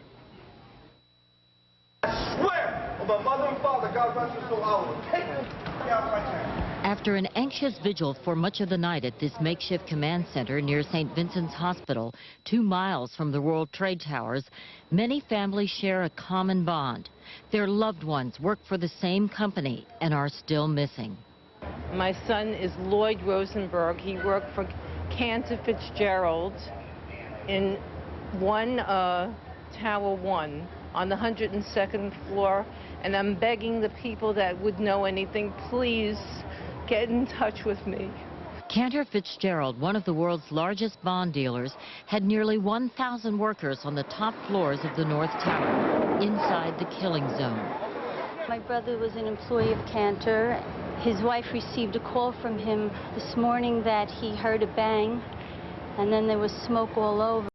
of my mother and father, God rest their soul, I will take them out of my hand. After an anxious vigil for much of the night at this makeshift command center near St. Vincent's Hospital, 2 miles from the World Trade Towers, many families share a common bond. Their loved ones work for the same company and are still missing. My son is Lloyd Rosenberg. He worked for Cantor Fitzgerald in Tower 1 on the 102nd floor, and I'm begging the people that would know anything, please get in touch with me. Cantor Fitzgerald, one of the world's largest bond dealers, had nearly 1,000 workers on the top floors of the North Tower, inside the killing zone. My brother was an employee of Cantor. His wife received a call from him this morning that he heard a bang, and then there was smoke all over.